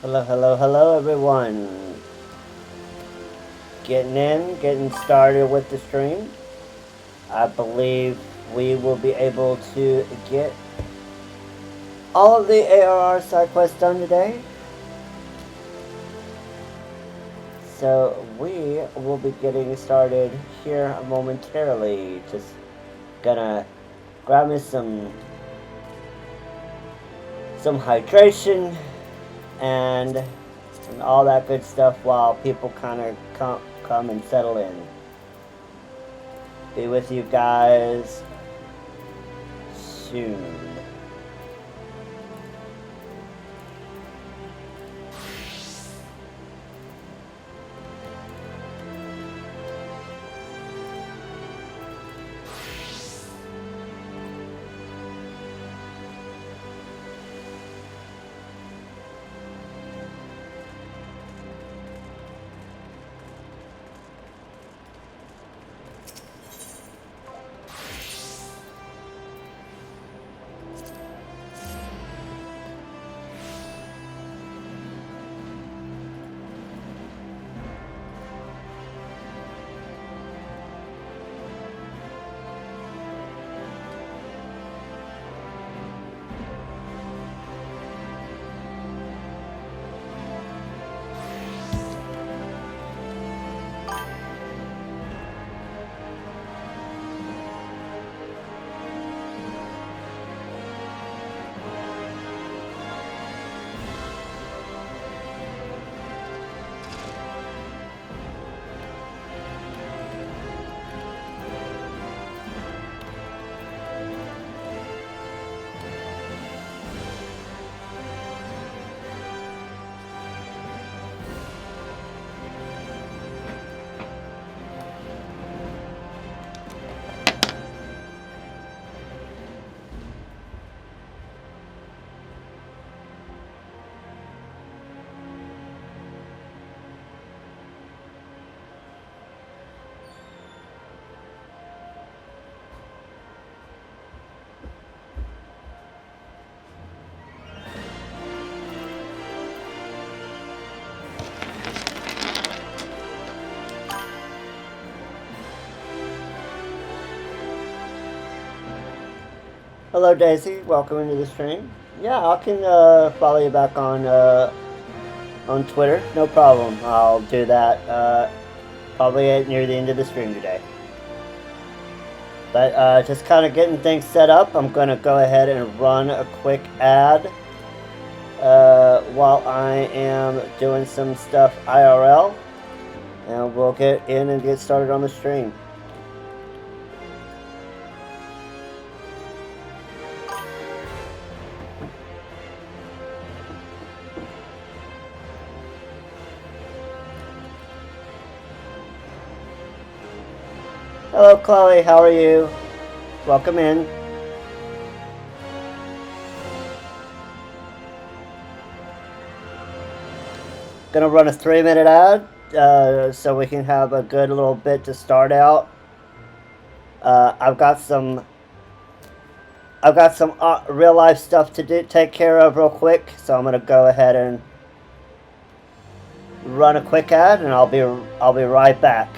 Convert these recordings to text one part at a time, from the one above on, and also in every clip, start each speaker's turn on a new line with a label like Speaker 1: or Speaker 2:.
Speaker 1: Hello, hello, hello, everyone. Getting started with the stream. I believe we will be able to get all of the ARR side quests done today. So we will be getting started here momentarily. Just gonna grab me some hydration and all that good stuff while people kind of come and settle in. Be with you guys soon. Hello, Daisy. Welcome into the stream. Yeah, I can follow you back on Twitter. No problem. I'll do that probably near the end of the stream today. But just kind of getting things set up. I'm going to go ahead and run a quick ad while I am doing some stuff IRL. And we'll get in and get started on the stream. Hello, Chloe. How are you? Welcome in. Gonna run a 3-minute ad so we can have a good little bit to start out. I've got some real life stuff to take care of real quick, so I'm gonna go ahead and run a quick ad, and I'll be right back.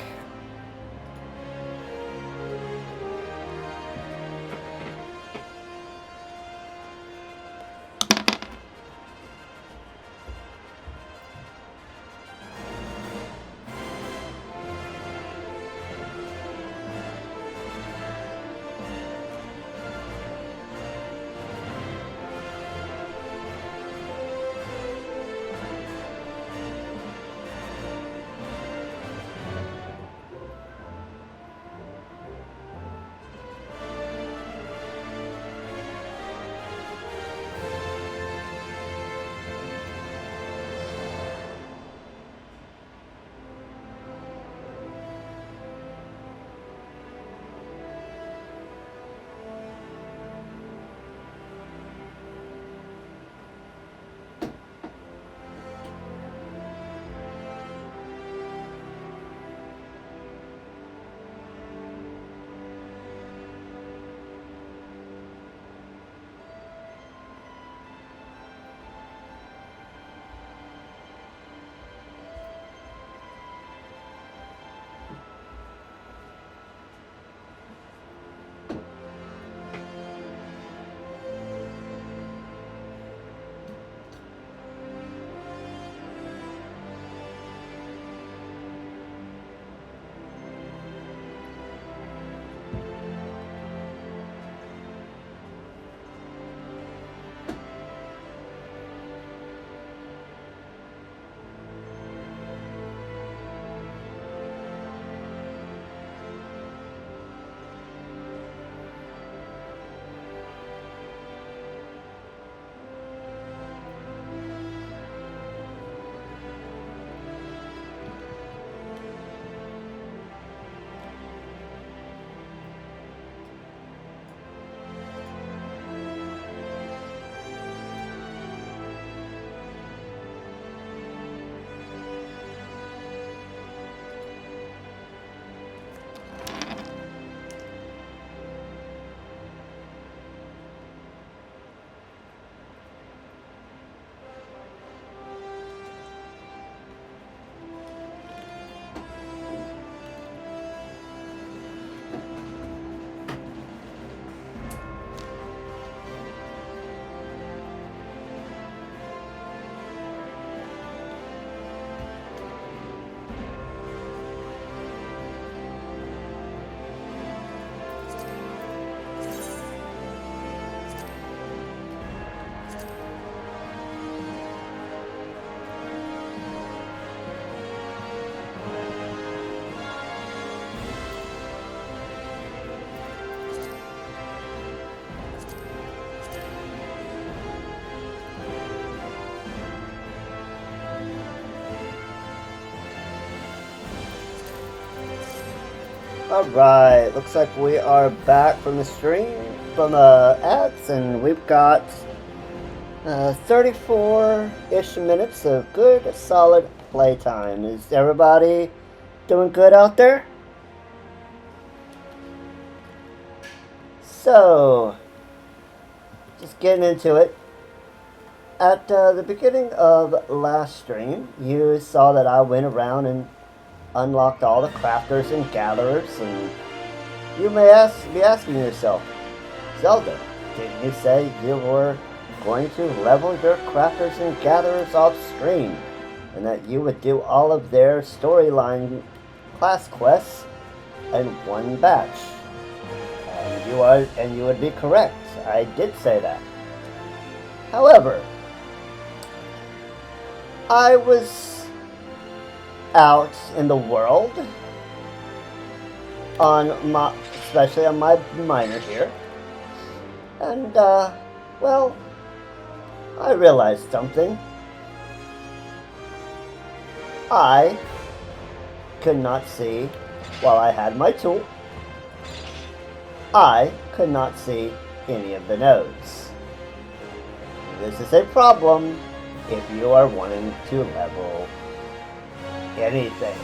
Speaker 1: Alright, looks like we are back from the stream, from ads, and we've got 34-ish minutes of good, solid playtime. Is everybody doing good out there? So, just getting into it. At the beginning of last stream, you saw that I went around and unlocked all the crafters and gatherers, and you may be asking yourself, Zelda, didn't you say you were going to level your crafters and gatherers off screen, and that you would do all of their storyline class quests in one batch? And you would be correct. I did say that. However, I was out in the world especially on my miner here, and well, I realized something. I could not see, while I had my tool, I could not see any of the nodes. This is a problem if you are wanting to level anything.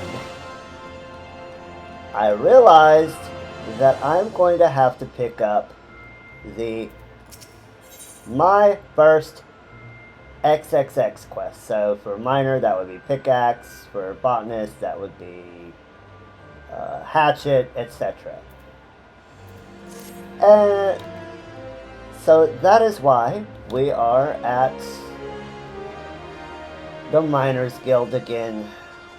Speaker 1: I realized that I'm going to have to pick up my first XXX quest. So for miner, that would be pickaxe. For botanist, that would be hatchet, etc. And so that is why we are at the Miners Guild again.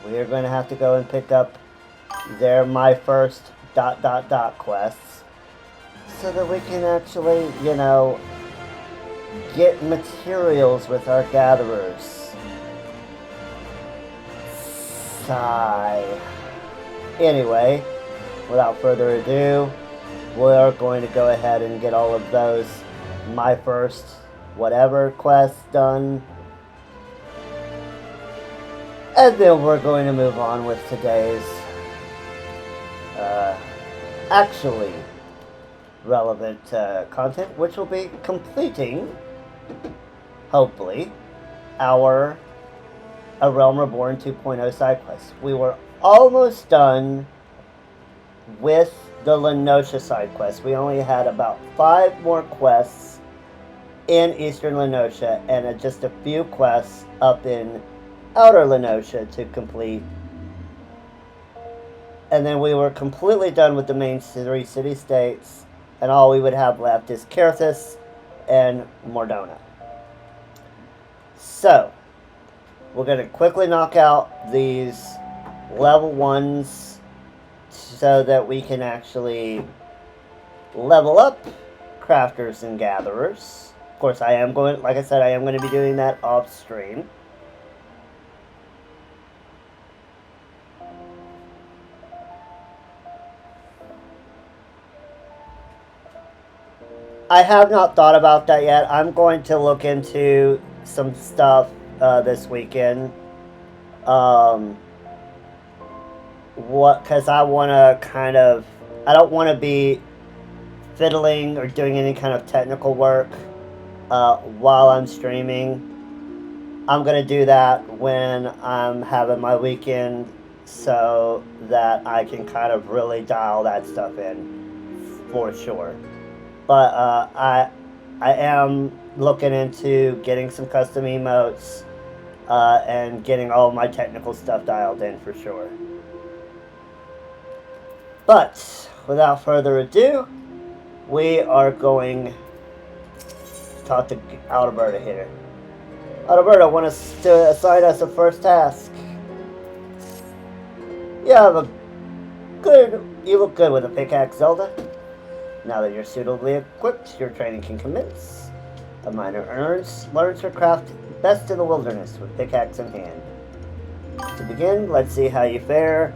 Speaker 1: We are going to have to go and pick up my first ... quests, so that we can actually, get materials with our gatherers. Sigh. Anyway, without further ado, we're going to go ahead and get all of those my first whatever quests done. And then we're going to move on with today's actually relevant content, which will be completing, hopefully, our A Realm Reborn 2.0 side quest. We were almost done with the Lenosha side quest. We only had about 5 more quests in Eastern Lenosha and just a few quests up in Outer Lenosha to complete. And then we were completely done with the main 3 city-states, and all we would have left is Karthus and Mordona. So, we're going to quickly knock out these level 1s so that we can actually level up crafters and gatherers. Of course, like I said, I am going to be doing that off stream. I have not thought about that yet. I'm going to look into some stuff this weekend. Because I want to I don't want to be fiddling or doing any kind of technical work while I'm streaming. I'm going to do that when I'm having my weekend so that I can kind of really dial that stuff in for sure. But I am looking into getting some custom emotes and getting all my technical stuff dialed in for sure. But without further ado, we are going to talk to Alberta here. Alberta, want to assign us a first task? You look good with a pickaxe, Zelda. Now that you're suitably equipped, your training can commence. A miner learns her craft best in the wilderness with pickaxe in hand. To begin, let's see how you fare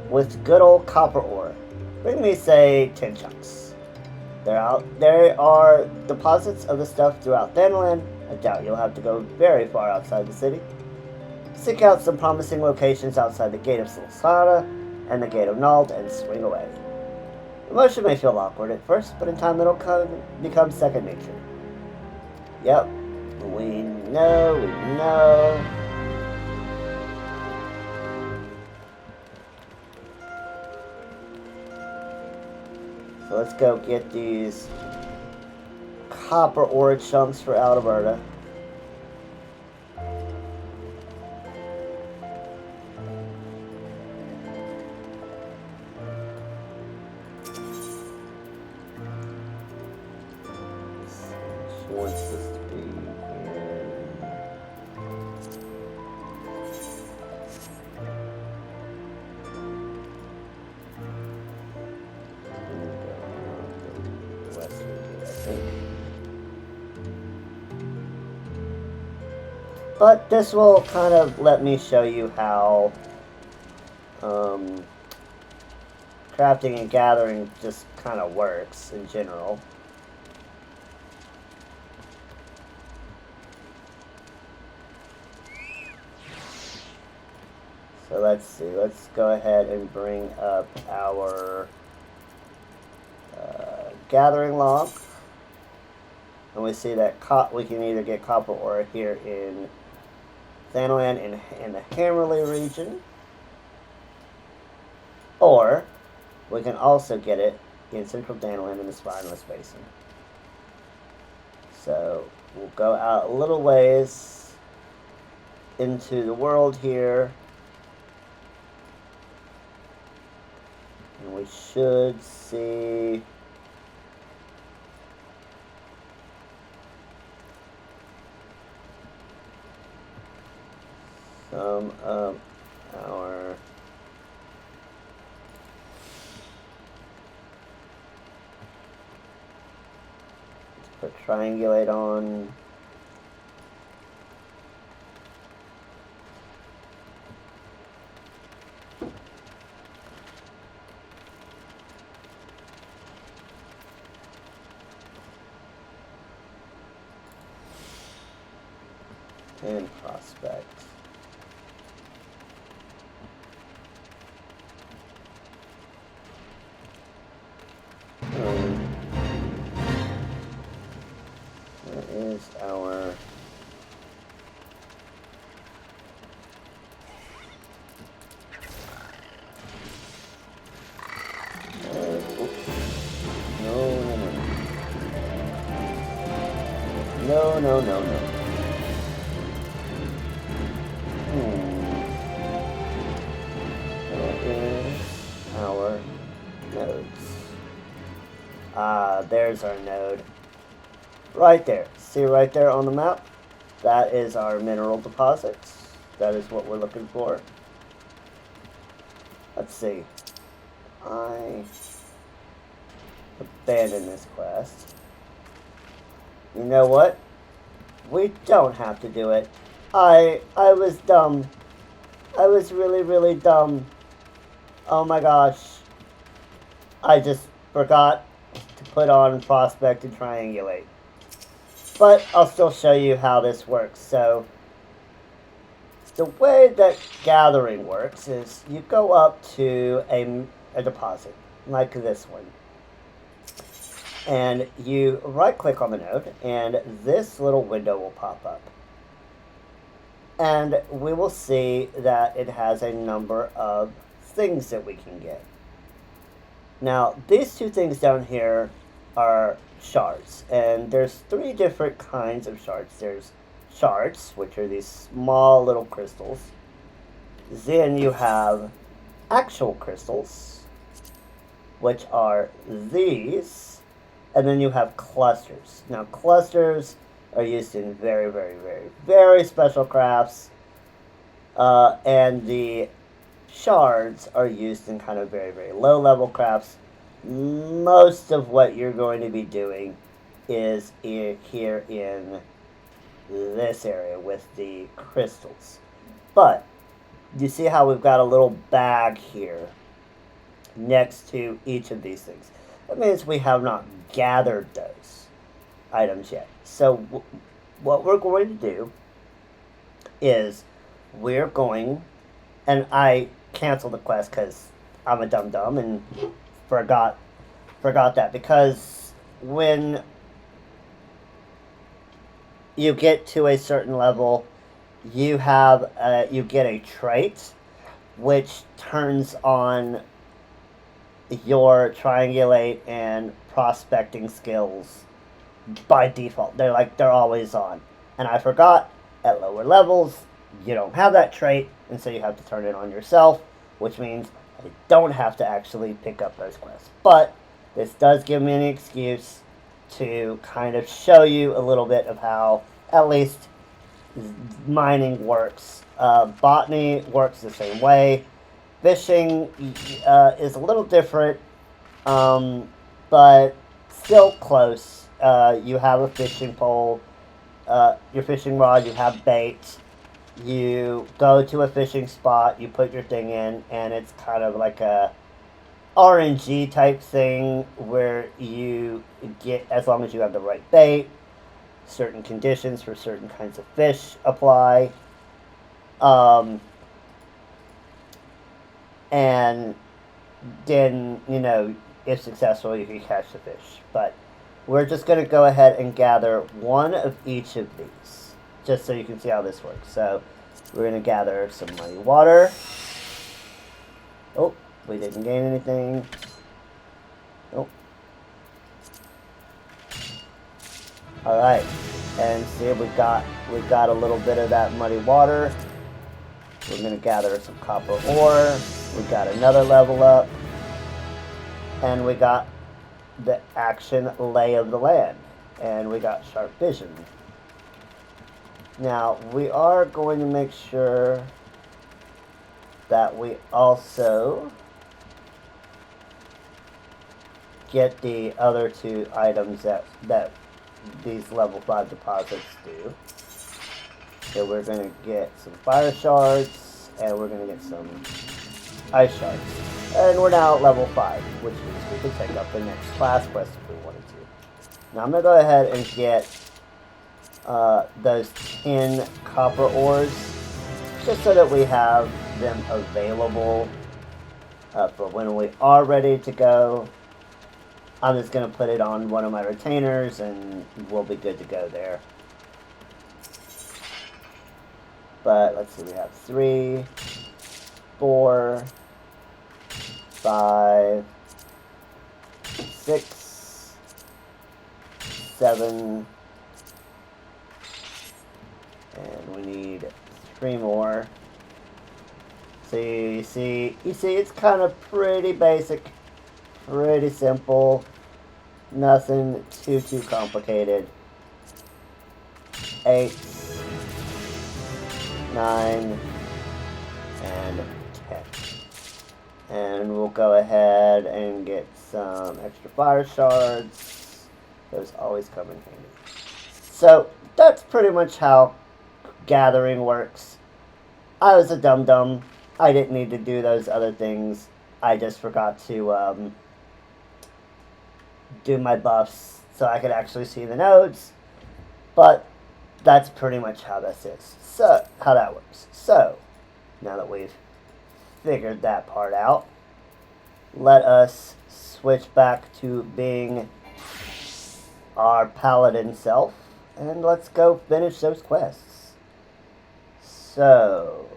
Speaker 1: with good old copper ore. Bring me, say, 10 chunks. There are deposits of the stuff throughout Thanalan. I doubt you'll have to go very far outside the city. Seek out some promising locations outside the gate of Solsara. and the gate annulled, and swing away. The motion may feel awkward at first, but in time it'll become second nature. Yep, we know. So let's go get these copper ore chunks for Alberta. But this will kind of let me show you how crafting and gathering just kind of works in general. So let's see, let's go ahead and bring up our gathering log. And we see that we can either get copper ore here in Thanalan in the Hammerley region, or we can also get it in central Thanalan in the Spineless Basin. So we'll go out a little ways into the world here, and we should see some of our let's put triangulate on. And prospect. Where is our no. Where is our nodes? There's our node. Right there. See right there on the map? That is our mineral deposits. That is what we're looking for. Let's see. I abandoned this quest. You know what? We don't have to do it. I was dumb. I was really dumb. Oh my gosh. I just forgot to put on prospect and triangulate. But I'll still show you how this works. So the way that gathering works is you go up to a deposit like this one. And you right click on the node and this little window will pop up. And we will see that it has a number of things that we can get. Now, these two things down here are shards, and there's three different kinds of shards. There's shards, which are these small little crystals. Then you have actual crystals, which are these, and then you have clusters. Now, clusters are used in very special crafts, and the shards are used in kind of very low level crafts. Most of what you're going to be doing is here in this area with the crystals. But you see how we've got a little bag here next to each of these things. That means we have not gathered those items yet. So what we're going to do is we're going, and I canceled the quest because I'm a dum-dum and forgot that, because when you get to a certain level, you get a trait which turns on your triangulate and prospecting skills by default. They're always on. And I forgot, at lower levels, you don't have that trait, and so you have to turn it on yourself, which means I don't have to actually pick up those quests. But this does give me an excuse to kind of show you a little bit of how, at least, mining works. Botany works the same way. Fishing is a little different, but still close. You have a fishing pole, your fishing rod, you have bait. You go to a fishing spot, you put your thing in, and it's kind of like a RNG type thing where you get, as long as you have the right bait, certain conditions for certain kinds of fish apply. And then, if successful, you can catch the fish. But we're just going to go ahead and gather one of each of these, just so you can see how this works. So we're going to gather some muddy water. Oh, we didn't gain anything. Nope. Alright, and see, we got a little bit of that muddy water. We're going to gather some copper ore. We got another level up. And we got the action lay of the land. And we got sharp vision. Now, we are going to make sure that we also get the other two items that these level 5 deposits do. So we're going to get some fire shards, and we're going to get some ice shards. And we're now at level 5, which means we can take up the next class quest if we wanted to. Now I'm going to go ahead and get those 10 copper ores, just so that we have them available for when we are ready to go. I'm just going to put it on one of my retainers, and we'll be good to go there. But let's see, we have 3, 4, 5, 6, 7, and we need 3 more. So you see, it's kind of pretty basic, pretty simple, nothing too complicated. 8, 9, and 10. And we'll go ahead and get some extra fire shards. Those always come in handy. So that's pretty much how gathering works. I was a dum-dum. I didn't need to do those other things. I just forgot to do my buffs so I could actually see the nodes. But that's pretty much how this is. So, how that works. So, now that we've figured that part out, let us switch back to being our paladin self, and let's go finish those quests. So,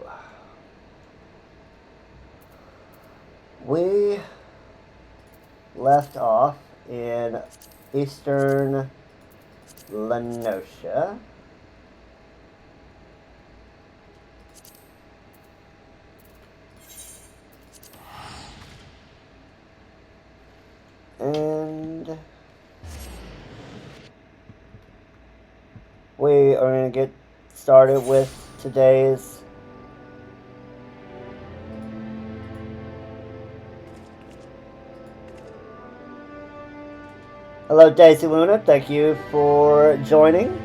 Speaker 1: we left off in Eastern Lenosha. And we are going to get started with today's Hello, Daisy Luna. Thank you for joining.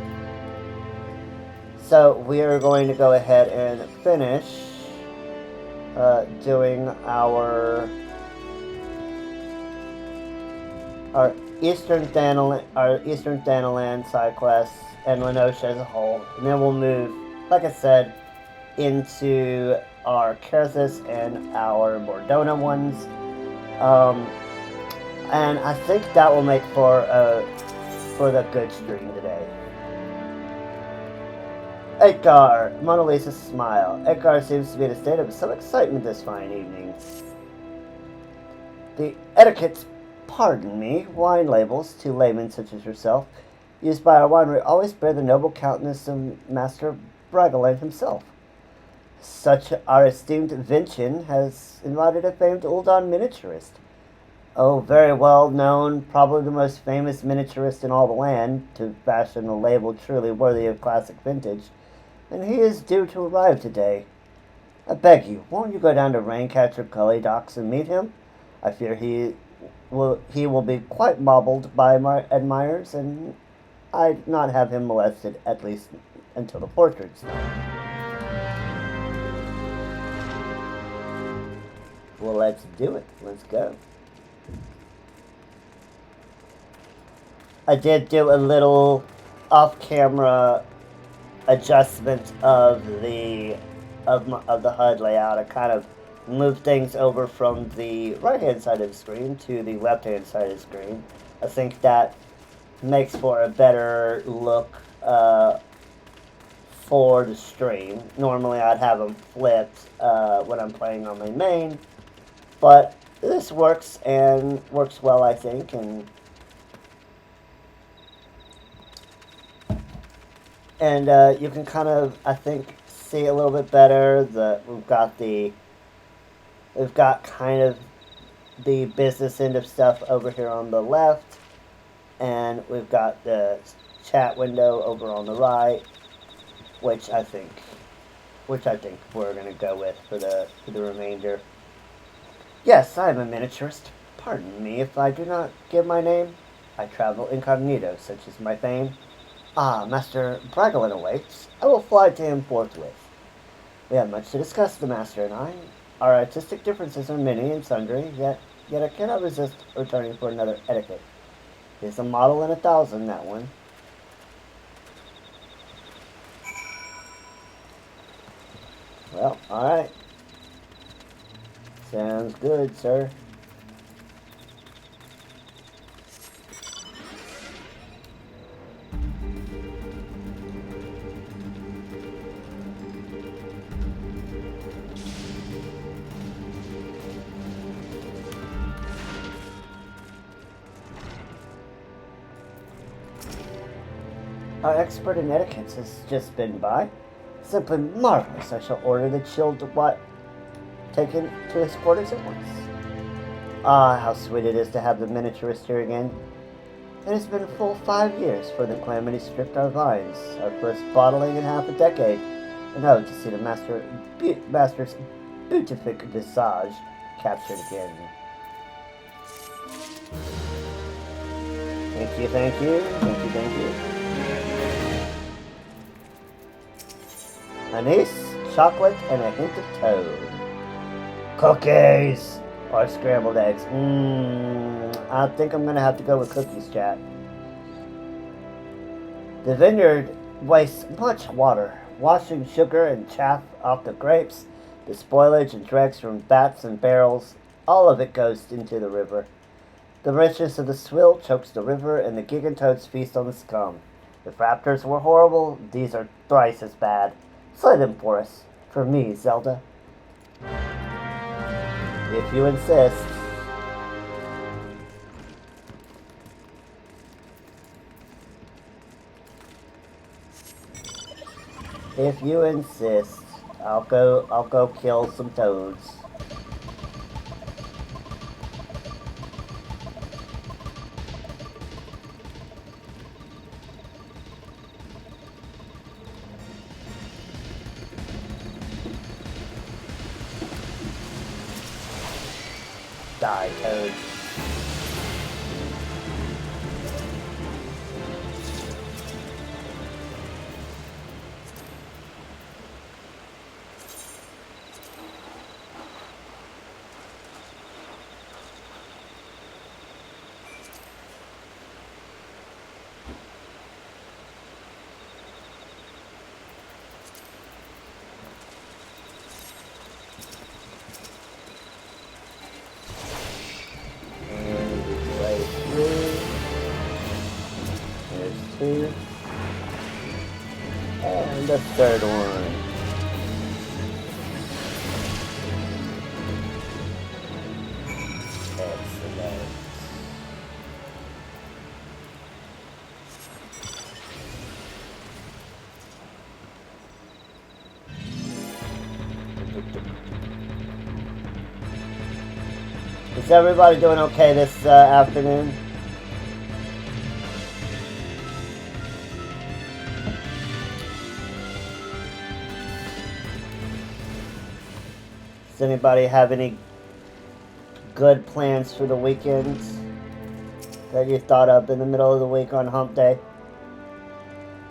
Speaker 1: So we are going to go ahead and finish doing our Eastern Thanalan side quests and Lenosha as a whole, and then we'll move, like I said, into our Karazis and our Mordona ones. Um, and I think that will make for the good stream today. Edgar, Mona Lisa smile. Edgar seems to be in a state of some excitement this fine evening. The etiquette, pardon me, wine labels to laymen such as yourself, used by our winery, always bear the noble countenance of Master Bragolin himself. Such our esteemed Vincent has invited a famed Uldon miniaturist. Oh, very well known, probably the most famous miniaturist in all the land, to fashion a label truly worthy of classic vintage, and he is due to arrive today. I beg you, won't you go down to Raincatcher Gully Docks and meet him? I fear he will be quite mauled by my admirers, and I'd not have him molested, at least until the portrait's done. Well, let's do it. Let's go. I did do a little off-camera adjustment of the HUD layout. I kind of moved things over from the right-hand side of the screen to the left-hand side of the screen. I think that makes for a better look for the stream. Normally I'd have them flipped when I'm playing on my main, but this works and works well, I think. And you can kind of, I think, see a little bit better that we've got kind of the business end of stuff over here on the left, and we've got the chat window over on the right, which I think we're gonna go with for the remainder. Yes, I am a miniaturist. Pardon me if I do not give my name. I travel incognito, such is my fame. Ah, Master Bragolin awaits. I will fly to him forthwith. We have much to discuss, the Master and I. Our artistic differences are many and sundry, yet I cannot resist returning for another etiquette. It's a model in 1,000, that one. Well, alright. Sounds good, sir. Our expert in etiquette has just been by. Simply marvelous. I shall order the chilled what taken to his quarters at once. Ah, how sweet it is to have the miniaturist here again. It has been a full 5 years for the calamity stripped our vines, our first bottling in half a decade, and oh, to see the master's beatific visage captured again. Thank you, thank you, thank you, thank you. Anise, chocolate, and a hint of toad. Cookies! Or scrambled eggs. I think I'm gonna have to go with cookies, chat. The vineyard wastes much water, washing sugar and chaff off the grapes, the spoilage and dregs from vats and barrels, all of it goes into the river. The richness of the swill chokes the river, and the gigantoads feast on the scum. If raptors were horrible, these are thrice as bad. Slay them for us. For me, Zelda. If you insist. If you insist, I'll go kill some toads. Die, toad. 2. And the third one. Excellent. Is everybody doing okay this afternoon? Does anybody have any good plans for the weekends that you thought of in the middle of the week on hump day?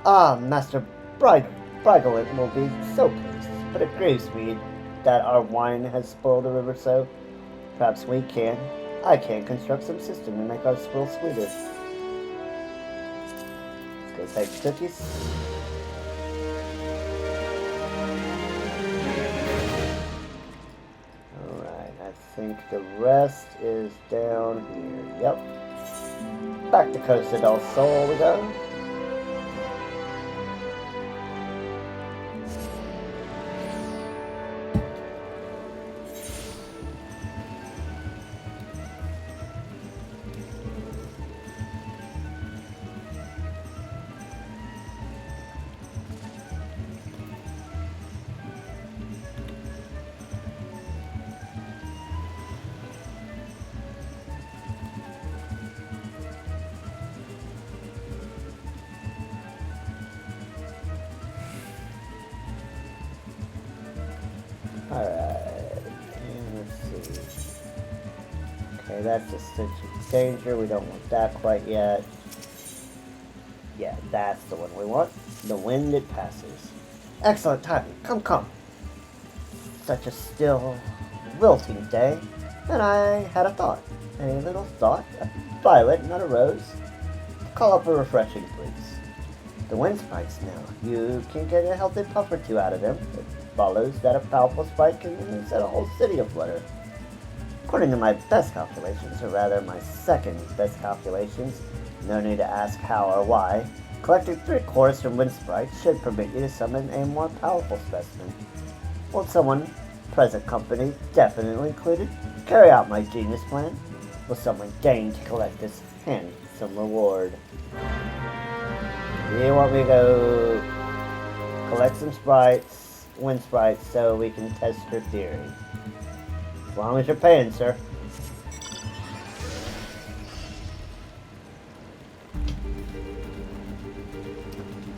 Speaker 1: Ah, Master Brigolin will be so pleased, but it grieves me that our wine has spoiled the river so. Perhaps I can construct some system to make our swill sweeter. Let's go take cookies. Alright, I think the rest is down here. Yep. Back to Costa del Sol we go. Alright, and let's see. Okay, that's a stitch of danger. We don't want that quite yet. Yeah, that's the one we want. The wind it passes. Excellent timing. Come. Such a still, wilting day. And I had a thought. A little thought. A violet, not a rose. Call up a refreshing breeze. The wind spikes now. You can get a healthy puff or two out of them. It follows that a powerful spike can set a whole city aflutter. According to my best calculations, or rather my second best calculations, no need to ask how or why, collecting 3 cores from wind sprites should permit you to summon a more powerful specimen. Will someone, present company definitely included, carry out my genius plan? Will someone deign to collect this handsome reward? Do you want me to go collect some sprites, wind sprites, so we can test your theory? As long as you're paying, sir.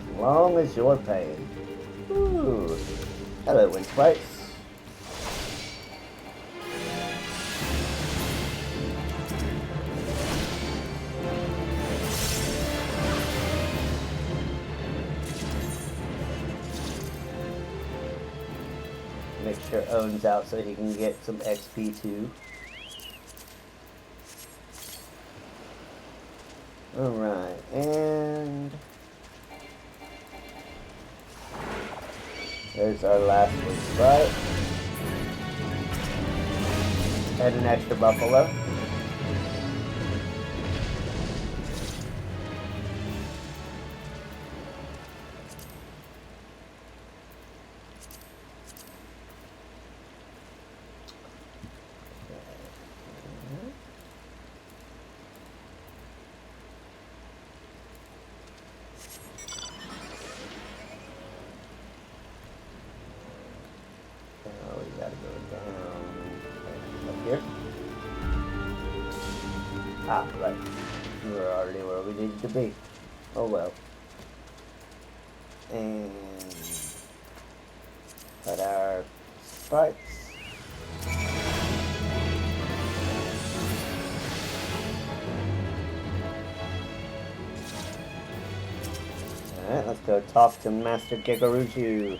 Speaker 1: As long as you're paying. Ooh. Hello, wind sprites. Make sure Owen's out so he can get some XP too. Alright, and there's our last one, right? And an extra buffalo. Ah, right. We were already where we needed to be. Oh well. And put our sprites. Alright, let's go talk to Master Gigaruju.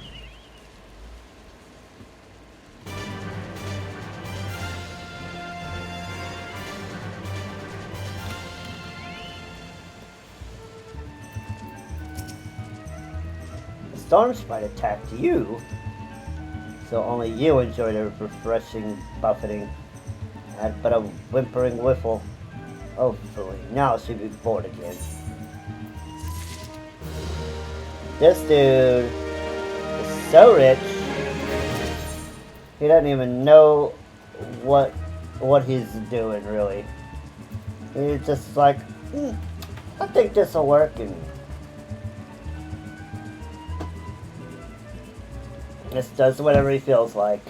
Speaker 1: Storm Sprite attacked you, so only you enjoyed a refreshing buffeting. Had but a whimpering whiffle. Hopefully, now she'll be bored again. This dude is so rich, he doesn't even know what he's doing, really. He's just like, I think this will work, and just does whatever he feels like.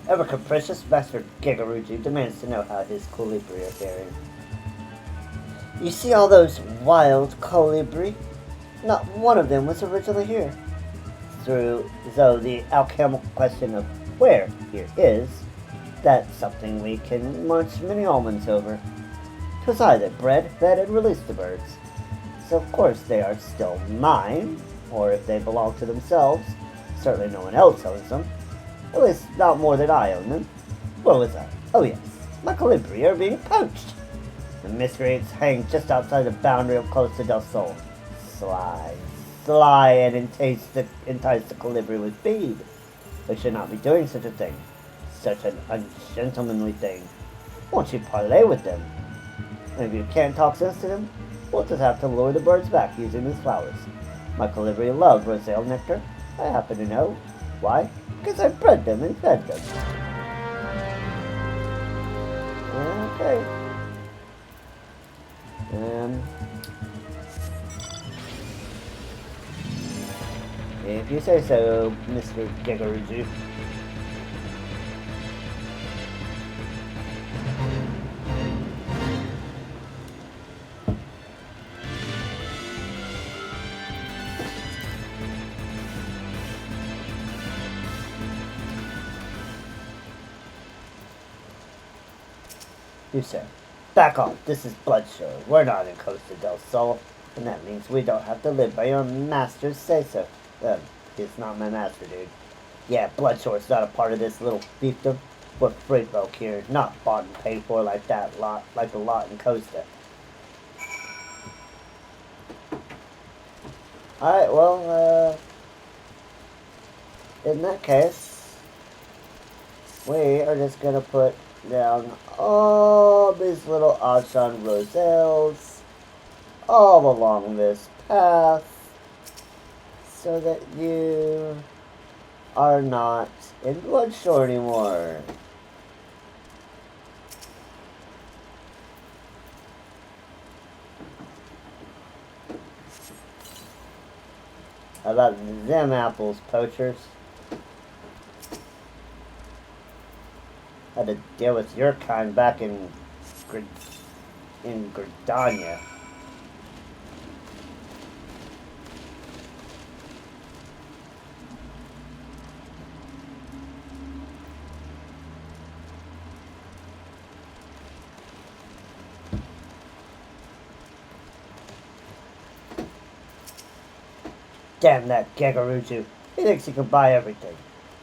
Speaker 1: Ever capricious, Master Gigaruji demands to know how his colibri are faring. You see all those wild colibri? Not one of them was originally here. Though the alchemical question of where here is, that's something we can munch many almonds over. 'Twas I that bred, fed, and released the birds. So of course they are still mine, or if they belong to themselves, certainly no one else owns them. At least not more than I own them. Where was I? Oh yes, my colibri are being poached. The miscreants hang just outside the boundary of Costa del Sol. Sly, and entice the colibri with feed. They should not be doing such a thing. Such an ungentlemanly thing. Won't you parley with them? And if you can't talk sense to them, we'll just have to lure the birds back using these flowers. My colibri love roselle nectar. I happen to know. Why? Because I bred them and fed them. Okay. If you say so, Mr. Gigaruji. You say, back off, this is Bloodshore. We're not in Costa del Sol, and that means we don't have to live by your master's say-so. He's not my master, dude. Yeah, Bloodshore's not a part of this little fiefdom. We're free folk here, not bought and paid for like the lot in Costa. Alright, well, in that case, we are just gonna put down all these little Ashan Roselles all along this path so that you are not in Bloodshore anymore. How about them apples, poachers? Had to deal with your kind back in Gridania. Damn that Gigaruju. He thinks he can buy everything.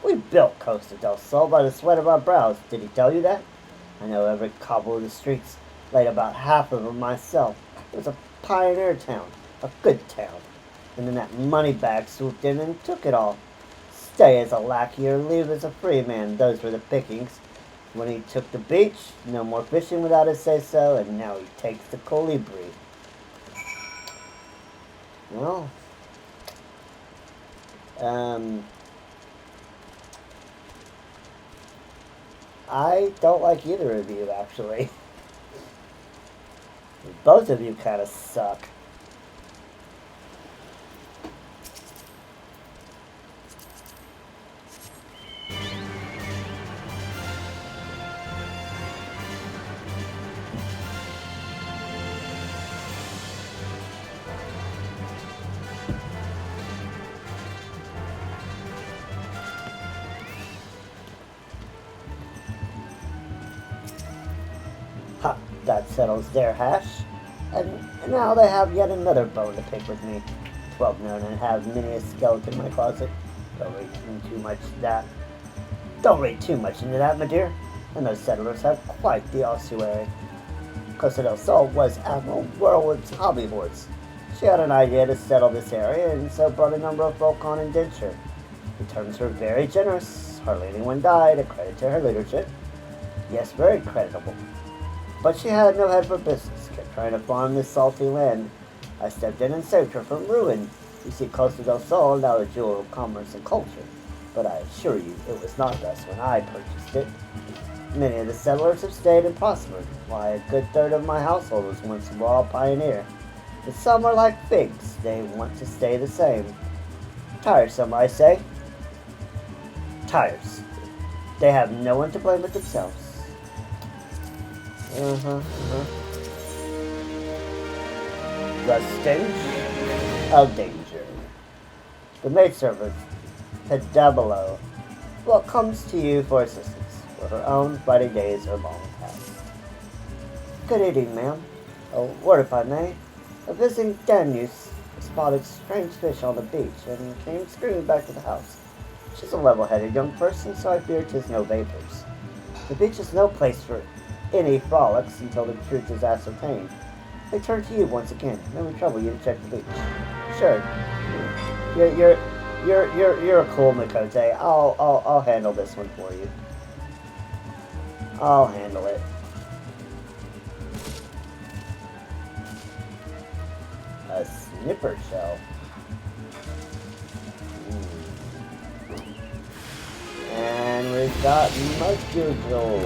Speaker 1: We built Costa del Sol by the sweat of our brows. Did he tell you that? I know every cobble of the streets, laid about half of them myself. It was a pioneer town, a good town. And then that money bag swooped in and took it all. Stay as a lackey or leave as a free man, those were the pickings. When he took the beach, no more fishing without his say-so, and now he takes the colibri. Well, I don't like either of you, actually. Both of you kind of suck. Ha! That settles their hash. And now they have yet another bone to pick with me. 12 known and have many a skeleton in my closet. Don't read too much into that, my dear. And those settlers have quite the ossuary. Costa del Sol was Admiral Whirlwood's hobby horse. She had an idea to settle this area and so brought a number of folk on indenture. The terms were very generous. Hardly anyone died, a credit to her leadership. Yes, very creditable. But she had no head for business, kept trying to farm this salty land. I stepped in and saved her from ruin. You see, Costa del Sol now a jewel of commerce and culture, but I assure you it was not thus when I purchased it. Many of the settlers have stayed and prospered. Why, a good third of my household was once a raw pioneer. But some are like figs, they want to stay the same. Tiresome, I say. Tires. They have no one to blame but themselves. The stench of danger. The maidservant, Pedabolo, what comes to you for assistance, for her own fighting days are long past. Good evening, ma'am. A word if I may. A visiting Danus spotted strange fish on the beach and came screaming back to the house. She's a level-headed young person, so I fear 'tis no vapors. The beach is no place for any frolics until the truth is ascertained. They turn to you once again. Let me trouble you to check the beach. Sure. You're a cool Mikote. I'll handle this one for you. I'll handle it. A snipper shell. And we've got muscles.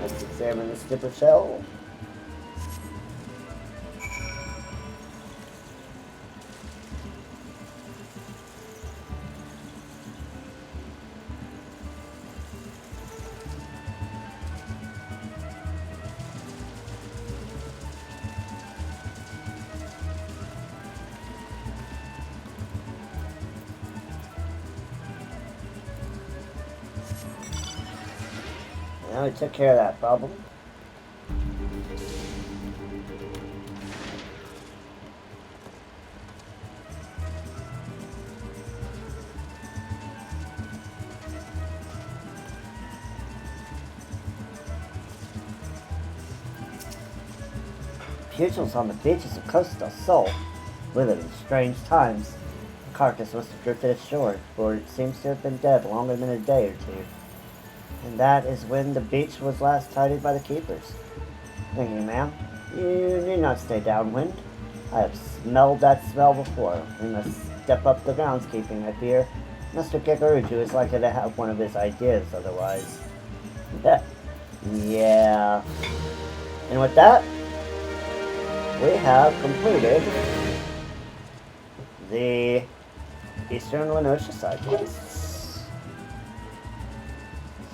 Speaker 1: Let's examine the snipper shell. Now we took care of that problem. Pugils on the beaches of Costa del Sol. We live in strange times. The carcass must have drifted ashore, for it seems to have been dead longer than a day or two. And that is when the beach was last tidied by the keepers. Thank you, ma'am. You need not stay downwind. I have smelled that smell before. We must step up the groundskeeping, I fear. Mr. Kikaruju is likely to have one of his ideas otherwise. Yeah. And with that, we have completed the Eastern Lenosha Sidequests.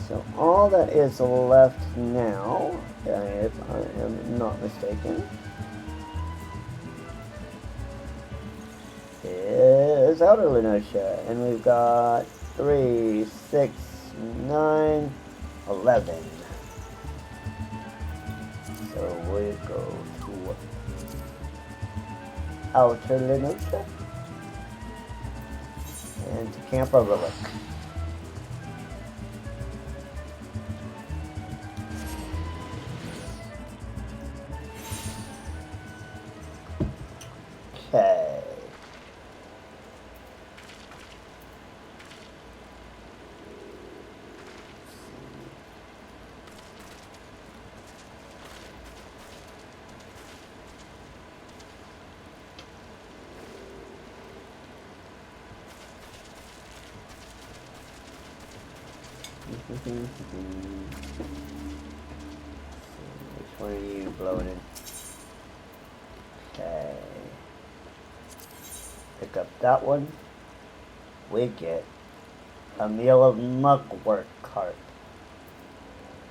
Speaker 1: So all that is left now, if I am not mistaken, is Outer Lenosha, and we've got 3, 6, 9, 11. So we go to Outer Lenosha and to Camp Overlook. Okay. Which one are you blowing in? Okay. Pick up that one. We get a meal of mugwort carp.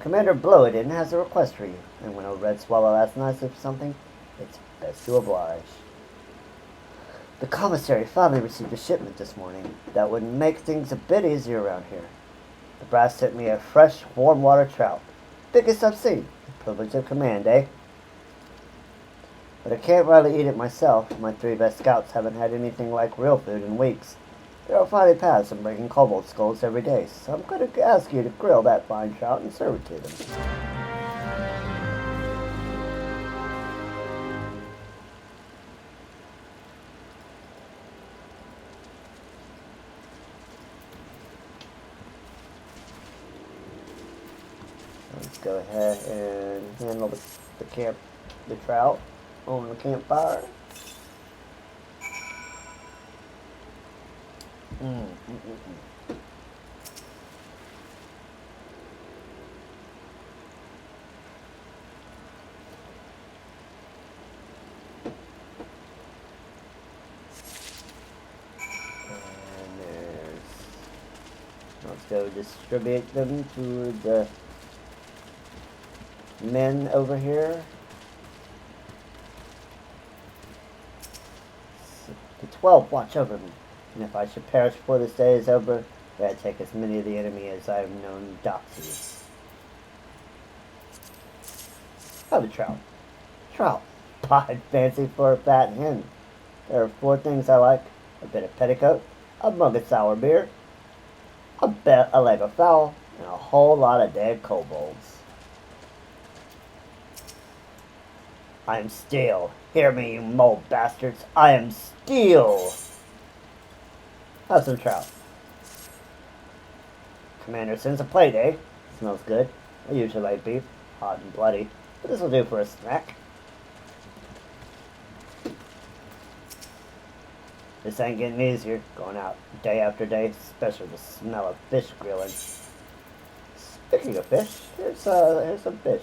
Speaker 1: Commander Blow-It-In has a request for you, and when a red swallow asks nicely for something, it's best to oblige. The commissary finally received a shipment this morning that would make things a bit easier around here. The brass sent me a fresh, warm water trout. Biggest I've seen. Privilege of command, eh? But I can't really eat it myself. My 3 best scouts haven't had anything like real food in weeks. They're on Friday paths and breaking kobold skulls every day, so I'm going to ask you to grill that fine trout and serve it to them. go ahead and handle the trout on the campfire. Let's go distribute them to the men over here. The 12 watch over me, and if I should perish before this day is over, may I take as many of the enemy as I have known doxies. Oh, the trout. Trout. I'd fancy for a fat hen. There are 4 things I like: a bit of petticoat, a mug of sour beer, a leg of fowl, and a whole lot of dead kobolds. I am steel. Hear me, you mole bastards. I am steel. Have some trout. Commander sends a plate, eh? Smells good. I usually like beef, hot and bloody, but this will do for a snack. This ain't getting easier, going out day after day, especially the smell of fish grilling. Speaking of fish, here's some fish.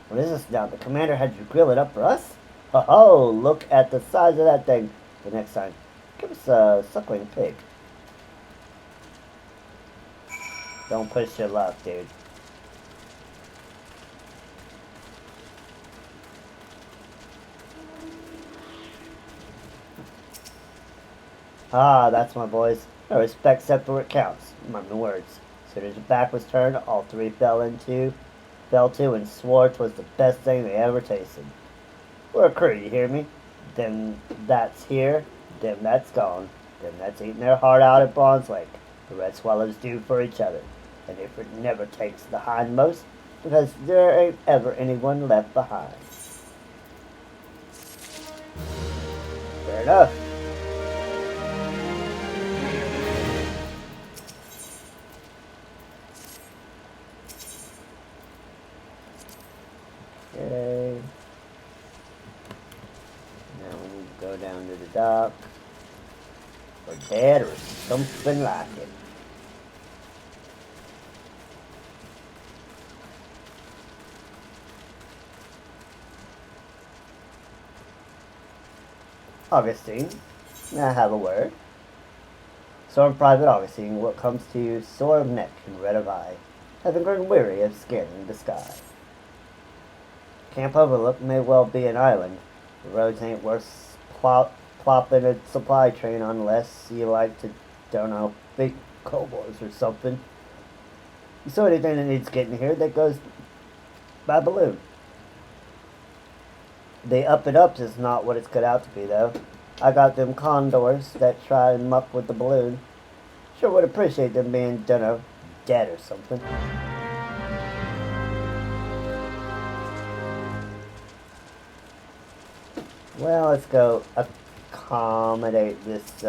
Speaker 1: What is this now? The commander had you grill it up for us? Oh, look at the size of that thing. The next time, give us a suckling pig. Don't push your luck, dude. Ah, that's my boys. I respect except for it counts. Mark my words. As soon as your back was turned, all 3 fell to and swore 'twas the best thing they ever tasted. We're a crew, you hear me? Them that's here, them that's gone, them that's eating their heart out at Bronze Lake. The red swallows do for each other, and if it never takes the hindmost, because there ain't ever anyone left behind. Fair enough. Okay. Now we need to go down to the dock. Or dead or something like it. Augustine, may I have a word? Storm Private Augustine, what comes to you sore of neck and red of eye, having grown weary of scanning the sky. Camp Overlook may well be an island. The roads ain't worth plopping a supply train on unless you like to, don't know, fake kobolds or something. So anything that needs getting here that goes by balloon. The up and ups is not what it's cut out to be, though. I got them condors that try and muck with the balloon. Sure would appreciate them being, don't know, dead or something. Well, let's go accommodate this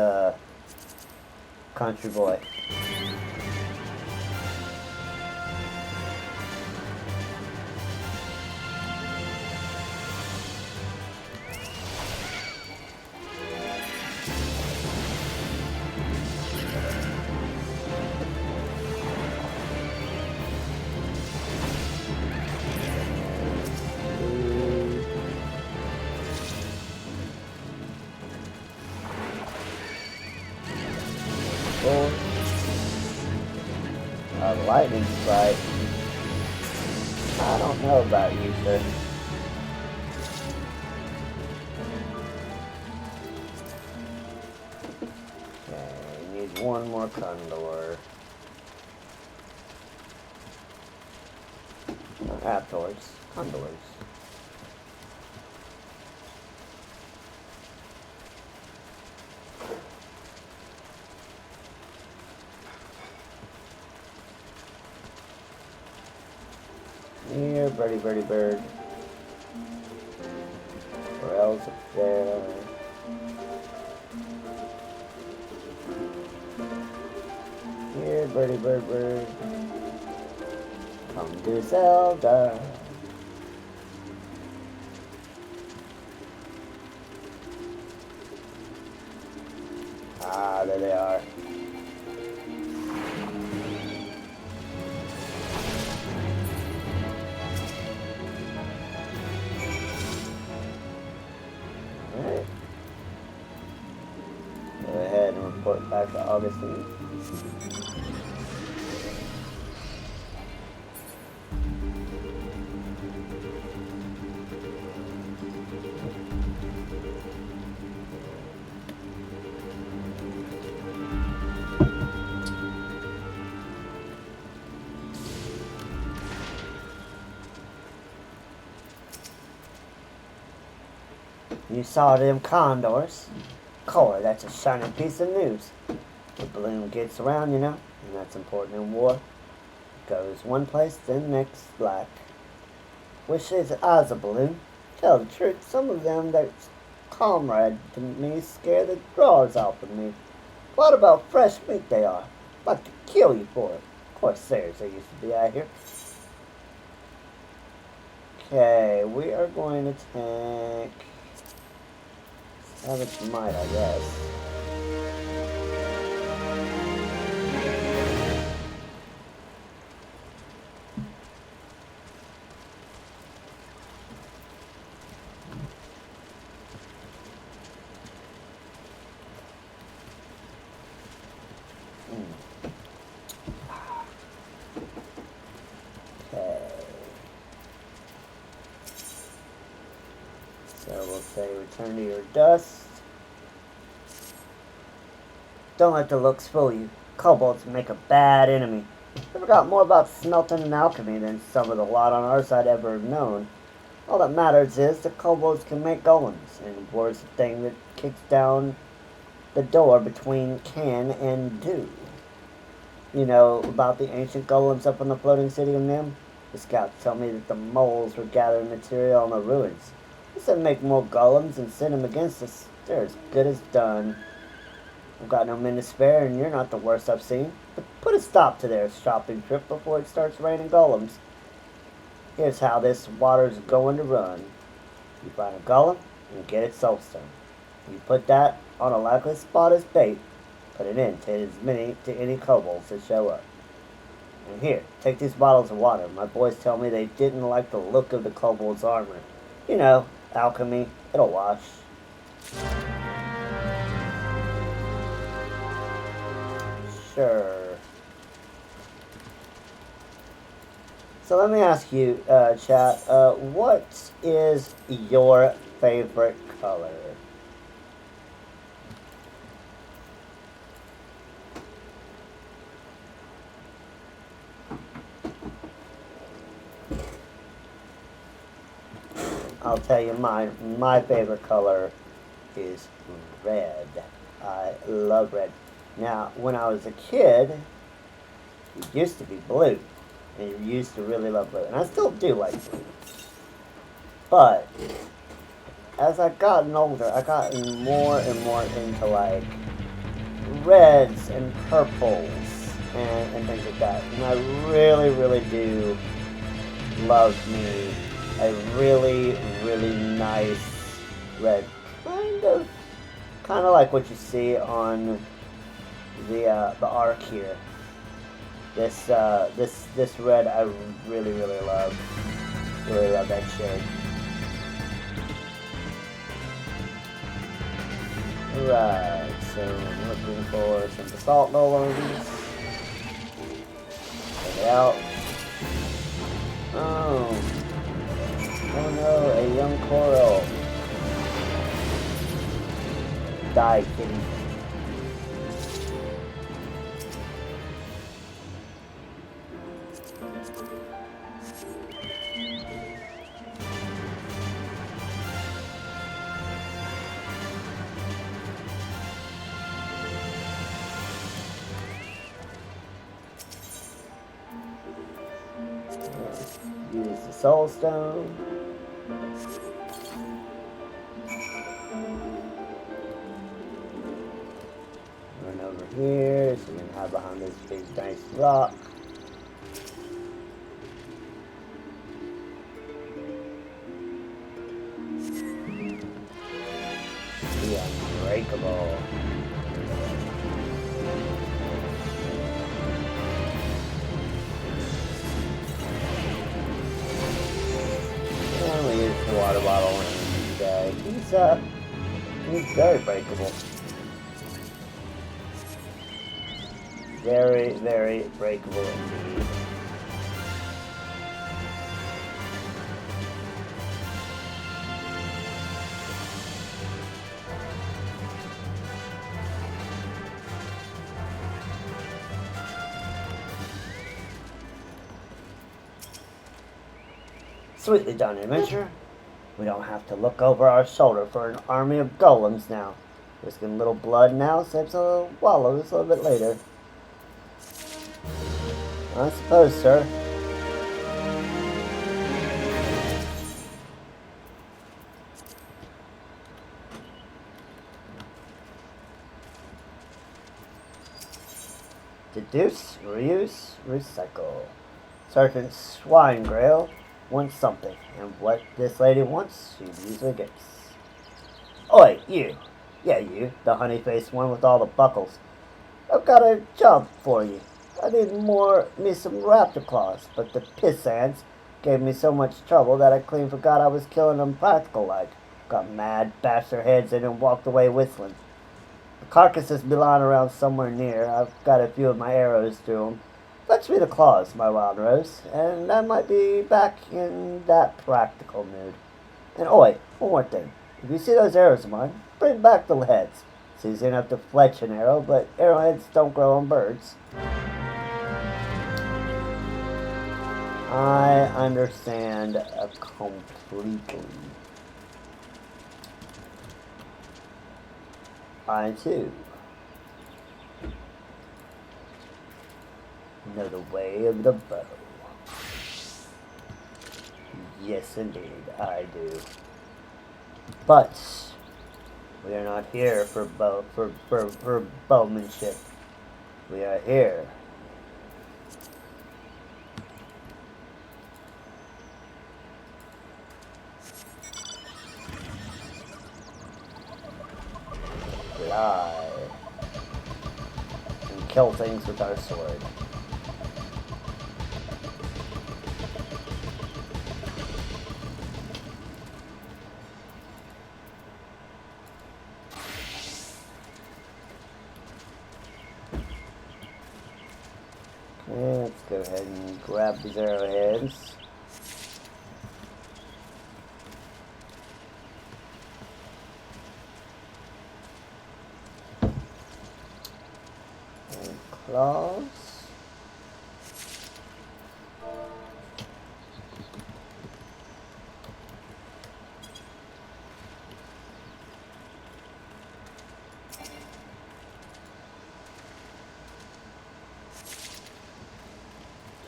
Speaker 1: country boy. Lightning strike. I don't know about you, sir. Okay, need one more condor. Afterwards, condors. Here, birdie bird. Where else up there? Here, birdie bird. Come to Zelda. Ah, there they are. Alright. Go ahead and report back to Augustine. You saw them condors? Coy, that's a shining piece of news. The balloon gets around, you know, and that's important in war. Goes one place, then next black. Wishes I was a balloon. Tell the truth, some of them that's comrade to me scare the drawers off of me. What about fresh meat they are? Like to kill you for it. Corsairs they used to be out here. Okay, we are going to take Savage Might, I guess. So we'll say return to your dust. Don't let the looks fool you. Kobolds make a bad enemy. I forgot more about smelting and alchemy than some of the lot on our side ever have known. All that matters is the kobolds can make golems, and war's the thing that kicks down the door between can and do. You know about the ancient golems up in the floating city of Nim? The scouts tell me that the moles were gathering material on the ruins. They said make more golems and send them against us. They're as good as done. I've got no men to spare, and you're not the worst I've seen. But put a stop to their shopping trip before it starts raining golems. Here's how this water's going to run. You find a golem, and get its soulstone. You put that on a likely spot as bait. Put it in to any kobolds that show up. And here, take these bottles of water. My boys tell me they didn't like the look of the kobold's armor. You know, alchemy, it'll wash. Sure. So let me ask you, chat, what is your favorite color? I'll tell you mine. My favorite color is red. I love red. Now, when I was a kid, it used to be blue. And you used to really love blue. And I still do like blue. But, as I've gotten older, I've gotten more and more into, like, reds and purples and things like that. And I really, really do love me a really, really nice red. Kind of like what you see on the arc here. This red I really, really love. Really love that shade. Right, so I'm looking for some basalt golems. Check it out. Oh no, a young coral. Die, kitty. Use the soul stone. Run over here so we can hide behind this big nice rock. unbreakable. And we use the water bottle and he's very breakable. Very, very breakable indeed. Sweetly done, adventure. We don't have to look over our shoulder for an army of golems now. Risking a little blood now saves a wallows a little bit later. I suppose, sir. Deduce, reuse, recycle. Sergeant Swinegrail wants something, and what this lady wants, she usually gets. Oi, you! Yeah, you, the honey-faced one with all the buckles. I've got a job for you. I need me some raptor claws, but the piss-ants gave me so much trouble that I clean forgot I was killing them practical-like. Got mad, bashed their heads in, and walked away whistling. The carcasses be lying around somewhere near. I've got a few of my arrows through them. Fetch me the claws, my wild rose, and I might be back in that practical mood. And oi, one more thing. If you see those arrows of mine, bring back the heads. It's easy enough to fletch an arrow, but arrowheads don't grow on birds. I understand completely. I too know the way of the bow. Yes, indeed, I do. But we are not here for bowmanship. We are here to fly and kill things with our sword. Okay, let's go ahead and grab these arrowheads. And claws.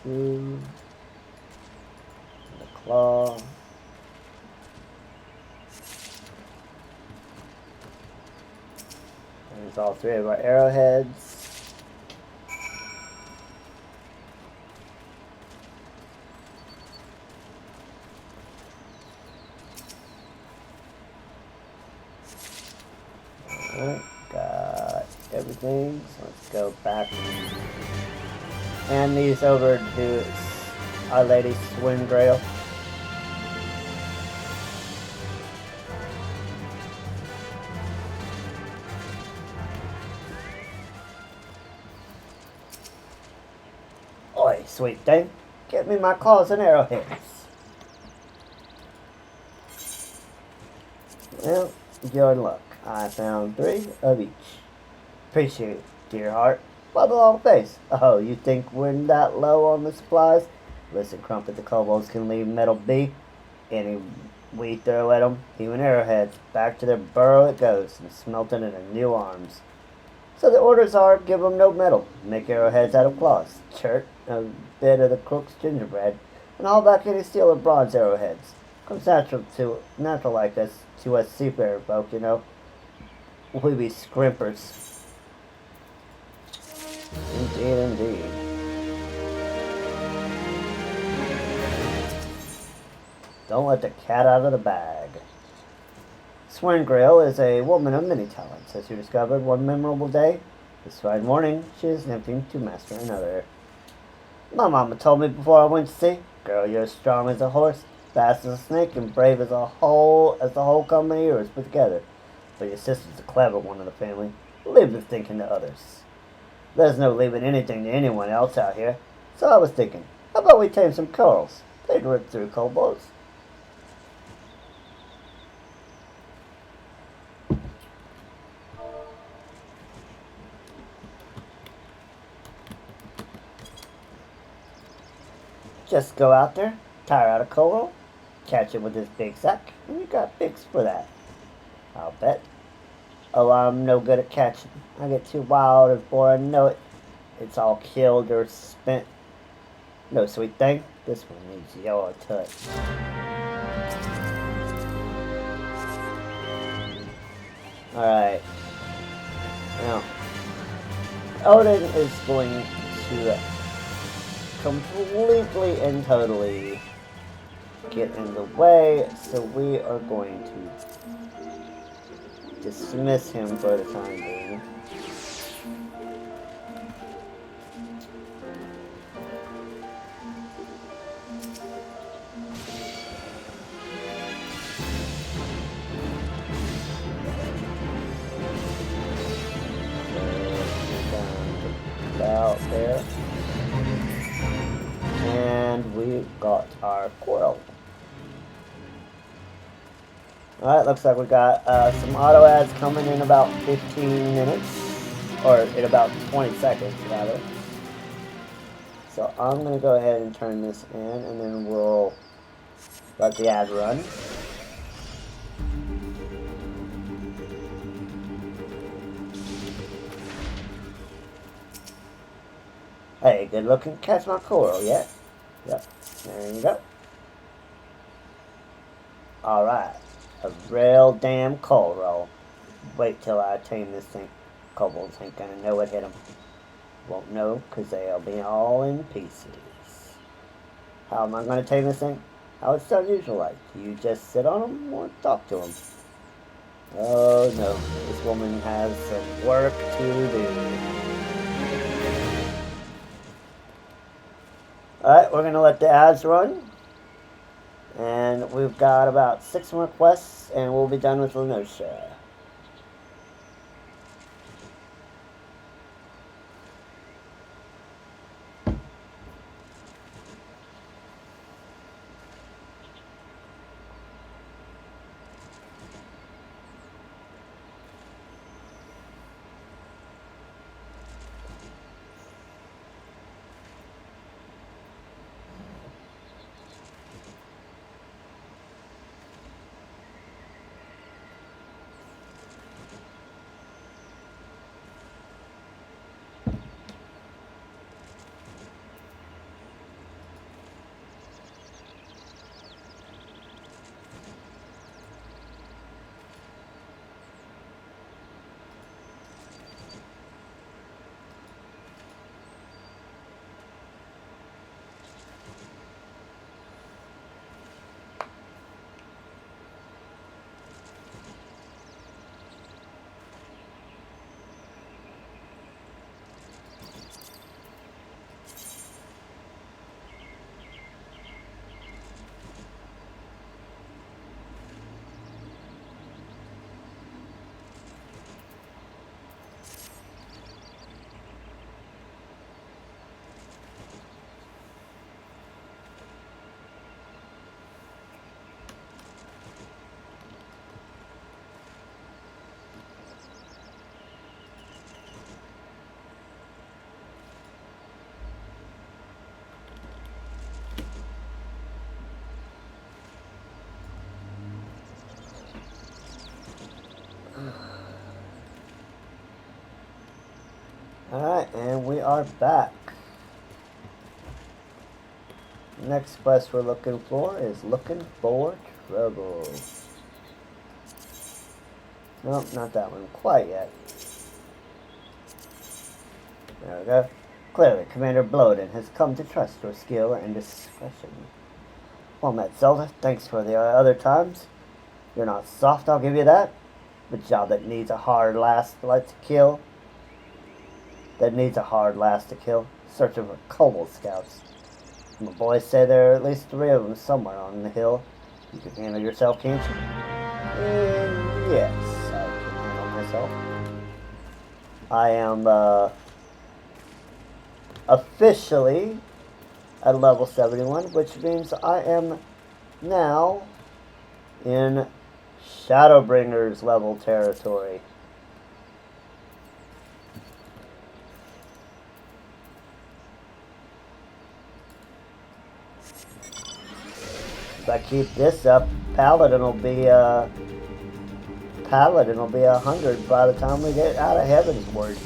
Speaker 1: The claw. There's all three of our arrowheads. Alright, got everything. So let's go back and these over to Our Lady Swinegrail. Oi, sweet thing, get me my claws and arrowheads. Well, your luck. I found 3 of each. Appreciate it, dear heart. Why the long face? Oh, you think we're that low on the supplies? Listen, Crumpet, the kobolds can leave metal be. Any we throw at them, even arrowheads, back to their burrow it goes, and smelting into new arms. So the orders are, give them no metal, make arrowheads out of claws, chert, a bit of the crook's gingerbread, and haul back any steel or bronze arrowheads. Comes natural like us, to us seafarer folk, you know. We be scrimpers. Indeed, indeed. Don't let the cat out of the bag. Swingrail is a woman of many talents, as you discovered one memorable day. This fine morning, she is attempting to master another. My mama told me before I went to sea, girl, you're as strong as a horse, fast as a snake, and brave as the whole company here is put together. But your sister's the clever one of the family. Leave the thinking to others. There's no leaving anything to anyone else out here. So I was thinking, how about we tame some corals? They'd rip through kobolds. Just go out there, tire out a coral, catch it with this big sack, and you got figs for that. I'll bet. Oh, I'm no good at catching. I get too wild, and before I know it, it's all killed or spent. No, sweet thing, this one needs your touch. Alright. Now, Odin is going to completely and totally get in the way, so we are going to dismiss him for the time being. Out there, and we got our coral. Alright, looks like we got some auto ads coming in about 15 minutes, or in about 20 seconds rather. So I'm going to go ahead and turn this in, and then we'll let the ad run. Hey, good looking. Catch my coral yet? Yep. There you go. Alright. A real damn coral. Wait till I tame this thing. Kobolds ain't gonna know what hit them. Won't know, because they'll be all in pieces. How am I gonna tame this thing? How it's done usual like. You just sit on them or talk to them. Oh no. This woman has some work to do. Alright, we're going to let the ads run. And we've got about 6 more quests, and we'll be done with Lenosha. Alright, and we are back. Next quest we're looking for is looking for trouble. Nope, not that one quite yet. There we go. Clearly, Commander Bloden has come to trust your skill and discretion. Well met, Zelda. Thanks for the other times. You're not soft, I'll give you that. But job that needs a hard last to kill. Searching for kobold scouts. My boys say there are at least 3 of them somewhere on the hill. You can handle yourself, can't you? And yes, I can handle myself. I am officially at level 71, which means I am now in Shadowbringers level territory. If I keep this up, Paladin will be 100 by the time we get out of Heaven's Word.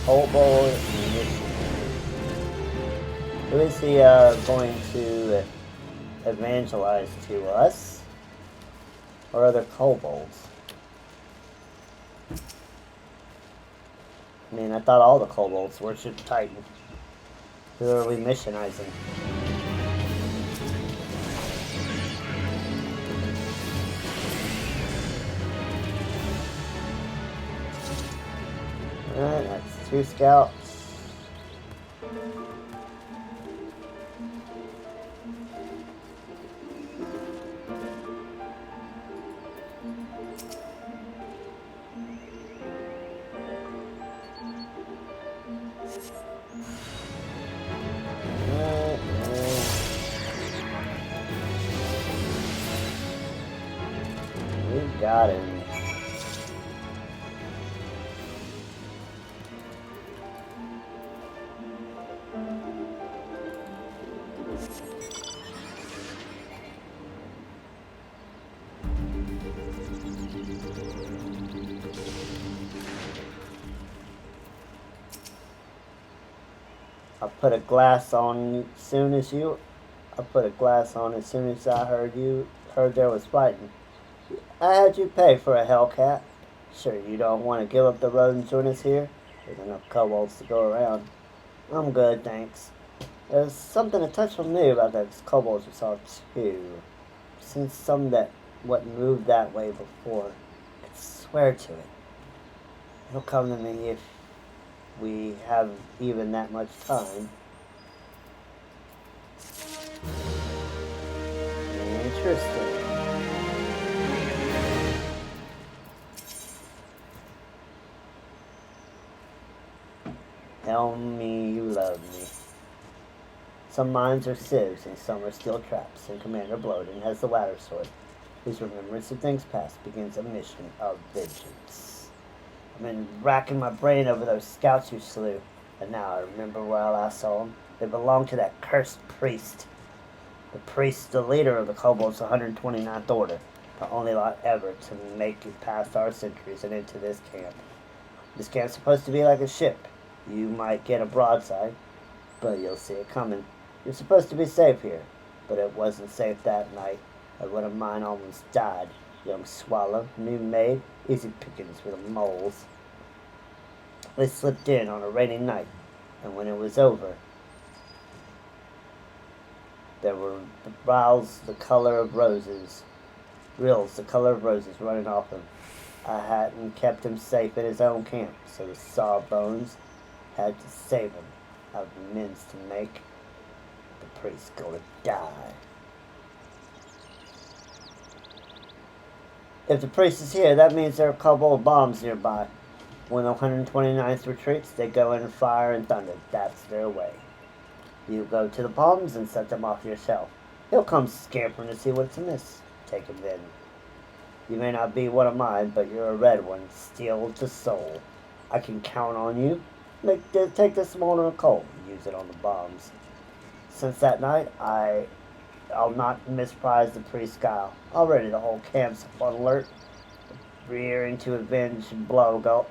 Speaker 1: Kobold Initiative. Who is he going to evangelize to us? Or other kobolds? I mean, I thought all the kobolds worshipped Titan. Who are we missionizing? Alright, that's 2 scouts. We got him. I put a glass on as soon as I heard there was fighting. I had you pay for a Hellcat. Sure, you don't want to give up the road and join us here? There's enough kobolds to go around. I'm good, thanks. There's something a touch familiar about those kobolds we saw too. Since some that wasn't moved that way before. I could swear to it. It'll come to me if we have even that much time. Interesting. Tell me you love me. Some minds are sieves and some are steel traps, and Commander Bloden has the latter sort, whose remembrance of things past begins a mission of vengeance. I've been racking my brain over those scouts you slew, and now I remember where I last saw them. They belonged to that cursed priest. The priest, the leader of the kobolds' 129th Order, the only lot ever to make it past our sentries and into this camp. This camp's supposed to be like a ship. You might get a broadside, but you'll see it coming. You're supposed to be safe here, but it wasn't safe that night. One of mine almost died. Young swallow, new maid, easy pickings for the moles. They slipped in on a rainy night, and when it was over, there were rills the color of roses running off him. I hadn't kept him safe in his own camp, so the Sawbones had to save him. I've amends to make. The priest's gonna die. If the priest is here, that means there are kobold bombs nearby. When the 129th retreats, they go in fire and thunder. That's their way. You go to the bombs and set them off yourself. He'll come scampering to see what's amiss. Take him then. You may not be one of mine, but you're a red one, steel to soul. I can count on you. Take this mortar of coal and use it on the bombs. Since that night, I'll not misprize the priest's guile. Already the whole camp's on alert, rearing to avenge Blogball.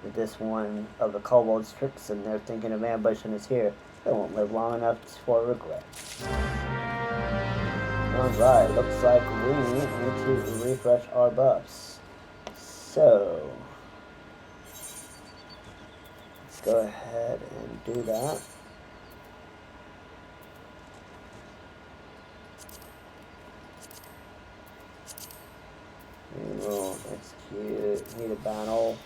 Speaker 1: With this one of the kobolds' tricks and they're thinking of ambushing us here, they won't live long enough for regret. Alright, looks like we need to refresh our buffs. So, let's go ahead and do that. We will execute, need a battle.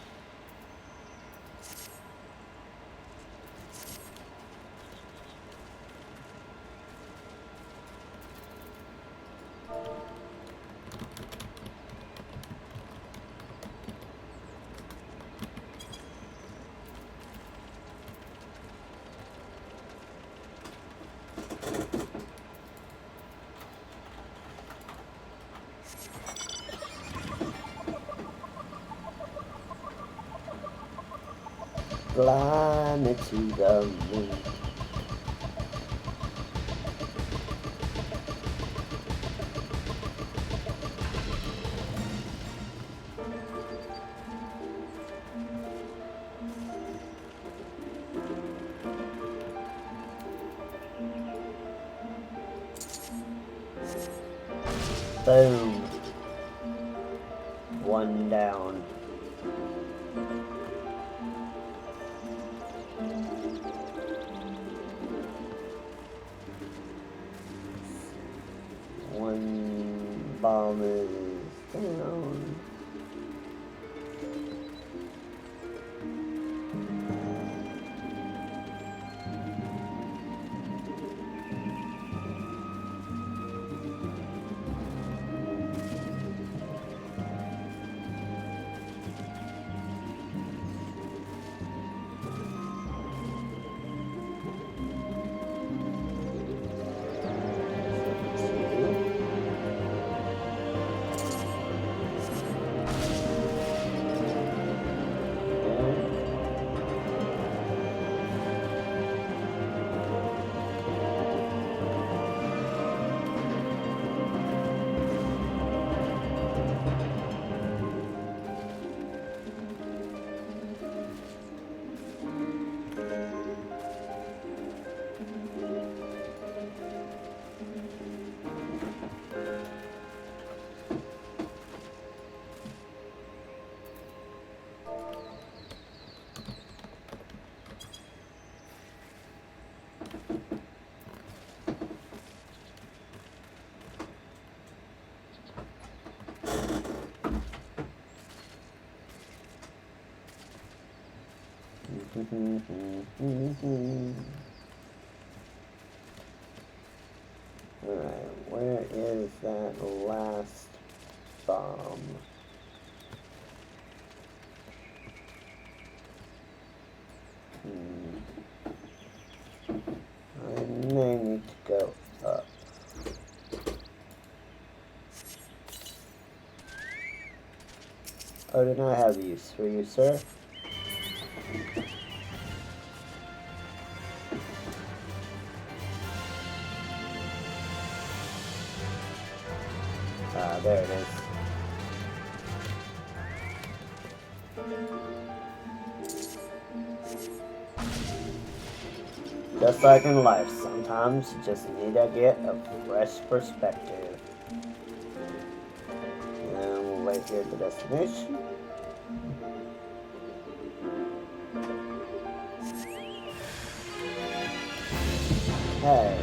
Speaker 1: Fly me to the moon. Boom. One down. One bomb is down. Alright, where is that last bomb? I may need to go up. Oh, did I have use for you, sir? There it is. Just like in life, sometimes you just need to get a fresh perspective. And we'll wait here at the destination. Hey.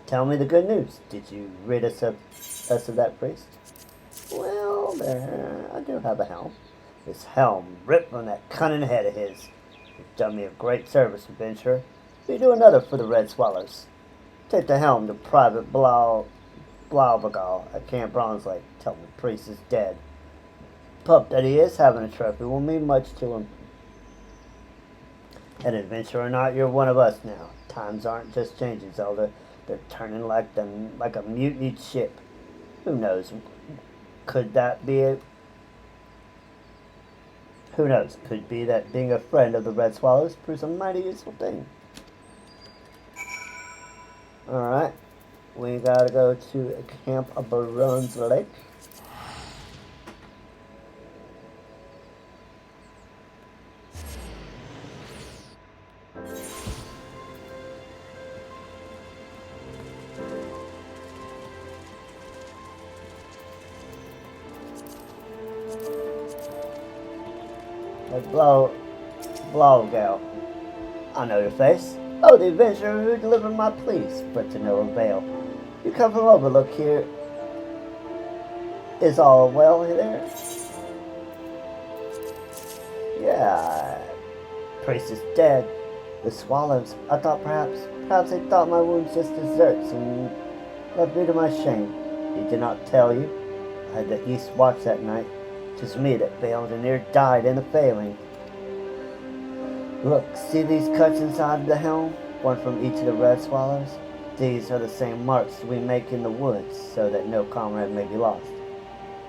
Speaker 1: Tell me the good news. Did you rid us of that priest? Well, there, I do have a helm. This helm ripped from that cunning head of his. You've done me a great service, adventurer. You do another for the Red Swallows. Take the helm to Private Blau Blaubegal at Camp Bronze Lake. Tell me Priest is dead. Pup that he is, having a trophy won't mean much to him. An adventurer or not, you're one of us now. Times aren't just changing, Zelda. They're turning like a mutinied ship. Who knows? Could that be it? Who knows? Could be that being a friend of the Red Swallows proves a mighty useful thing. Alright. We gotta go to Camp Bronze Lake. Blaubegal. I know your face. Oh, the adventurer who delivered my pleas, but to no avail. You come from Overlook here. Is all well there? Yeah. Priest is dead. The swallows. I thought perhaps they thought my wounds just desserts and left me to my shame. He did not tell you. I had the East watch that night. 'Tis me that failed and near died in the failing. Look, see these cuts inside the helm? One from each of the red swallows? These are the same marks we make in the woods, so that no comrade may be lost.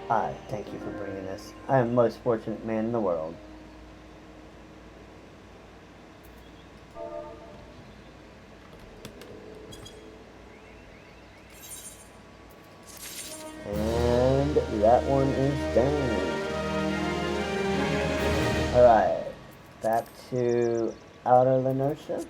Speaker 1: I thank you for bringing this. I am the most fortunate man in the world. And that one is done. Alright, back to Outer Lenosha.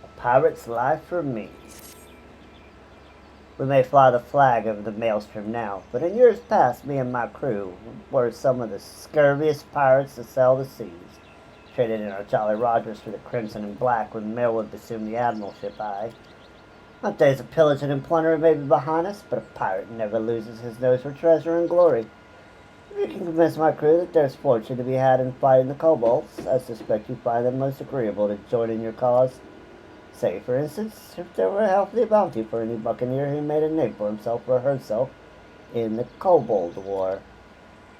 Speaker 1: A pirate's life for me. We may fly the flag over the maelstrom now, but in years past, me and my crew were some of the scurviest pirates to sail the seas. Traded in our Jolly Rogers for the Crimson and Black when Merwood assumed the admiralship. Our days of pillaging and plundering may be behind us, but a pirate never loses his nose for treasure and glory. If you can convince my crew that there's fortune to be had in fighting the kobolds, I suspect you find them most agreeable to join in your cause. Say, for instance, if there were a healthy bounty for any buccaneer who made a name for himself or herself in the Kobold War.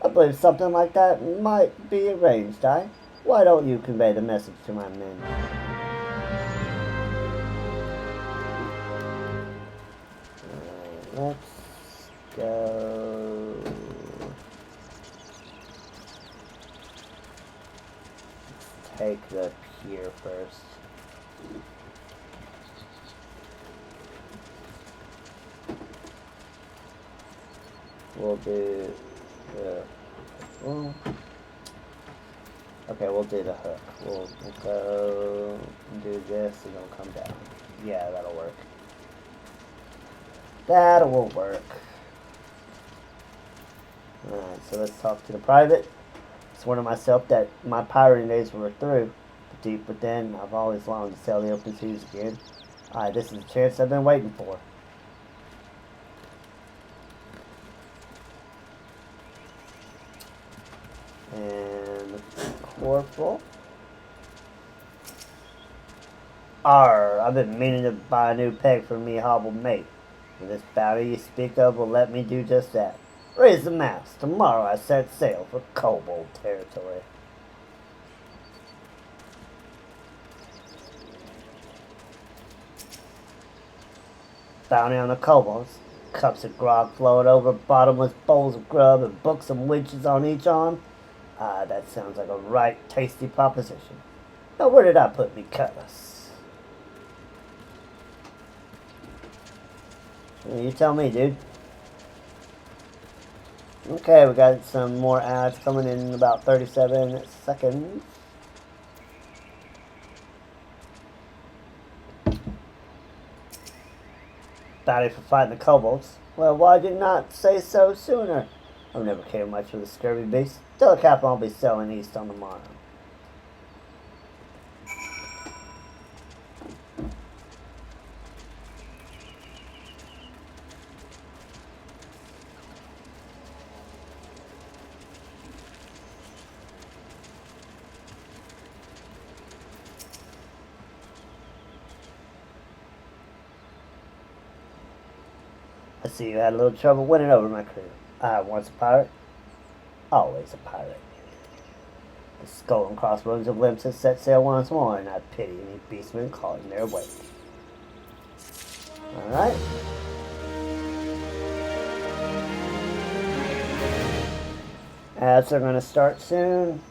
Speaker 1: I believe something like that might be arranged, Why don't you convey the message to my men? Let's go. Let's take the pier first. We'll do the okay, we'll do the hook. We'll go do this and it'll come down. Yeah, that'll work. That will work. Alright, so let's talk to the private. Sworn to myself that my pirating days were through. But deep within, I've always longed to sail the open seas again. This is the chance I've been waiting for. And Corporal. Arr, I've been meaning to buy a new peg for me hobbled mate. And this bounty you speak of will let me do just that. Raise the mast. Tomorrow I set sail for Kobold territory. Bounty on the kobolds. Cups of grog flowing over bottomless bowls of grub and books and winches on each arm. That sounds like a right tasty proposition. Now where did I put me cutlass? You tell me, dude. Okay, we got some more ads coming in about 37 seconds. bounty for fighting the kobolds. Well, why did you not say so sooner? I've never cared much for the scurvy beast. Still a cap I'll be selling east on the morrow. I see you had a little trouble winning over my crew. I once a pirate, always a pirate. The skull and crossbones of Limps has set sail once more, and I pity any beastmen caught in their wake. Alright. Ads are going to start soon.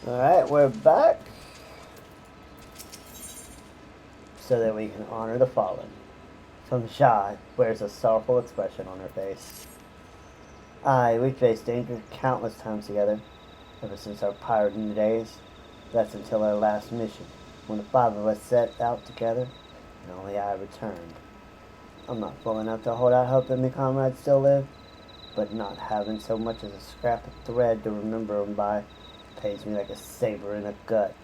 Speaker 1: Alright, we're back. So that we can honor the fallen. Some shy wears a sorrowful expression on her face. Aye, we faced danger countless times together, ever since our pirating days. That's until our last mission, when the 5 of us set out together, and only I returned. I'm not full enough to hold out hope that my comrades still live, but not having so much as a scrap of thread to remember them by pays me like a saber in the gut.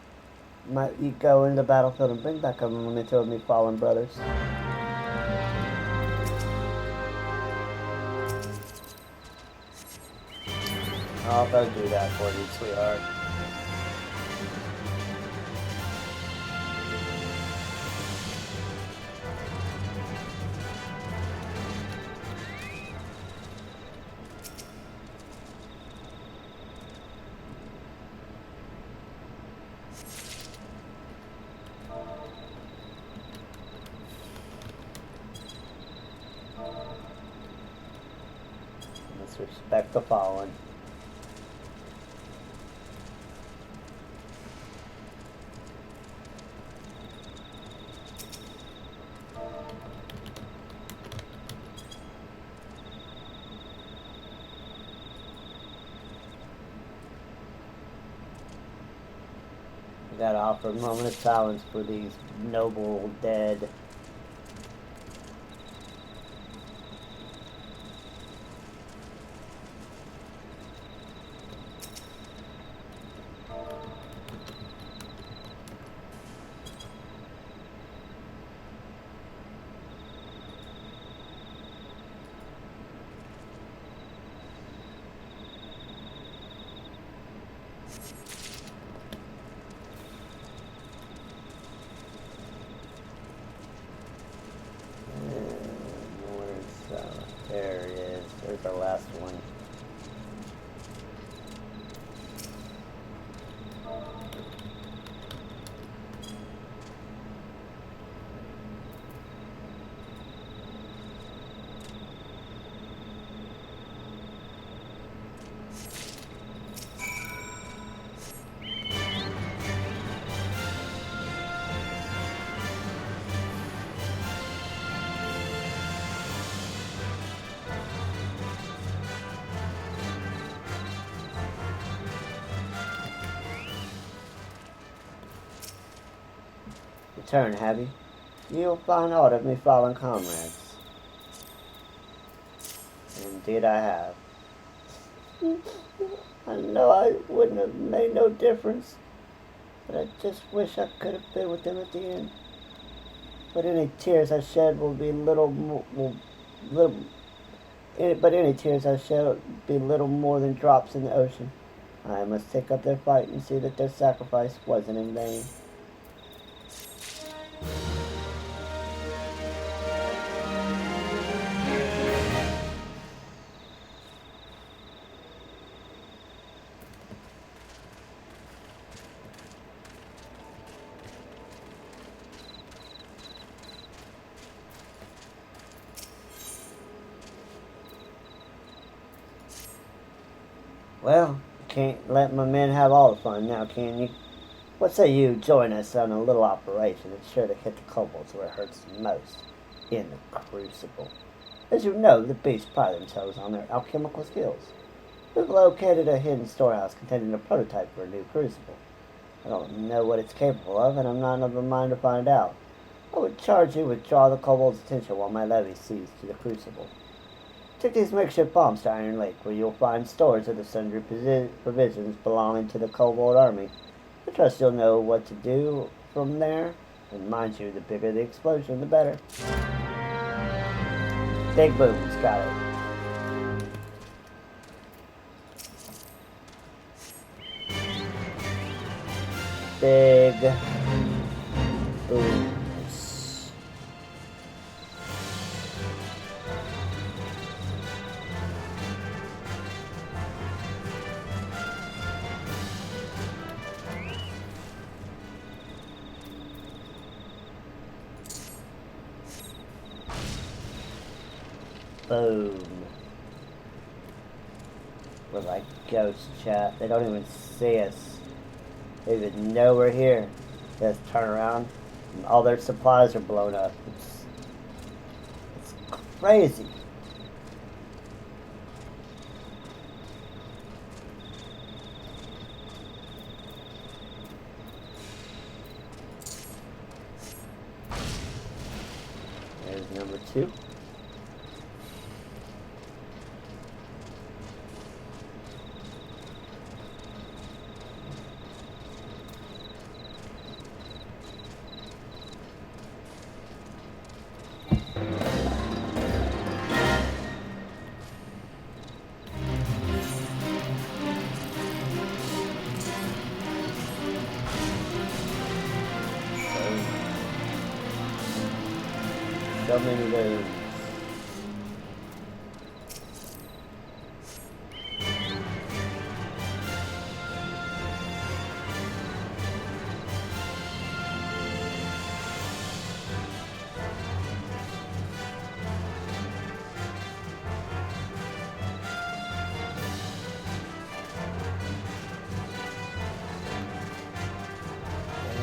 Speaker 1: Might you go into the battlefield and bring back a memento of me fallen brothers? I'll go do that for you, sweetheart. Let's respect the fallen. We gotta offer a moment of silence for these noble dead. There it is. There's our last one. Return, have you? You'll find aught of me fallen comrades. Indeed I have. I know I wouldn't have made no difference, but I just wish I could have been with them at the end. But any tears I shed will be any tears I shed will be little more than drops in the ocean. I must take up their fight and see that their sacrifice wasn't in vain. Well, you can't let my men have all the fun now, can you? What say you join us on a little operation that's sure to hit the kobolds where it hurts the most, in the Crucible. As you know, the beasts pride themselves on their alchemical skills. We've located a hidden storehouse containing a prototype for a new Crucible. I don't know what it's capable of, and I'm not of a mind to find out. I would charge you with draw the kobolds' attention while my levy sees to the Crucible. Take these makeshift bombs to Iron Lake, where you'll find stores of the sundry provisions belonging to the kobold army. I trust you'll know what to do from there, and mind you, the bigger the explosion, the better. Big booms, got it. Big booms. Boom. We're like ghost chat. They don't even see us. They even know we're here. They just turn around and all their supplies are blown up. It's crazy. There's number 2. So many ways.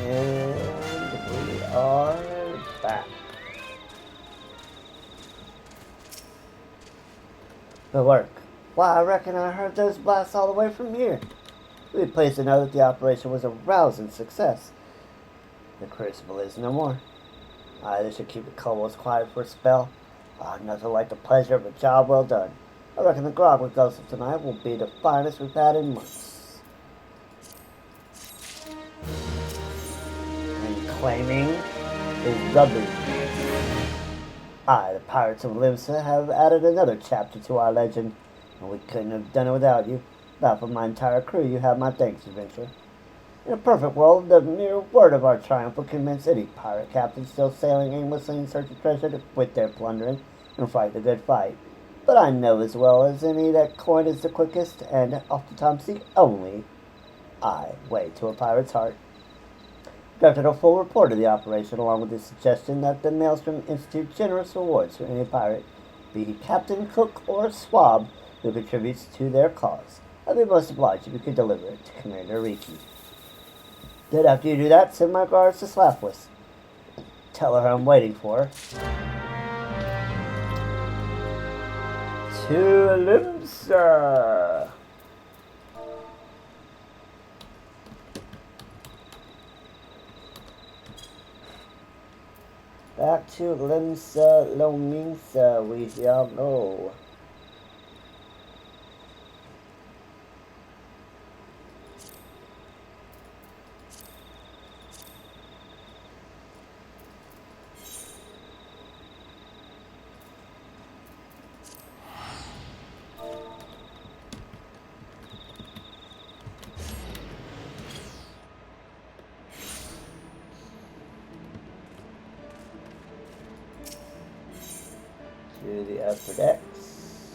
Speaker 1: And we are back. Good work. Why, I reckon I heard those blasts all the way from here. We'd be pleased to know that the operation was a rousing success. The Crucible is no more. They should keep the kobolds quiet for a spell. Nothing like the pleasure of a job well done. I reckon the grog we go to tonight will be the finest we've had in months. And claiming is rubbish. The pirates of Limsa have added another chapter to our legend, and we couldn't have done it without you. Now, for my entire crew, you have my thanks, adventurer. In a perfect world, the mere word of our triumph would convince any pirate captain still sailing aimlessly in search of treasure to quit their plundering and fight the good fight. But I know as well as any that coin is the quickest and oftentimes the only way to a pirate's heart. Drafted a full report of the operation along with the suggestion that the Maelstrom institute generous rewards for any pirate, be he captain, cook, or swab, who contributes to their cause. I'd be most obliged if you could deliver it to Commander Riki. Then after you do that, send my regards to Slapwith. Tell her I'm waiting for her. To Limsa. Back to Limsa Lomingsa, we shall go. To the upper decks.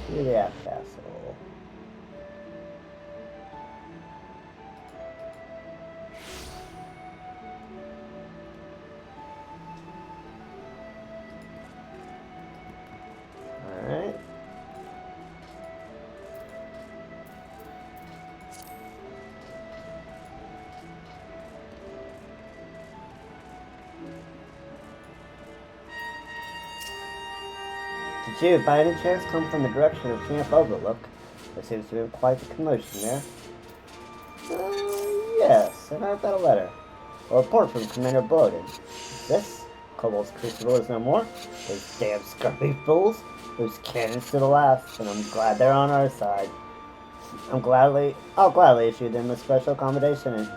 Speaker 1: To the app castle. Alright. Did you, by any chance, come from the direction of Camp Overlook? There seems to be quite a commotion there. Yes, and I've got a letter. A report from Commander Bloden. This? Kobold's Crucible is no more. Those damn scurvy fools. Those cannons to the last, and I'm glad they're on our side. I'll gladly issue them a special accommodation and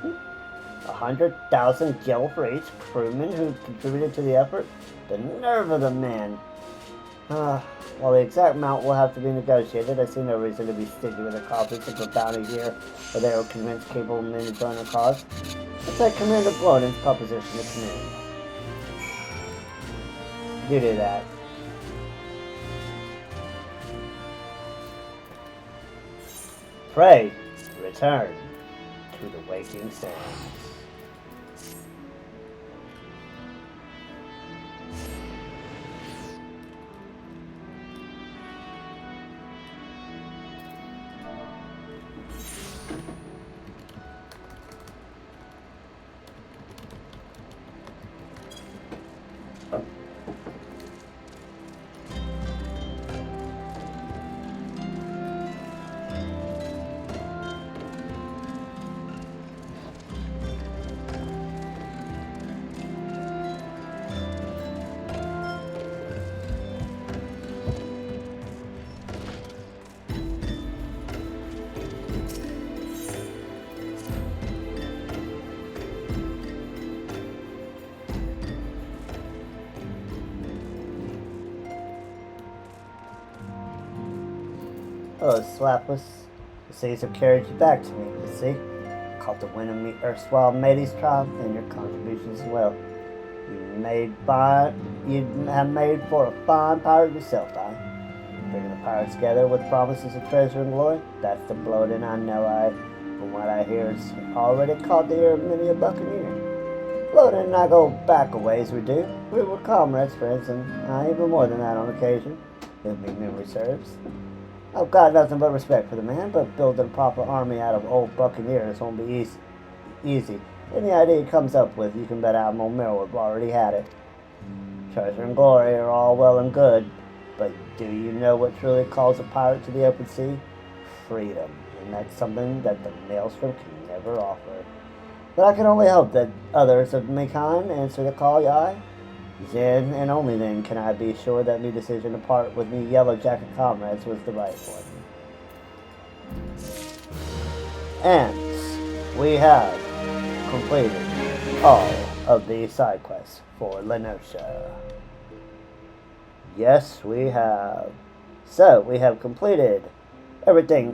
Speaker 1: 100,000 gil for each crewman who contributed to the effort. The nerve of the man. While the exact amount will have to be negotiated, I see no reason to be sticky with a coffers of a bounty here, where they will convince capable men to join our cause. Let's take Commander Bloden's proposition to command. You do that. Pray, return to the waking sands. Oh, Slapless. The seas have carried you back to me, you see. Caught the wind of me erstwhile mateys' triumph and your contributions as well. You have made for a fine pirate yourself, bringing the pirates together with promises of treasure and glory. That's the Bloden I know. From what I hear, it's already caught the ear of many a buccaneer. Bloden and I go back a ways, we do. We were comrades, friends, and even more than that on occasion, if me memory serves. I've got nothing but respect for the man, but building a proper army out of old buccaneers won't be easy. Any idea he comes up with, you can bet Admiral Merwood already had it. Treasure and glory are all well and good, but do you know what truly calls a pirate to the open sea? Freedom, and that's something that the Maelstrom can never offer. But I can only hope that others of my kind answer the call, aye. Then and only then can I be sure that my decision to part with me Yellow Jacket comrades was the right one. And we have completed all of the side quests for Lenosha. Yes, we have. So we have completed everything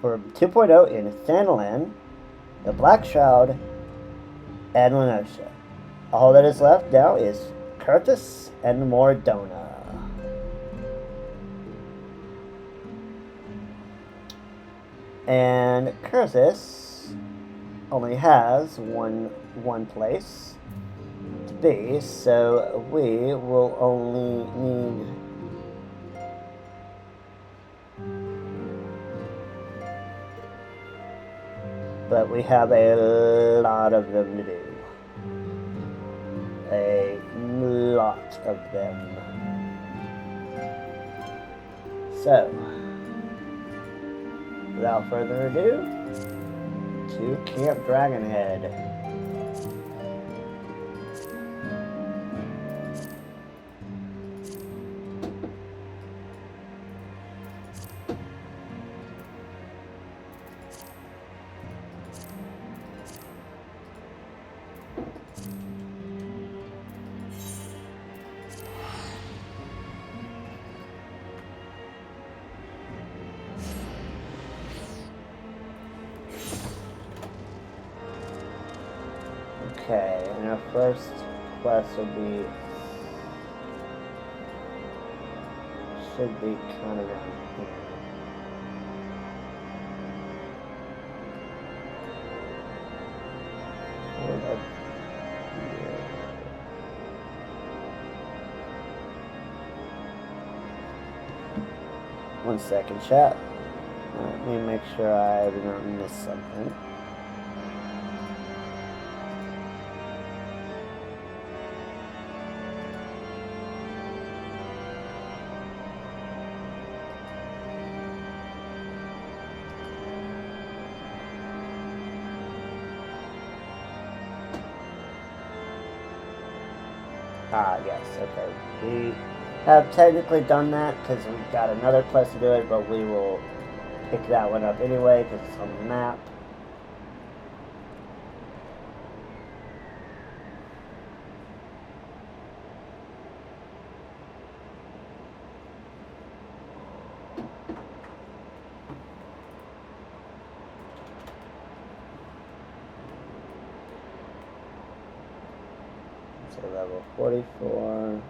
Speaker 1: for 2.0 in Thanalan, the Black Shroud, and Lenosha. All that is left now is Curtis and Mordona. And Curtis only has one place to be, so we will only need but we have a lot of them to do. A lot of them. So, without further ado, to Camp Dragonhead. Okay, and our first quest will be... should be kind of around here. Hold up here. 1 second, chat. Let me make sure I did not miss something. Ah, yes, okay. We have technically done that because we've got another quest to do it, but we will pick that one up anyway because it's on the map. So level 44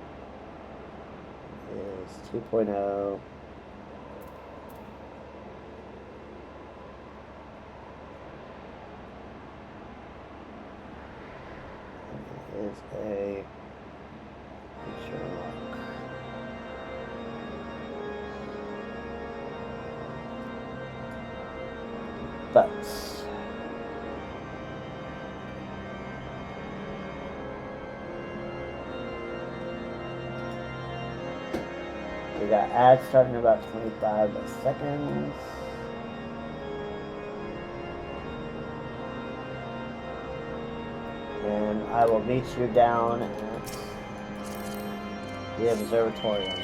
Speaker 1: is 2.0. Is a feature lock. But we got ads starting in about 25 seconds. And I will meet you down at the observatory.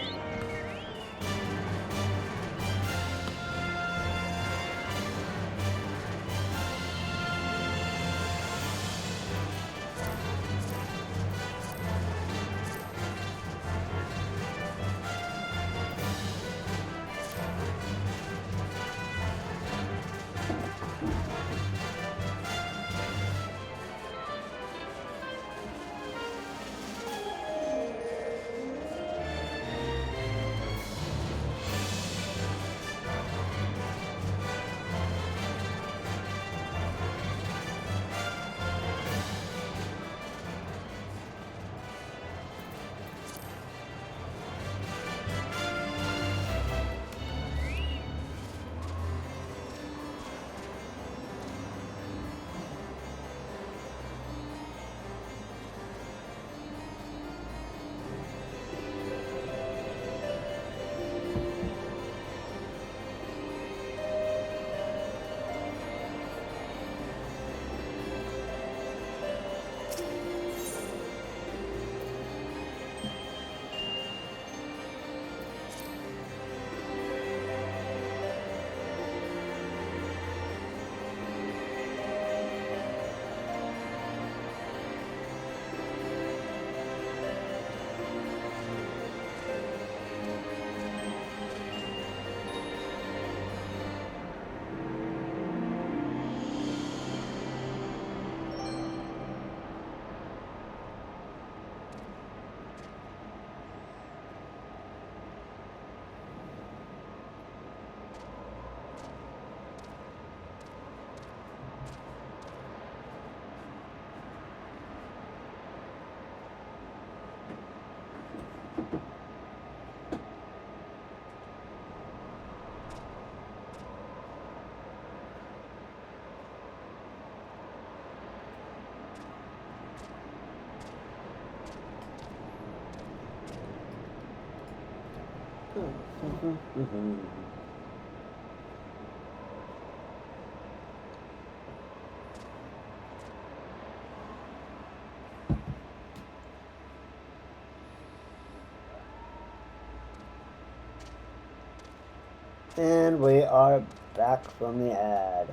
Speaker 1: And we are back from the ad.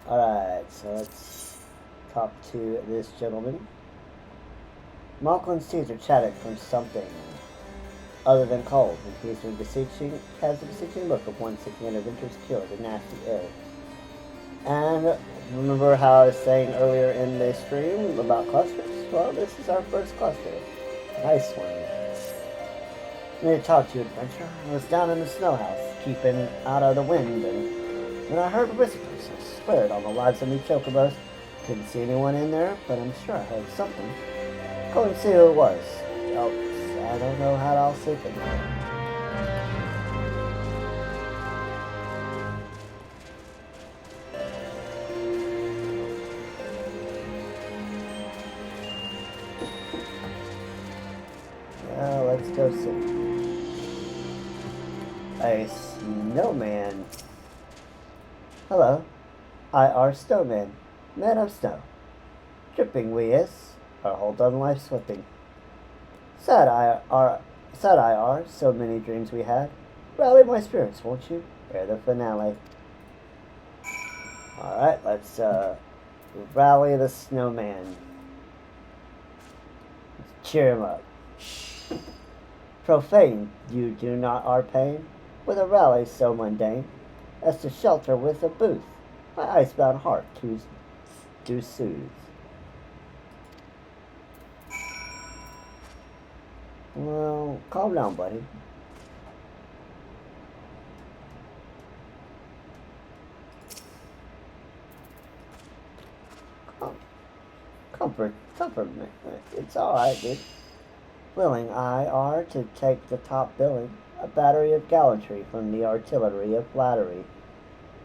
Speaker 1: Alright, so let's talk to this gentleman. Malcolm's teeth are chatted from something other than cold, and he's has the beseeching look of one seeking an adventurous cure to nasty ill. And remember how I was saying earlier in the stream about clusters? Well, this is our first cluster. Nice one. I need to talk to you, adventurer. I was down in the snow house, keeping out of the wind, and when I heard whispers, I swear on the lives of me chocobos. Didn't see anyone in there, but I'm sure I heard something. Go and see who it was. Else, I don't know how I'll sleep at night. Well, let's go see. A snowman. Hello. ARR snowman. Man of snow. Dripping we is. Our whole done life slipping. Sad IR, so many dreams we had. Rally my spirits, won't you? Ere the finale. Alright, let's rally the snowman. Let's cheer him up. Profane, you do not our pain, with a rally so mundane, as to shelter with a booth, my icebound heart to soothe. Well, calm down, buddy. Comfort me. It's alright, dude. Willing I are to take the top billing, a battery of gallantry from the artillery of flattery.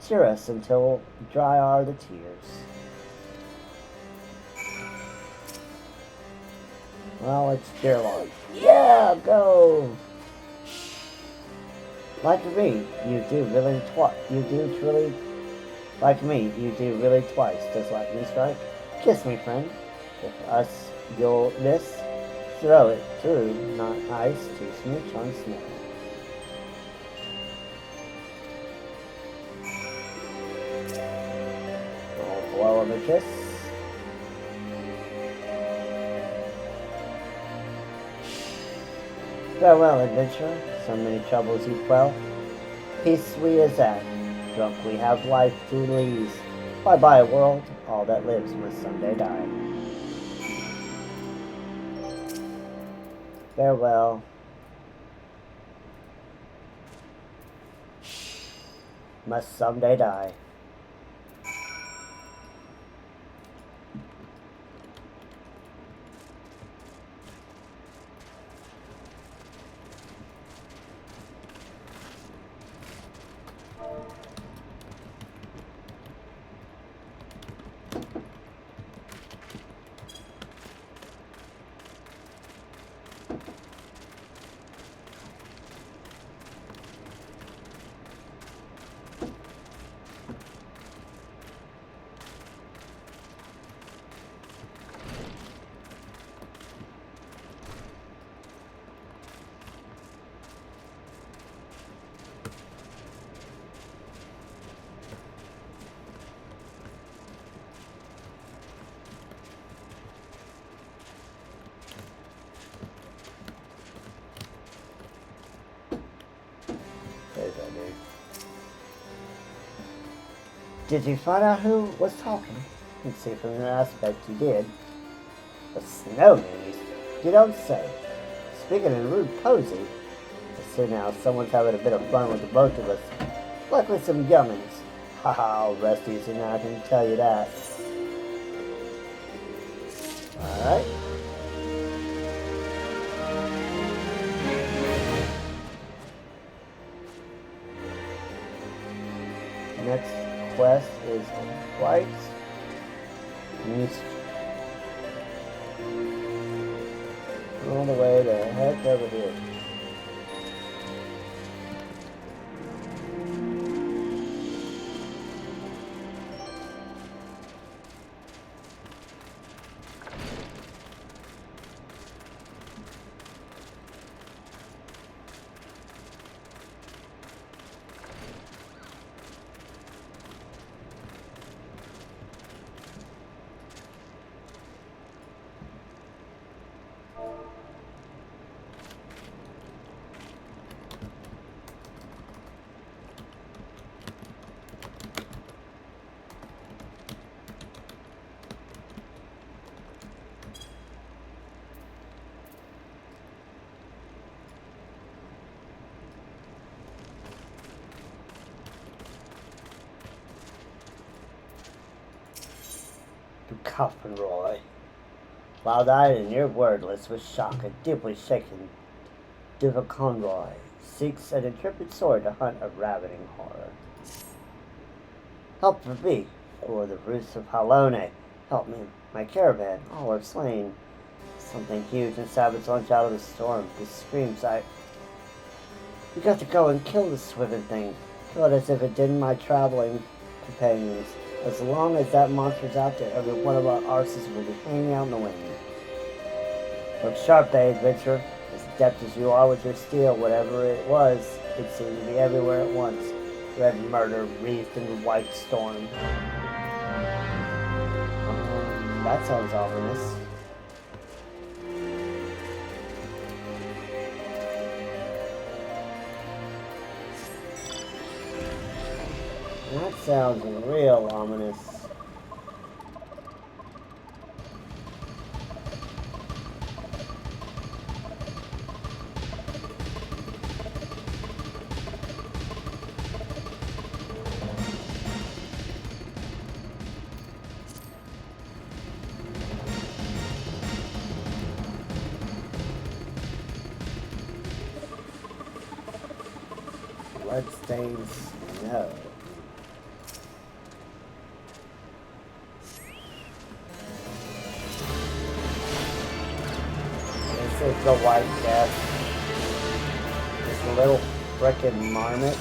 Speaker 1: Cheer us until dry are the tears. Well, it's cheer along. Yeah, go! Like me, you do really like me, you do really twice. Does lightning strike? Kiss me, friend. If us you'll miss, throw it through, not ice, to smooch on snow. I'll blow him a kiss. Farewell, adventurer. So many troubles you quell. Peace we is at. Drunk we have life to lease. Bye-bye, world. All that lives must someday die. Farewell. Must someday die. Did you find out who was talking? Let's see, from your aspect you did. A snowman, you don't say. Speaking in rude posy. I see now someone's having a bit of fun with the both of us. Likely some young'uns. Haha, I'll rest easy now, I can tell you that. Alright. Next quest is quite all the way the heck over here. Coffin-Roy. Loud-eyed and near wordless with shock and deeply shaken, Duke Conroy seeks an intrepid sword to hunt a ravening horror. Help for me, or the roots of Halone. Help me, my caravan, all are slain. Something huge and savage launched out of the storm. This screams, We got to go and kill this swimming thing. Kill it as if it didn't my traveling companions. As long as that monster's out there, every one of our arses will be hanging out in the wind. Look sharp, adventurer. As adept as you are with your steel, whatever it was, it seemed to be everywhere at once. Red murder wreathed in the white storm. That sounds ominous. That sounds real ominous. Bloodstained snow. This is the White Death. This little frickin' marmot.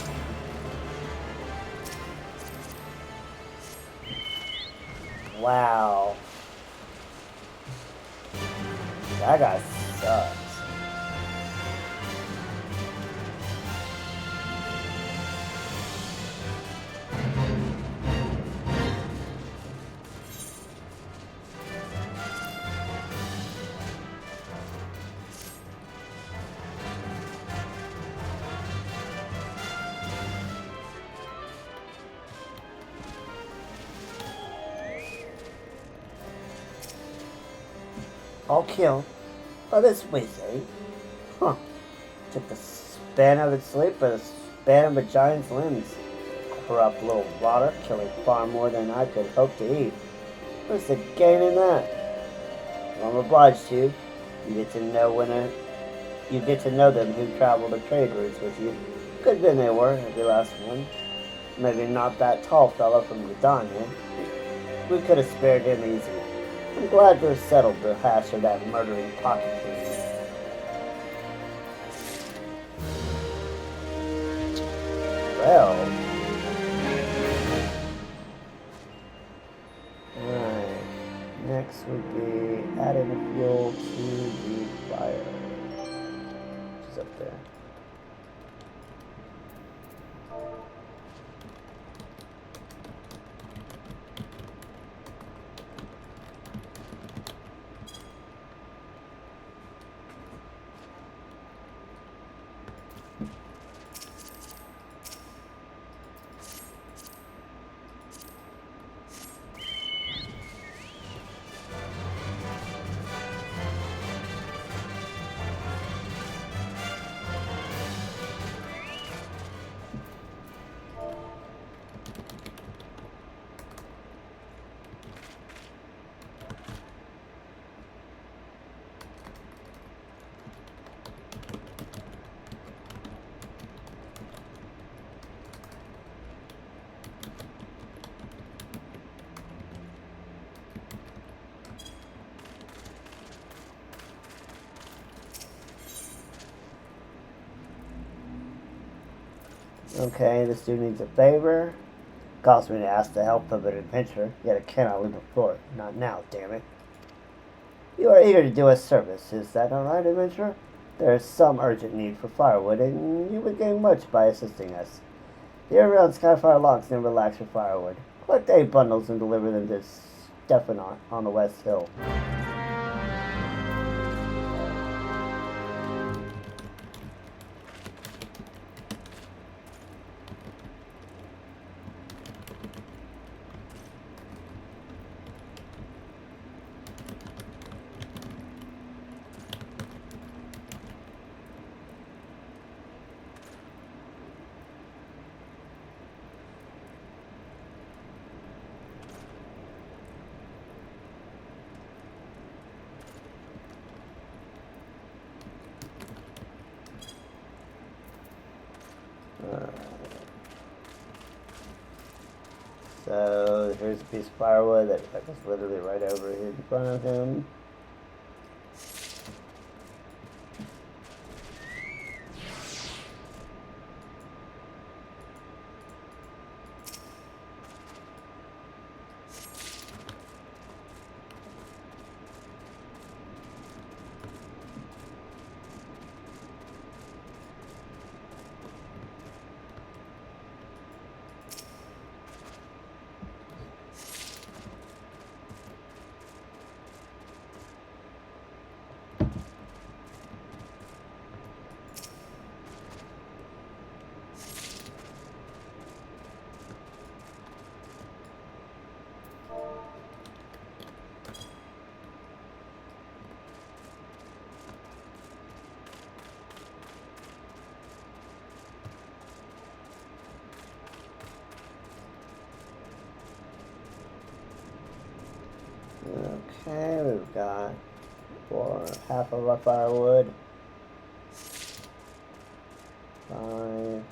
Speaker 1: Wow. That guy sucks. All killed by this wizard. Huh. Took the span of its sleep or the span of a giant's limbs. Corrupt little rotter, killing far more than I could hope to eat. What's the gain in that? Well, I'm obliged to you. You get to know them who travel the trade routes with you. Good men they were, every last one. Maybe not that tall fellow from Gdania. We could have spared him easy. I'm glad we're settled the hash of that murdering pocket thief. Well. Alright. Next would be adding fuel to the fire. Which is up there. Okay, this dude needs a favor. Calls me to ask the help of an adventurer, yet I cannot leave before. Not now, damn it. You are eager to do us service, is that not right, adventurer? There is some urgent need for firewood, and you would gain much by assisting us. The year-round Skyfire locks never lacks for firewood. Collect 8 bundles and deliver them to Stephanot on the West Hill. So here's a piece of firewood that is literally right over here in front of him. Okay, we've got for half of our firewood. 5.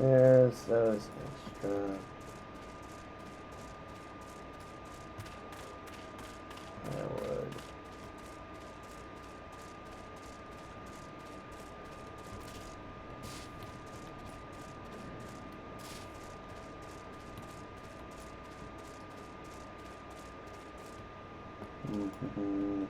Speaker 1: There's those extra firewood. Mm-hmm.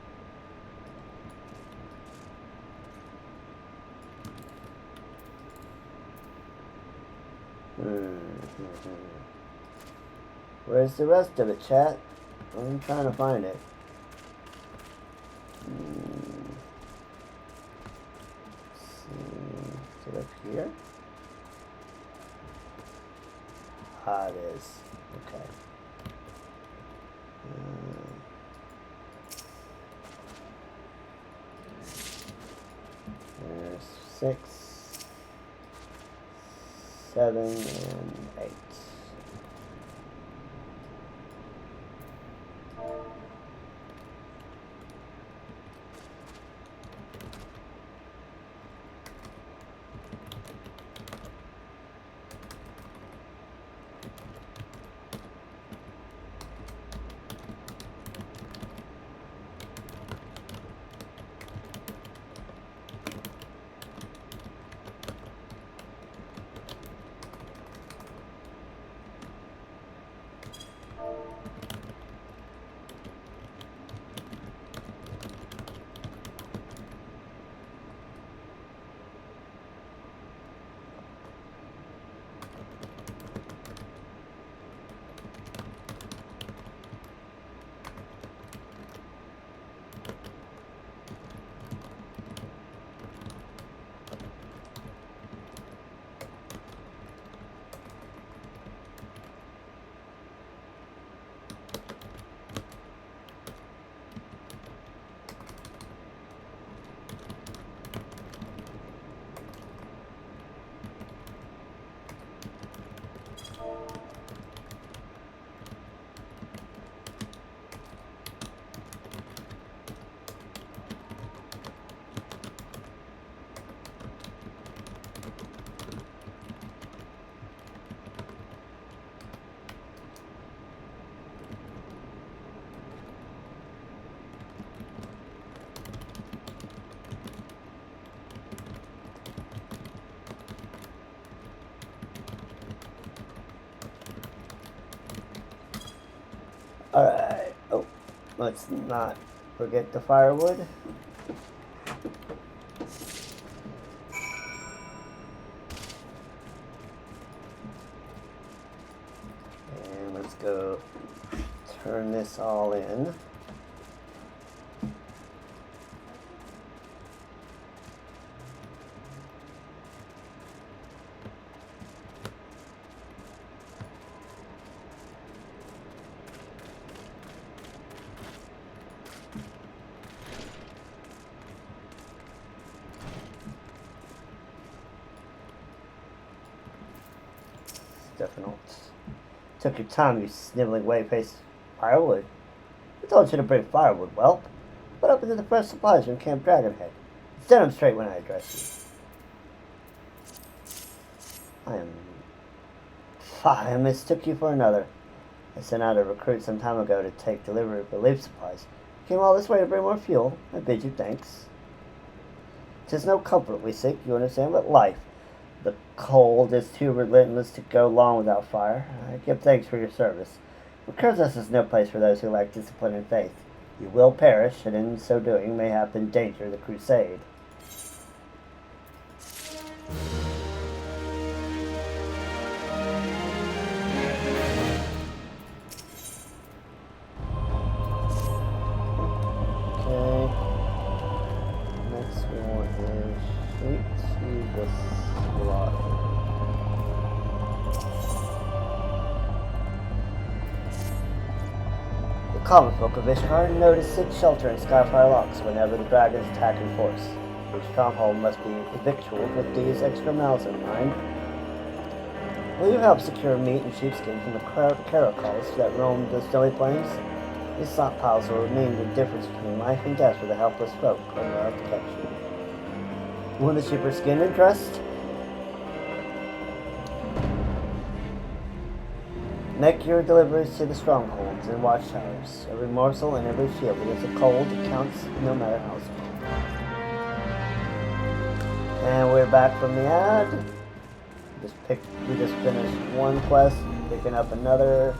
Speaker 1: Where's the rest of it, chat? I'm trying to find it. Let's see. Is it up here? Ah, it is. Okay. There's 6, 7, and 8. Alright. Oh, let's not forget the firewood. this all in. Definitely. Took your time, you sniveling whey-faced firewood. I told you to bring firewood, whelp. What happened to the fresh supplies from Camp Dragonhead? Set them straight when I address you. I mistook you for another. I sent out a recruit some time ago to take delivery of relief supplies. Came all this way to bring more fuel. I bid you thanks. 'Tis no comfort we seek, you understand, but life. The cold is too relentless to go long without fire. I give thanks for your service. But Kurzus is no place for those who lack discipline and faith. You will perish, and in so doing may have to endanger the crusade. Okay. Next one is shoot to the slaughter. The common folk of Ishkar know to seek shelter in Skyfire Locks whenever the dragons attack in force. Each stronghold must be victualed with these extra mouths in mind. Will you help secure meat and sheepskin from the caracals that roam the snowy plains? These stockpiles will mean the difference between life and death for the helpless folk without protection. Will the sheep or skin interest? Make your deliveries to the strongholds and watchtowers. Every morsel and every shield against the cold counts no matter how small. And we're back from the ad. We just finished one quest, picking up another.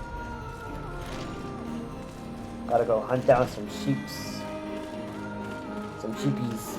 Speaker 1: Gotta go hunt down some sheeps. Some sheepies.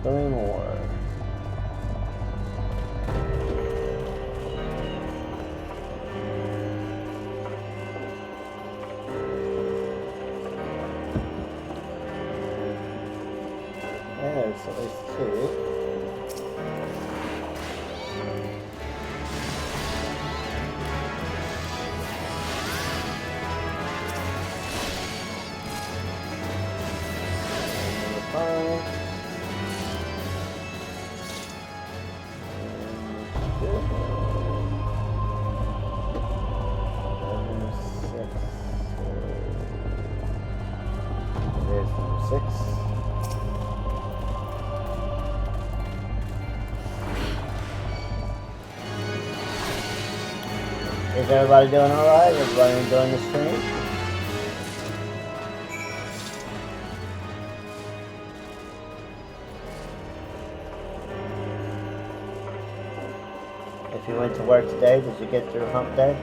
Speaker 1: Three more. There's at least two. Is everybody doing alright? Everybody enjoying the stream? If you went to work today, did you get through hump day?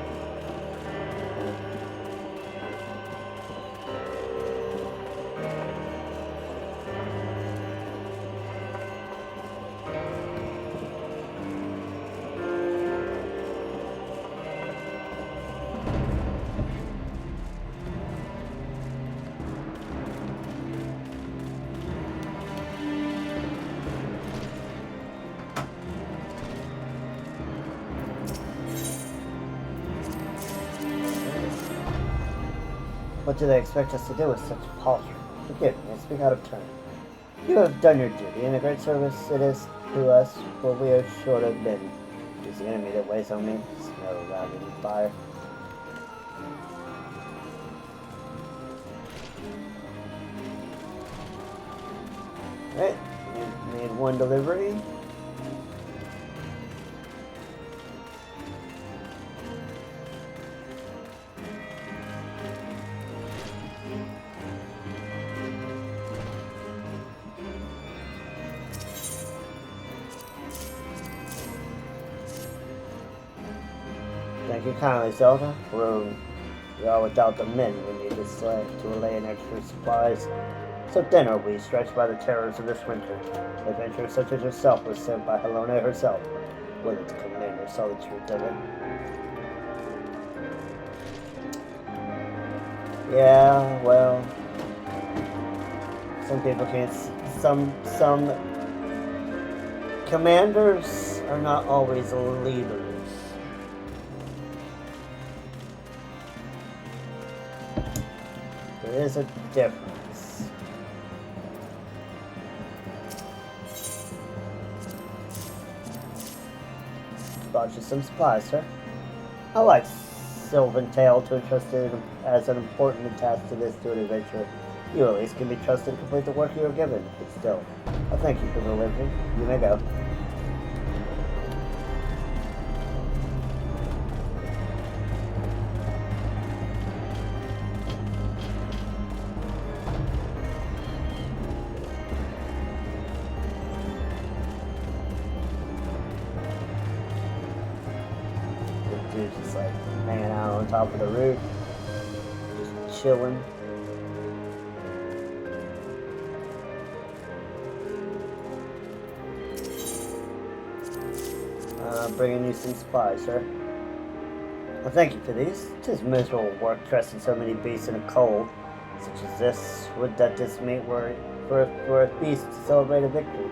Speaker 1: What do they expect us to do with such paltry? Forgive me, I speak out of turn. You have done your duty, and a great service it is to us, for we are short of men. It is the enemy that weighs on me. Snow around in fire. Alright, made one delivery. Thank you kindly, Zelda. We are without the men we need to allay in extra supplies. So then are we, stretched by the terrors of this winter. Adventurers such as yourself was sent by Helena herself, willing to come in and saw the truth of it. Yeah, well, some people can't. Some commanders are not always leaders. There is a difference. Brought you some supplies, sir. I like Sylvan Tale to entrust it as an important task to this to an adventurer. You at least can be trusted to complete the work you are given, but still, I thank you for the delivery. You may go. Just like hanging out on top of the roof, just chilling. Bringing you some supplies, sir. Well, thank you for these. 'Tis miserable work trusting so many beasts in a cold such as this. Would that this meat were a feast to celebrate a victory.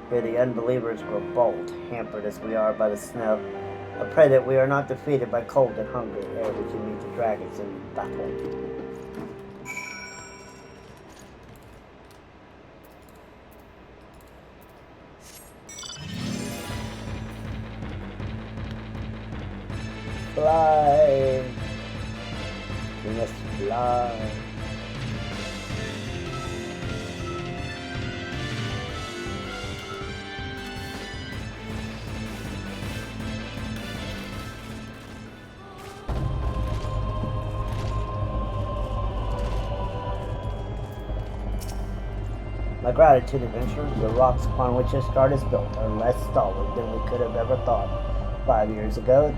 Speaker 1: Here the unbelievers grow bold, hampered as we are by the snow. I pray that we are not defeated by cold and hunger ere we can meet the dragons in battle. Fly! We must fly. My gratitude, adventurer. The rocks upon which this guard is built are less solid than we could have ever thought. 5 years ago,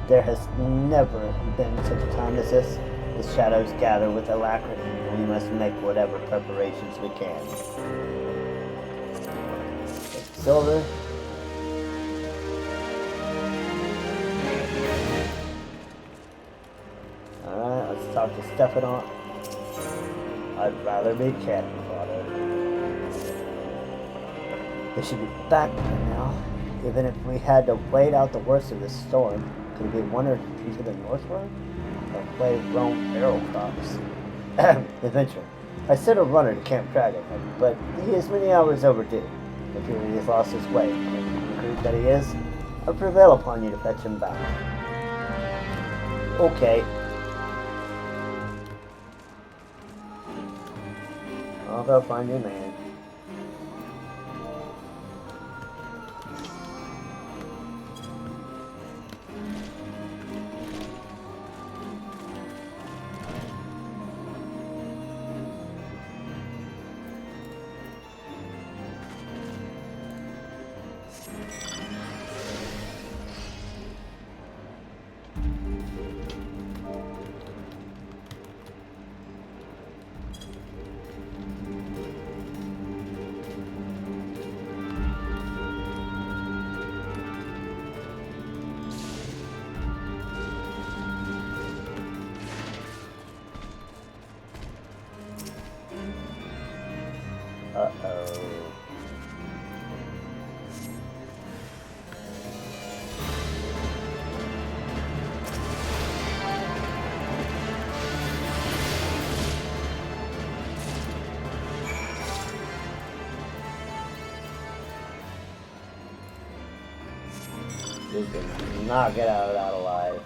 Speaker 1: there has never been such a time as this. The shadows gather with alacrity, and we must make whatever preparations we can. Silver. Alright, let's talk to Stefan. I'd rather be cannon fodder. They should be back by now. Even if we had to wait out the worst of this storm, could we wander into the northward? Or play roam arrow crops? Adventure. I sent a runner to Camp Dragon, but he is many hours overdue. If he has lost his way, the recruit that he is, I prevail upon you to fetch him back. Okay. I'll go find your man. Uh-oh. We can not get out of that alive.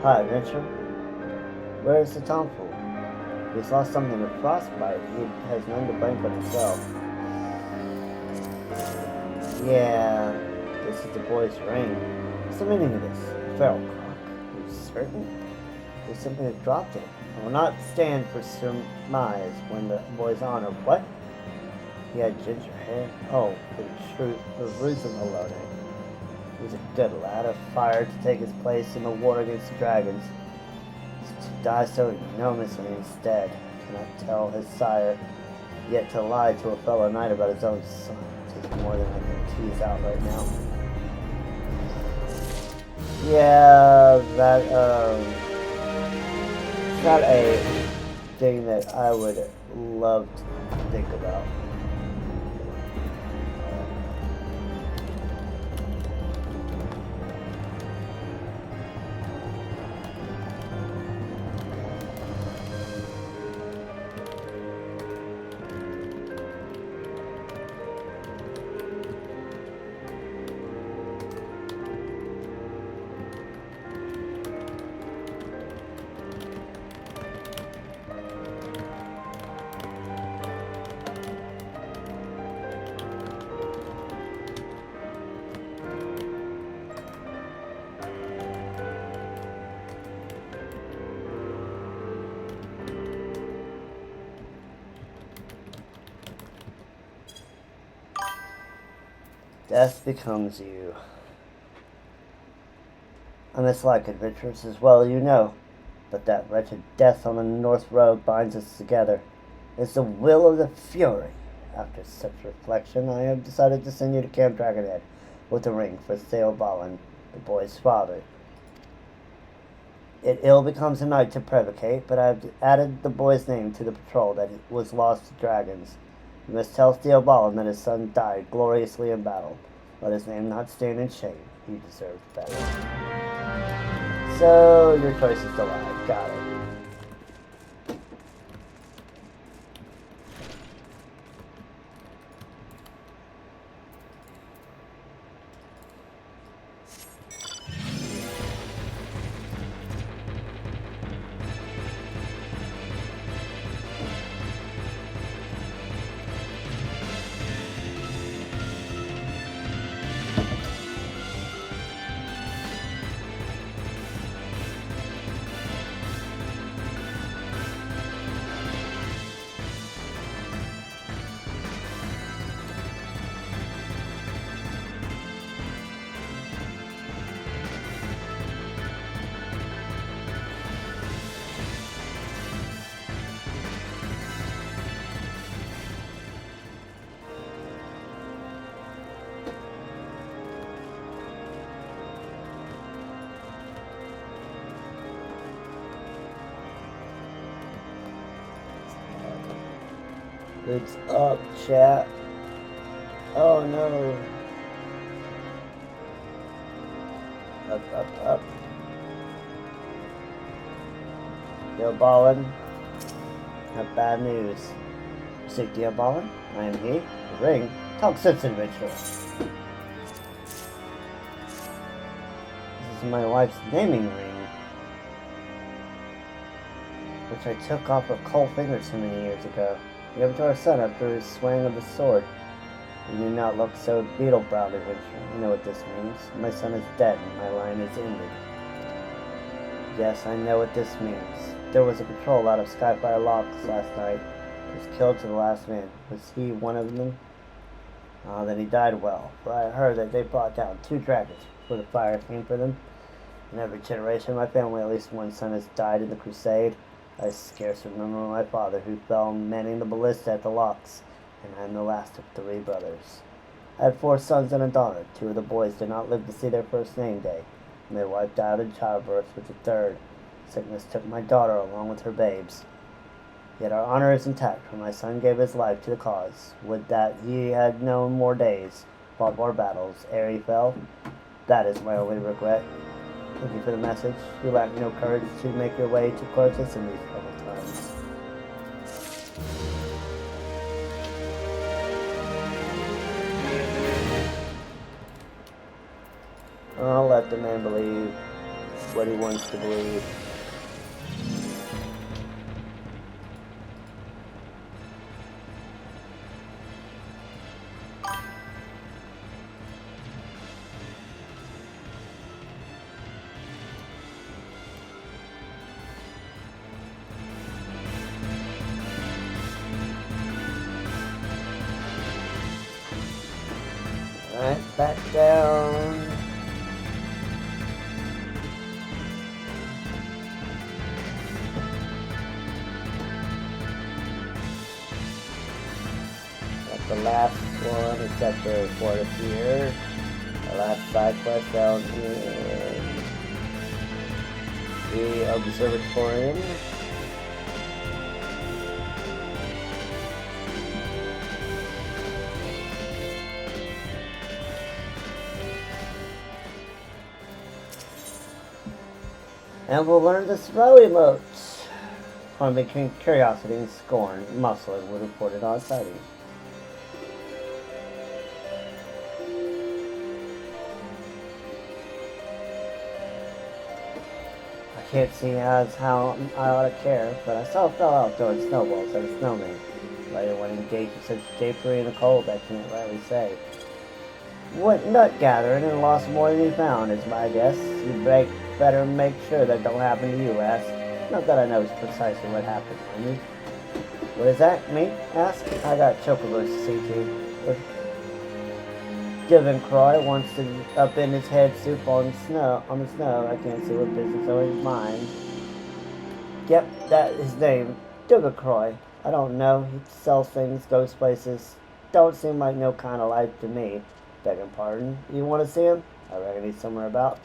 Speaker 1: Hi, adventurer. Where is the tomfool? He's lost something to frostbite. He has none to blame but himself. Yeah, this is the boy's ring. What's the meaning of this? Feral croc. Are you certain? There's something that dropped it. I will not stand for surmise when the boy's honor. What? He had ginger hair? Oh, the reason alone. He was a good lad, a fire to take his place in the war against the dragons. To die so ignominiously instead. Cannot tell his sire, yet to lie to a fellow knight about his own son. It is more than I can tease out right now. Yeah, it's not a thing that I would love to think about. Death becomes you. I mislike adventurers as well, you know, but that wretched death on the North Road binds us together. It's the will of the Fury. After such reflection, I have decided to send you to Camp Dragonhead with a ring for Theobalin, the boy's father. It ill becomes a knight to provocate, but I have added the boy's name to the patrol that was lost to dragons. You must tell Theobalin that his son died gloriously in battle. Let his name not stand in shame. He deserved better. So, your choice is to lie. Got it. It's up, chat. Oh no. Up. Theobalin, have bad news. Seek Theobalin, I am he. The ring. Talk sense in ritual. This is my wife's naming ring, which I took off her cold finger so many years ago. We gave it to our son after his swing of the sword. He did not look so beetle-browed adventure. You know what this means. My son is dead and my line is ended. Yes, I know what this means. There was a patrol out of Skyfire Locks last night. He was killed to the last man. Was he one of them? Then he died well, for I heard that they brought down 2 dragons before the fire came for them. In every generation of my family, at least one son has died in the crusade. I scarce remember my father, who fell manning the ballista at the locks, and I am the last of 3 brothers. I had 4 sons and a daughter. 2 of the boys did not live to see their first name day, and they wiped out in childbirth with the 3rd. Sickness took my daughter along with her babes. Yet our honor is intact, for my son gave his life to the cause. Would that he had known more days, fought more battles, ere he fell. That is my only regret. Thank you for the message. You lack no courage to make your way to Cortes in these troubled times. I'll let the man believe what he wants to believe. Alright, back down. That's the last one, except the forest here. The last side quest down in the observatorium. And we'll learn the throw emotes. On between curiosity and scorn, muscling was reported on sighting. I can't see as how I ought to care, but I saw a fellow out throwing snowballs at a snowman. But I didn't want to engage in such japery in the cold, I can't rightly say. Went nut gathering and lost more than he found, is my guess. You'd better make sure that don't happen to you, ass. Not that I know precisely what happened, mind you. What is that, me? Ask? I got chocobos to see to. Given Croy wants to upend his head soup on the snow. I can't see what business of his mind. Yep, that is his name. Given Croy. I don't know. He sells things, goes places. Don't seem like no kind of life to me. Begging pardon. You want to see him? I reckon he's somewhere about.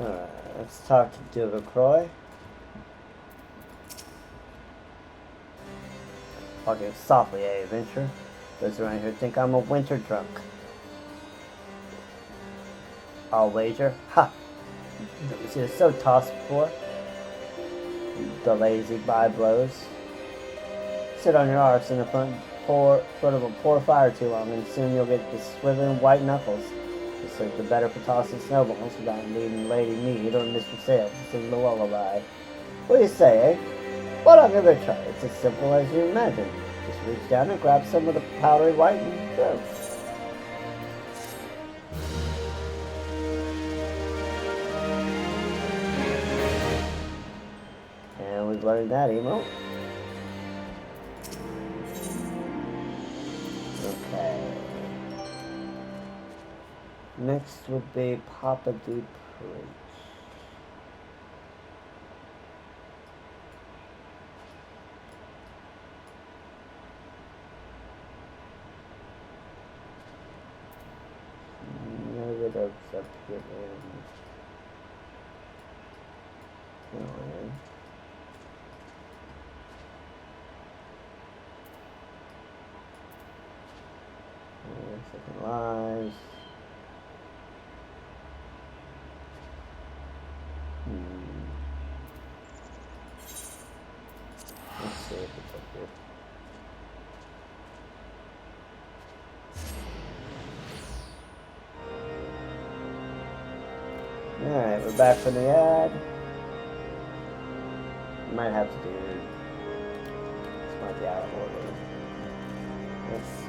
Speaker 1: Alright, let's talk to Duva Croy. Talking softly, eh, adventurer? Those around here think I'm a winter drunk. I'll wager. Ha! You see, it's so tossed before. The lazy by-blows. Sit on your arse in the front of a poor fire too long, and soon you'll get the swiveling white knuckles. You sleep the better for tossing snowballs without needing Lady Mead or Mr. Sale to sing the lullaby. What do you say, eh? Well, I'll give it a try. It's as simple as you imagine. Just reach down and grab some of the powdery white and go. And we've learned that emote. Okay. Next would be Papa Deep Preach. Maybe those up here. Second lives. Let's see if it's up here. Alright, we're back from the ad. might have to do... This might be out of order. Let's see.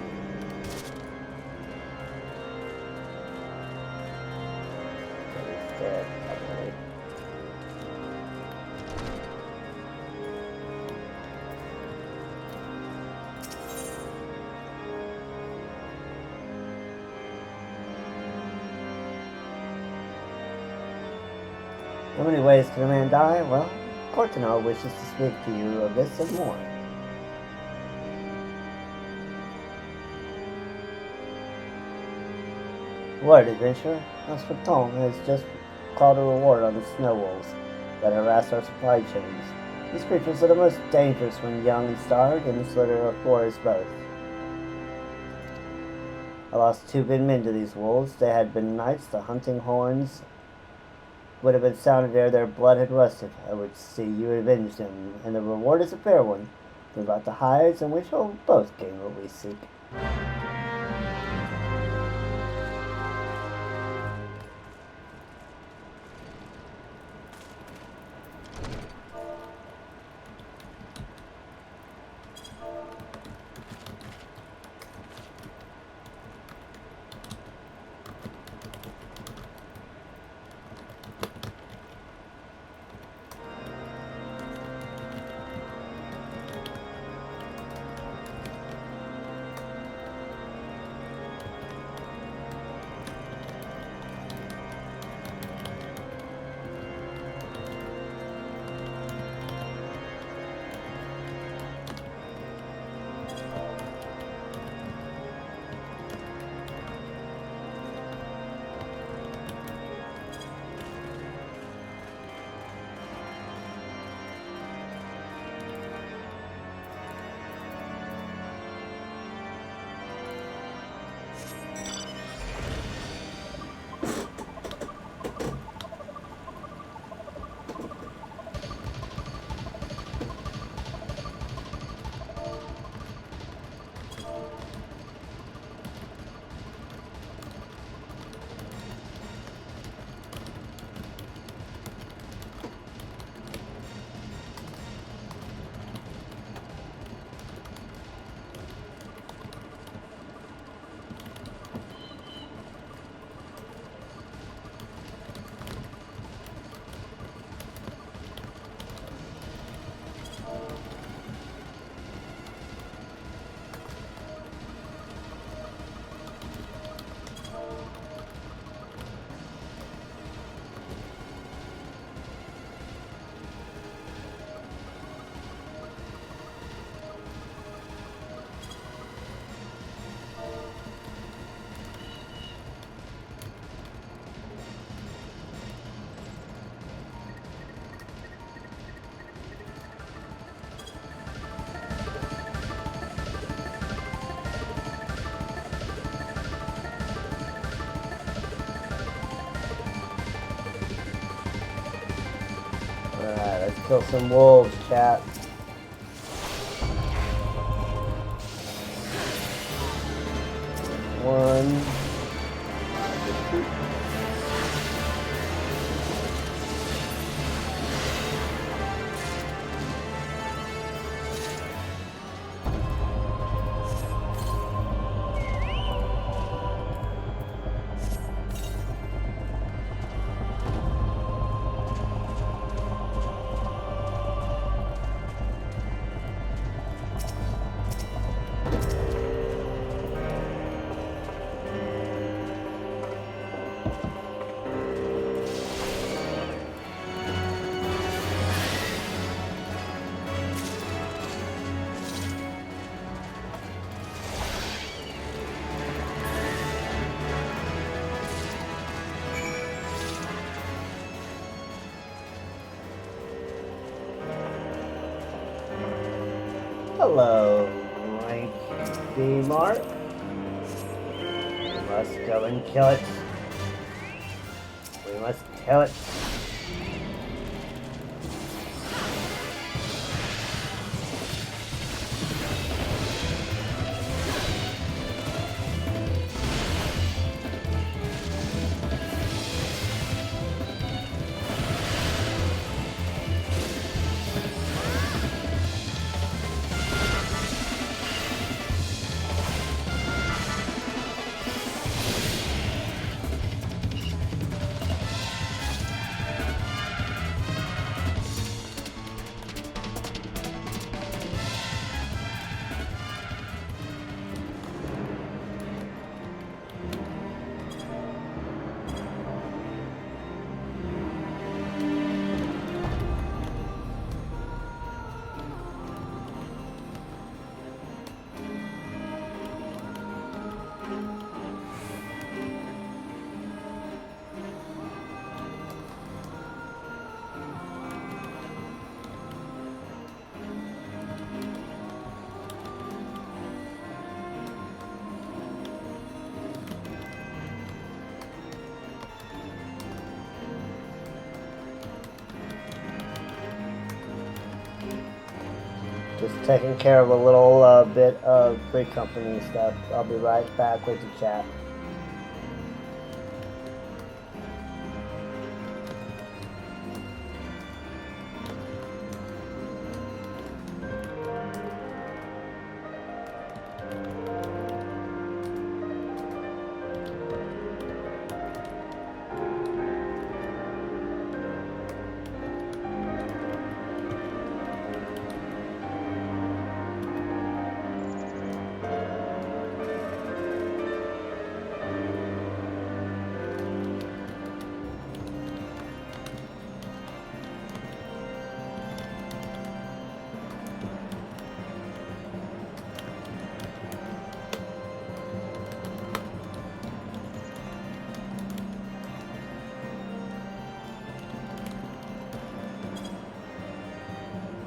Speaker 1: He's dead, probably. How many ways can a man die? Well, Cortana wishes to speak to you of this and more. What, adventurer? Hospital has just called a reward on the snow wolves that harass our supply chains. These creatures are the most dangerous when young and starved, and this litter of four is both. I lost 2 good men to these wolves. They had been knights. The hunting horns would have been sounded ere their blood had rusted. I would see you avenge them, and the reward is a fair one. Give out the hides, and we shall both gain what we seek. Alright, let's kill some wolves, chat. One. Hello, rank B mark. We must go and kill it. We must kill it. Just taking care of a little bit of free company stuff. I'll be right back with the chat.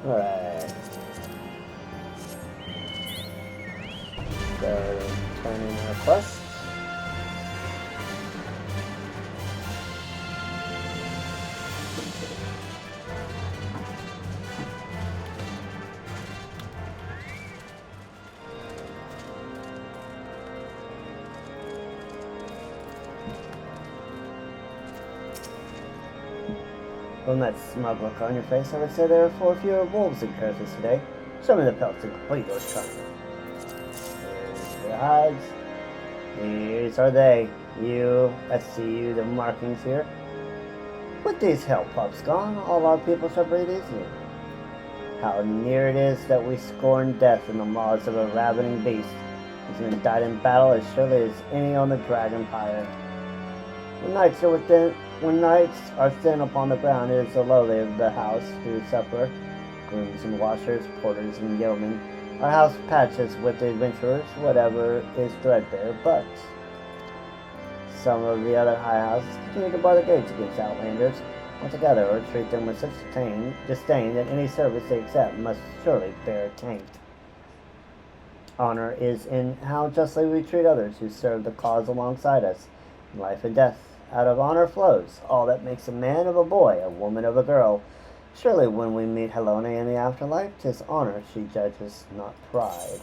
Speaker 1: Alright. So, turn in our quest. From that smug look on your face, I would say there are 4 fewer wolves in Curtis today. Some of the pelts are complete or charming. Here's their hides. These are they. I see you, the markings here. With these hell pups gone, all our people shall breathe easier. How near it is that we scorn death in the maws of a ravening beast, who's been died in battle as surely as any on the dragon pyre. When nights are thin upon the ground, it is the lowly of the house who suffer, grooms and washers, porters and yeomen. Our house patches with the adventurers, whatever is threadbare, but some of the other high houses continue to bar the gates against outlanders altogether, or treat them with such disdain that any service they accept must surely bear a taint. Honor is in how justly we treat others who serve the cause alongside us. Life and death out of honor flows, all that makes a man of a boy, a woman of a girl. Surely when we meet Helena in the afterlife, 'tis honor she judges, not pride.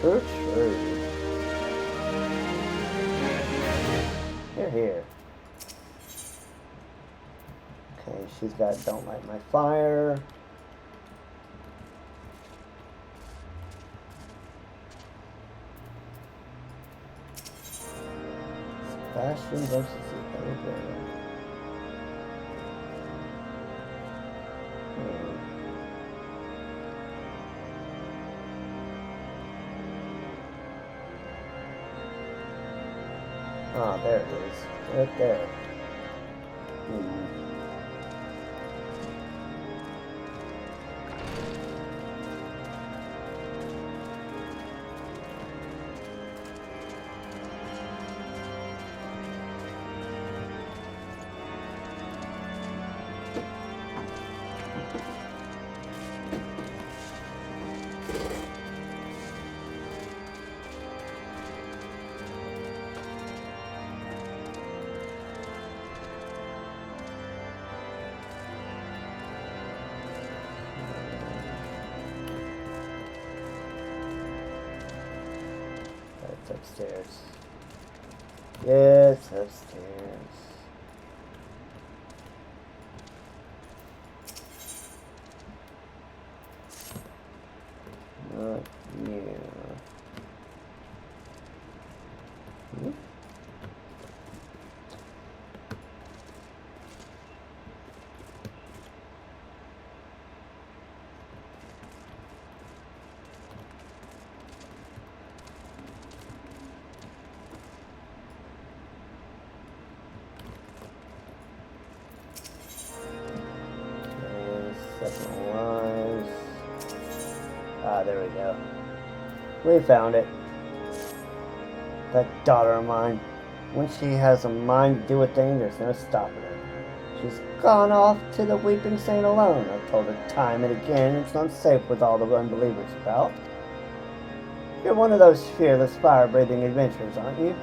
Speaker 1: True. Here. Okay, she's got don't light my fire. Bastion versus the Ogre. Ah, there it is. Right there. Upstairs. Yes, upstairs. Not here. There we go. We found it. That daughter of mine. When she has a mind to do a thing, there's no stopping her. She's gone off to the Weeping Saint alone. I've told her time and again it's not safe with all the unbelievers about. You're one of those fearless, fire-breathing adventurers, aren't you?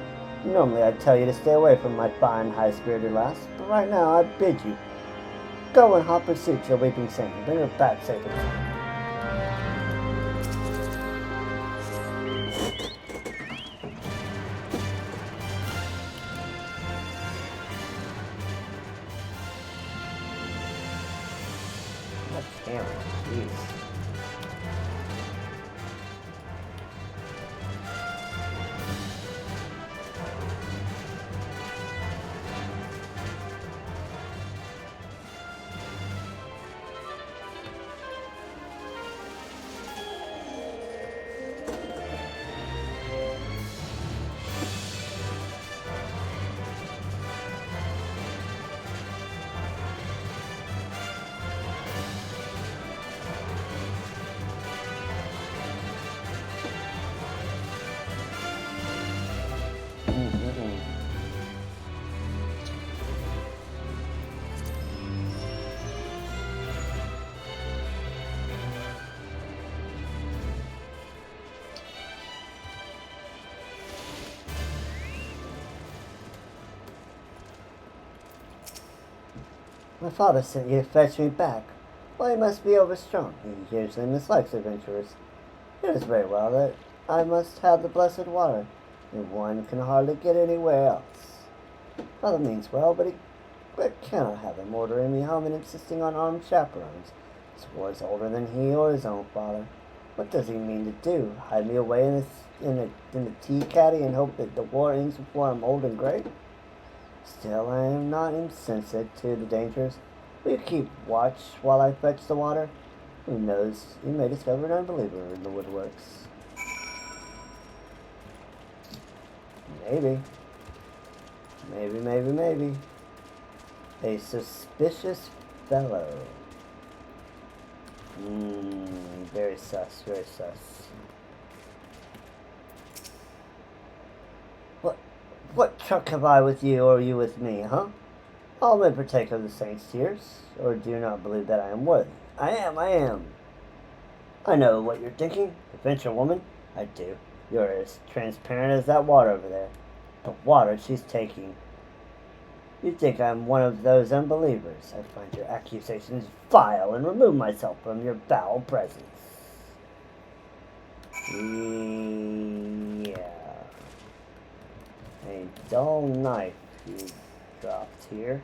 Speaker 1: Normally I'd tell you to stay away from my fine, high-spirited lass, but right now I bid you. Go and hot pursuit to the weeping sand and bring her back safe and sound. Damn, jeez. My father sent you to fetch me back. Well, he must be overstrong. He usually mislikes adventurers. He knows very well that I must have the blessed water, and one can hardly get anywhere else. Father means well, but I cannot have him ordering me home and insisting on armed chaperones. This war is older than he or his own father. What does he mean to do? Hide me away in the tea caddy and hope that the war ends before I'm old and gray? Still, I am not insensitive to the dangers. Will you keep watch while I fetch the water? Who knows, you may discover an unbeliever in the woodworks. Maybe. Maybe. A suspicious fellow. Very sus. What truck have I with you, or you with me, huh? All men partake of the saints' tears, or do you not believe that I am worthy? I am. I know what you're thinking, adventure woman. I do. You're as transparent as that water over there. The water she's taking. You think I'm one of those unbelievers. I find your accusations vile and remove myself from your foul presence. Yeah. A dull knife you dropped here.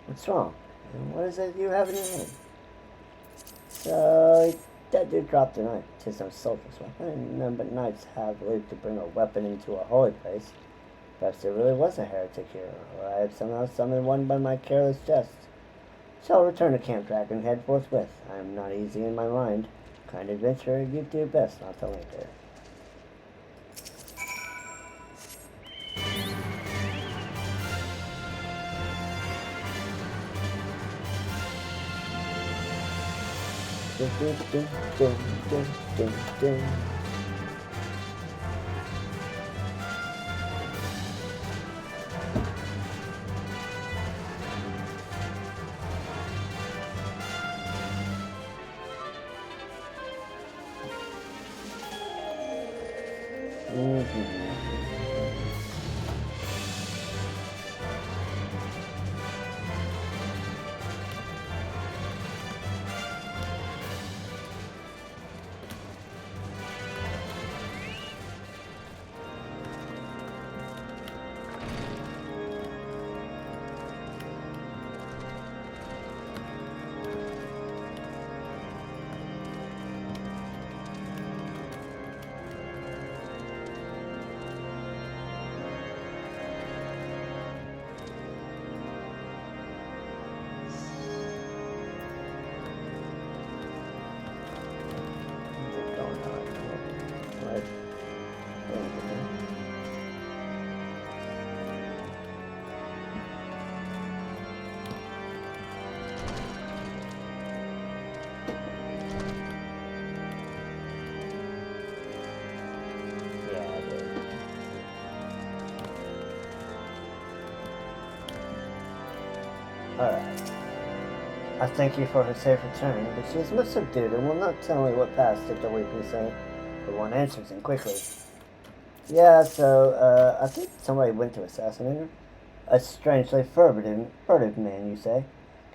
Speaker 1: What's wrong? And what is it you have in your hand? So, that dude dropped a knife. 'Tis no soldier's weapon. None but knights have leave to bring a weapon into a holy place. Perhaps there really was a heretic here, or I have somehow summoned one by my careless jest. Shall return to Camp Dragon and head forthwith. I am not easy in my mind. Kind adventurer, you do best not to linger. Alright. I thank you for her safe return, but she is much subdued and will not tell me what passed after weeping, so but one answers him quickly. Yeah, so, I think somebody went to assassinate her. A strangely furtive man, you say,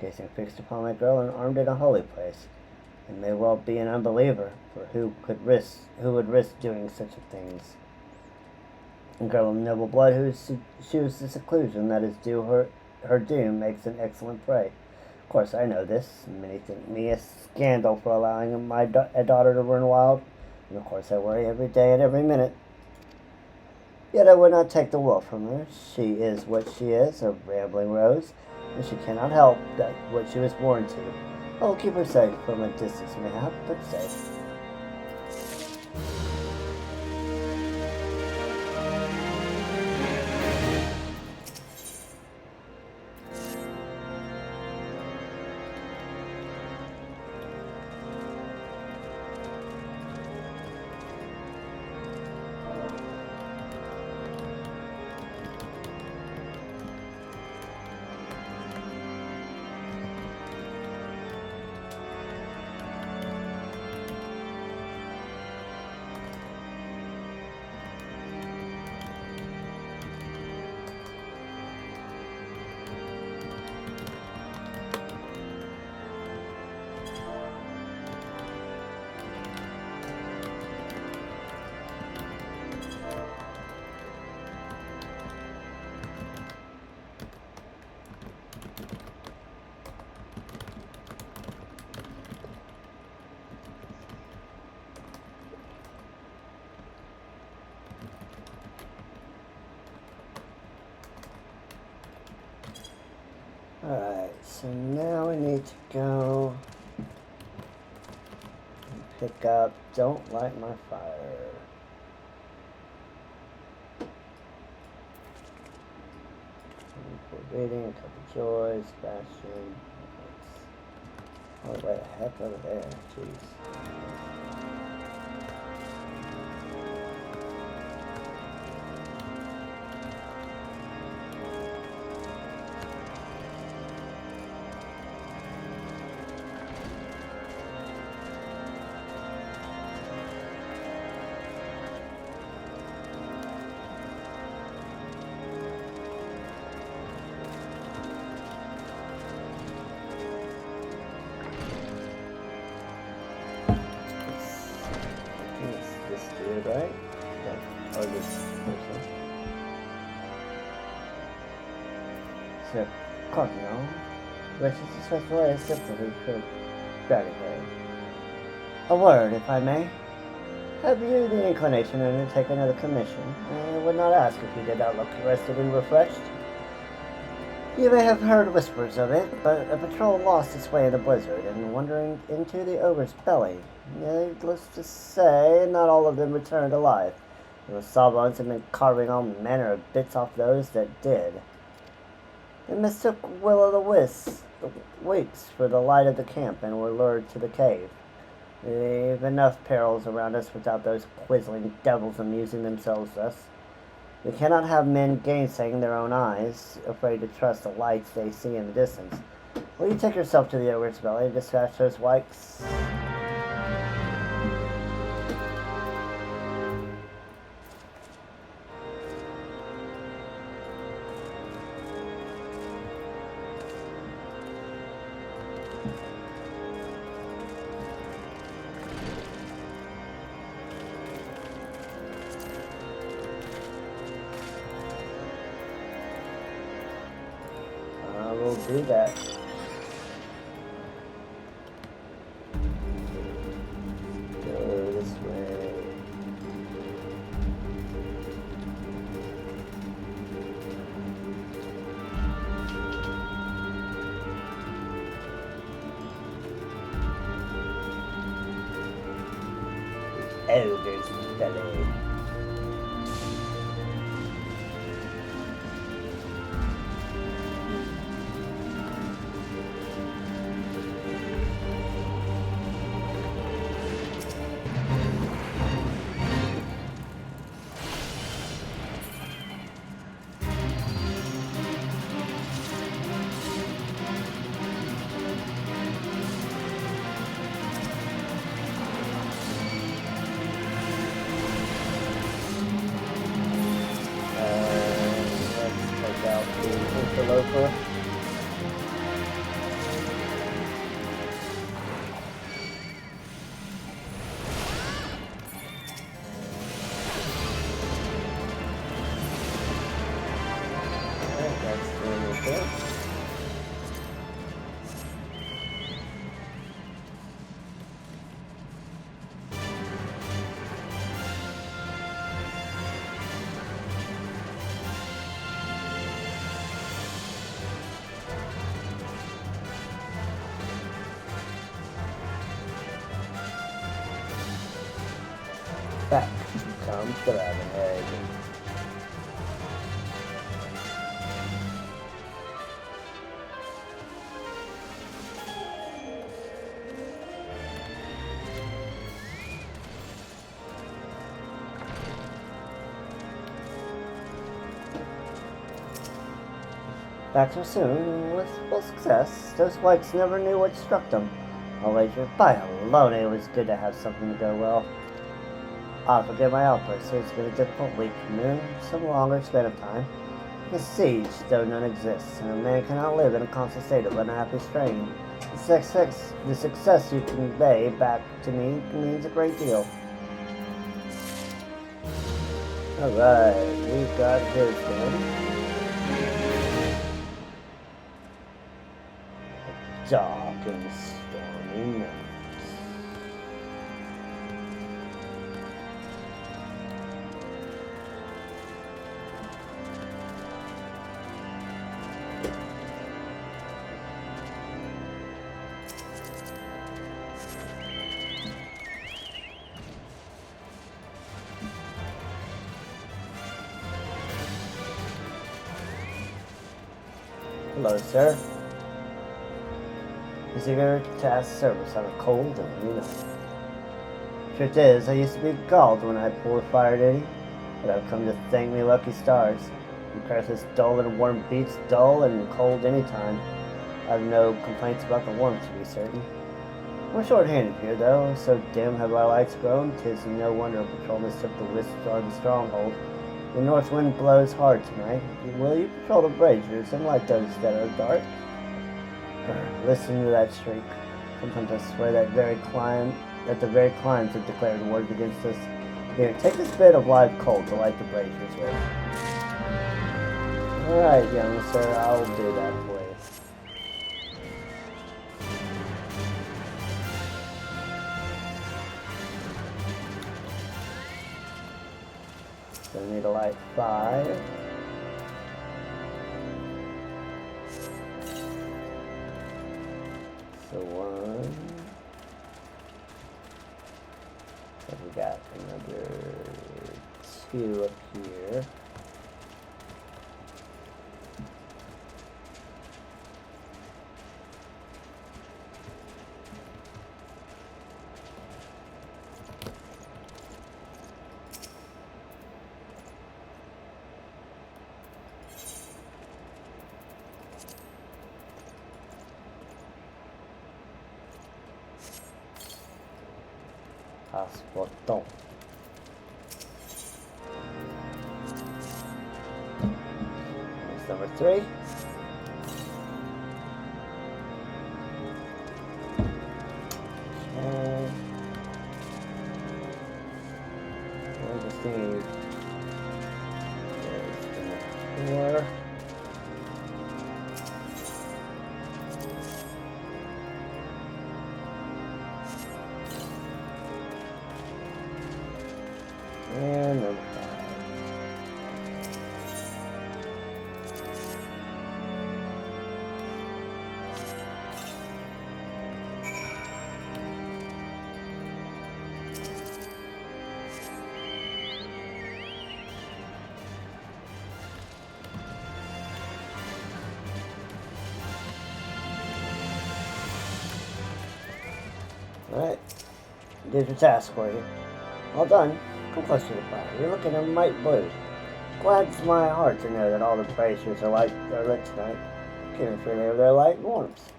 Speaker 1: gazing fixed upon my girl and armed in a holy place. It may well be an unbeliever, for who would risk doing such things? A girl of noble blood who chooses the seclusion that is due her doom makes an excellent prey. Of course, I know this. Many think me a scandal for allowing a daughter to run wild, and of course I worry every day and every minute. Yet I would not take the wolf from her. She is what she is, a rambling rose, and she cannot help what she was born to. I will keep her safe from a distance, mayhap, but safe. Alright, so now we need to go and pick up Don't Light My Fire. Reading, a couple joys, fashion. Oh, wait, heck over there, jeez. Right? Yeah. Or this person. So, Cardinal, which is the special way of sympathy for gratitude. A word, if I may. Have you the inclination to undertake another commission? I would not ask if you did not look rested and refreshed. You may have heard whispers of it, but a patrol lost its way in the blizzard and wandering into the ogre's belly. Needless to say, not all of them returned alive. The Sawbones have been carving all manner of bits off those that did. They mistook Will-o'-the-Wisps for the light of the camp and were lured to the cave. We've enough perils around us without those quizzling devils amusing themselves thus. We cannot have men gainsaying their own eyes, afraid to trust the lights they see in the distance. Will you take yourself to the ogre's belly and dispatch those wikes? Do that. Go this way. Ogre's belly. interloper. Alright, that's really good. Back comes the rabbit egg. Back so soon with full success. Those whites never knew what struck them. I'll wager by alone it was good to have something to go well. I'll forget my outburst. It's been a difficult week, some longer span of time. The siege, though none exists, and a man cannot live in a constant state of unhappy strain. The success you convey back to me means a great deal. Alright, we've got his then. Dark and stormy night. Hello, sir. Is eager to ask service on a cold and rainy night. Truth is, I used to be galled when I poor fired any, but I've come to thank me lucky stars. Because this dull and warm beats dull and cold any time. I've no complaints about the warmth, to be certain. We're short-handed here, though, so dim have our lights grown, 'tis no wonder a patrol mistook the wisp for the stronghold. The north wind blows hard tonight. Will you patrol the braziers and light those that are dark? Listen to that shriek. Sometimes I swear that the very climbs have declared war against us. Here, take this bit of live coal to light the braziers with. Alright, young sir, I'll do that for you. So we need to light 5. So 1. So we got another 2 up here. Botão. That's number 3. And we'll just need 4. And number 5. Alright, did your task for you. All done. Come close to the fire. You're looking a mite blue. Glad to my heart to know that all the braziers are lit tonight. Can't feel their light and warmth.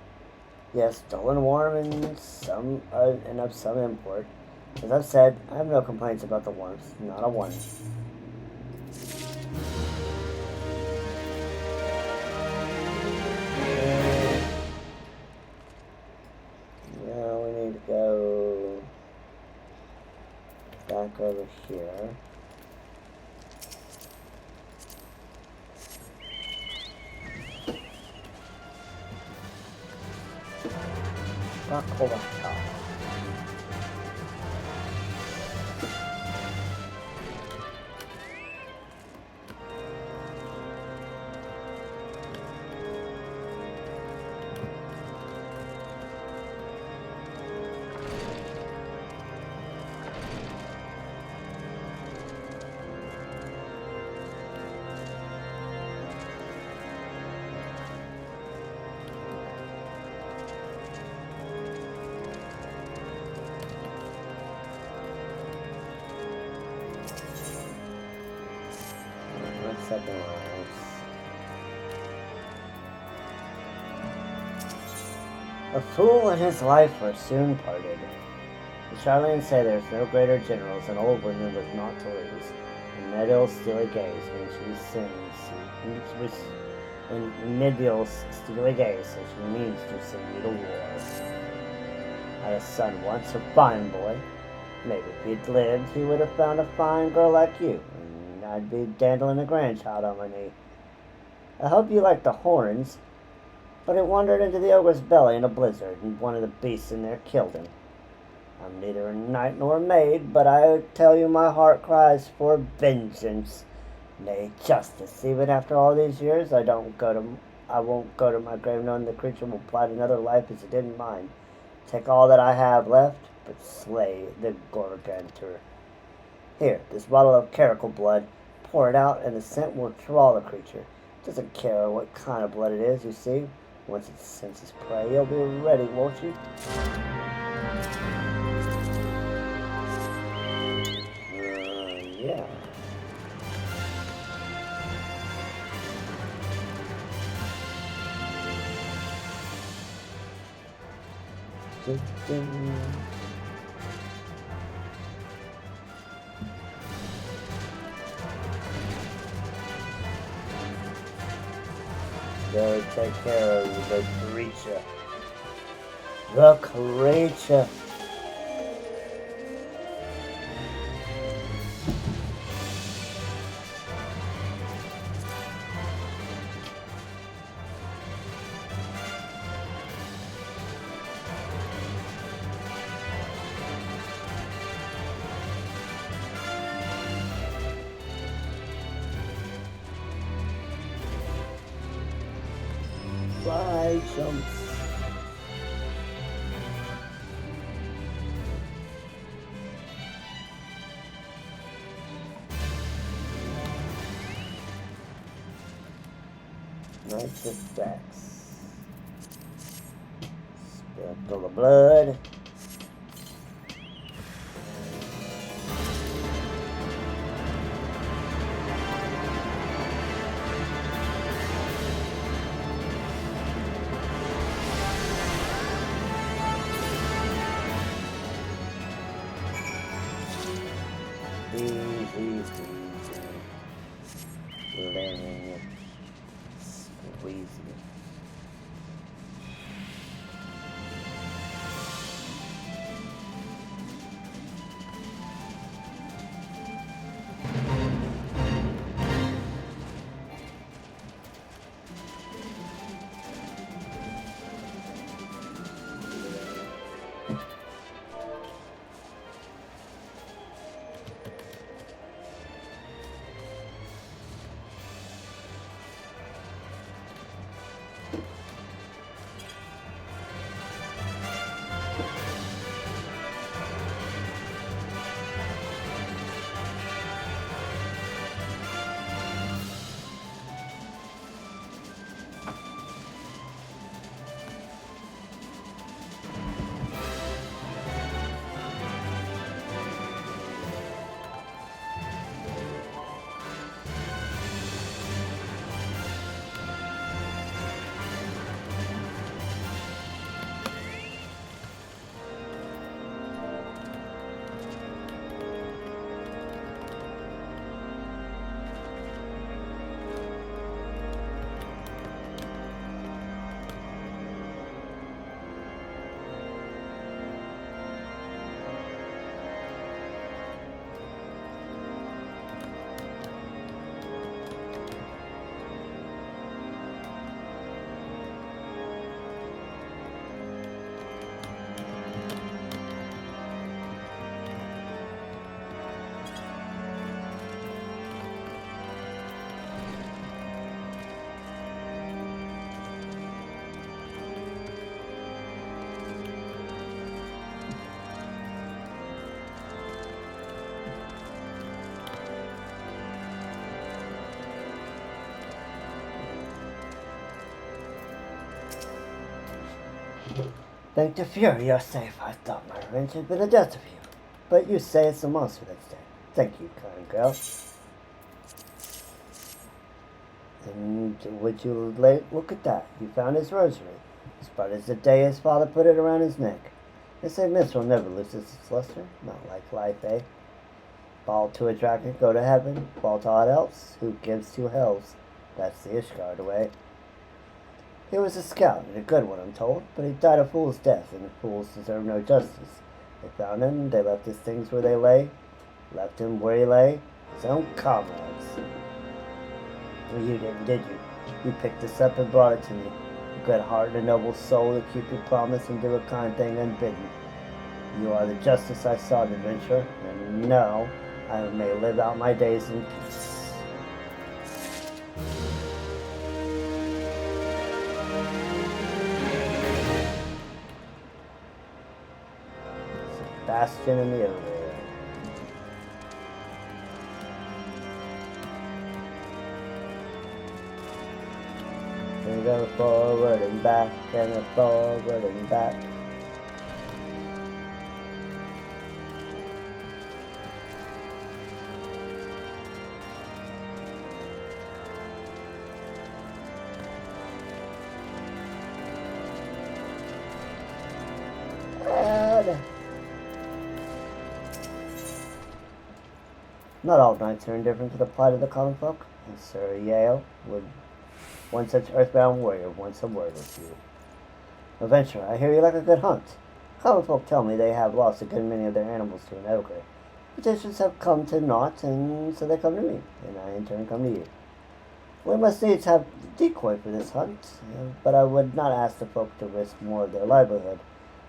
Speaker 1: Yes, dull and warm and of some import. As I've said, I have no complaints about the warmth. Not a one. boy. Rock over top. Second lives. A fool and his life are soon parted. The Charlene say there's no greater generals than old women with naught to lose. And Nedill's steely gaze when she sings, and Nedill's steely gaze so she means to send you to war. I had a son once, a fine boy. Maybe if he'd lived, he would have found a fine girl like you. I'd be dandling a grandchild on my knee. I hope you like the horns, but it wandered into the ogre's belly in a blizzard, and one of the beasts in there killed him. I'm neither a knight nor a maid, but I tell you my heart cries for vengeance, nay, justice. Even after all these years, I won't go to my grave knowing the creature will plight another life as it did in mine. Take all that I have left, but slay the Gorgantor. Here, this bottle of caracal blood. Pour it out, and the scent will draw the creature. Doesn't care what kind of blood it is, you see. Once it senses prey, you'll be ready, won't you? Yeah. Go take care of the creature. The creature. Fly jumps. Nice effects. Spill the blood. Lemon. Squeeze it. Thank the Fury, you're safe. I thought my revenge had been the death of you. But you say it's the monster that's dead. Thank you, kind girl. And would you look at that? You found his rosary. As bright as the day his father put it around his neck. They say Mithril never loses its luster. Not like life, eh? Ball to a dragon, go to heaven. Ball to odd elves, who gives to hells. That's the Ishgard way. He was a scout, and a good one, I'm told, but he died a fool's death, and fools deserve no justice. They found him, they left his things where they lay, left him where he lay, his own comrades. Well, you didn't, did you? You picked us up and brought it to me. A good heart and a noble soul to keep your promise and do a kind thing unbidden. You are the justice I sought, adventurer, and now I may live out my days in peace. Bastion in the elevator. We go forward and back and forward and back. Not all knights are indifferent to the plight of the common folk, and Sir Yale would one such earthbound warrior once a word with you. Adventurer, I hear you like a good hunt. Common folk tell me they have lost a good many of their animals to an ogre. Petitions have come to naught, and so they come to me, and I in turn come to you. We must needs have decoy for this hunt, but I would not ask the folk to risk more of their livelihood.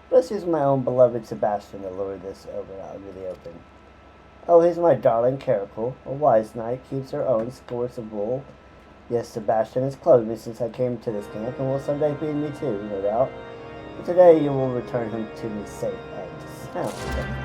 Speaker 1: Let's use my own beloved Sebastian to lure this ogre out into the open. Oh, he's my darling Caracal, a wise knight, keeps her own scores of wool. Yes, Sebastian has clothed me since I came to this camp, and will someday feed me too, no doubt. But today you will return him to me safe and sound.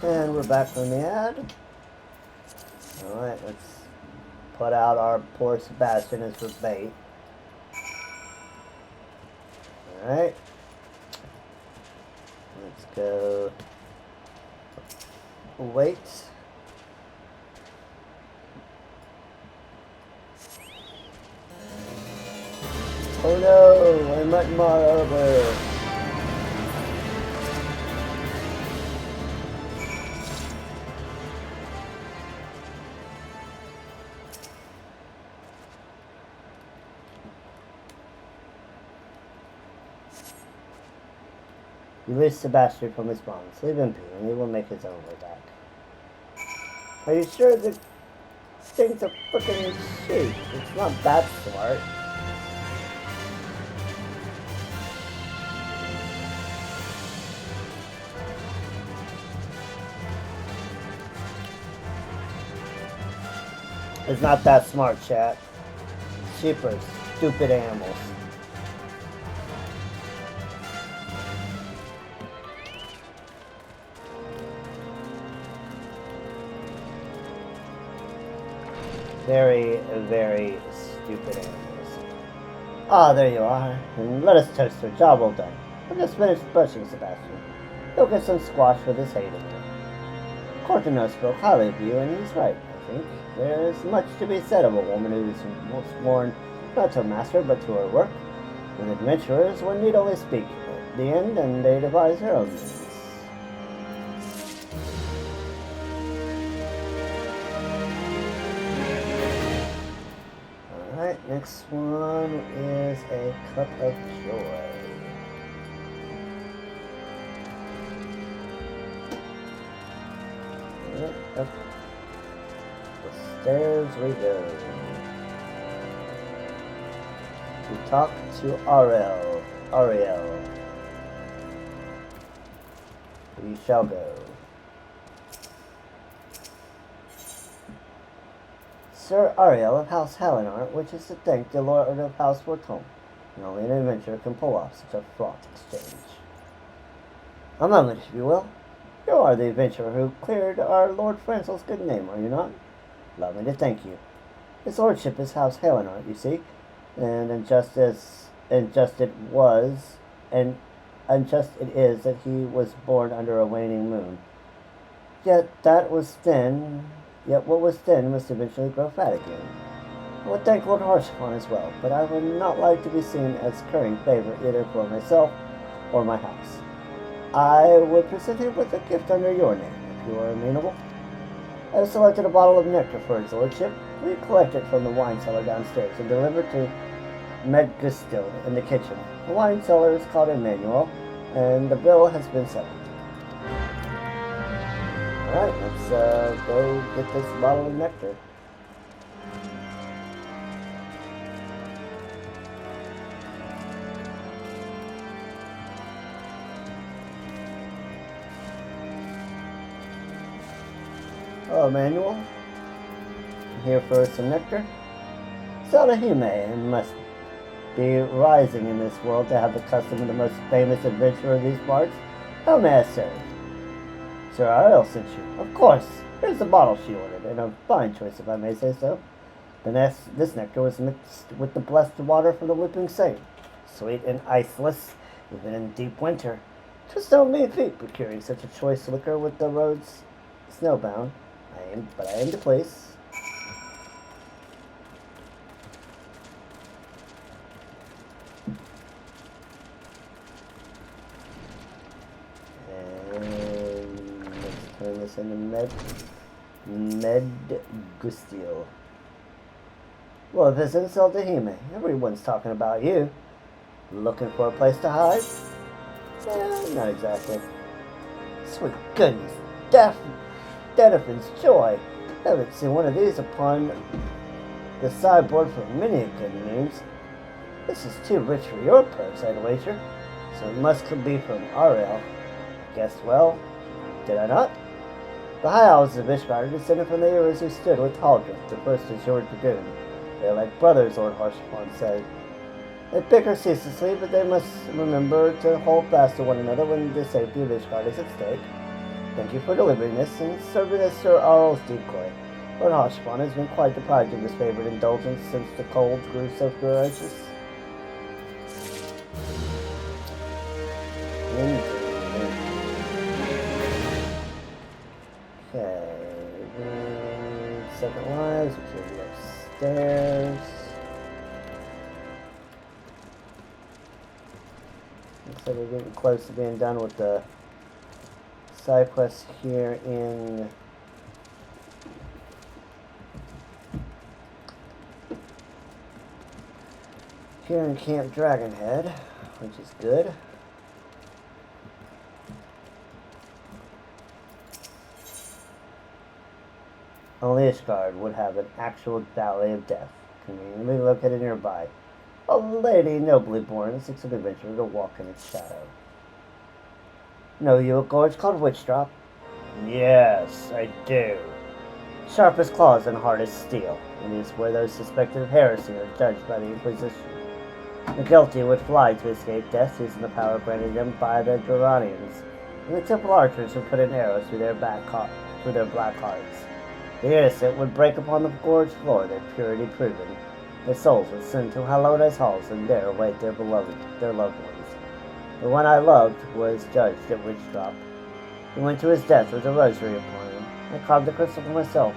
Speaker 1: And we're back from the ad. Alright, let's put out our poor Sebastian as for bait. Alright. Let's go. Wait. Oh no, I might mar over. Release Sebastian from his bonds. Leave him be, and he will make his own way back. Are you sure the thing's a frickin' sheep? It's not that smart. It's not that smart, chat. cheapers, stupid animals. Very, very stupid animals. Ah, there you are. And let us toast to a job well done. I've just finished brushing Sebastian. He'll get some squash for this hay today. Cortino spoke highly of you, and he's right, I think. There is much to be said of a woman who is sworn not to a master, but to her work. With adventurers, one need only speak at the end, and they devise their own means. Alright, next one is a cup of joy. Up the stairs we go. To talk to Ariel. We shall go. Sir Ariel of House Halinar wishes to thank the Lord of House Fortune, and only an adventurer can pull off such a fraught exchange. A moment, if you will. You are the adventurer who cleared our Lord Francel's good name, are you not? Allow me to thank you. His lordship is House Halinar, you see, and unjust it is that he was born under a waning moon. Yet what was thin must eventually grow fat again. I would thank Lord Harshawn as well, but I would not like to be seen as currying favor either for myself or my house. I would present him with a gift under your name, if you are amenable. I have selected a bottle of nectar for his lordship. We collect it from the wine cellar downstairs and deliver it to Medgustil in the kitchen. The wine cellar is called Emmanuel, and the bill has been settled. Alright, let's go get this bottle of nectar. Hello, Emmanuel. I'm here for some nectar. Zelda must be rising in this world to have the custom of the most famous adventurer of these parts. How may I serve? Sir Ariel sent you. Of course. Here's the bottle she ordered, and a fine choice, if I may say so. This nectar was mixed with the blessed water from the Weeping Saint. Sweet and iceless, even in deep winter. 'Twas no mean feat procuring such a choice liquor with the roads snowbound. But I aim to place. And let's turn this into Medgustil. Well, if it's insult to Hime, everyone's talking about you. Looking for a place to hide? Not exactly. Sweet goodness, Deniphan's joy. Haven't seen one of these upon the sideboard for many a good moons. This is too rich for your purse, I'd wager. So it must be from Ariel. I guessed well, did I not? The High Owls of Ishgard descended from the heroes who stood with Haldrith, the first Azure Dragoon. They are like brothers, Lord Harshawn said. They bicker ceaselessly, but they must remember to hold fast to one another when the safety of Ishgard is at stake. Thank you for delivering this and serving as Sir Ariel's decoy. Lord Harshawn has been quite deprived of his favorite indulgence since the cold grew so ferocious. Okay, Second Lives, which is upstairs. Looks like we're getting close to being done with the Sidequests here in Camp Dragonhead, which is good. Only Ishgard would have an actual Valley of Death, conveniently located nearby. A lady nobly born seeks an adventurer to walk in its shadow. Know you a gorge called Witchdrop? Yes, I do. Sharp as claws and hard as steel. It is where those suspected of heresy are judged by the Inquisition. The guilty would fly to escape death using the power granted them by the Durranians, and the Temple Archers who put in arrows through their black hearts. The innocent would break upon the gorged floor, their purity proven. Their souls would send to hallowed halls and there await their loved ones. The one I loved was judged at Witch Drop. He went to his death with a rosary upon him. I carved the crystal for myself.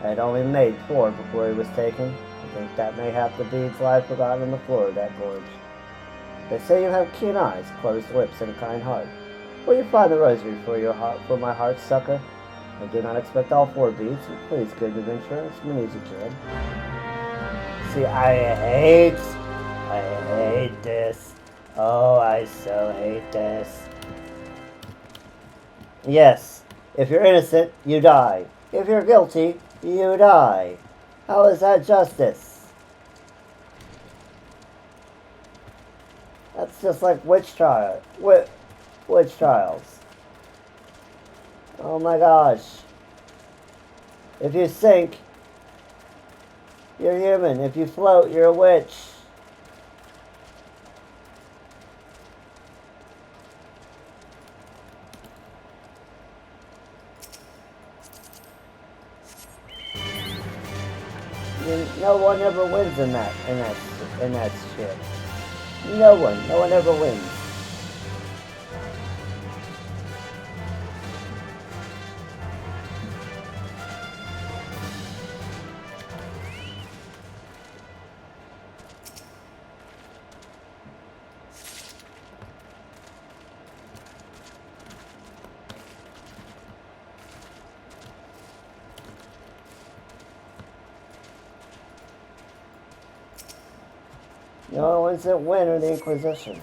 Speaker 1: I had only made 4 before he was taken. I think that mayhap the beads lie forgotten on the floor of that gorge. They say you have keen eyes, closed lips, and a kind heart. Will you find the rosary for my heart, sucker? I do not expect all 4 beads, but please give adventure as many as you can. See, I hate this. Oh, I so hate this. Yes, if you're innocent, you die. If you're guilty, you die. How is that justice? That's just like witch trials. Oh my gosh. If you sink, you're human. If you float, you're a witch. No one ever wins in that shit. No one ever wins. The only ones that win are the Inquisition.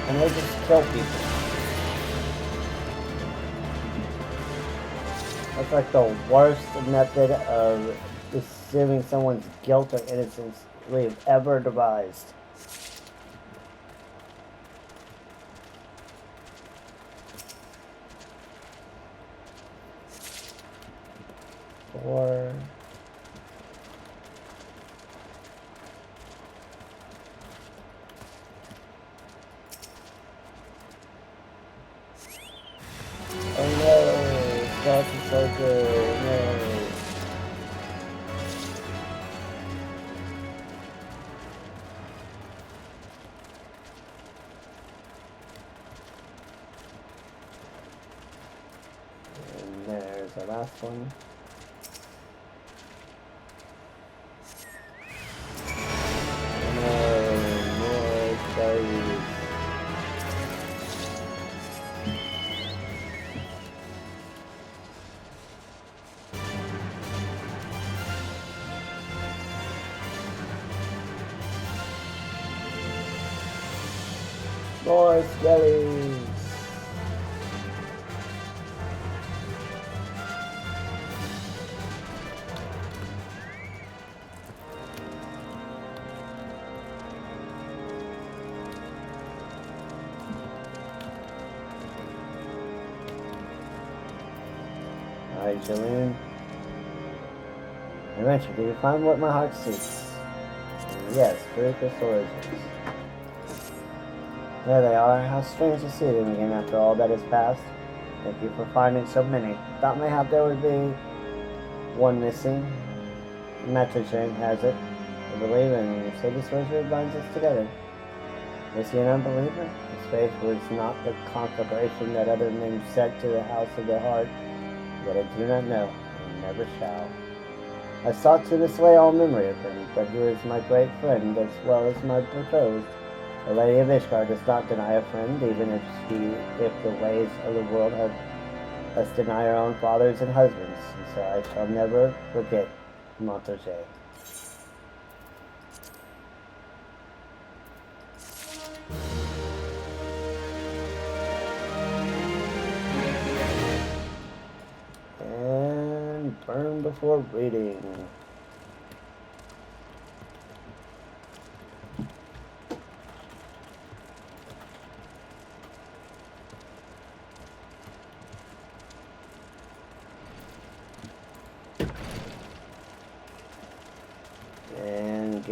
Speaker 1: And they just kill people. That's like the worst method of assuming someone's guilt or innocence we've ever devised. Or oh no, that is so good. No. And there's the last one. More skellies! Alright, Jolene. Adventure, did you find what my heart seeks? Yes, 3 crystal roses. There they are. How strange to see them again after all that has passed. Thank you for finding so many. Thought mayhap there would be one missing. Metrichan has it, I believe, and so this rosary binds us together. Was he an unbeliever? His faith was not the conflagration that other men set to the house of their heart. Yet I do not know, and never shall. I sought to mislay all memory of him, but he was my great friend as well as my betrothed. The Lady of Ishgard does not deny a friend, even if the ways of the world have us deny our own fathers and husbands. And so I shall never forget Montague. And burn before reading.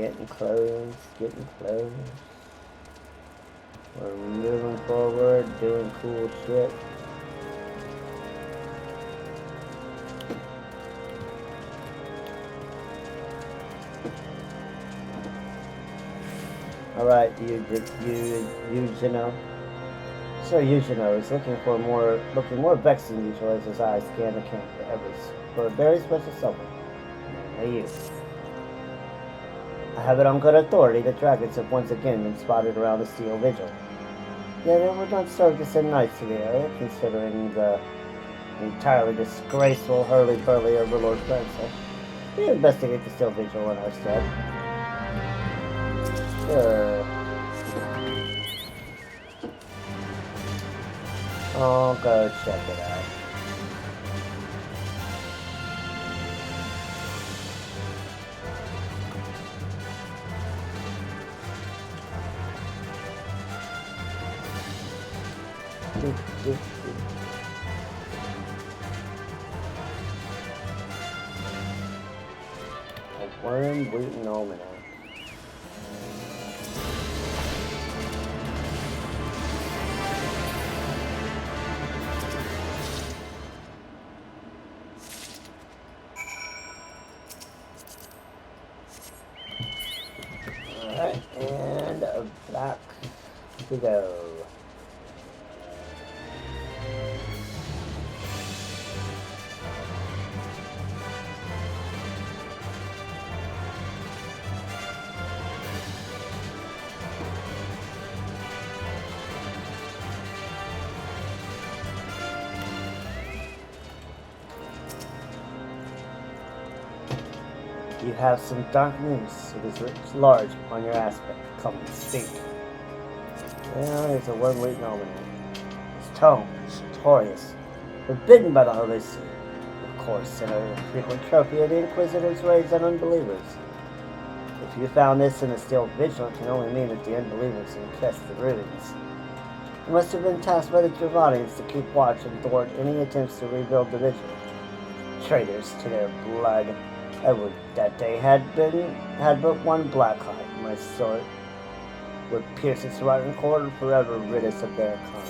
Speaker 1: Getting close, getting close. We're moving forward, doing cool shit. Alright, Eugenio. Sir Eugenio is looking more vexed than usual as his eyes scan the camp for a very special someone. Hey, you. I have it on good authority that dragons have once again been spotted around the Steel Vigil. Yeah, they were not starting to send knights to the area, considering the entirely disgraceful hurly-burly overlord Francis. We investigate the Steel Vigil in our stead. Sure. I'll go check it out. A worm-wheaten almanac. Alright, and back we go. You have some dark news. It is written large upon your aspect. Come and speak. There is a worm-wheaten almanac. Its tome is notorious, forbidden by the Holy See. Of course, and a frequent trophy of the Inquisitor's raids on unbelievers. If you found this in the Steel Vigil, it can only mean that the unbelievers infest the ruins. You must have been tasked by the Giovannians to keep watch and thwart any attempts to rebuild the Vigil. Traitors to their blood. I would that they had but one black heart. My sword would pierce its rotten core and forever rid us of their kind.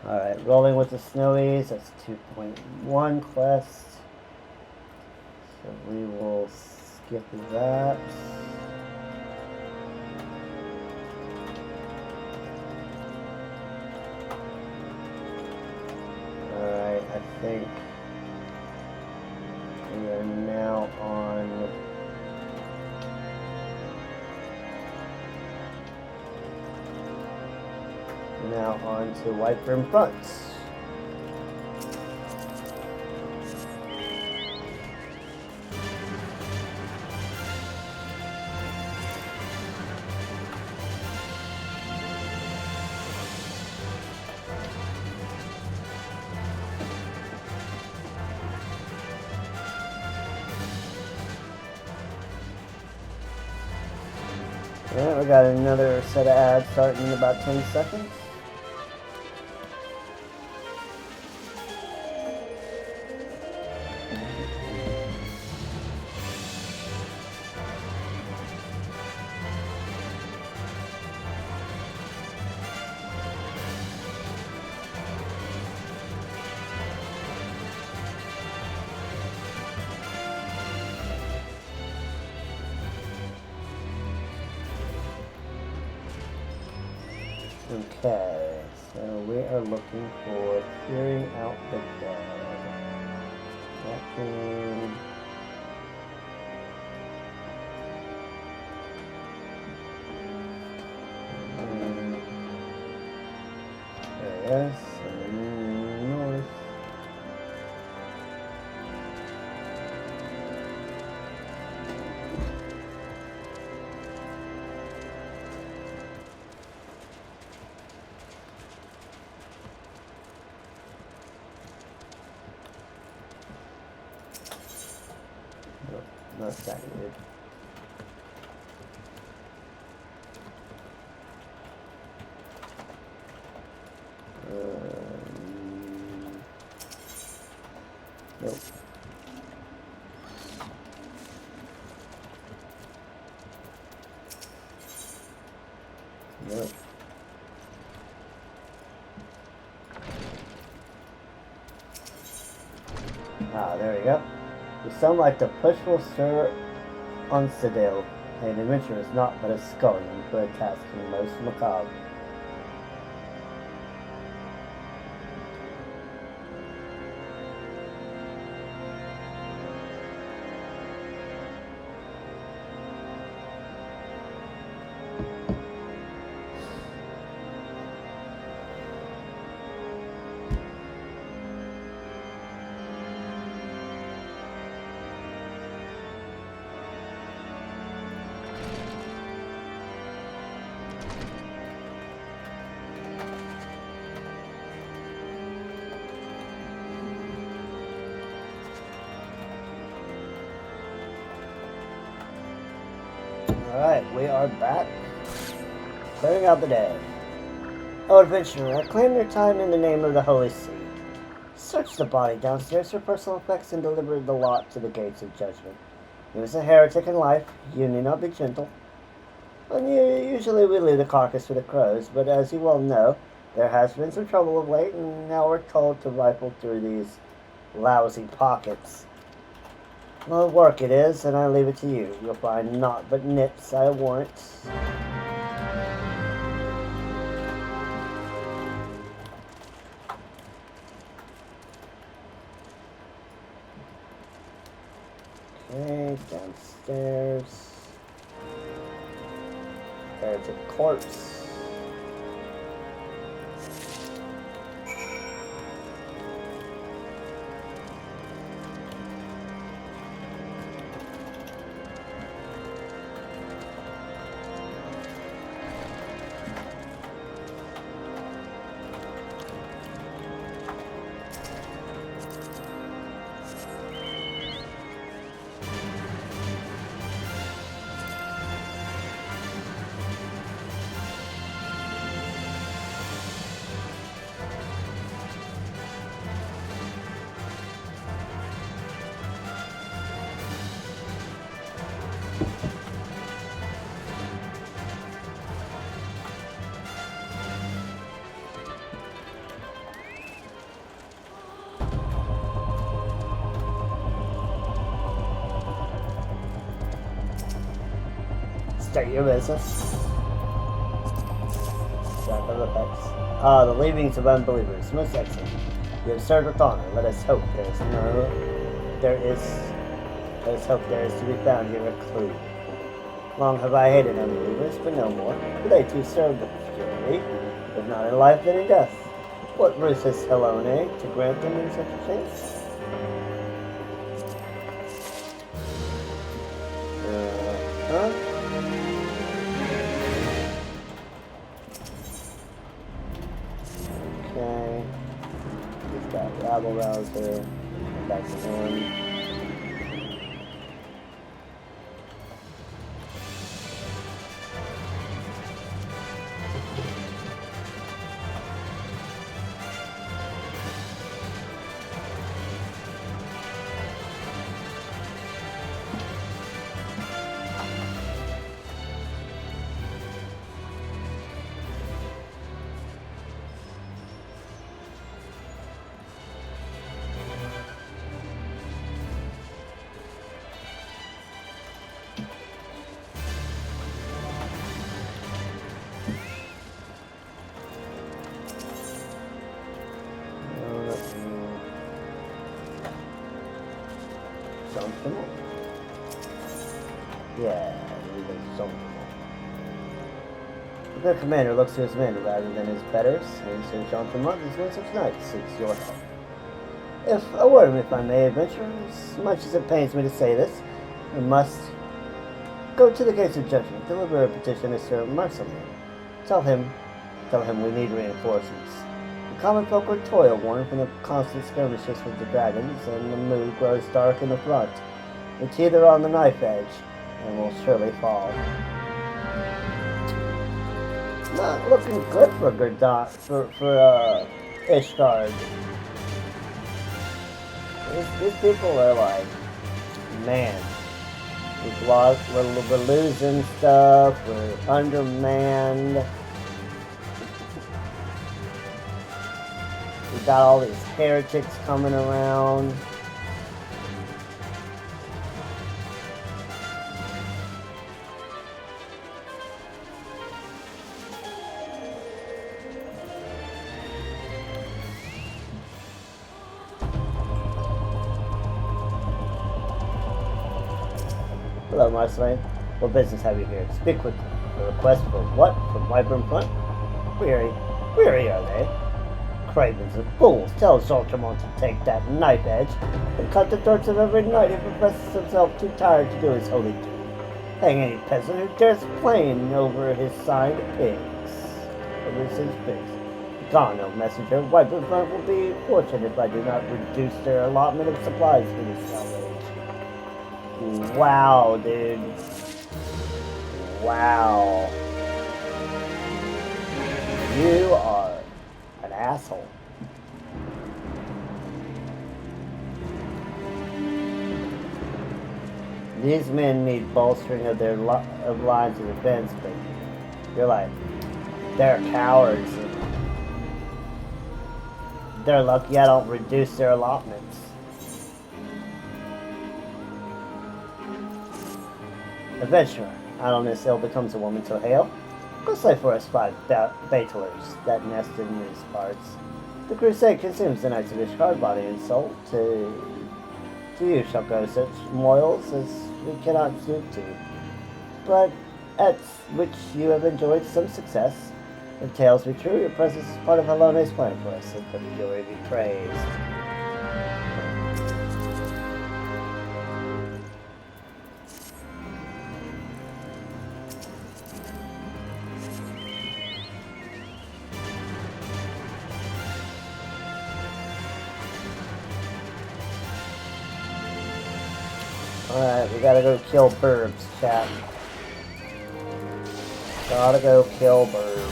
Speaker 1: Alright, rolling with the Snowies, that's 2.1 quest. So we will skip that. Alright, I think we are now on to Wiper in front. Alright, we got another set of ads starting in about 10 seconds. Okay, so we are looking for clearing out the dead. That can... Yes, and north. Nope, not stagnated. Nope. Nope. Ah, there we go. You sound like the pushful Sir Onsedale. An adventurer is not but a scullion for a task most macabre. Alright, we are back. Clearing out the day. Oh, adventurer, claim your time in the name of the Holy See. Search the body downstairs for personal effects and deliver the lot to the gates of judgment. He was a heretic in life. You need not be gentle. And usually we leave the carcass for the crows, but as you well know, there has been some trouble of late, and now we're told to rifle through these lousy pockets. Well, work it is, and I leave it to you. You'll find naught but nips, I warrant. Okay, downstairs. There's a corpse. State your business. Stack of effects. Ah, the leavings of unbelievers. Most excellent. You have served with honor. Let us hope there is to be found here a clue. Long have I hated unbelievers, but no more. For they too serve the purity, if not in life, then in death. What ruth is Helone to grant them in such a chance? Huh? Okay. He's got rabble rouser. Back to him. Something more. Yeah, we got something more. The commander looks to his men rather than his betters, and Sir John Tremont, his Winds of Night, seeks your help. If a word, if I may adventure, as much as it pains me to say this, we must go to the gates of judgment, deliver a petition to Sir Marcelin. Tell him we need reinforcements. The common folk are toil worn from the constant skirmishes with the dragons, and the mood grows dark in the front. It's either on the knife edge, and will surely fall. Not looking good for Gerdon, for Ishgard. These people are like, man, we're losing stuff, we're undermanned. We got all these heretics coming around. Hello, Marceline. What business have you here? Speak quickly. A request for what? From Wyvern Front? Weary are they? Cravens and fools. Tell Saltramont to take that knife edge and cut the throats of every knight who professes himself too tired to do his holy duty. Hang any peasant who dares complain over his signed pigs. Gone, no messenger. Wyvern Front will be fortunate if I do not reduce their allotment of supplies for this outrage. Wow, dude. Wow. You are an asshole. These men need bolstering of their lines of defense, but you're like, they're cowards. They're lucky I don't reduce their allotments. Adventurer, idleness ill becomes a woman so hale. Go slay for us 5 battlers that nest in these parts. The crusade consumes the knights of Ishgard, body and soul. To you shall go such moils as we cannot stoop to, but at which you have enjoyed some success. If tales be true, your presence is part of Halone's plan for us, and the glory be praised. Alright, we gotta go kill burbs, chat. Gotta go kill burbs.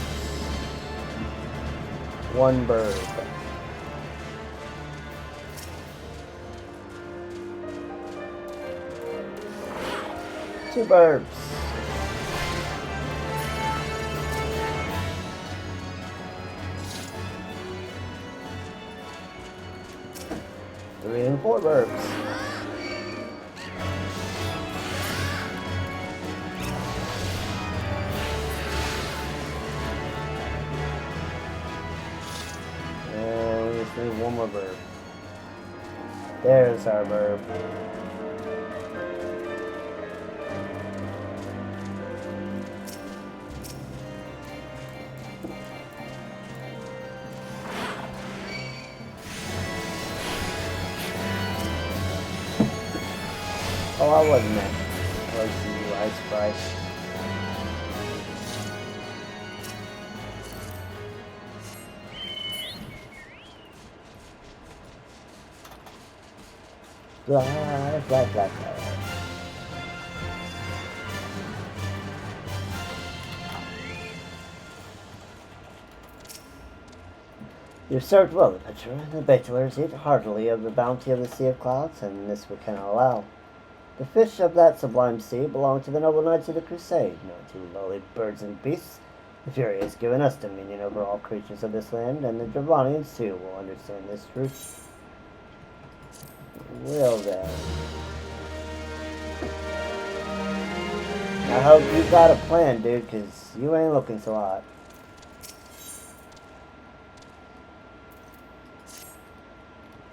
Speaker 1: 1 burb. Two burbs. Three and 4 burbs. One more burb. There's our burb. Oh, I wasn't there. Was you ice price? Fly, fly, fly, fly. You've served well, adventurer. The battlers eat heartily of the bounty of the Sea of Clouds, and this we cannot allow. The fish of that sublime sea belong to the noble knights of the Crusade, not to lowly birds and beasts. The Fury has given us dominion over all creatures of this land, and the Dravanians too will understand this truth. Will they? I hope you got a plan, dude, because you ain't looking so hot.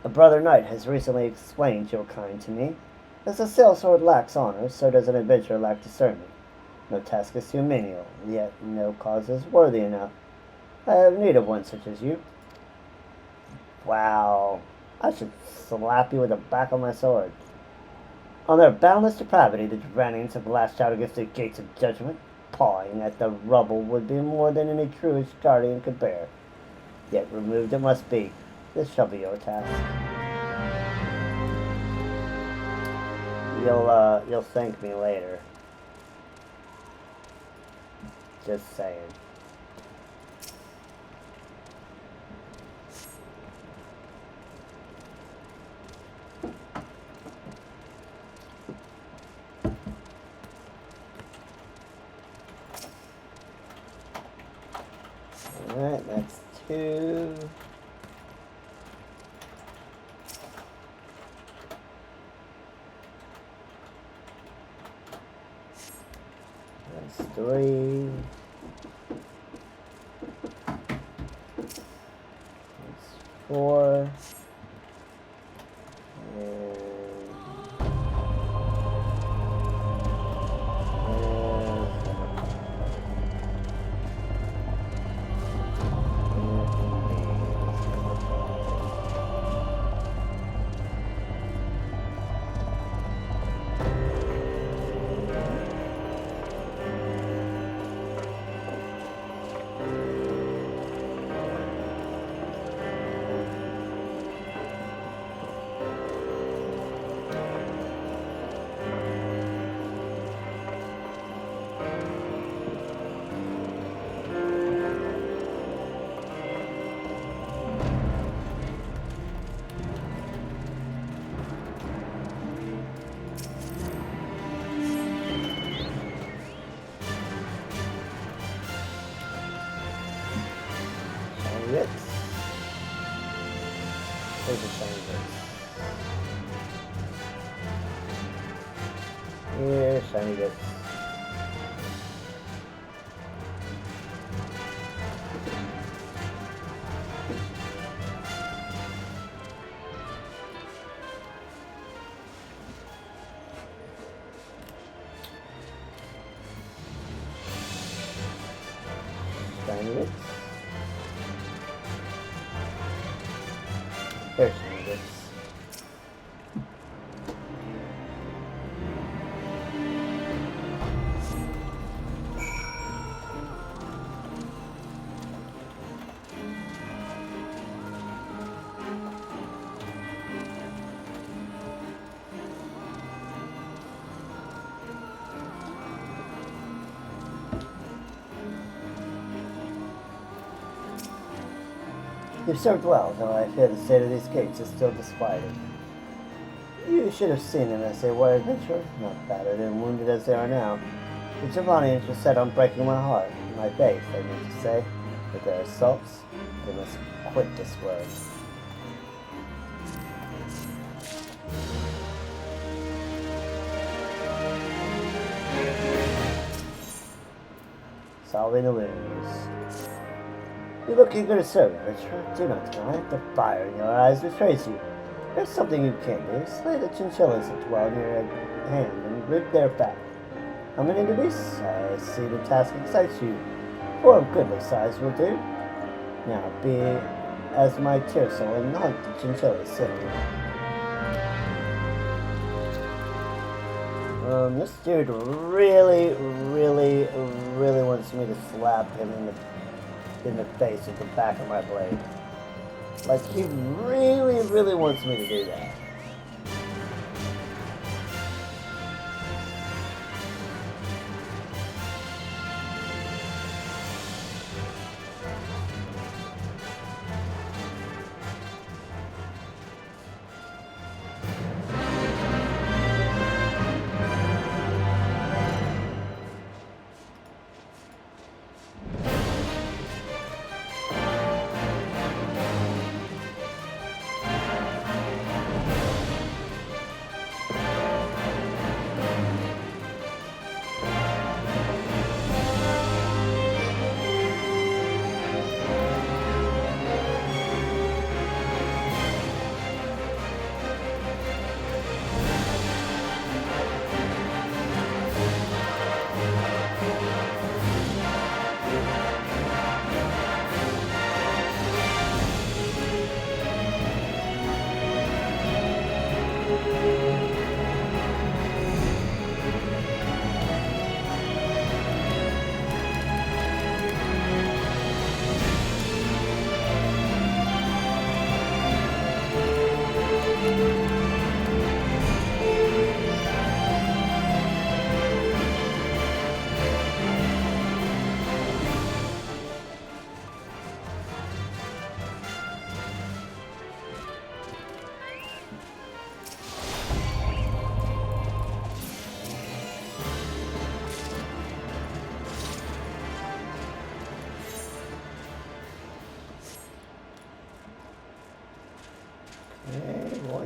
Speaker 1: A brother knight has recently explained your kind to me. As a sellsword lacks honor, so does an adventurer lack discernment. No task is too menial, yet no cause is worthy enough. I have need of one such as you. Wow. I should slap you with the back of my sword. On their boundless depravity, the Dranians have lashed out against the gates of judgment. Pawing at the rubble would be more than any truest guardian could bear. Yet removed it must be. This shall be your task. You'll thank me later. Just saying. Alright, that's 2. That's 3. That's 4. Bits. There's the shiny bits. Here, shiny bits. Shiny bits. There's shiny bits. You've served well, though I fear the state of these gates is still disquieting. You should have seen them as they were adventurers, not battered and wounded as they are now. The Giovannians were set on breaking my heart, my faith, I mean to say. With their assaults, they must quit this world. Solving the wounds. You look eager to serve me, Richard. Do not deny it. The fire in your eyes betrays you. There's something you can do. Slay the chinchillas that dwell near your hand and rip their fat. How many to be? I see the task excites you. 4 of goodly size will do. Now be as my Tirso and hunt the chinchillas safely. This dude really wants me to slap him in the face with the back of my blade. Like, he really wants me to do that.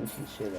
Speaker 1: should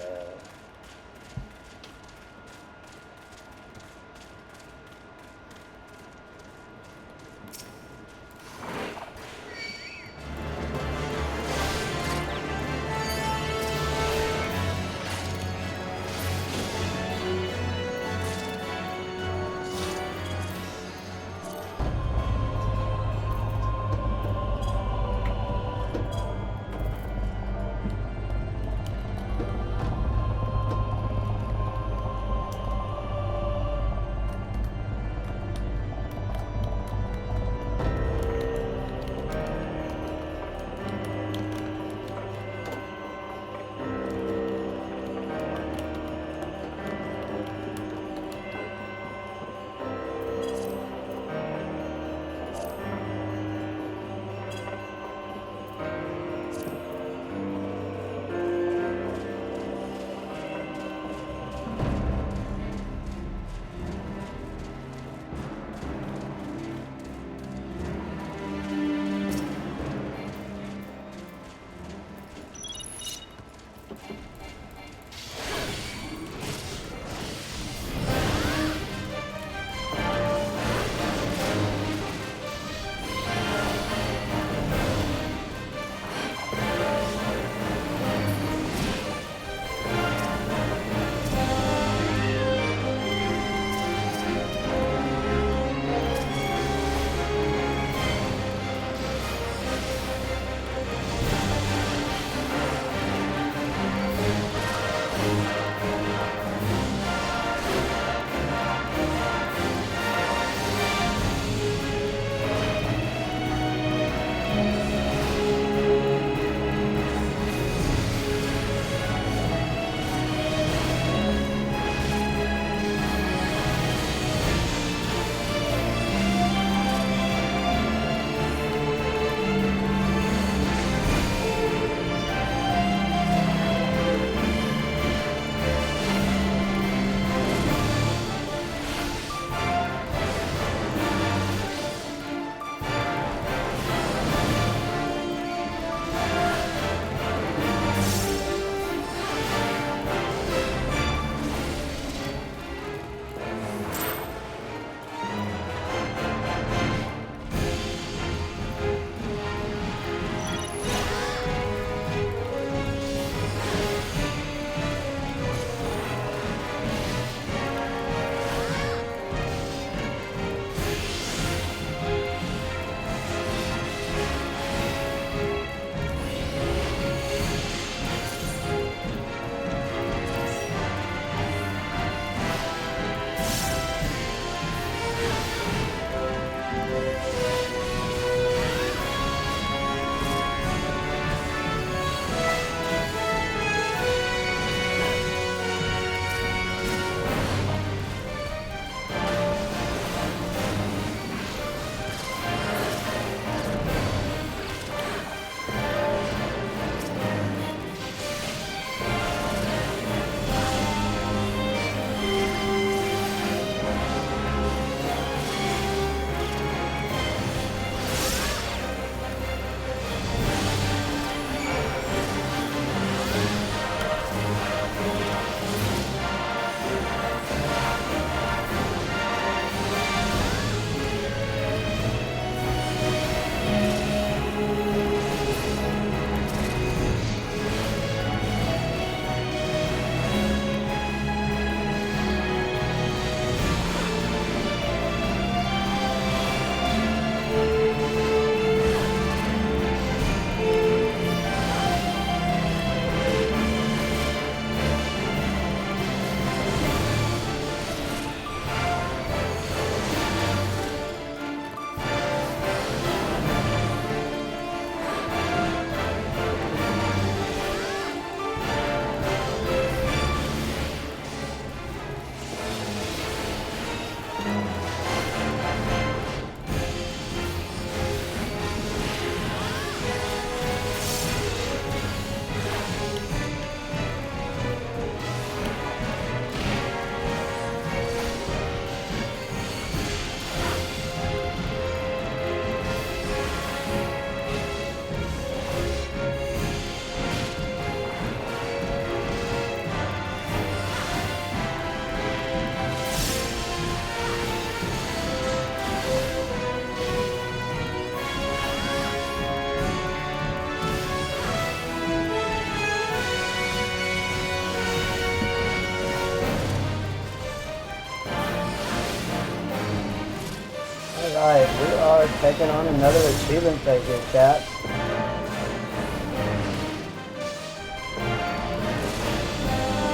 Speaker 1: taking on another achievement right here, chat.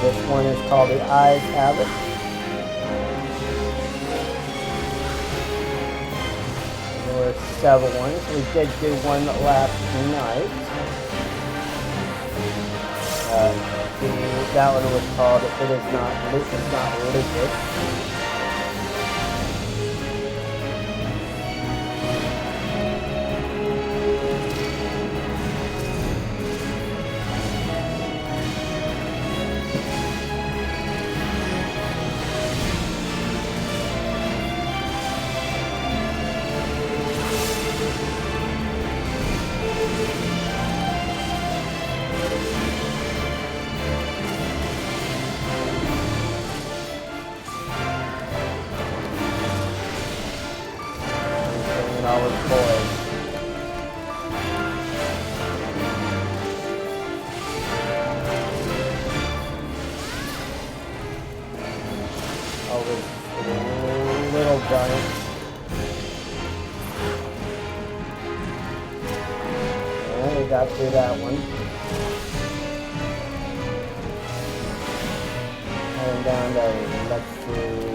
Speaker 1: This one is called the Eyes Habit. There were several ones. We did do one last night. That one was called It's Not Liquid. Got through that one. And down to, let's see,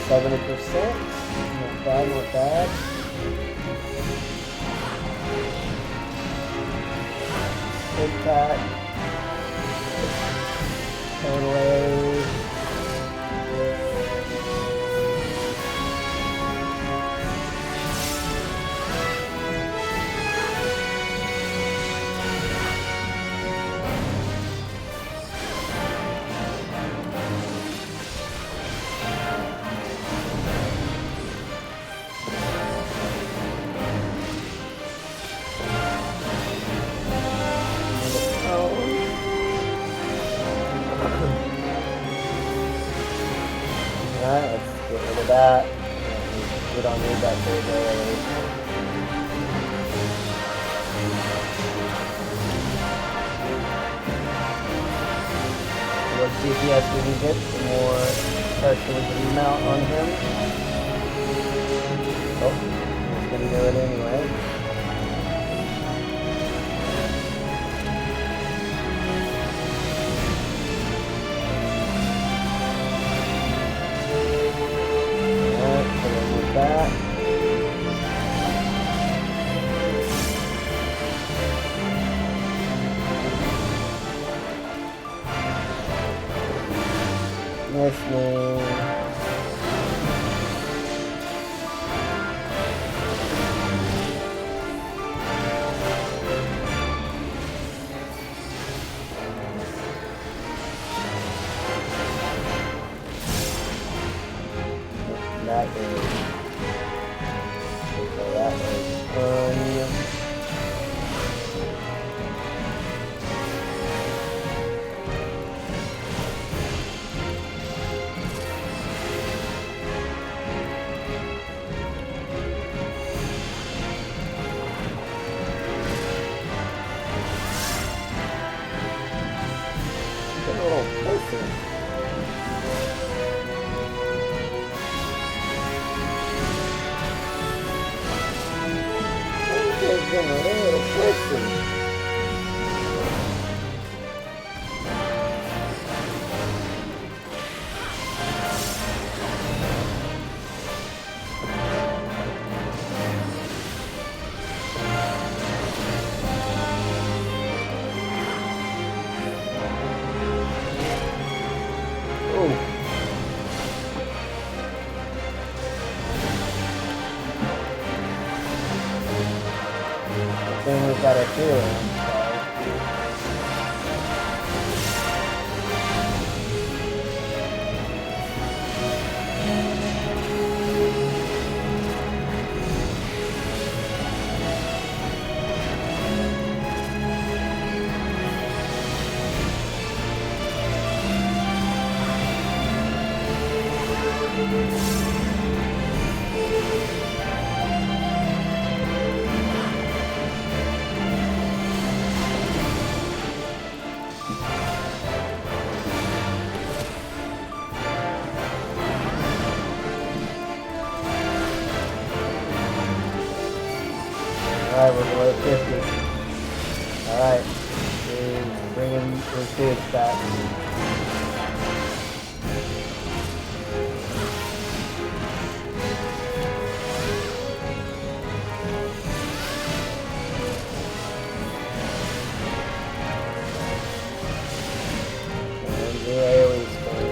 Speaker 1: 70%. Not bad, not bad. Big cat. Totally. Alright, let's get rid of that. We don't need that third already. The more GPS we can get, the more pressure we can mount on him. Oh, he's gonna do it anyway. That. Listening. That is. That is a little pussy. A little pussy. Then we've got a feeling. Alright, we're below 50. Alright. He's bringing his dudes back. And the AoE stun.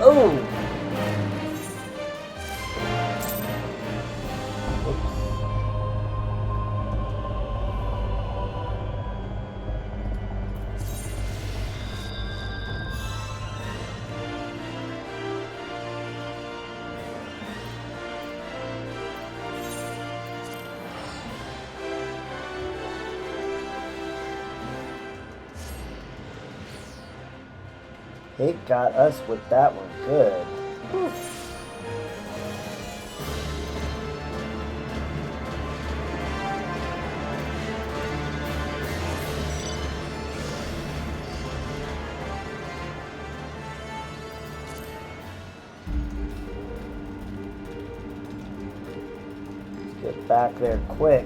Speaker 1: Oh! It got us with that one good. Whew. Let's get back there quick.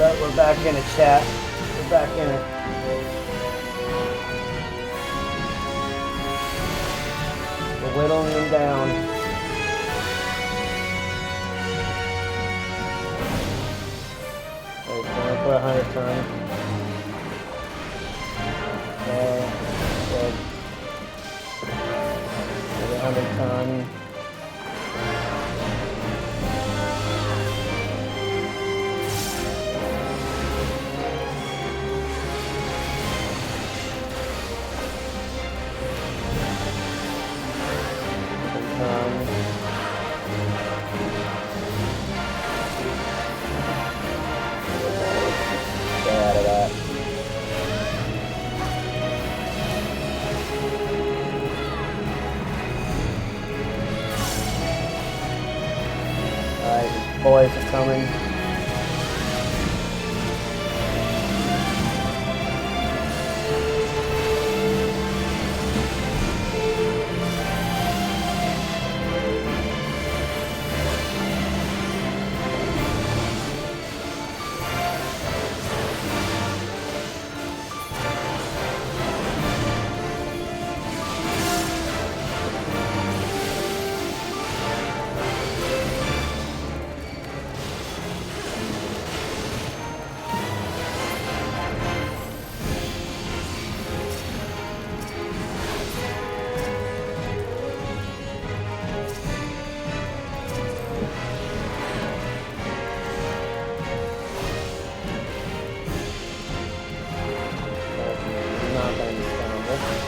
Speaker 1: But we're back in it, chat. We're back in it. We're whittling them down. Wait, going for 100 ton. Okay, good. 100 ton. boys are coming. Not gonna be stumbled.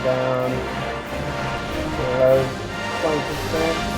Speaker 1: Down below 20%.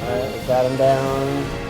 Speaker 1: Alright, we got him down.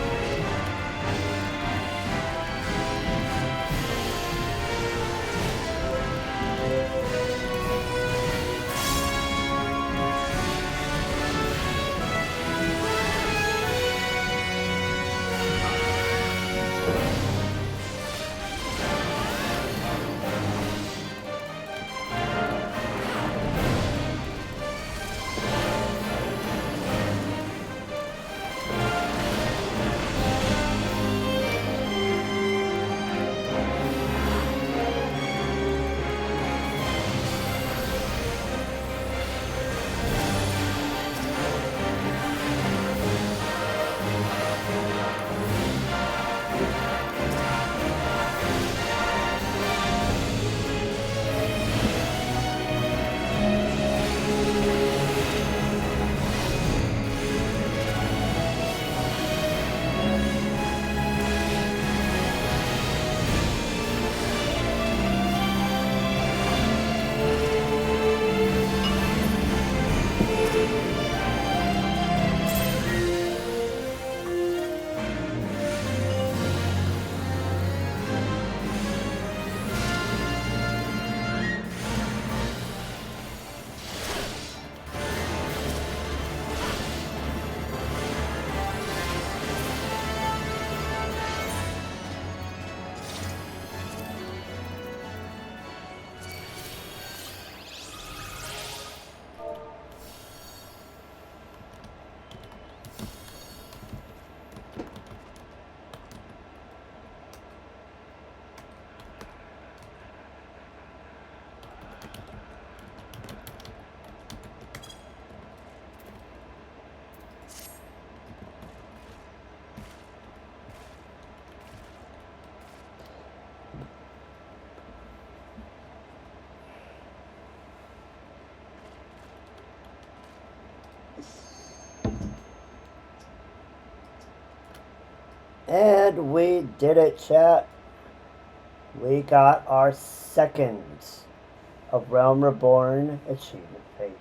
Speaker 1: And we did it, chat. We got our second of Realm Reborn achievement fate.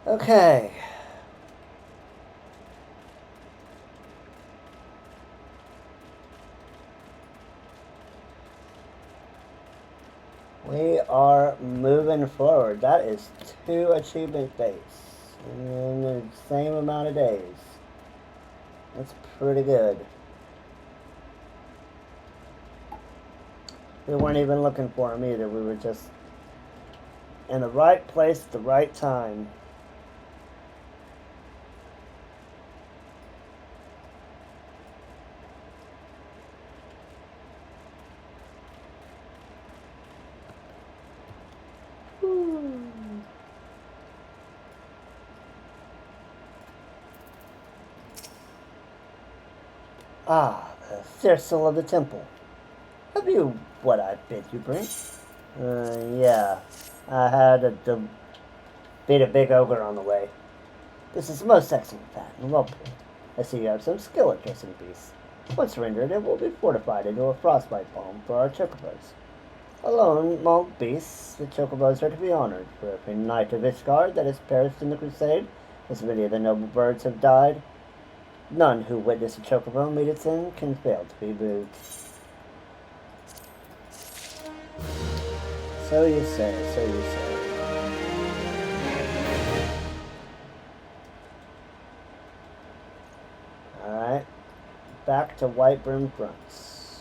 Speaker 1: Okay. We are moving forward. That is 2 achievement fates in the same amount of days. That's pretty good. We weren't even looking for them either. We were just in the right place at the right time. Ah, the Cyril of the Temple. Have you what I bid you bring? Yeah. I had to beat a big ogre on the way. This is most excellent fat and lovely. I see you have some skill at dressing beasts. Once rendered, it will be fortified into a frostbite palm for our chocobos. Alone, among beasts, the chocobos are to be honored. For every knight of Ishgard that has perished in the crusade, as many of the noble birds have died, none who witness a chocobo meet its end can fail to be moved. So you say, so you say. Alright. Back to White Brim Fronts.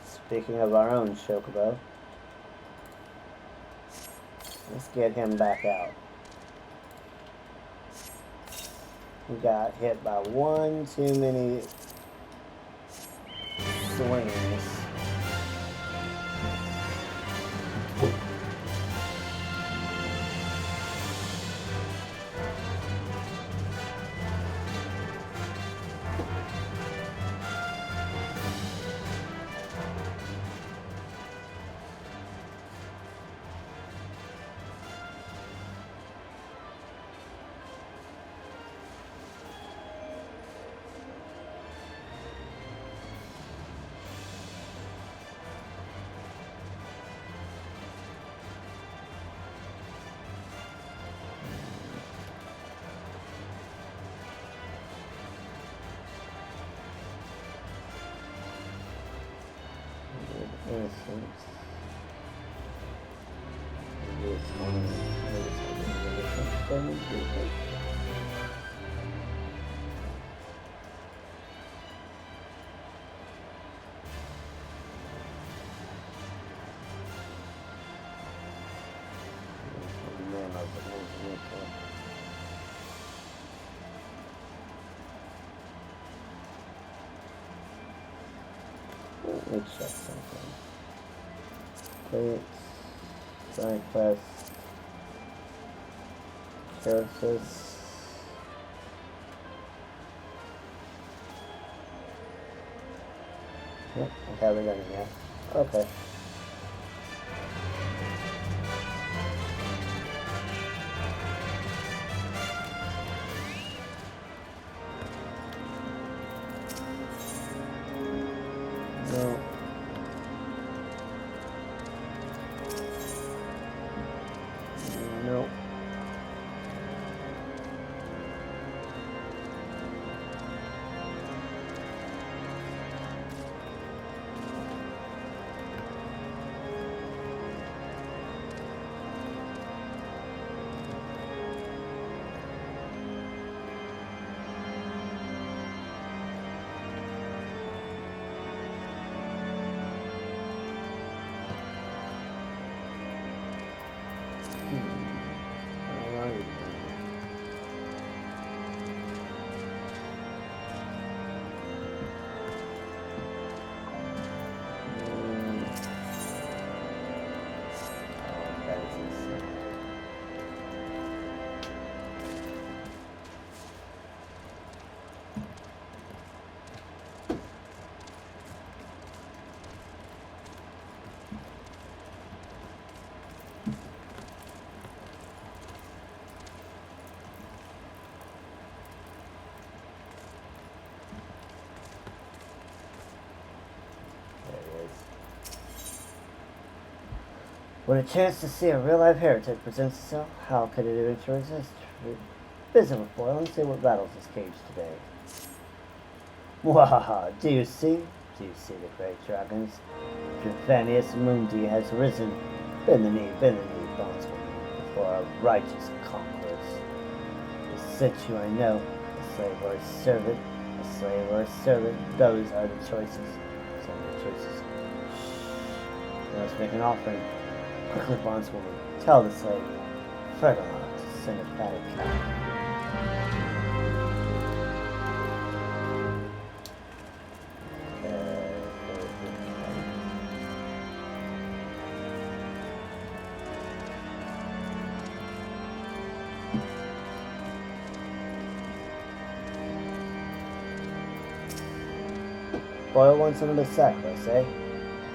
Speaker 1: Speaking of our own chocobo, let's get him back out. We got hit by one too many swings. Let me check something. Plates, Sidequests, Curses. Yep, I have it in here. Okay. No. No. When a chance to see a real-life heretic presents itself, how could it eventually resist? Visit with Boyle and see what battles his cage today. Wahaha, do you see? Do you see the great dragons? Drevanius Mundi has risen. Bend the knee, bondswoman, before our righteous conquerors. The situ I know, a slave or a servant, a slave or a servant, those are the choices. Some of the choices. Shh. Let us make an offering. Quickly, bondswoman, tell the slave, Ferdinand, to send a fatted cow. Boyle wants him to sacrifice, eh?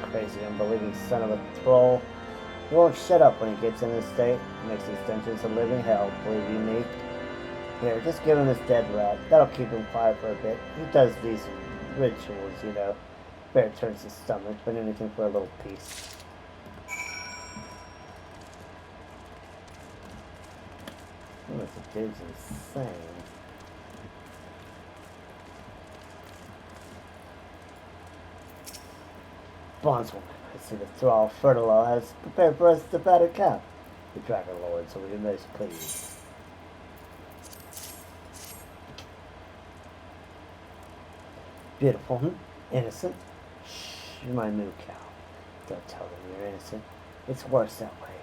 Speaker 1: Crazy, unbelieving son of a troll. He won't shut up when he gets in this state. Makes these dungeons a living hell, believe you me. Here, just give him this dead rat. That'll keep him quiet for a bit. He does these rituals, you know. Bear turns his stomach, but anything for a little peace. Oh, this dude's insane. Bondswoman, I see the thrall Fertile has prepared for us the fatted calf. The Dragon Lord, so we be most pleased. Beautiful, innocent. Shh, you're my moo cow. Don't tell them you're innocent. It's worse that way.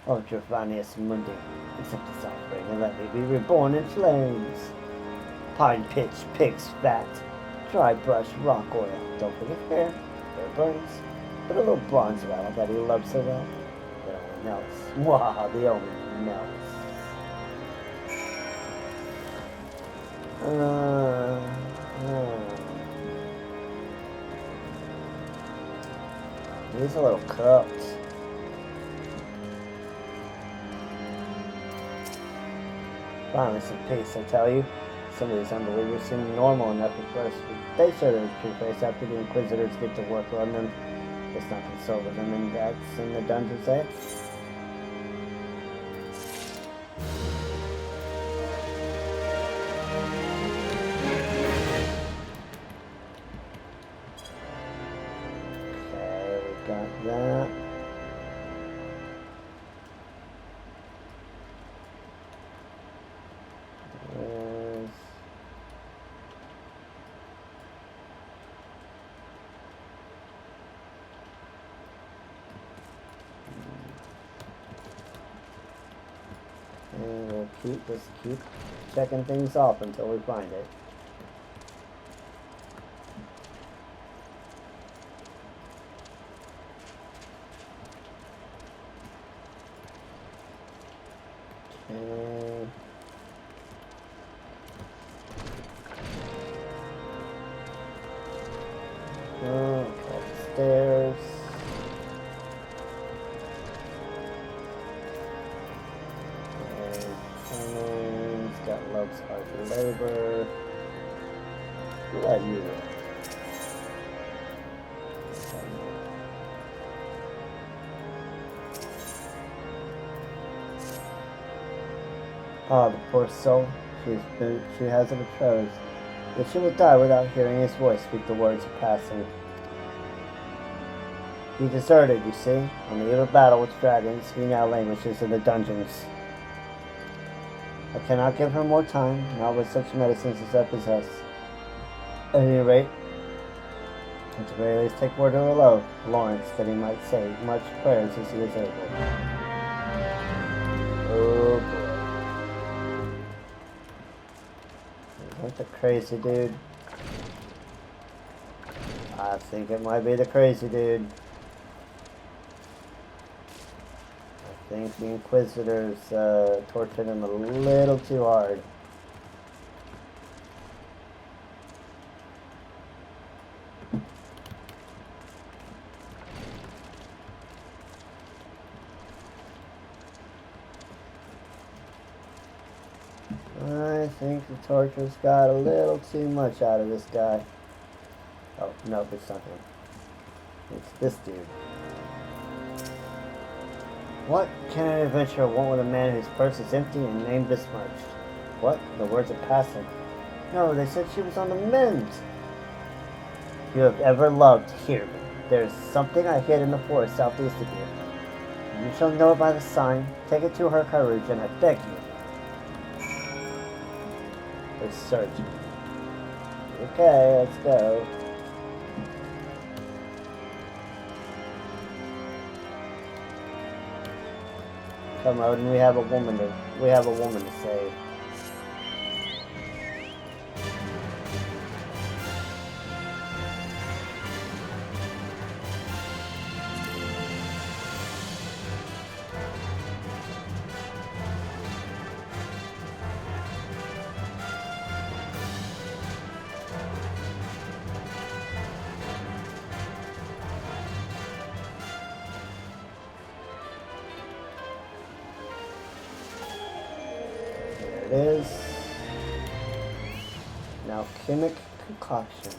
Speaker 1: Oh, Drevanius Mundi, accept this offering and let me be reborn in flames. Pine pitch, pig's fat, dry brush, rock oil. Don't forget hair. Burns, but a little bronze rattle that he loves so well. It only melts. Wow, the only melts. He's a little cooked. Finally some peace, I tell you. Some of these unbelievers seem normal enough at first, but they show their true face after the Inquisitors get to work on them. It's not console with them, and that's in the dungeons, eh? Okay, we got that. And we'll keep checking things off until we find it. Okay. Oh, upstairs. Got loves hard labor. Let you. Ah, the poor soul. She has a betrothed. Yet she will die without hearing his voice speak the words of passing. He deserted, you see. On the eve of battle with dragons, he now languishes in the dungeons. I cannot give her more time, not with such medicines as I possess. At any rate, at the very least take word to her love, Lawrence, that he might say much prayers as he is able. Oh boy. Is that the crazy dude? I think it might be the crazy dude. I think the Inquisitors tortured him a little too hard. I think the torturers got a little too much out of this guy. Oh, no, it's not him. It's this dude. What can an adventurer want with a man whose purse is empty and name besmirched? What? The words are passing. No, they said she was on the mend. If you have ever loved, hear me. There is something I hid in the forest southeast of here. You shall know it by the sign. Take it to her courage, and I beg you. We're searching. Okay, let's go. Come on, we have a woman to save. It is an alchemic concoction.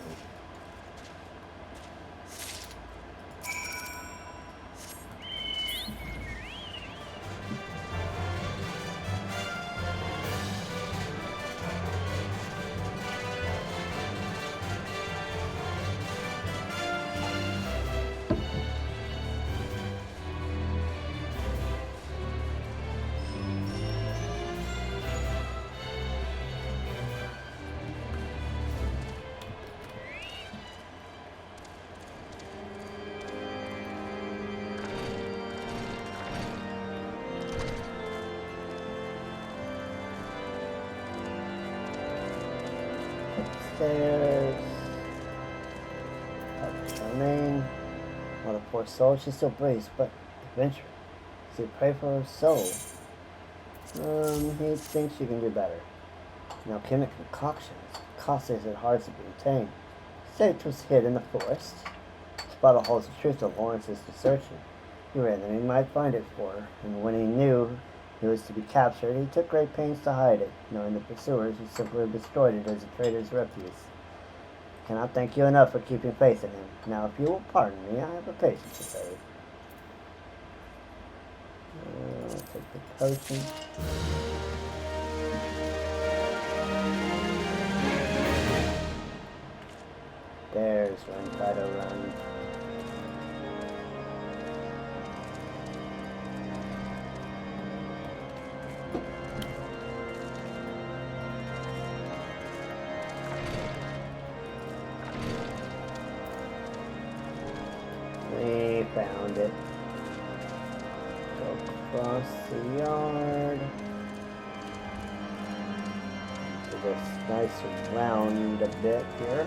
Speaker 1: Upstairs. Charmaine. What a poor soul. She still breathes, but adventure. So you pray for her soul. He thinks you can do better. An alchemic concoction. Costly as it hard to be obtained. Said it was hid in the forest. This bottle holds the truth of Lawrence's desertion. He read that he might find it for her, and when he knew he was to be captured, he took great pains to hide it, knowing the pursuers who simply destroyed it as a traitor's refuse. I cannot thank you enough for keeping faith in him. Now, if you will pardon me, I have a patient to save. I'll take the potion. There's run, Fido, run. We found it. Go across the yard to this nice round a bit here.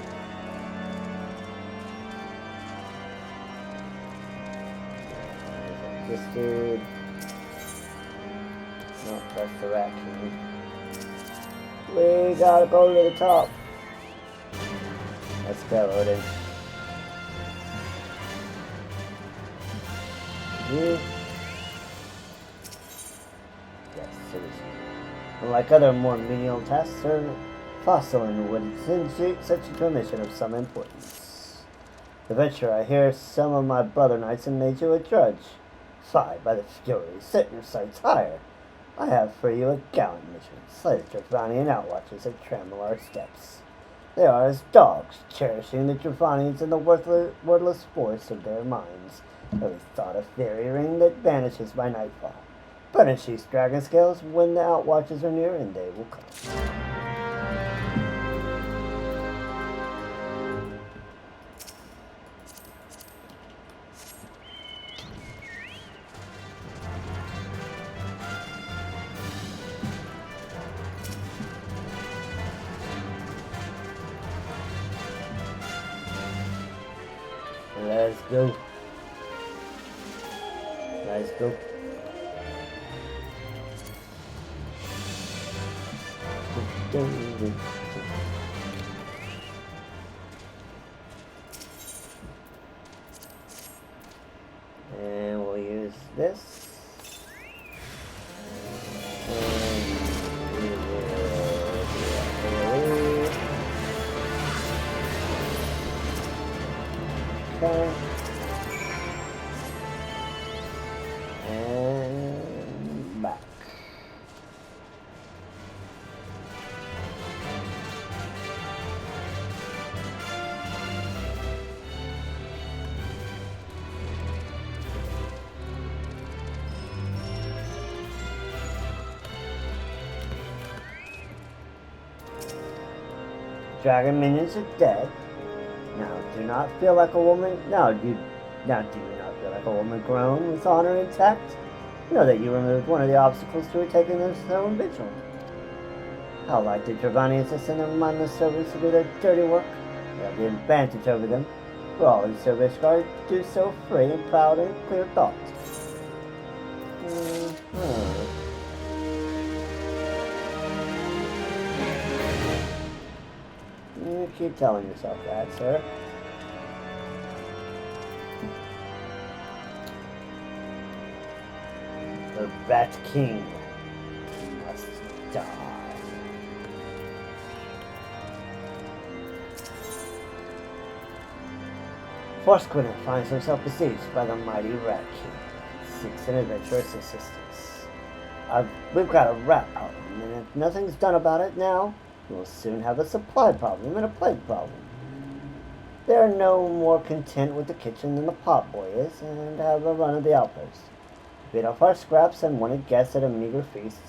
Speaker 1: This dude. No, that's the rat king. We gotta go to the top. Let's go, Odin. Yes, citizen. Unlike other more menial tasks, Sir Fossilin would set you to a mission of some importance. Adventurer, I hear some of my brother knights have made you a drudge. Fie, by the fury, set your sights higher. I have for you a gallant mission. Slay the Dravanian outwatchers that trample our steps. They are as dogs, cherishing the Dravanians in the wordless force of their minds. Every thought a fairy ring that vanishes by nightfall. But in sheath's dragon scales, when the outwatchers are near, and they will come. Let's go. Let's go. And we'll use this. And we will okay. And dragon minions are dead. Now, do not feel like a woman. Do you not feel like a woman grown with honor intact? Know that you removed one of the obstacles to taking this stone vigil. How like the Dravanians to send their mindless servants to do their dirty work? You have the advantage over them. For all these service guards do so free and proud and clear thought. You keep telling yourself that, sir. The Rat King must die. Forsquinner finds himself besieged by the mighty Rat King. Seeks an adventurous assistance. We've got a rat problem, and if nothing's done about it now, we'll soon have a supply problem and a plague problem. They're no more content with the kitchen than the potboy is, and have a run of the outpost. Beat off our scraps and want to guess at a meager feast.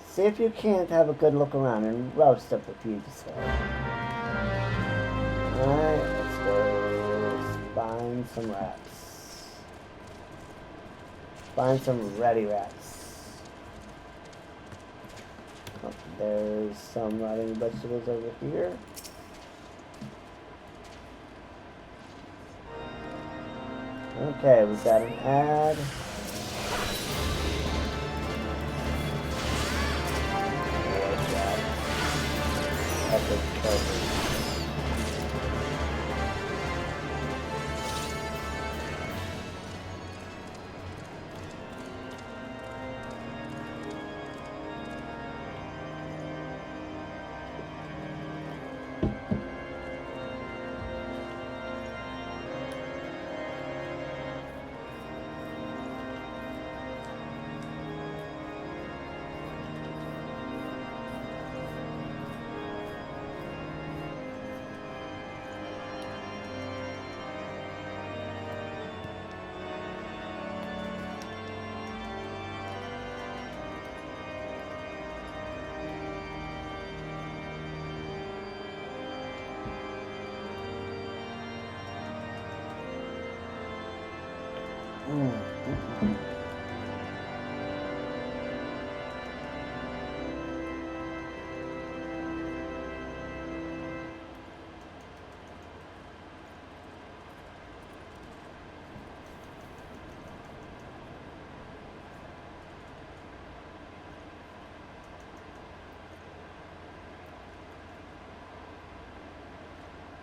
Speaker 1: See if you can't have a good look around and roast up a few to sell. Alright, let's go find some rats. Find some ready rats. Oh, there's some rotting vegetables over here. Okay, we got an ad. Epic coverage.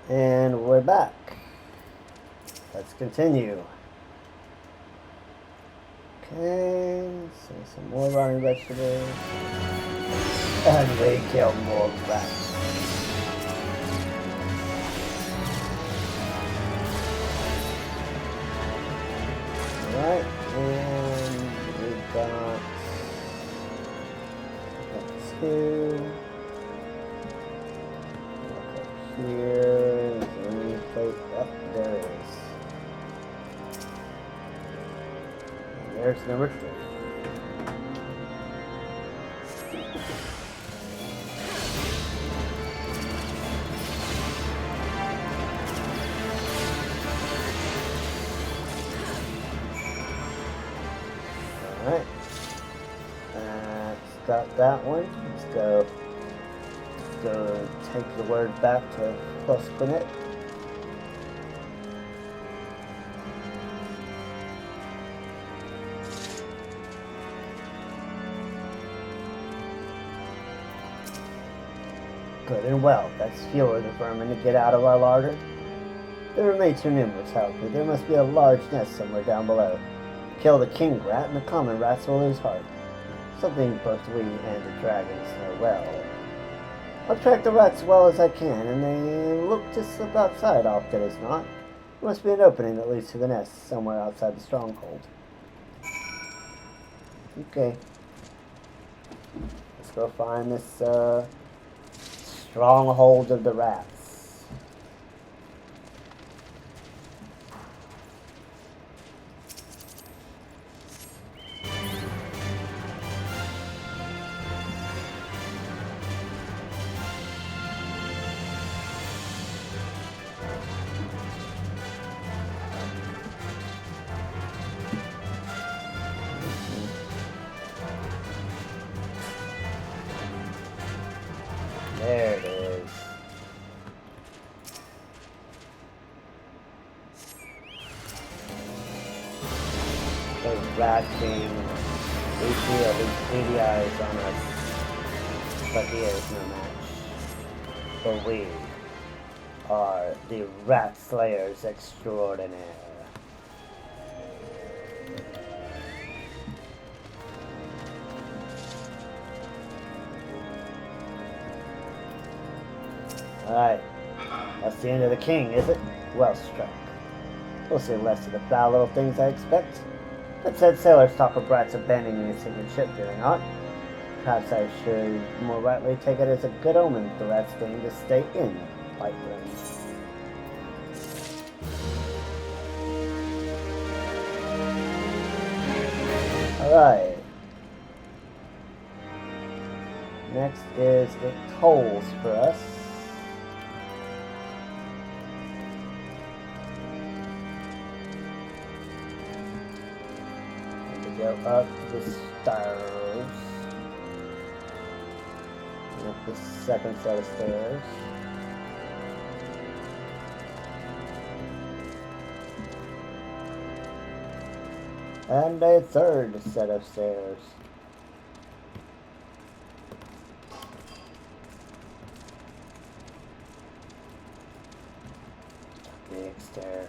Speaker 1: And we're back. Let's continue. Okay, so some more rotting vegetables. And we kill more rats. Alright, and we've got two. Look up here. Is there any place? Yep, there is. There's number 3. Alright. That's got that one. Let's go take the word back to Pluspinit. Good and well. That's fewer the vermin to get out of our larder. They remain too numerous, however. There must be a large nest somewhere down below. Kill the king rat, and the common rats will lose heart. Something both we and the dragons know well. I'll track the rats as well as I can, and they look to slip outside often as not. There must be an opening that leads to the nest somewhere outside the stronghold. Okay. Let's go find this, stronghold of the rats. a rat king. We feel his 80 eyes on us. But he is no match. For we are the Rat Slayers extraordinaire. Alright. That's the end of the king, is it? Well struck. We'll see less of the foul little things I expect. But said sailors talk of brats abandoning a sinking ship, do they not? Perhaps I should more rightly take it as a good omen for the rats staying to stay in White Rooms. Alright. Next is it tolls for us. Go up the stairs. And up the second set of stairs. And a third set of stairs. Big stairs.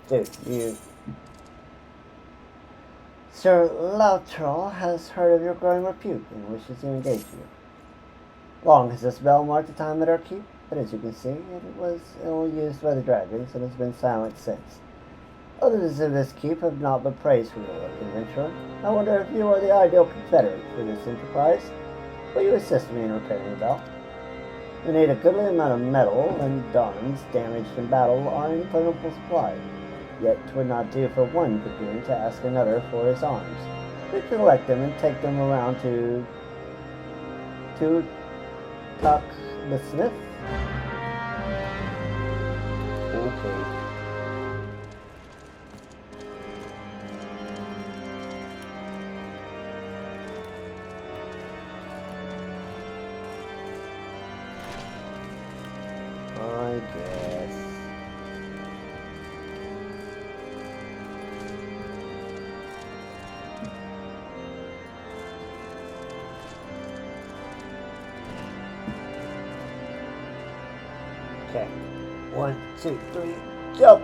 Speaker 1: Dude, you... Sir Loutrell has heard of your growing repute and wishes to engage you. Long has this bell marked the time at our keep, but as you can see, it was ill used by the dragons and has been silent since. Others of this keep have not been praised for your work, adventurer. I wonder if you are the ideal confederate for this enterprise. Will you assist me in repairing the bell? We need a goodly amount of metal, and darns damaged in battle are in plentiful supply. Yet 'twould not do for one dragoon to ask another for his arms. We collect them and take them around to Tuck the Smith. Okay. I guess. Okay. 1, 2, 3, jump!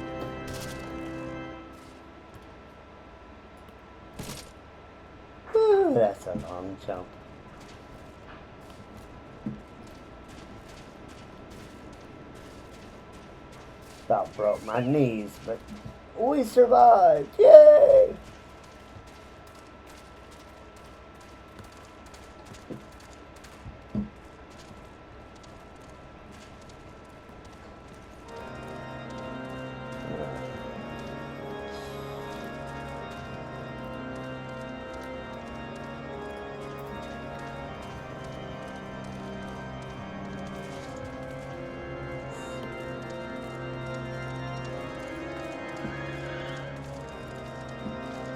Speaker 1: Whew, that's a long jump. About broke my knees, but we survived! Yay!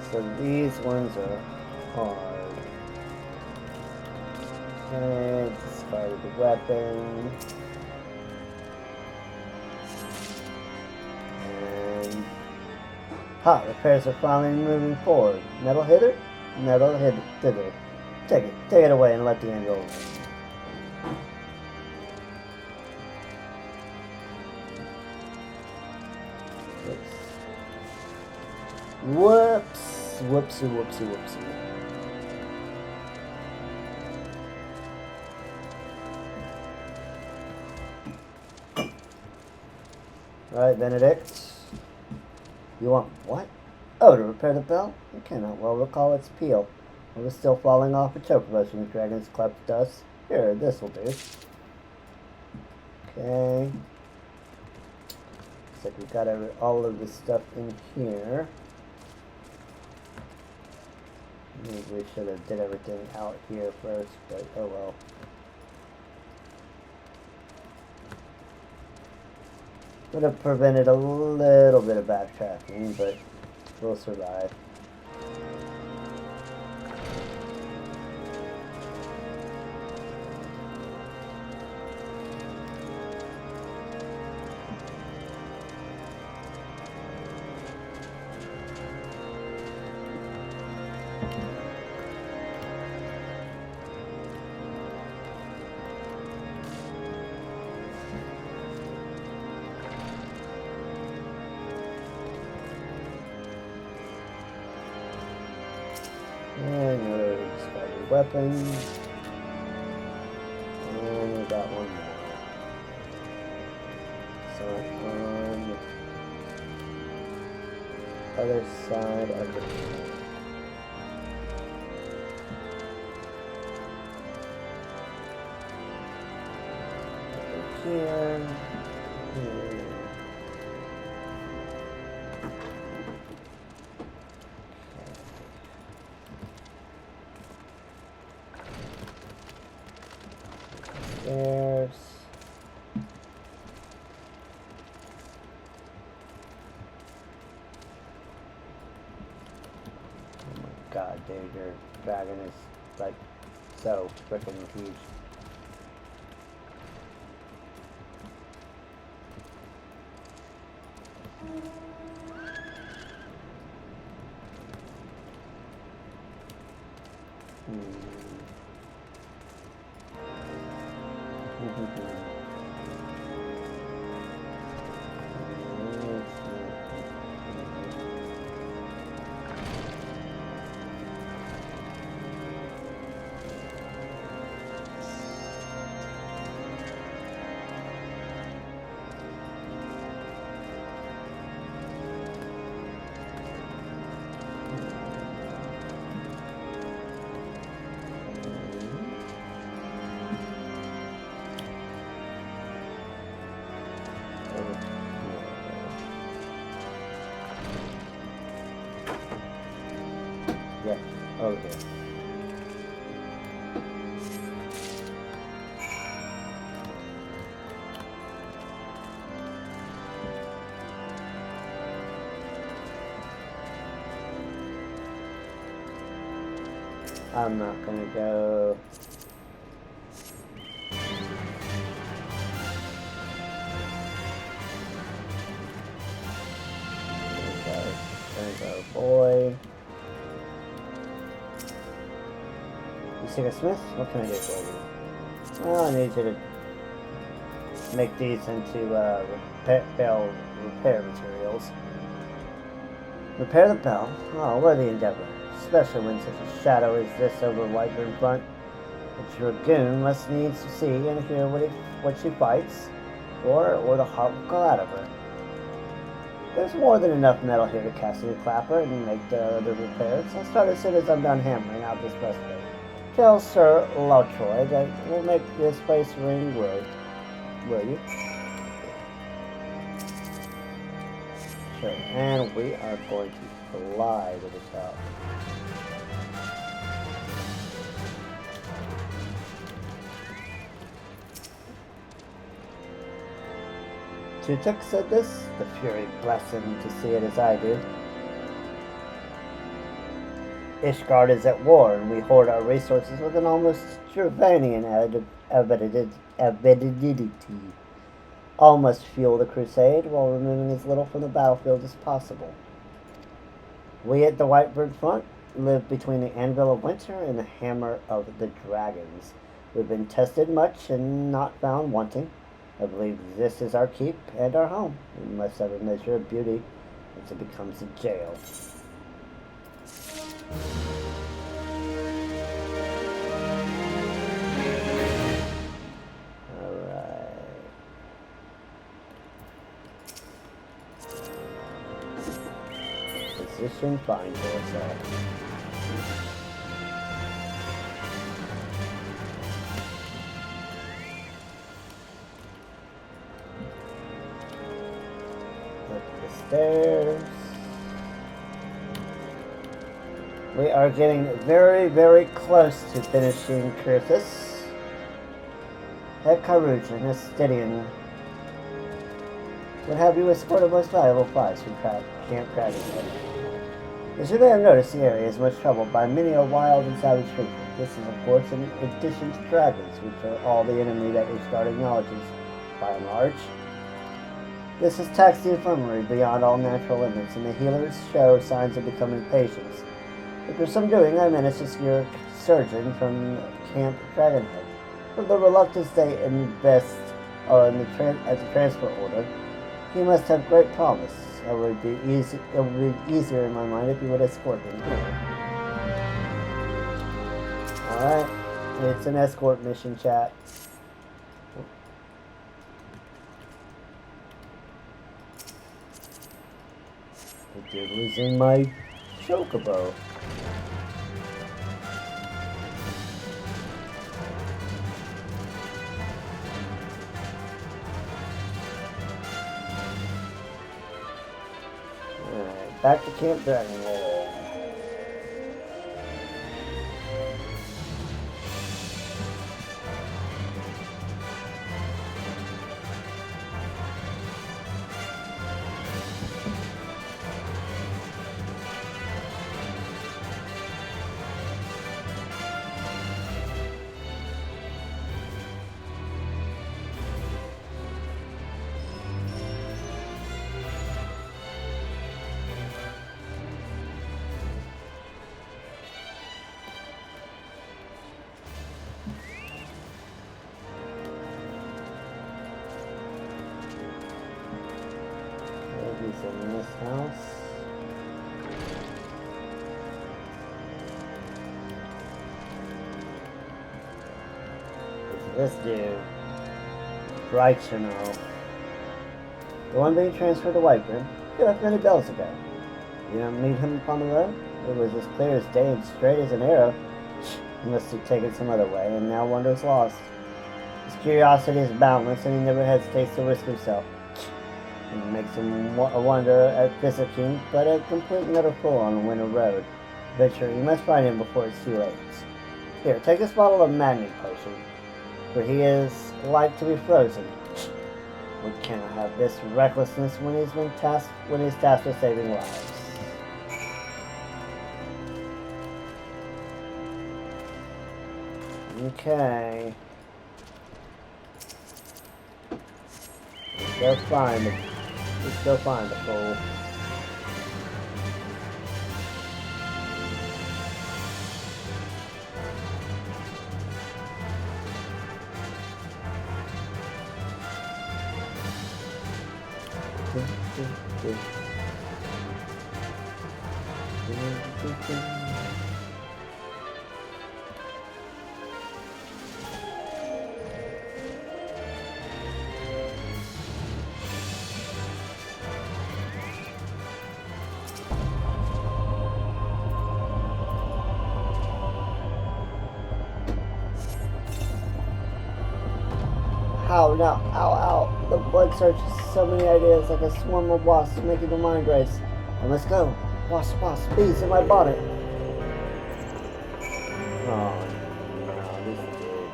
Speaker 1: So these ones are hard. Okay, discard the weapon. And repairs are finally moving forward. Metal hither? Metal thither. Take it away and let the end roll. Whoops. Whoopsie. Alright, Benedict. You want what? Oh, to repair the bell? I cannot well recall its peel. It was still falling off a choke of us when the dragons clapped us. Here, this will do. Okay. Looks like we got all of this stuff in here. Maybe we should have did everything out here first, but oh well. Would have prevented a little bit of backtracking, but we'll survive. And another discovered weapon. And we got one more. So on the other side of the here. There's oh my god, dude, your dragon is like so freaking huge. Yeah, over here. I'm not gonna go. There's our boy. You seek a smith? What can I do for you? Well, I need you to make these into repair materials. Repair the bell? Oh, worthy endeavor. Especially when such a shadow as this over Whiteburn front. A dragoon must needs to see and hear what she fights, or the heart will go out of her. There's more than enough metal here to cast a clapper and make the repairs. I'll start as soon as I'm done hammering out this breastplate. Tell Sir Lautroy that we'll make this place ring good. Will you? Sure. And we are going to fly to the top. Tutuk said this. The Fury bless him to see it as I do. Ishgard is at war, and we hoard our resources with an almost Gervanian avidity. All must fuel the crusade while removing as little from the battlefield as possible. We at the Whitebird front live between the Anvil of Winter and the Hammer of the Dragons. We've been tested much and not found wanting. I believe this is our keep and our home. We must have a measure of beauty as it becomes a jail. Alright. Position fine for us. Stairs. We are getting very, very close to finishing Kurthus. At Karujan, a Stydian would have you escort a most valuable prize from Camp Craggy. As you may have noticed, the area is much troubled by many a wild and savage creature. This is, of course, in addition to dragons, which are all the enemy that Ishgard acknowledges, by and large. This has taxed the infirmary beyond all natural limits, and the healers show signs of becoming patients. After some doing, I managed to secure a surgeon from Camp Dragonhead. With the reluctance they invest as a transport order, he must have great promise. It would be easier in my mind if you would escort him here. Alright, it's an escort mission, chat. The dude was in my chocobo. Alright, back to Camp Dragonhead. In this house. It's this dude. Right to know. The one being transferred to Whiteburn. He left many bells ago. You don't meet him upon the road? It was as clear as day and straight as an arrow. He must have taken some other way and now wanders lost. His curiosity is boundless and he never hesitates to risk himself. It makes him wonder at FFXIV, but a complete and utter fool on a winter road. Venture, you must find him before it's too late. Here, take this bottle of maddening potion, for he is like to be frozen. We cannot have this recklessness when he's tasked with saving lives. Okay. Let's go find the fool. Ow, no, ow, ow. The blood searches so many ideas like a swarm of wasps making the mind race. I must go. Wasp, bees in my bonnet. Oh, no, this dude.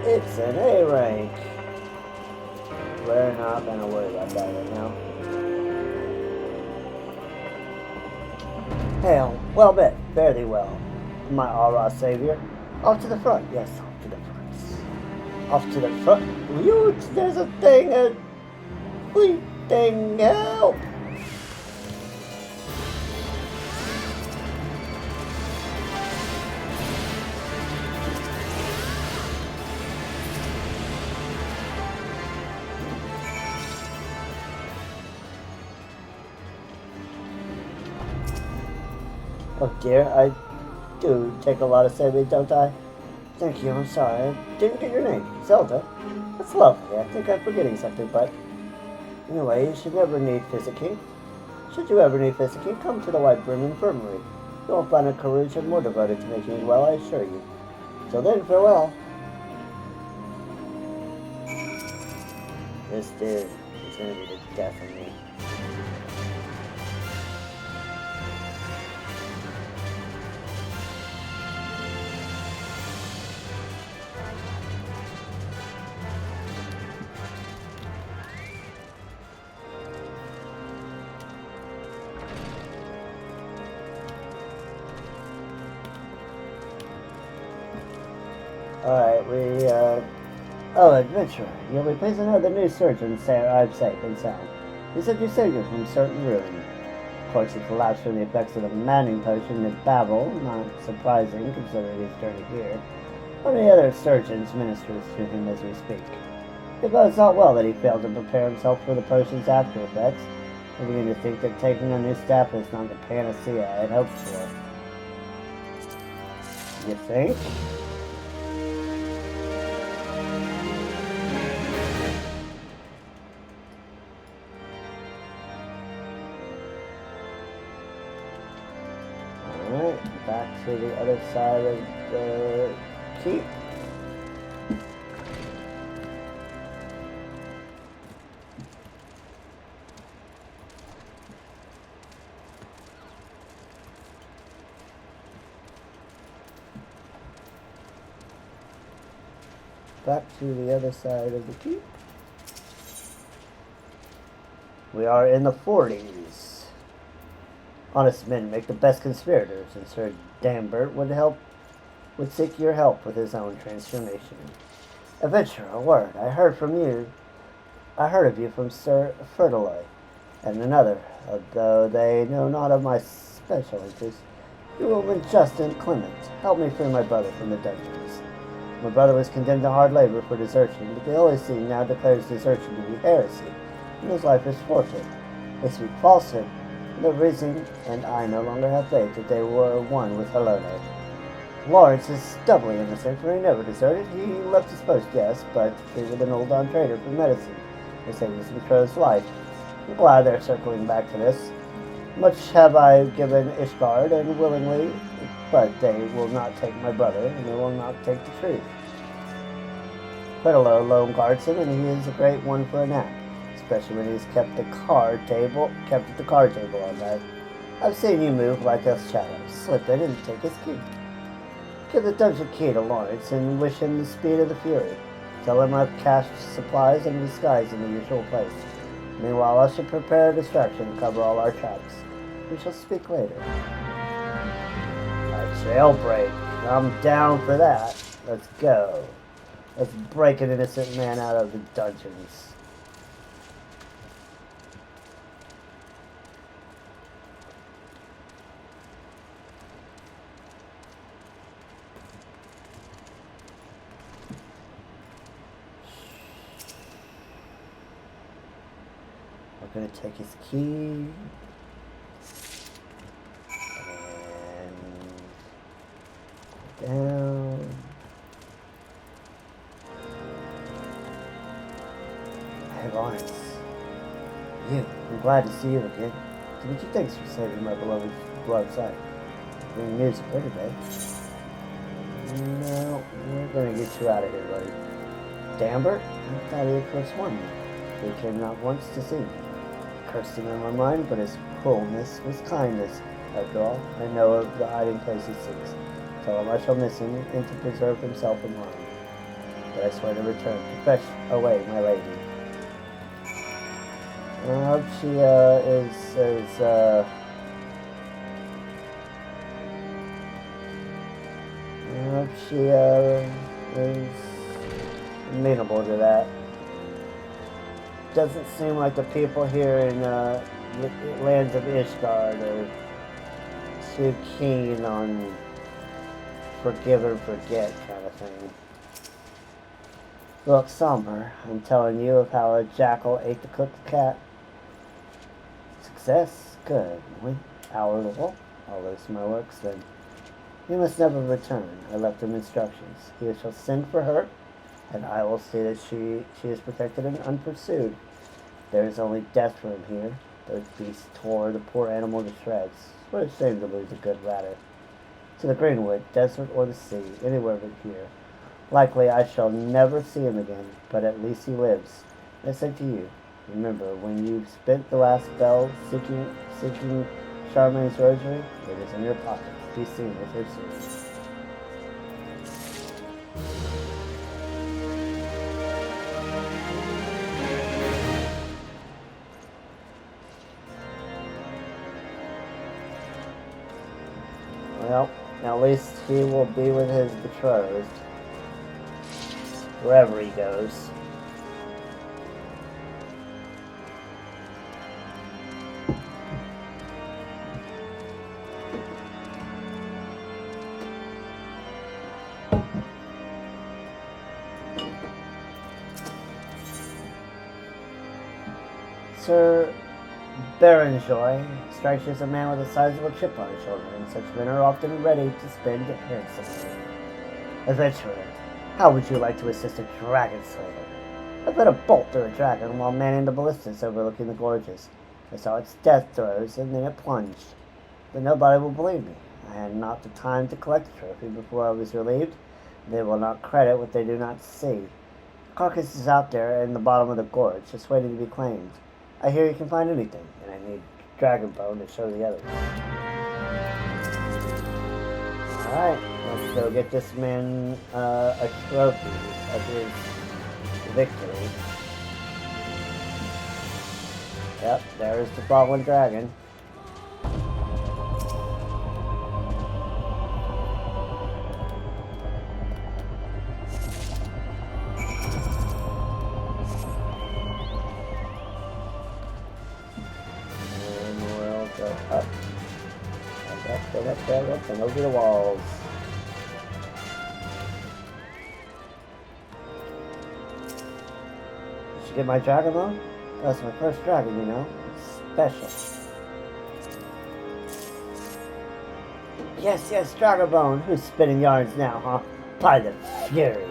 Speaker 1: It's an A rank. We're not gonna worry about that right now. Hail, well met, fare thee well, my ARR savior. Off to the front, yes, off to the front. Off to the front. Huge, there's a thing, thing, help! Oh dear, I do take a lot of saving, don't I? Thank you, I'm sorry. I didn't get your name. Zelda? That's lovely. I think I'm forgetting something, but... Anyway, you should never need FFXIV. Should you ever need FFXIV, come to the Whiteburn Infirmary. You'll find a Carouge more devoted to making you well, I assure you. Till then, farewell. This dude is gonna be the death of me. Alright, Oh, adventurer, you'll be pleased to know the new surgeon arrived safe and sound. He said you saved him from certain ruin. Of course, he collapsed from the effects of the manning potion in Babel, not surprising considering his journey here. One of the other surgeons ministers to him as we speak. It bodes not well that he failed to prepare himself for the potion's after effects. I begin to think that taking a new staff is not the panacea I had hoped for. You think? Alright, back to the other side of the keep. Back to the other side of the keep. We are in the 40s. Honest men make the best conspirators, and Sir Dambert would seek your help with his own transformation. Adventurer, a word. I heard of you from Sir Fertile and another, although they know not of my special interest. You will be just and clement. Help me free my brother from the dungeons. My brother was condemned to hard labor for desertion, but the Holy See now declares desertion to be heresy, and his life is forfeit. They speak falsehood, and the reason and I no longer have faith that they were one with Helone. Lawrence is doubly innocent, for he never deserted. He left his post, yes, but he was an old-on trader for medicine. They saved his betrothed's life. I'm glad they're circling back to this. Much have I given Ishgard, and willingly, but they will not take my brother, and they will not take the truth. Fertile alone guards him, and he is a great one for a nap, especially when he's kept at the card table all night. I've seen you move like a shadow. Slip in and take his key. Give the dungeon key to Lawrence and wish him the speed of the Fury. Tell him I've cached supplies and disguise in the usual place. Meanwhile, I shall prepare a distraction to cover all our tracks. We shall speak later. A jailbreak. I'm down for that. Let's go. Let's break an innocent man out of the dungeons. We're going to take his key and down. Hey Lawrence, I'm glad to see you again. Didn't you thanks for saving my beloved sight? Bringing news for today. No, we're going to get you out of here, buddy. Dambert, I thought he had forsworn me. He came not once to see me. Cursed him in my mind, but his cruelness was kindness. After all, I know of the hiding place he seeks. Tell him I shall miss him, and to preserve himself and mine. But I swear to return to fetch away my lady. I hope she is amenable to that. Doesn't seem like the people here in lands of Ishgard are too keen on forgive and forget kind of thing. Look, somber. I'm telling you of how a jackal ate the cooked cat. Success? Good. Palatable. I'll lose my works then. You must never return. I left him instructions. He shall send for her, and I will see that she is protected and unpursued. There is only death for him here. Those beasts tore the poor animal to shreds. What a shame to lose a good ratter. To the greenwood, desert, or the sea, anywhere but here. Likely I shall never see him again, but at least he lives. I say to you, remember, when you spent the last bell seeking Charmaine's rosary, it is in your pocket. Be seen with her soon. Well, at least he will be with his betrothed. wherever he goes. Sir Baronjoy strikes you as a man with the sizable chip on his shoulder, and such men are often ready to spend handsomely. Adventurer, how would you like to assist a dragon slayer? I put a bolt through a dragon while manning the ballistas overlooking the gorges. I saw its death throes, and then it plunged. But nobody will believe me. I had not the time to collect the trophy before I was relieved. They will not credit what they do not see. The carcass is out there in the bottom of the gorge, just waiting to be claimed. I hear you can find anything, and I need dragon bone to show the others. Alright, let's go get this man a trophy of his victory. Yep, there's the fallen dragon. Up and over the walls. Did you get my dragon bone? That's my first dragon, you know. It's special. Yes, dragon bone. Who's spinning yarns now, huh? By the fury.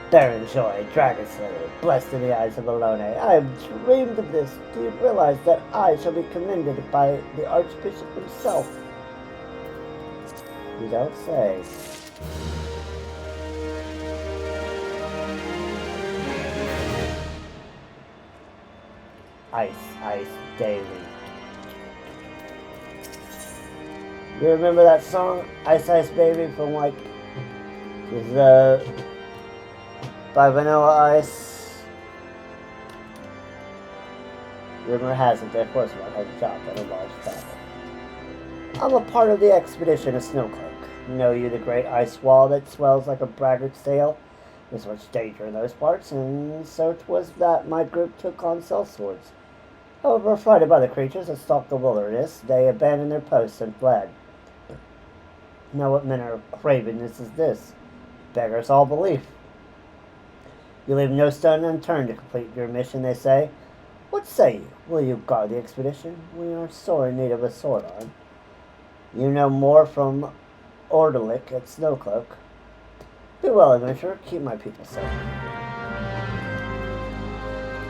Speaker 1: Baronjoy, Dragon Slayer, blessed in the eyes of Alone. I have dreamed of this. Do you realize that I shall be commended by the Archbishop himself? You don't say. Ice daily. You remember that song, Ice Baby, from like by Vanilla Ice? Rumor has it that Horseman has a job that involves travel. I'm a part of the expedition of Snowcloak. Know you the great ice wall that swells like a braggart's sail? There's much danger in those parts, and so 'twas that my group took on sellswords. However, frightened by the creatures that stalked the wilderness, they abandoned their posts and fled. Now what manner of cravenness is this? Beggars all belief. You leave no stone unturned to complete your mission, they say. What say you? Will you guard the expedition? We are sore in need of a sword arm. You know more from Ordelic at Snowcloak. Be well, adventurer. Keep my people safe.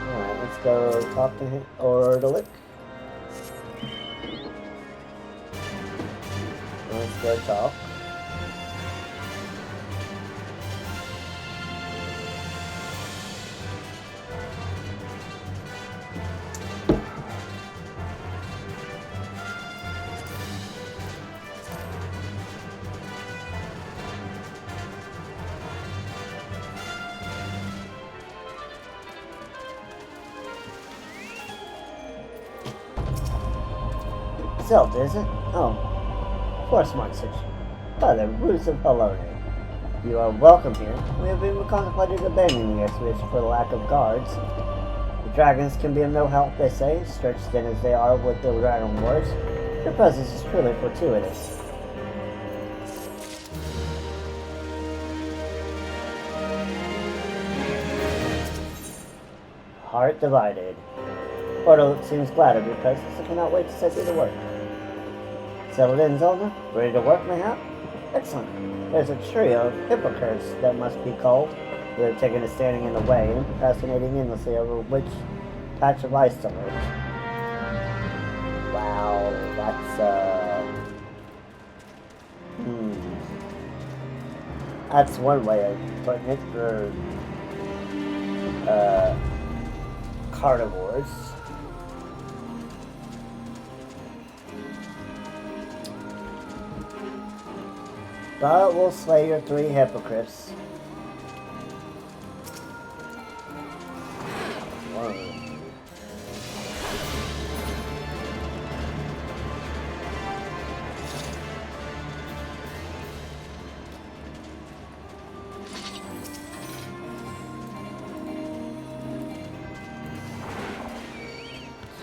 Speaker 1: Alright, let's go talk to him. Ordelic. Let's go talk. Zelda, is it? Oh. Force Monster. By the roots of Helone. You are welcome here. We have been contemplating abandoning the expedition for the lack of guards. The dragons can be of no help, they say, stretched thin as they are with the dragon wars. Your presence is truly fortuitous. Heart divided. Ordo seems glad of your presence and cannot wait to set you to work. Settled in, Zelda? Ready to work, mayhap? Excellent. There's a trio of hypocrites that must be culled, who have taken a standing in the way and procrastinating endlessly over which patch of ice to lurch. Wow, that's one way of putting it for carnivores. But we'll slay your 3 hypocrites. Whoa.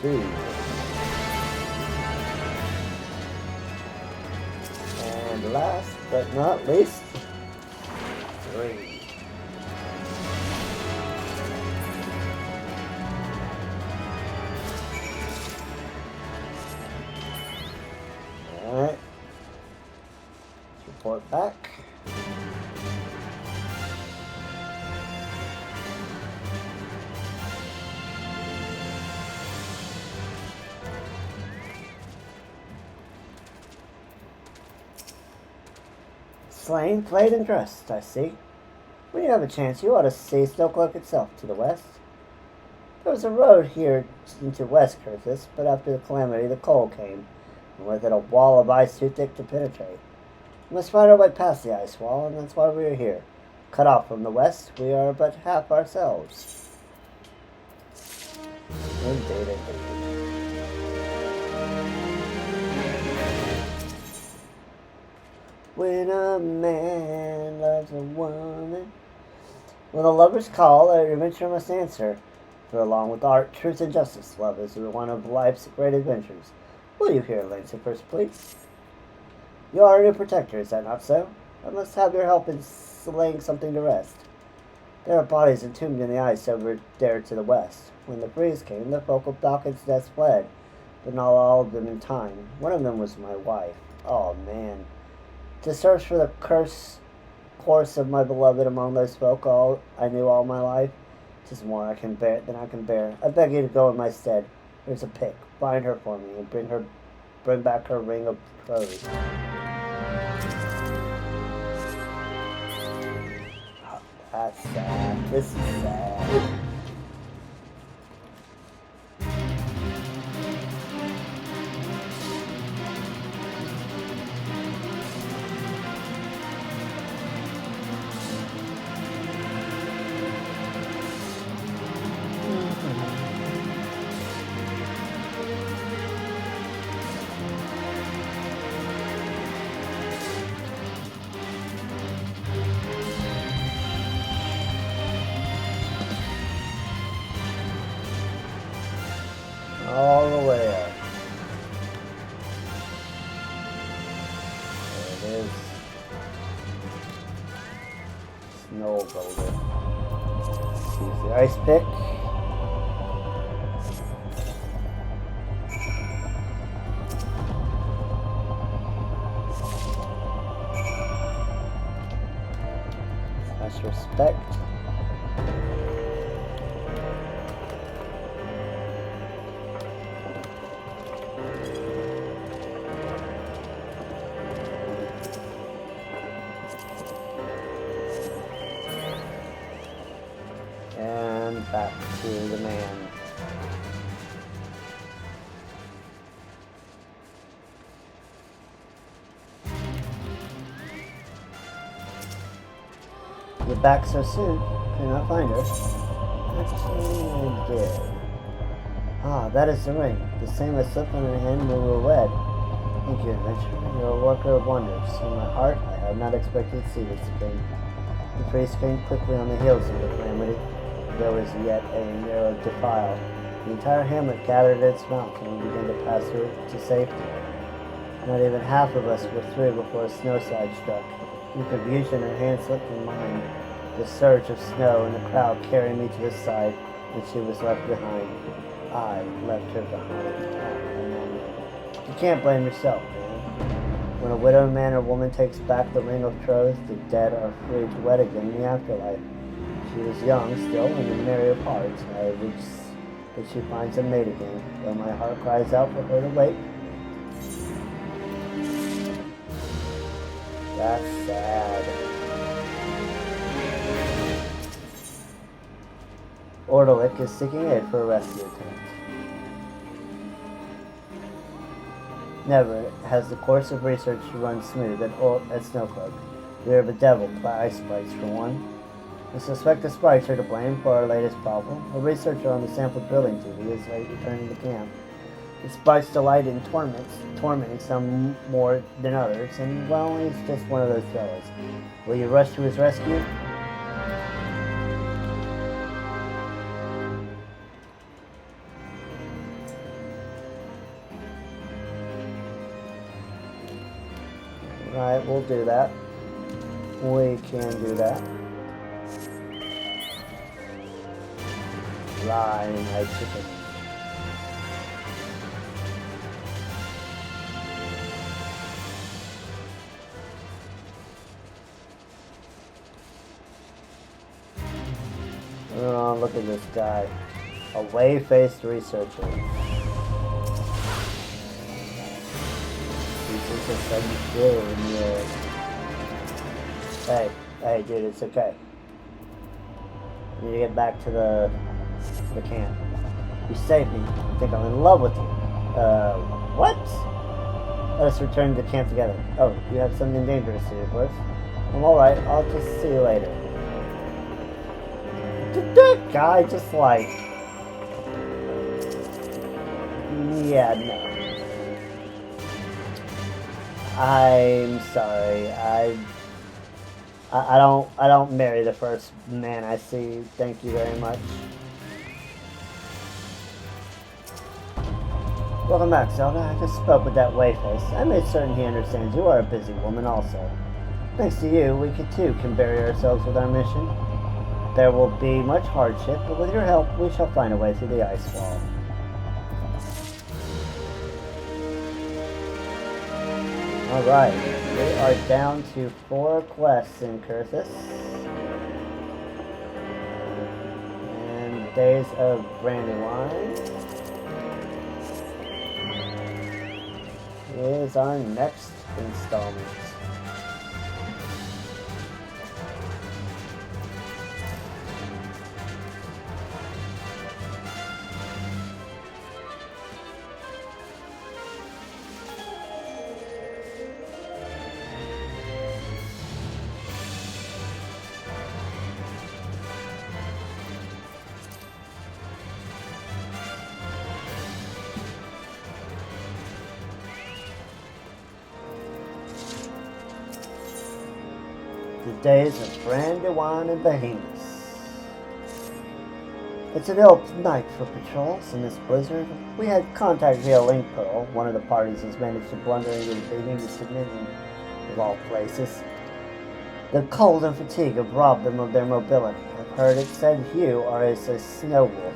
Speaker 1: 2. And last but not least, 3. Alright. Let's report back. Slain, played, and dressed, I see. When you have a chance, you ought to see Snowcloak itself to the west. There was a road here into West Curtis, but after the calamity, the cold came, and with it a wall of ice too thick to penetrate. We must find our way past the ice wall, and that's why we are here. Cut off from the west, we are but half ourselves. Indeed. When a man loves a woman, when a lovers call, an adventurer must answer. For along with art, truth, and justice, love is one of life's great adventures. Will you hear Lancer first, please? You are a new protector, is that not so? I must have your help in laying something to rest. There are bodies entombed in the ice over there to the west. When the freeze came, the folk of Dawkins' death fled, but not all of them in time. One of them was my wife. Oh, man. To search for the course of my beloved among those folk I knew all my life, 'tis more than I can bear. I beg you to go in my stead. Here's a pick. Find her for me, and bring back her ring of troth. Oh, that's sad. This is sad. All the way up. There it is. Snow boulder. Use the ice pick. Slash respect. Back to the man. You're back so soon. Could not find her. Actually, I did. Ah, that is the ring. The same I slipped on her hand when we were wed. Thank you, adventurer. You're a worker of wonders. In my heart, I had not expected to see this again. The freeze came quickly on the heels of the calamity. There was yet a narrow defile. The entire hamlet gathered at its mouth, and we began to pass through to safety. Not even half of us were through before a snowslide struck. In confusion, her hand slipped from mine. The surge of snow and the crowd carried me to the side, and she was left behind. I left her behind. You can't blame yourself, man. When a widowed man or woman takes back the ring of troth, the dead are free to wed again in the afterlife. She was young still and in merry of heart. I wish that she finds a mate again, though my heart cries out for her to wait. That's sad. Ordalic is seeking aid for a rescue attempt. Never has the course of research run smooth at Snowcloak. We are bedeviled by ice sprites for one. We suspect the sprites are to blame for our latest problem. A researcher on the sample drilling duty is late returning to camp. The sprites delight in tormenting some more than others, and well, he's just one of those fellows. Will you rush to his rescue? Right, we'll do that. We can do that. Flying like chicken. Oh, look at this guy. A wave-faced researcher. He's just a sudden chill in the air. Hey, dude, it's okay. I need to get back to the camp. You saved me. I think I'm in love with you. What? Let us return to the camp together. Oh, you have something dangerous to report? I'm alright. I'll just see you later. Did that guy just like... Yeah, no. I'm sorry. I don't marry the first man I see. Thank you very much. Welcome back, Zelda. I just spoke with that wayface. I made certain he understands you are a busy woman also. Thanks to you, we too can bury ourselves with our mission. There will be much hardship, but with your help, we shall find a way through the ice wall. Alright, we are down to 4 quests in Curthus. And Days of Brandywine is our next installment. The Days of Brandywine and Behemoth. It's an ill night for patrols in this blizzard. We had contact via Link Pearl. One of the parties has managed to blunder into the Behemoth's dominion, of all places. The cold and fatigue have robbed them of their mobility. I've heard it said you are as a snow wolf,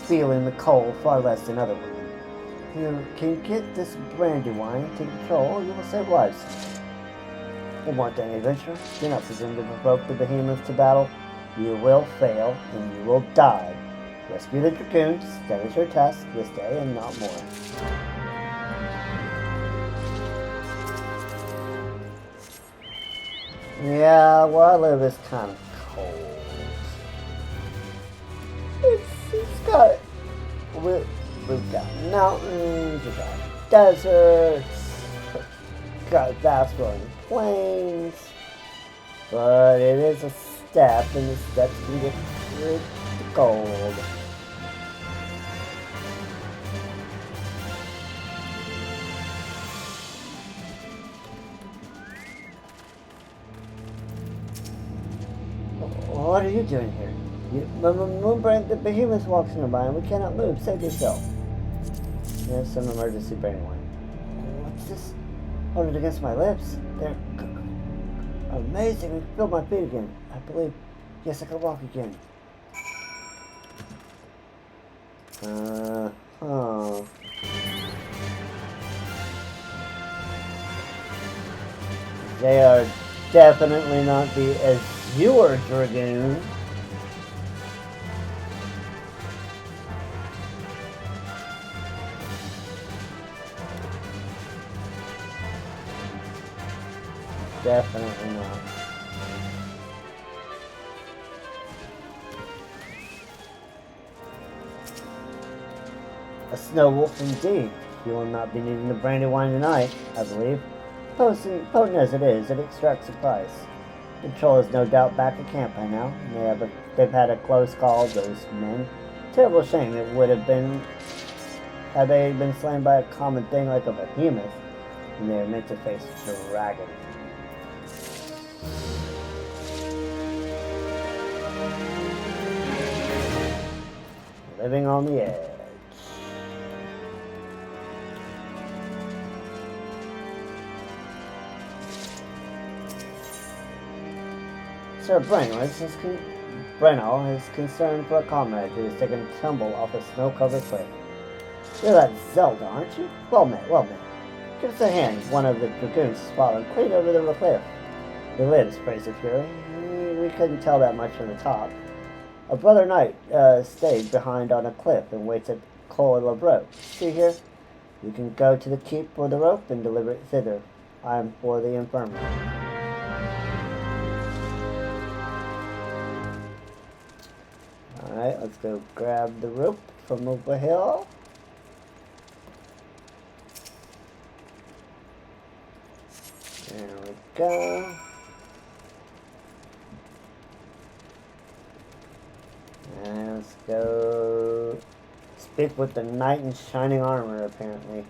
Speaker 1: feeling the cold far less than other women. If you can get this Brandywine to control, you will save lives. You want any adventure? Do not presume to provoke the Behemoth to battle. You will fail, and you will die. Rescue the Dragoons. That is your task this day, and not more. Yeah, where I live is kind of cold. It's got... We've got mountains, we've got deserts, we've got vast rolling plains, but it is a steppe, and the steppes can get pretty cold. What are you doing here? The Behemoth walks nearby, and we cannot move. Save yourself. There's some emergency brainwine. What's this? Hold it against my lips. They're amazing. I can feel my feet again. I believe. Yes, I can walk again. They are definitely not the Azure Dragoon. Definitely not. A snow wolf indeed. You will not be needing the Brandywine tonight, I believe. Potent as it is, it extracts a price. Control is no doubt back at camp by now. They've had a close call, those men. Terrible shame it would have been had they been slain by a common thing like a behemoth, and they are meant to face a dragon. Living on the edge. Sir Breno is concerned for a comrade who has taken a tumble off a snow-covered cliff. You're that Zelda, aren't you? Well met, well met. Give us a hand. One of the dragoons has fallen clean over the cliff. He lives, praise the Fury. We couldn't tell that much from the top. A brother knight stayed behind on a cliff and waits at coil of rope. See here? You can go to the keep for the rope and deliver it thither. I am for the infirmary. Alright, let's go grab the rope from over here. There we go. And let's go speak with the knight in shining armor, apparently.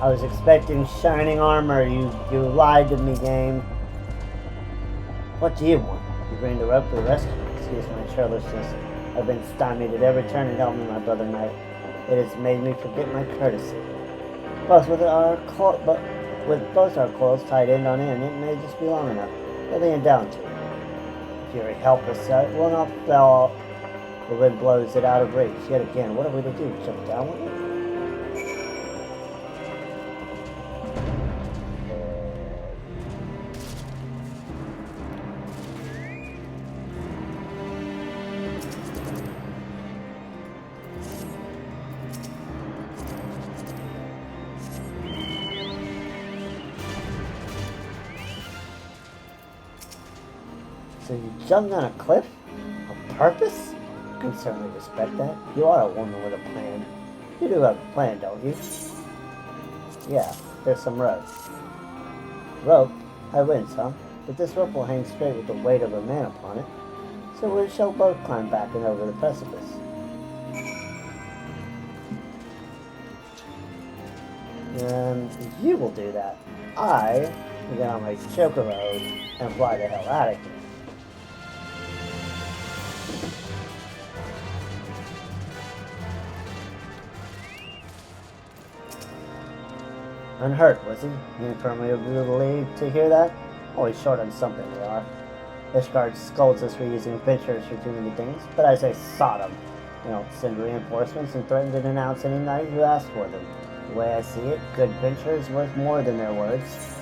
Speaker 1: I was expecting shining armor. You lied to me, game. What do you want? You bring the rope to the rescue. Excuse my churlishness. I've been stymied at every turn to help me, my brother knight. It has made me forget my courtesy. With both our coils tied end on end, it may just be long enough. We'll lean down to it. Fury, help us out. Will not fall. The wind blows it out of reach. Yet again, what are we to do? Jump down with it? So you jumped on a cliff? On purpose? I can certainly respect that. You are a woman with a plan. You do have a plan, don't you? Yeah, there's some rope. Rope? I win some, but this rope will hang straight with the weight of a man upon it, so we shall both climb back and over the precipice. And you will do that. I will get on my choker road and fly the hell out of here. Unhurt, was he? The infirmary will be relieved to hear that? Always short on something, they are. Ishgard scolds us for using adventurers for too many things, but I say Sodom. They don't send reinforcements and threaten to denounce any knight who asks for them. The way I see it, good venture is worth more than their words.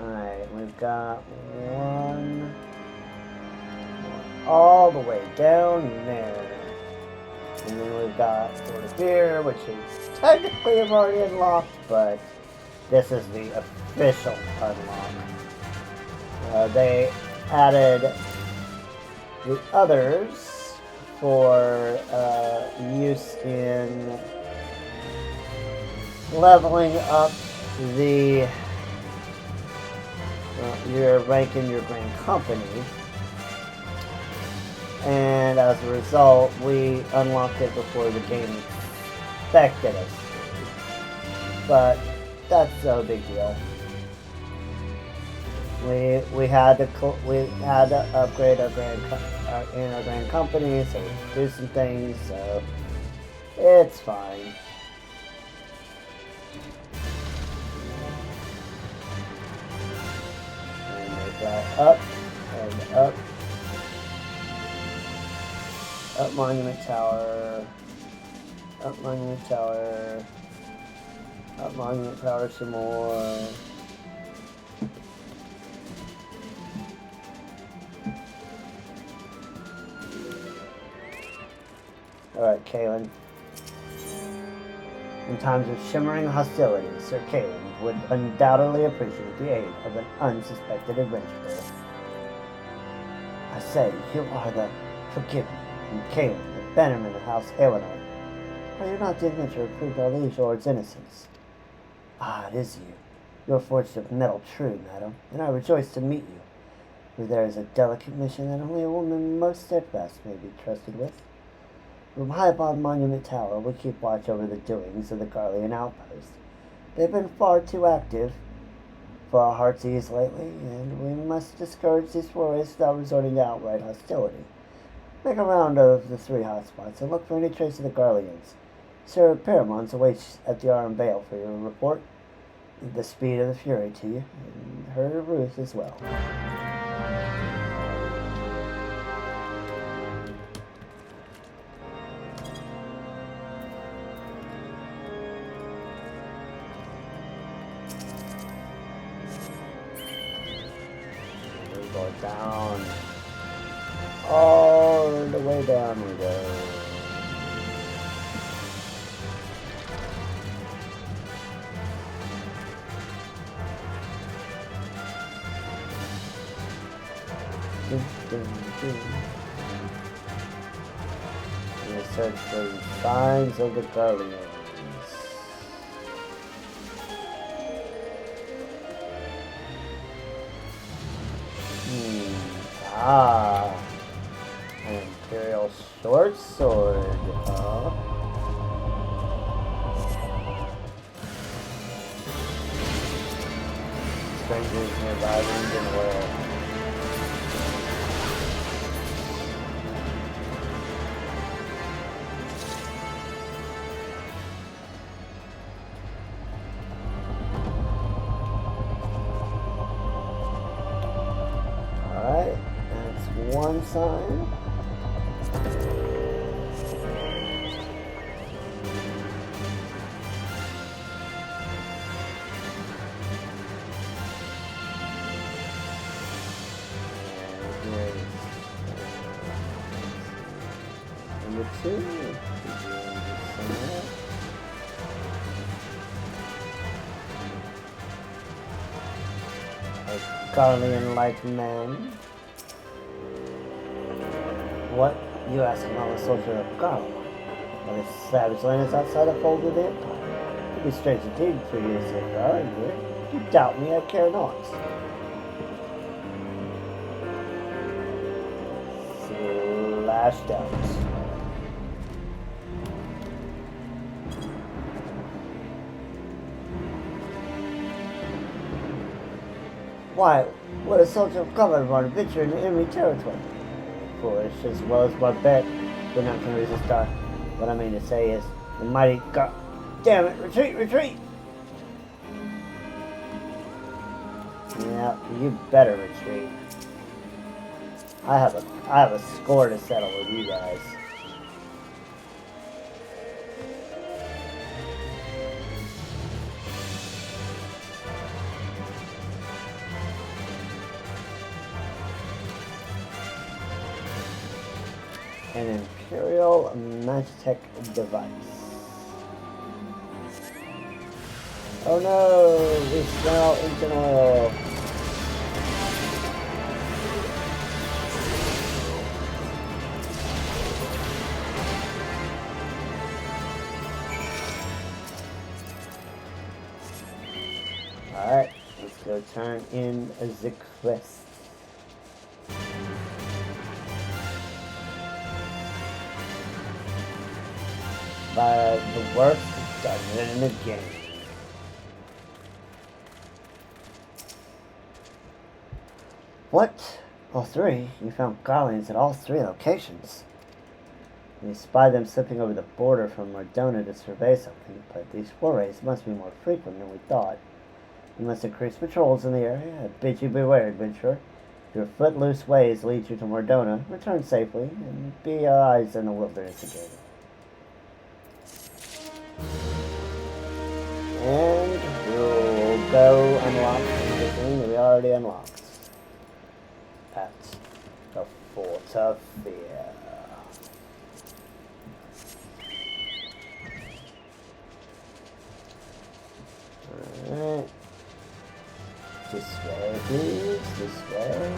Speaker 1: Alright, we've got one all the way down there. And then we've got Lord of Beer, which is technically I've already unlocked, but this is the official unlock. They added the others for use in leveling up the your rank in your grand company. And as a result, we unlocked it before the game expected us to. But that's no big deal. We had to upgrade our grand company, so we do some things. So it's fine. And make that up and up. Up Monument Tower. Up Monument Tower. Up Monument Tower some more. Alright, Kaelin. In times of shimmering hostility, Sir Kaelin would undoubtedly appreciate the aid of an unsuspected adventurer. I say, you are the forgiven and Kaelin, the bannerman of House Eleanor. Are you not the adventurer who proved our liege lord's innocence? Ah, it is you. You are forged of metal true, madam, and I rejoice to meet you. For there is a delicate mission that only a woman most steadfast may be trusted with. From high above Monument Tower, we keep watch over the doings of the Garlean outpost. They've been far too active for our heart's ease lately, and we must discourage these forays without resorting to outright hostility. Make a round of the 3 hotspots and look for any trace of the Garleans. Sir Paramons awaits at the Iron Vale for your report. The speed of the Fury to you, and her Ruth as well. We go down. All the way down we go. We search for signs of the Garleans. An Imperial short sword, huh? Strangers nearby wound and oil. Alright, that's one sign. Number 2. A Garlean-like man. What? You ask him how a soldier of Garland. But his savage land is outside the fold of the Empire. It would be strange indeed for you to say Garland here. You doubt me, I care not. Slashed out. Why, what a soldier of Garland would adventure in enemy territory. Foolish as well as barbaric. We're not going to resist our. What I mean to say is, the mighty God. Damn it! Retreat! Retreat! Yeah, you better retreat. I have a score to settle with you guys. An Imperial Magitech device. Oh no! We smell engine oil. Alright, let's go turn in a Sidequests. By the worst dungeon in the game. What? All 3? You found Garleans at all 3 locations. You spied them slipping over the border from Mordona to survey something, but these forays must be more frequent than we thought. You must increase patrols in the area. I bid you beware, adventurer. Your footloose ways lead you to Mordona. Return safely, and be our eyes in the wilderness again. And we'll go unlock everything that we already unlocked. At the Fort of Fear. Alright. This way, please. This way.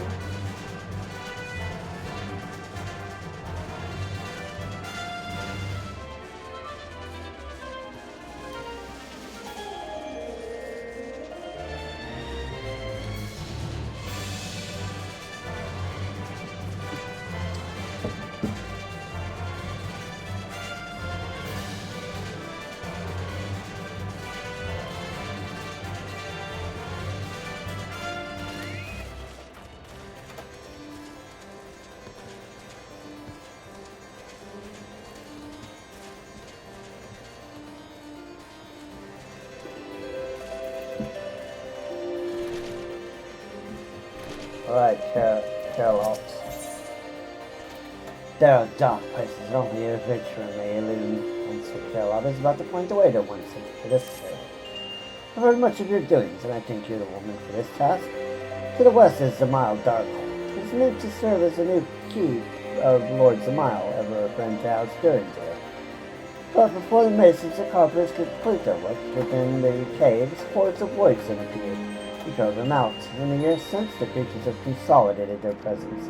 Speaker 1: Alright, Carol. There are dark places only a adventurer may elude, and Sir Carol is about to point the way to one such for this tale. I've heard much of your doings, and I think you're the woman for this task. To the west is Zamile Darkhold. It's meant to serve as a new key of Lord Zamile, ever a friend to House Durandale. But before the masons and carpenters could complete their work within the caves, hordes of Voidson appeared and drove them out. In the years since, the creatures have consolidated their presence.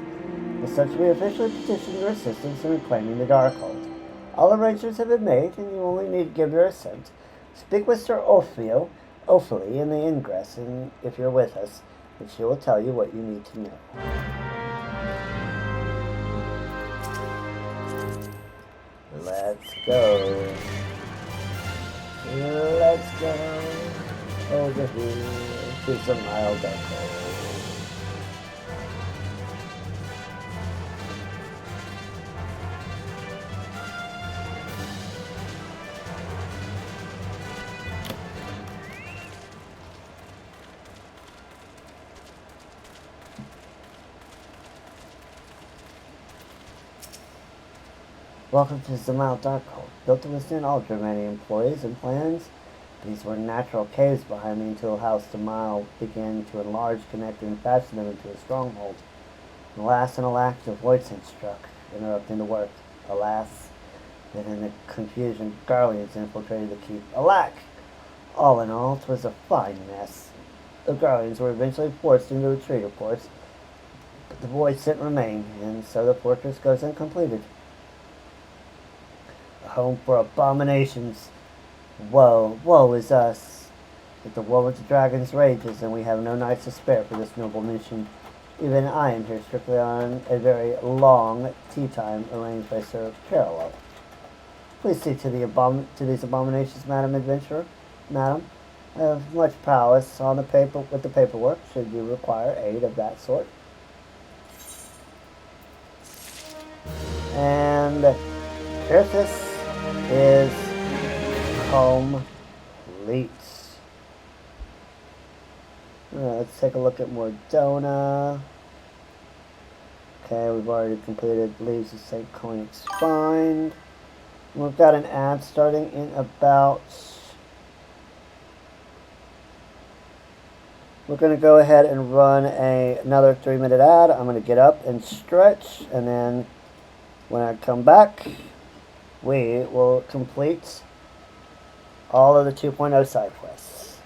Speaker 1: As such, we officially petitioned your assistance in reclaiming the Darkhold. All arrangements have been made, and you only need to give your assent. Speak with Sir Ophelie in the ingress, and if you're with us, and she will tell you what you need to know. Let's go. Let's go over here to some mild Darkhold. Welcome to Zamile Darkhold. Built to withstand all Germanian employees and plans, these were natural caves behind me until House Zamile began to enlarge, connect, and fashion them into a stronghold. Alas, and alack, the Voidson struck, interrupting the work. Alas, then in the confusion, Garleans infiltrated the keep. Alack! All in all, 'twas a fine mess. The Garleans were eventually forced into retreat, of course, but the Voidson remained, and so the fortress goes uncompleted. A home for abominations. Woe is us. If the war with the dragons rages, and we have no nights to spare for this noble mission. Even I am here strictly on a very long tea time arranged by Sir Carol. Please see to these abominations, Madam Adventurer. Madam, I have much prowess on with the paperwork, should you require aid of that sort. And Curtis is complete. Let's take a look at Mordona. Okay, we've already completed Leaves of St. Coin's Find. We've got an ad starting in about... We're going to go ahead and run another 3-minute ad. I'm going to get up and stretch, and then when I come back, we will complete all of the 2.0 side quests.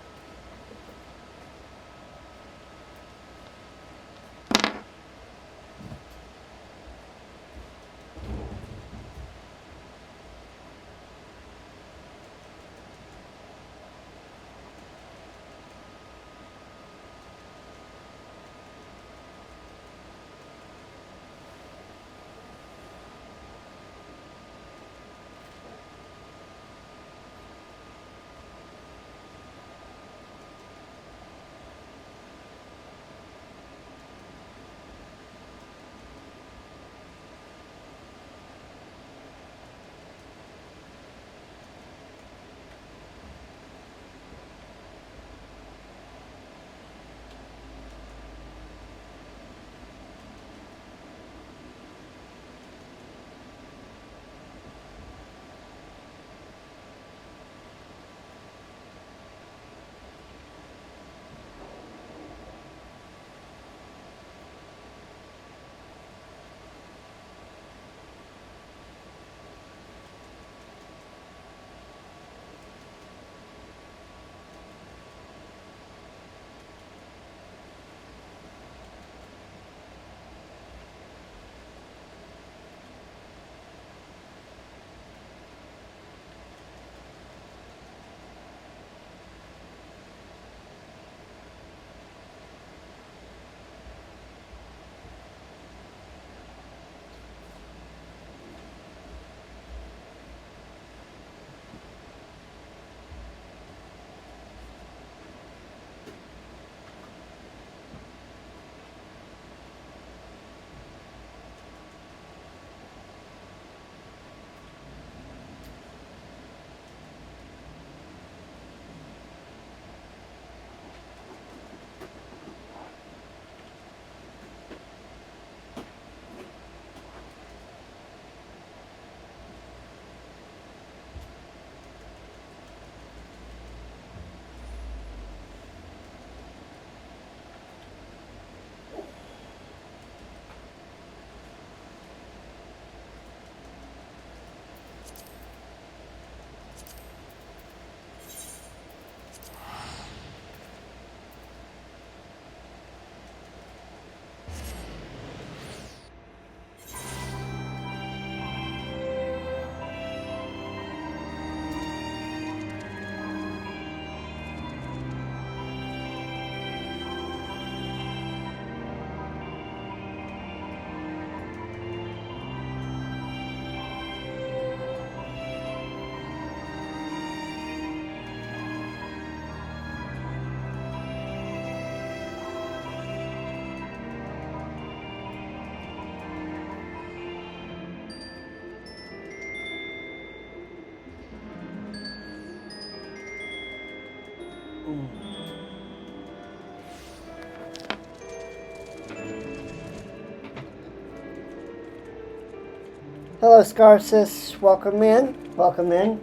Speaker 1: Hello, Scarsis. Welcome in. Welcome in.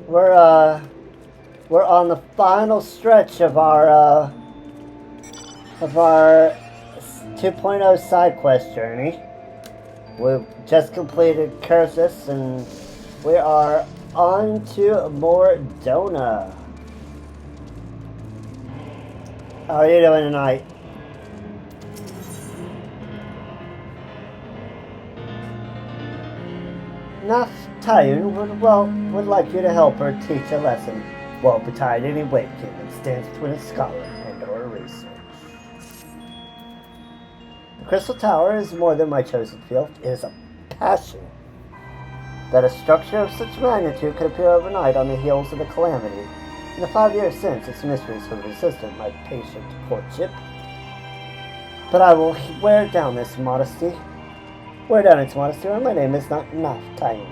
Speaker 1: We're on the final stretch of our 2.0 side quest journey. We've just completed Cursus, and we are on to more Dona. How are you doing tonight? Naftayun would like you to help her teach a lesson. Won't be tied any weight, kid, and stands between a scholar and or a research. The Crystal Tower is more than my chosen field. It is a passion. That a structure of such magnitude could appear overnight on the heels of the calamity. In the 5 years since, its mysteries have resisted my patient courtship. But I will wear down its modesty, or my name is not Naftayun.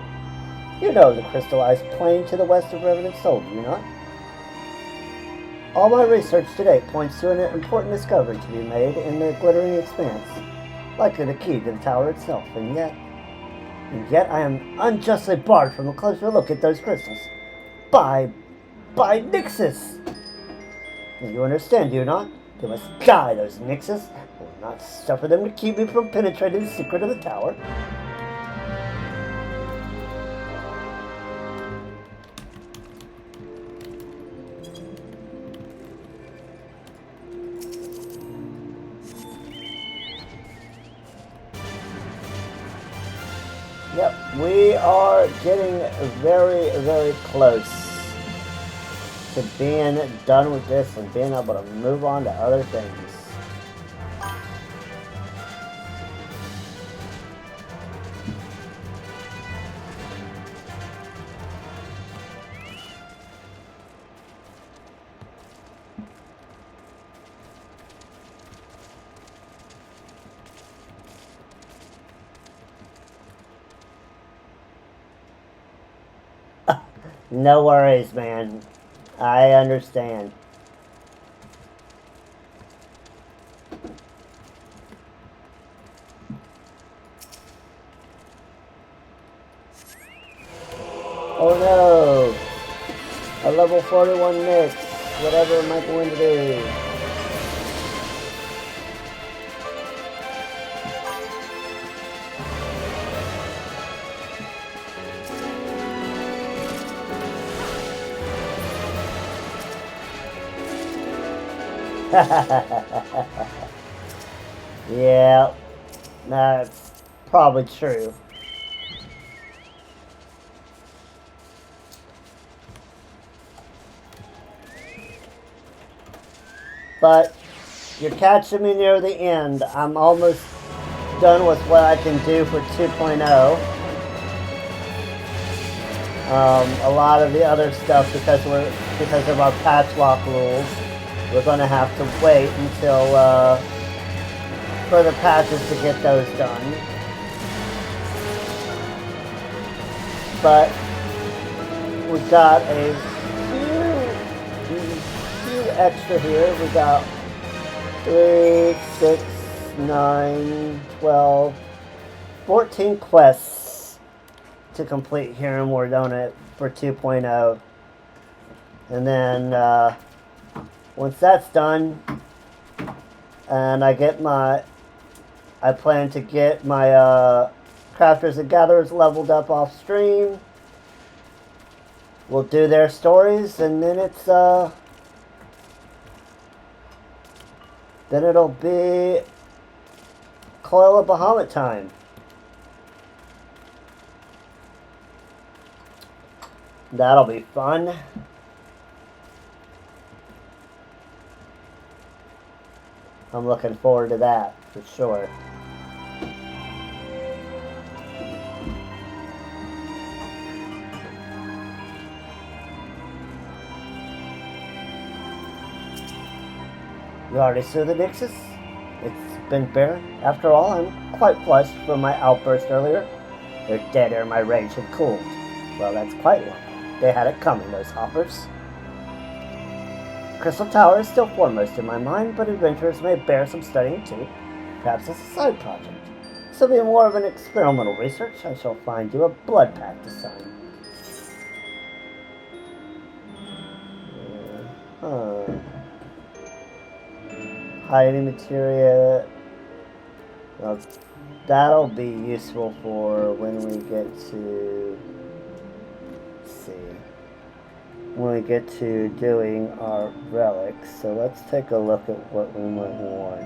Speaker 1: You know the crystallized plain to the west of Revenant Soul, do you not? All my research to date points to an important discovery to be made in the glittering expanse, likely the key to the tower itself, and yet I am unjustly barred from a closer look at those crystals. By Nixus! You understand, do you not? They must die, those Nixus. I will not suffer them to keep me from penetrating the secret of the tower. Yep, we are getting very, very close to being done with this and being able to move on to other things. No worries, man. I understand. Oh no! A level 41 mix. Whatever am I going to do? Yeah, that's probably true. But you're catching me near the end. I'm almost done with what I can do for 2.0. A lot of the other stuff, because of our patch lock rules, we're going to have to wait until further patches to get those done. But we've got a few extra here. We got 3, 6, 9, 12, 14 quests to complete here in Wardona for 2.0. And then once that's done, and I plan to get my crafters and gatherers leveled up off stream. We'll do their stories, and then then it'll be Coil of Bahamut time. That'll be fun. I'm looking forward to that, for sure. You already saw the Nixus? It's been barren. After all, I'm quite flushed from my outburst earlier. They're dead ere my rage had cooled. Well, that's quite lucky. They had it coming, those hoppers. Crystal Tower is still foremost in my mind, but adventurers may bear some studying too, perhaps as a side project. This will be more of an experimental research. I shall find you a blood pact to sign. Hiding materia. Well, that'll be useful for when we get to. Let's see. When we get to doing our relics. So let's take a look at what we might want.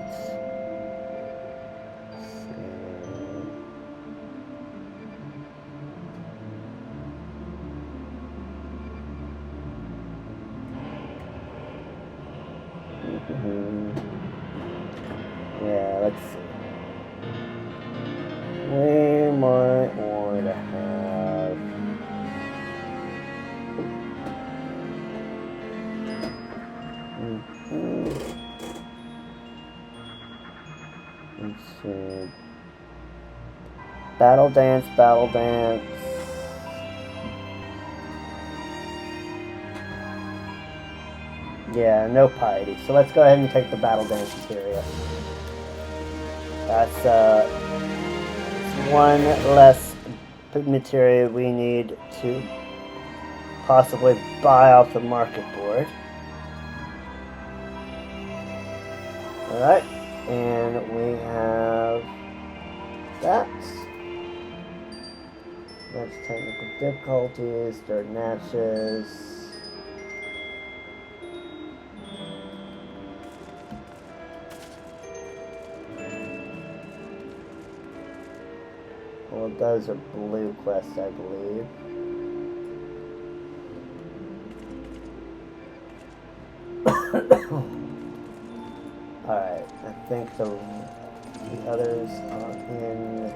Speaker 1: Yeah, let's see. We might want to have. Let's see. Battle dance, battle dance. Yeah, no piety. So let's go ahead and take the battle dance materia. That's one less materia we need to possibly buy off the market board. Alright, and we have that. That's technical difficulties, dirt and ashes. Well, those are blue quests, I believe. Alright, I think the others are in.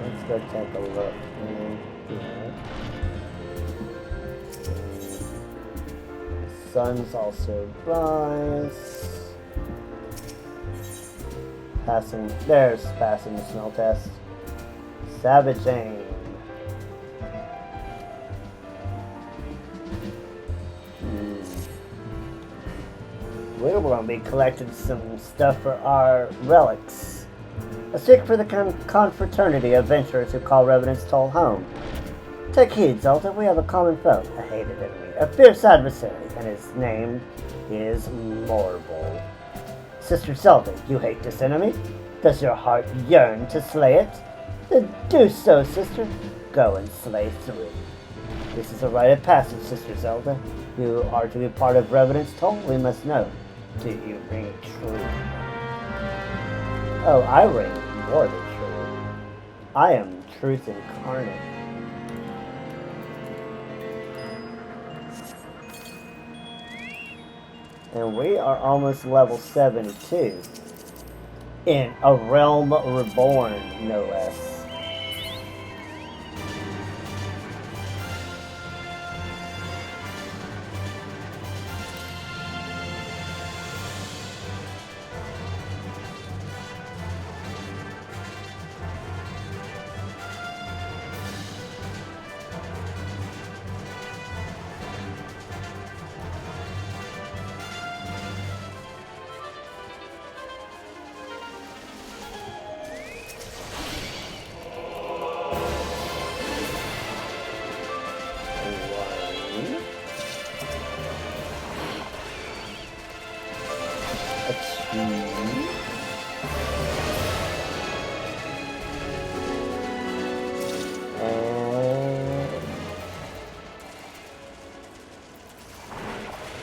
Speaker 1: Let's go take a look. Sun's also rise. There's passing the smell test. Savage aim. We're going to be collecting some stuff for our relics. A stick for the confraternity of adventurers who call Revenant's Toll home. Take heed, Zelda, we have a common foe, a hated enemy, a fierce adversary, and his name is Morble. Sister Zelda, you hate this enemy? Does your heart yearn to slay it? Then do so, sister. Go and slay through. This is a rite of passage, Sister Zelda. You are to be part of Revenant's Toll, we must know. Do you ring true? Oh, I ring more than true. I am truth incarnate. And we are almost level 72. In a realm reborn, no less.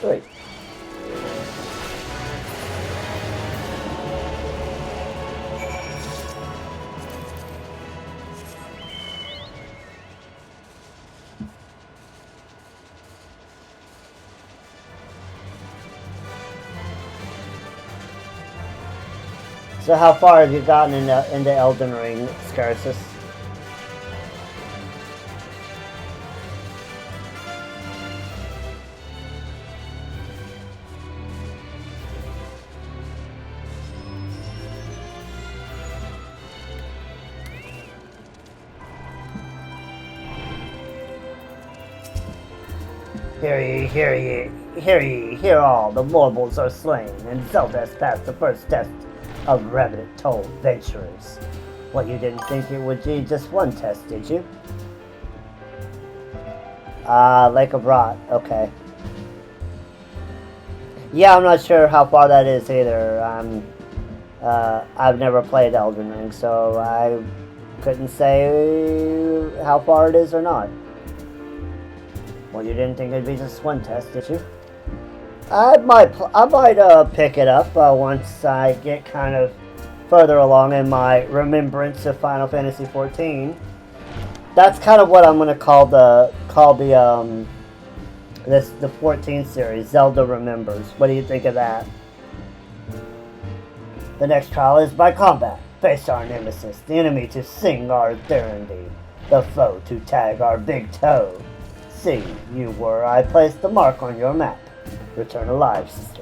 Speaker 1: Three. So how far have you gotten into Elden Ring, Scarsus? Hear all, the mortals are slain, and Zelda has passed the first test of Revenant Toll Venturers. What, you didn't think it would be just one test, did you? Lake of Rot, okay. Yeah, I'm not sure how far that is either. I've never played Elden Ring, so I couldn't say how far it is or not. Well, you didn't think it'd be just one test, did you? I might pick it up once I get kind of further along in my remembrance of Final Fantasy XIV. That's kind of what I'm gonna call the 14 series, Zelda Remembers. What do you think of that? The next trial is by combat. Face our nemesis, the enemy to sing our Thurundy, the foe to tag our big toe. See, you were I placed the mark on your map. Return alive, sister.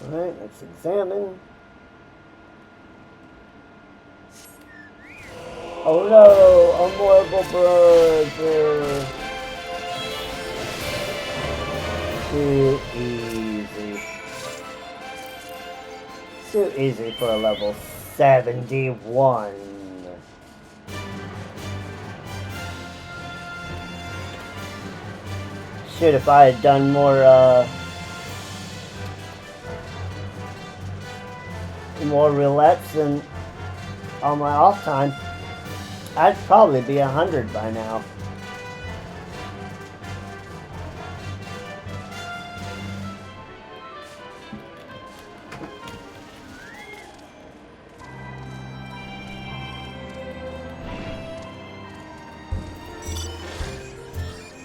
Speaker 1: Alright, let's examine. Oh no, a mortal bird. Too easy. Too easy for a level 71. Shit, if I had done more roulettes and on my off time, I'd probably be 100 by now.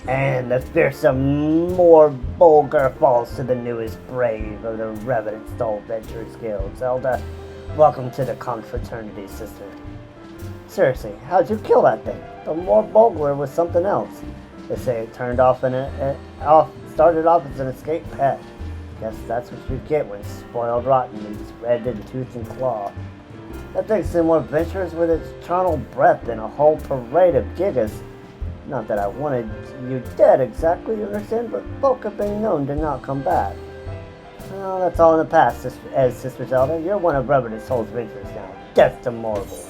Speaker 1: And the fearsome more vulgar falls to the newest brave of the Revenant Toll Venturers Guild. Zelda, welcome to the confraternity, sister. Seriously, how'd you kill that thing? The more vulgar was something else. They say it started off as an escape pet. Guess that's what you get when spoiled rotten meets red in tooth and claw. That thing seemed more adventurous with its charnel breath than a whole parade of gigas. Not that I wanted you dead exactly, you understand, but folk have been known to not come back. Well, that's all in the past, Sister Zelda. You're one of Revenant Toll's Venturers now. Death to mortals.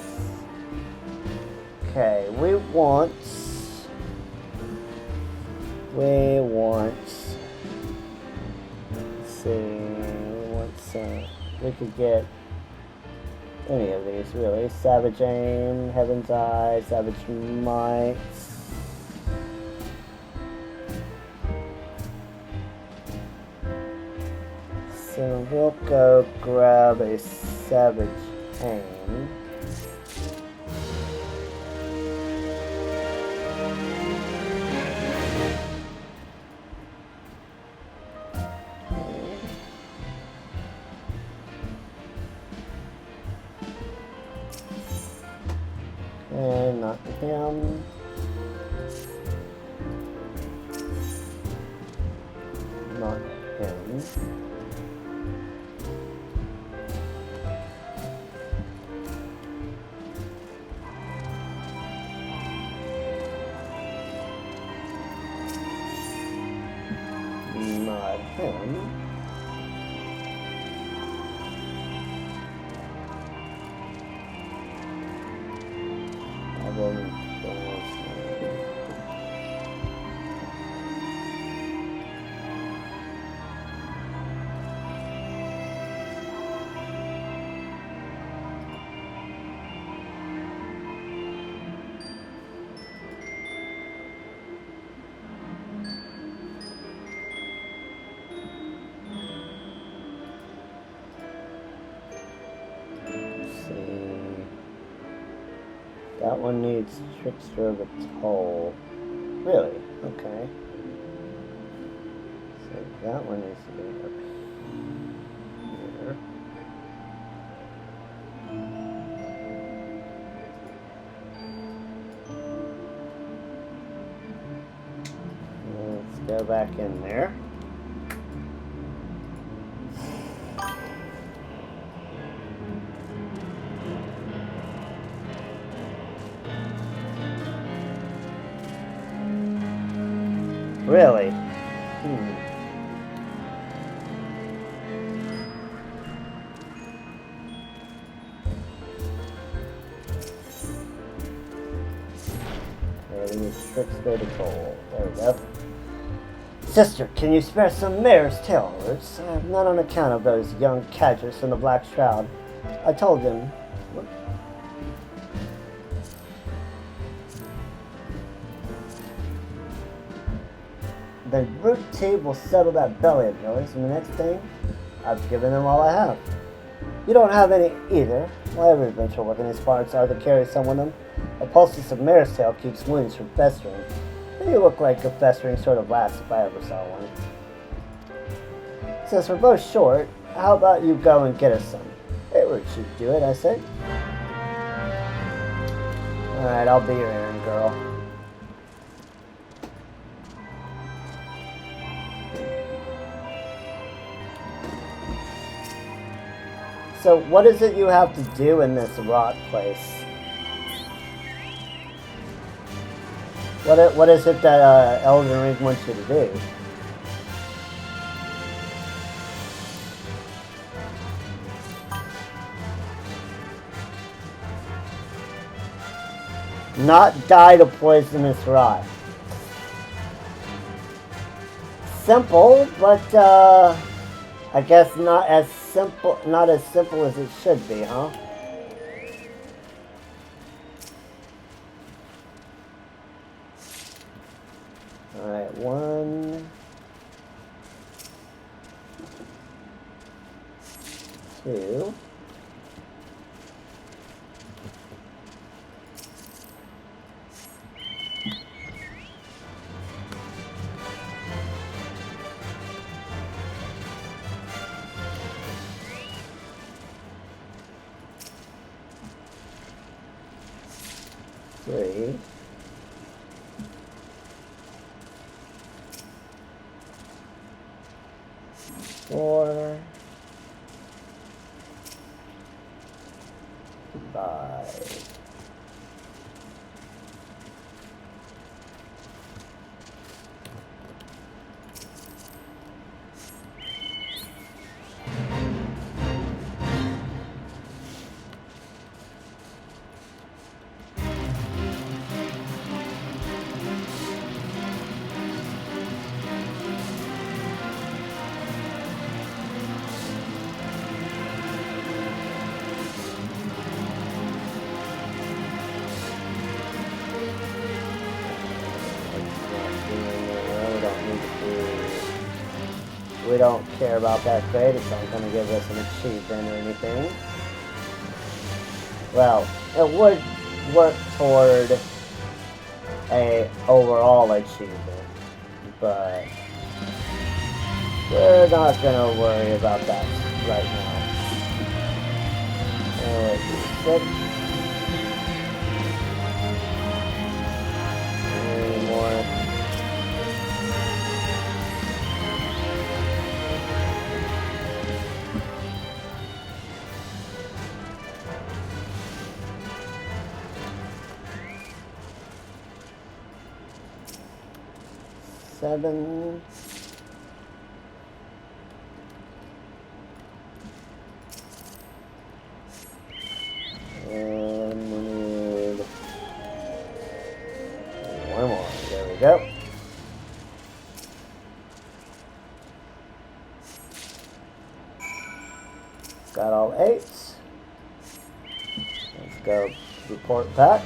Speaker 1: Okay, we want... Let's see... We could get... any of these, really. Savage Aim, Heaven's Eye, Savage Might... So we'll go grab a Savage Aim. And knock him. Knock him. Not him. I will need That one needs Trickster of a Toll. Really? Okay. So that one needs to be up here. Let's go back in there. Really? Okay, we need Trickster to Toll. There we go. Sister, can you spare some mare's tail words? Not on account of those young cadgers in the Black Shroud. I told them. The root tea will settle that belly of yours, and the next thing, I've given them all I have. You don't have any either. My every adventure working these parts are to carry some with them. A poultice of mare's tail keeps wounds from festering. And you look like a festering sort of lass if I ever saw one. Since we're both short, how about you go and get us some? It would should do it, I say. Alright, I'll be your errand girl. So, what is it you have to do in this rock place? What is it that Elden Ring wants you to do? Not die to poisonous rot. Simple, but I guess not as simple as it should be, huh? Alright, 1, 2. Three. 4, 5. We don't care about that grade, it's not going to give us an achievement or anything. Well, it would work toward a overall achievement, but we're not going to worry about that right now. 6. 3 more. 7. And we need 1 more. There we go. Got all 8. Let's go report back.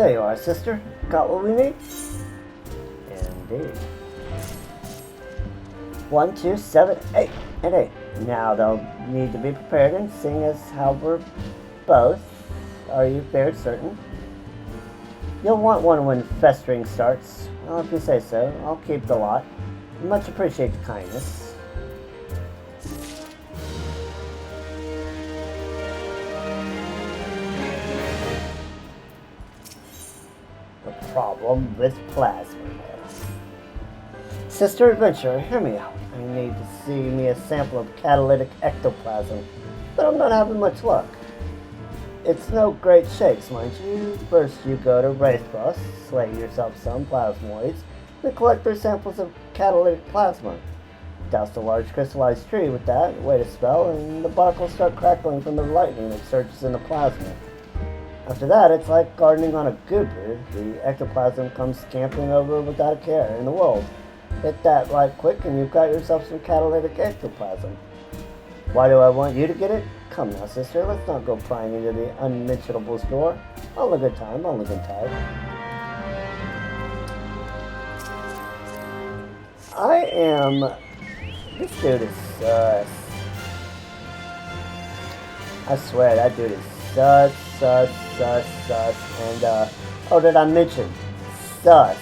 Speaker 1: There you are, sister. Got what we need? Indeed. 1, 2, 7, 8, and 8. Now they'll need to be prepared, and seeing as how we're both, are you very certain? You'll want one when festering starts. Well, if you say so, I'll keep the lot. Much appreciate the kindness. The problem with plasma. Sister Adventurer, hear me out. I need to see me a sample of catalytic ectoplasm, but I'm not having much luck. It's no great shakes, mind you. First you go to Wraithbus, slay yourself some plasmoids, then collect their samples of catalytic plasma. Douse the large crystallized tree with that, wait a spell, and the bark will start crackling from the lightning that surges in the plasma. After that, it's like gardening on a goober. The ectoplasm comes scampering over without a care in the world. Hit that right quick and you've got yourself some catalytic ectoplasm. Why do I want you to get it? Come now, sister, let's not go prying into the unmentionable store. All a good time, all a good time. This dude is sus. I swear, that dude is sus. And, oh, did I mention? Sus.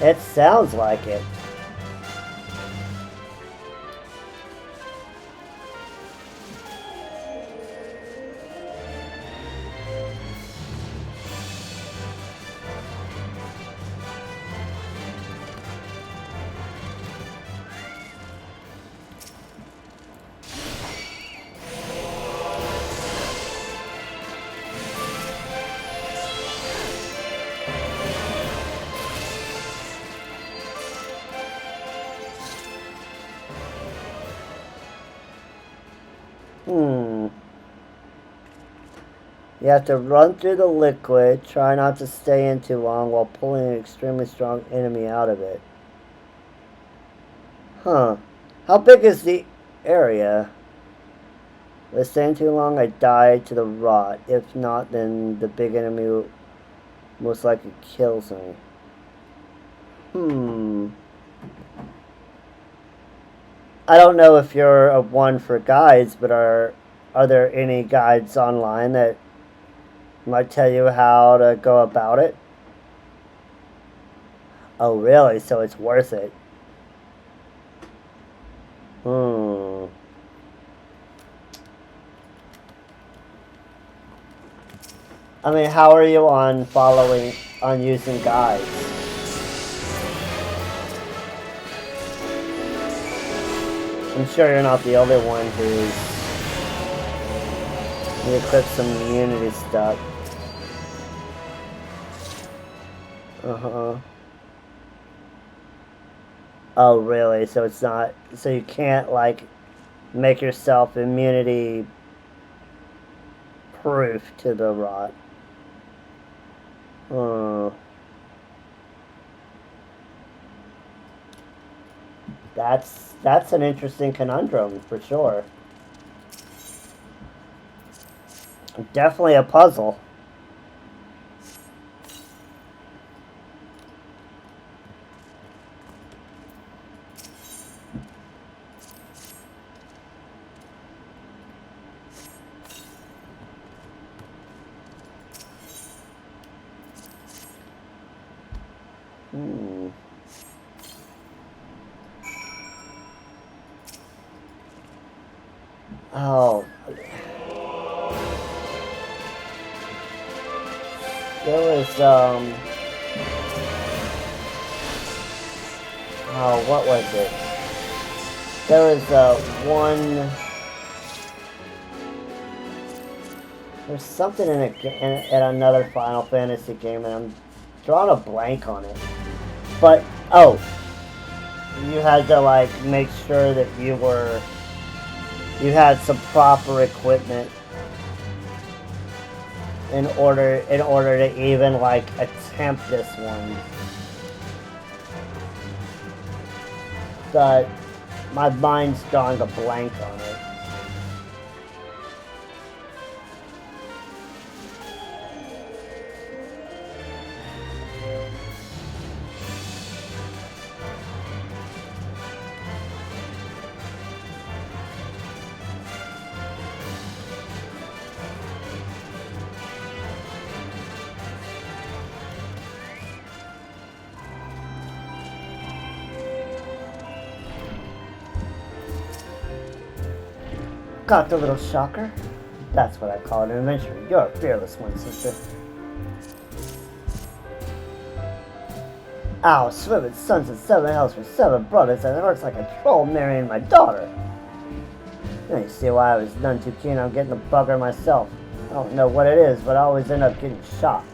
Speaker 1: It sounds like it. You have to run through the liquid, try not to stay in too long while pulling an extremely strong enemy out of it. Huh. How big is the area? If I stay in too long, I die to the rot. If not, then the big enemy most likely kills me. I don't know if you're a one for guides, but are there any guides online that might tell you how to go about it? Oh, really? So it's worth it. I mean, how are you on using guides? I'm sure you're not the only one who equips some immunity stuff. Oh, really? So it's not... So you can't, like, make yourself immunity proof to the rot. That's an interesting conundrum, for sure. Definitely a puzzle. Oh. There was, oh, what was it? There was, there's something in another Final Fantasy game, and I'm drawing a blank on it. But, oh, you had to, like, make sure that you had some proper equipment in order to even, like, attempt this one. But My mind's drawing a blank on it. Got the little shocker? That's what I call an adventure. You're a fearless one, sister. Ow, swimming sons of 7 hells for 7 brothers, and it hurts like a troll marrying my daughter. Now you see why I was none too keen on getting the bugger myself. I don't know what it is, but I always end up getting shot.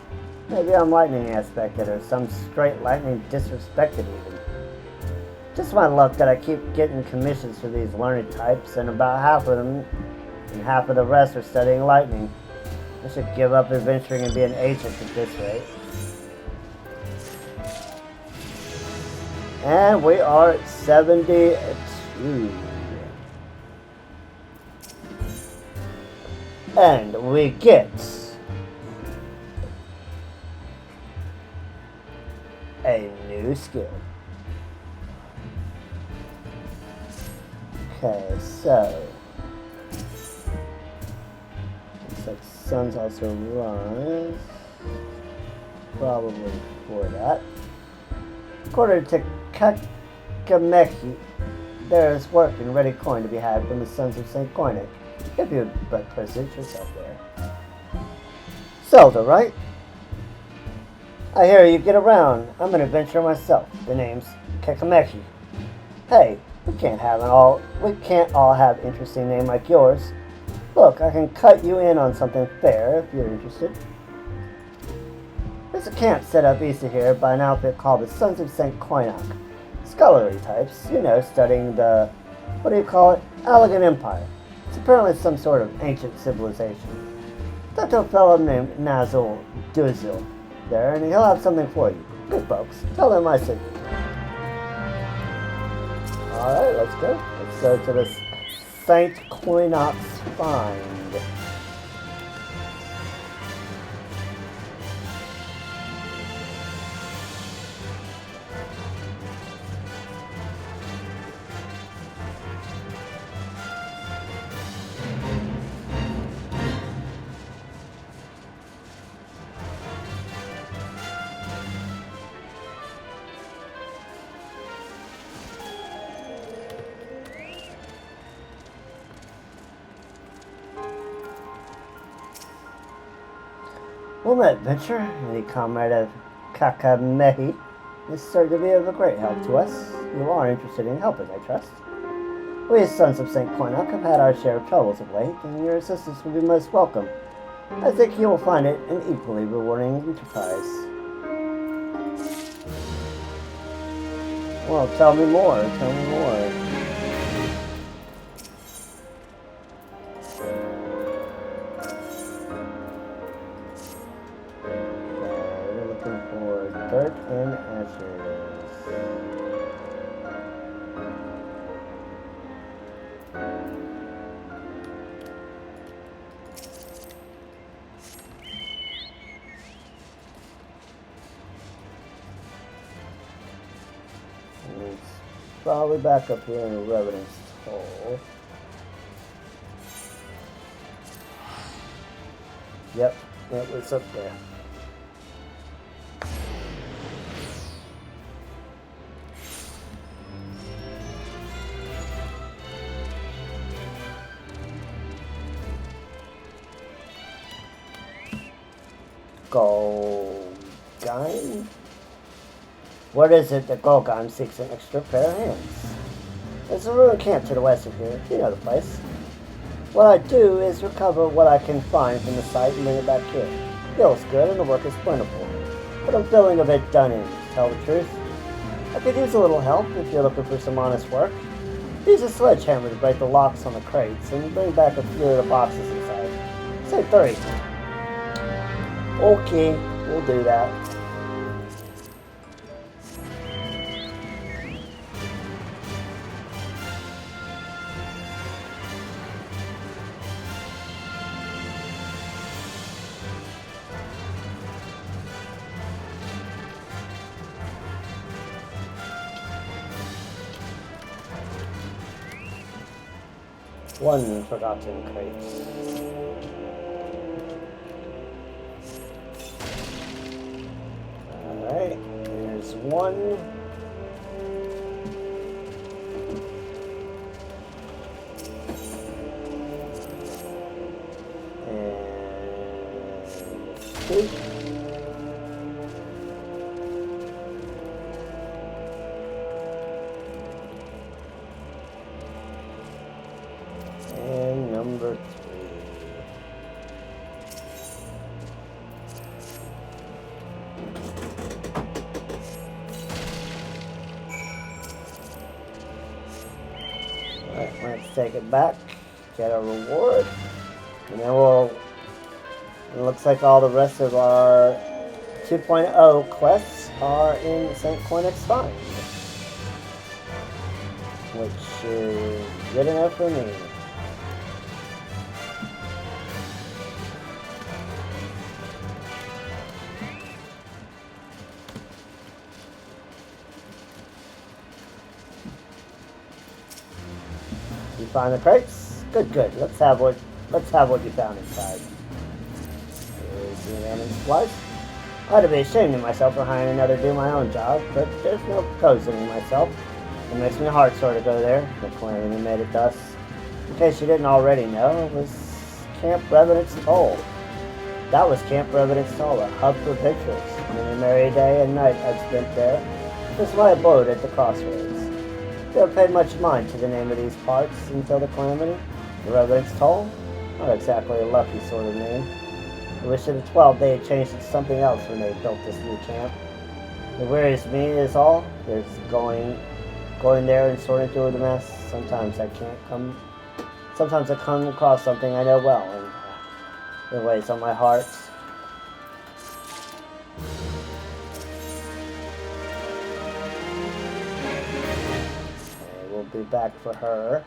Speaker 1: Maybe I'm lightning aspected, or some straight lightning disrespected even. Just my luck that I keep getting commissions for these learned types, and about half of them and half of the rest are studying lightning. I should give up adventuring and be an agent at this rate. And we are at 72. And we get a new skill. Okay, so looks like sun's also rise. Probably for that. According to Kakameki, there is work and ready coin to be had from the sons of St. Koinek, if you would but present yourself there. Zelda, right? I hear you get around. I'm an adventurer myself. The name's Kakameki. Hey, we can't all have an interesting name like yours. Look, I can cut you in on something fair if you're interested. There's a camp set up east of here by an outfit called the Sons of St. Koinak. Scholarly types, you know, studying the, what do you call it, Elegant Empire. It's apparently some sort of ancient civilization. Talk to a fellow named Nazul Duzil there, and he'll have something for you. Good folks, tell them I sent you. Alright, let's go. Let's go to the St. Koinak's Find. Well, my adventure, and the comrade of Kakamehi, is certain to be of a great help to us. You are interested in helping, I trust. We as Sons of St. Koinak have had our share of troubles of late, and your assistance will be most welcome. I think you will find it an equally rewarding enterprise. Well, tell me more, tell me more. Dirt and ashes. It's probably back up here in the Revenant's Hole. Yep, it's up there. Golgheim? What is it that Golgheim seeks an extra pair of hands? There's a ruined camp to the west of here. You know the place. What I do is recover what I can find from the site and bring it back here. Feels good and the work is plentiful, but I'm feeling a bit done in, to tell the truth. I could use a little help if you're looking for some honest work. Use a sledgehammer to break the locks on the crates and bring back a few of the boxes inside. Say 3. Okay, we'll do that. One forgotten crate. Alright, there's one. And two. And number 3. Alright, let's take it back, get a reward, and then it looks like all the rest of our 2.0 quests are in St. Quentin's Find, which is good enough for me. You find the crates? Good, good. Let's have what you found inside. Here's the random supplies. I ought to be ashamed of myself for hiring another to do my own job, but there's no cozying myself. It makes my heart sort of go there. The Calamity made it thus. In case you didn't already know, it was Camp Revenant's Toll. That was Camp Revenant's Toll, a hub for adventurers. Many merry day and night I've spent there. This is my abode at the crossroads. Never paid much mind to the name of these parts until the Calamity. The Revenant's Toll? Not exactly a lucky sort of name. I wish in the 12 they had changed it to something else when they built this new camp. What worries me is all there's going there and sorting through the mess. Sometimes I come across something I know well, and it weighs on my heart. Okay, we'll be back for her.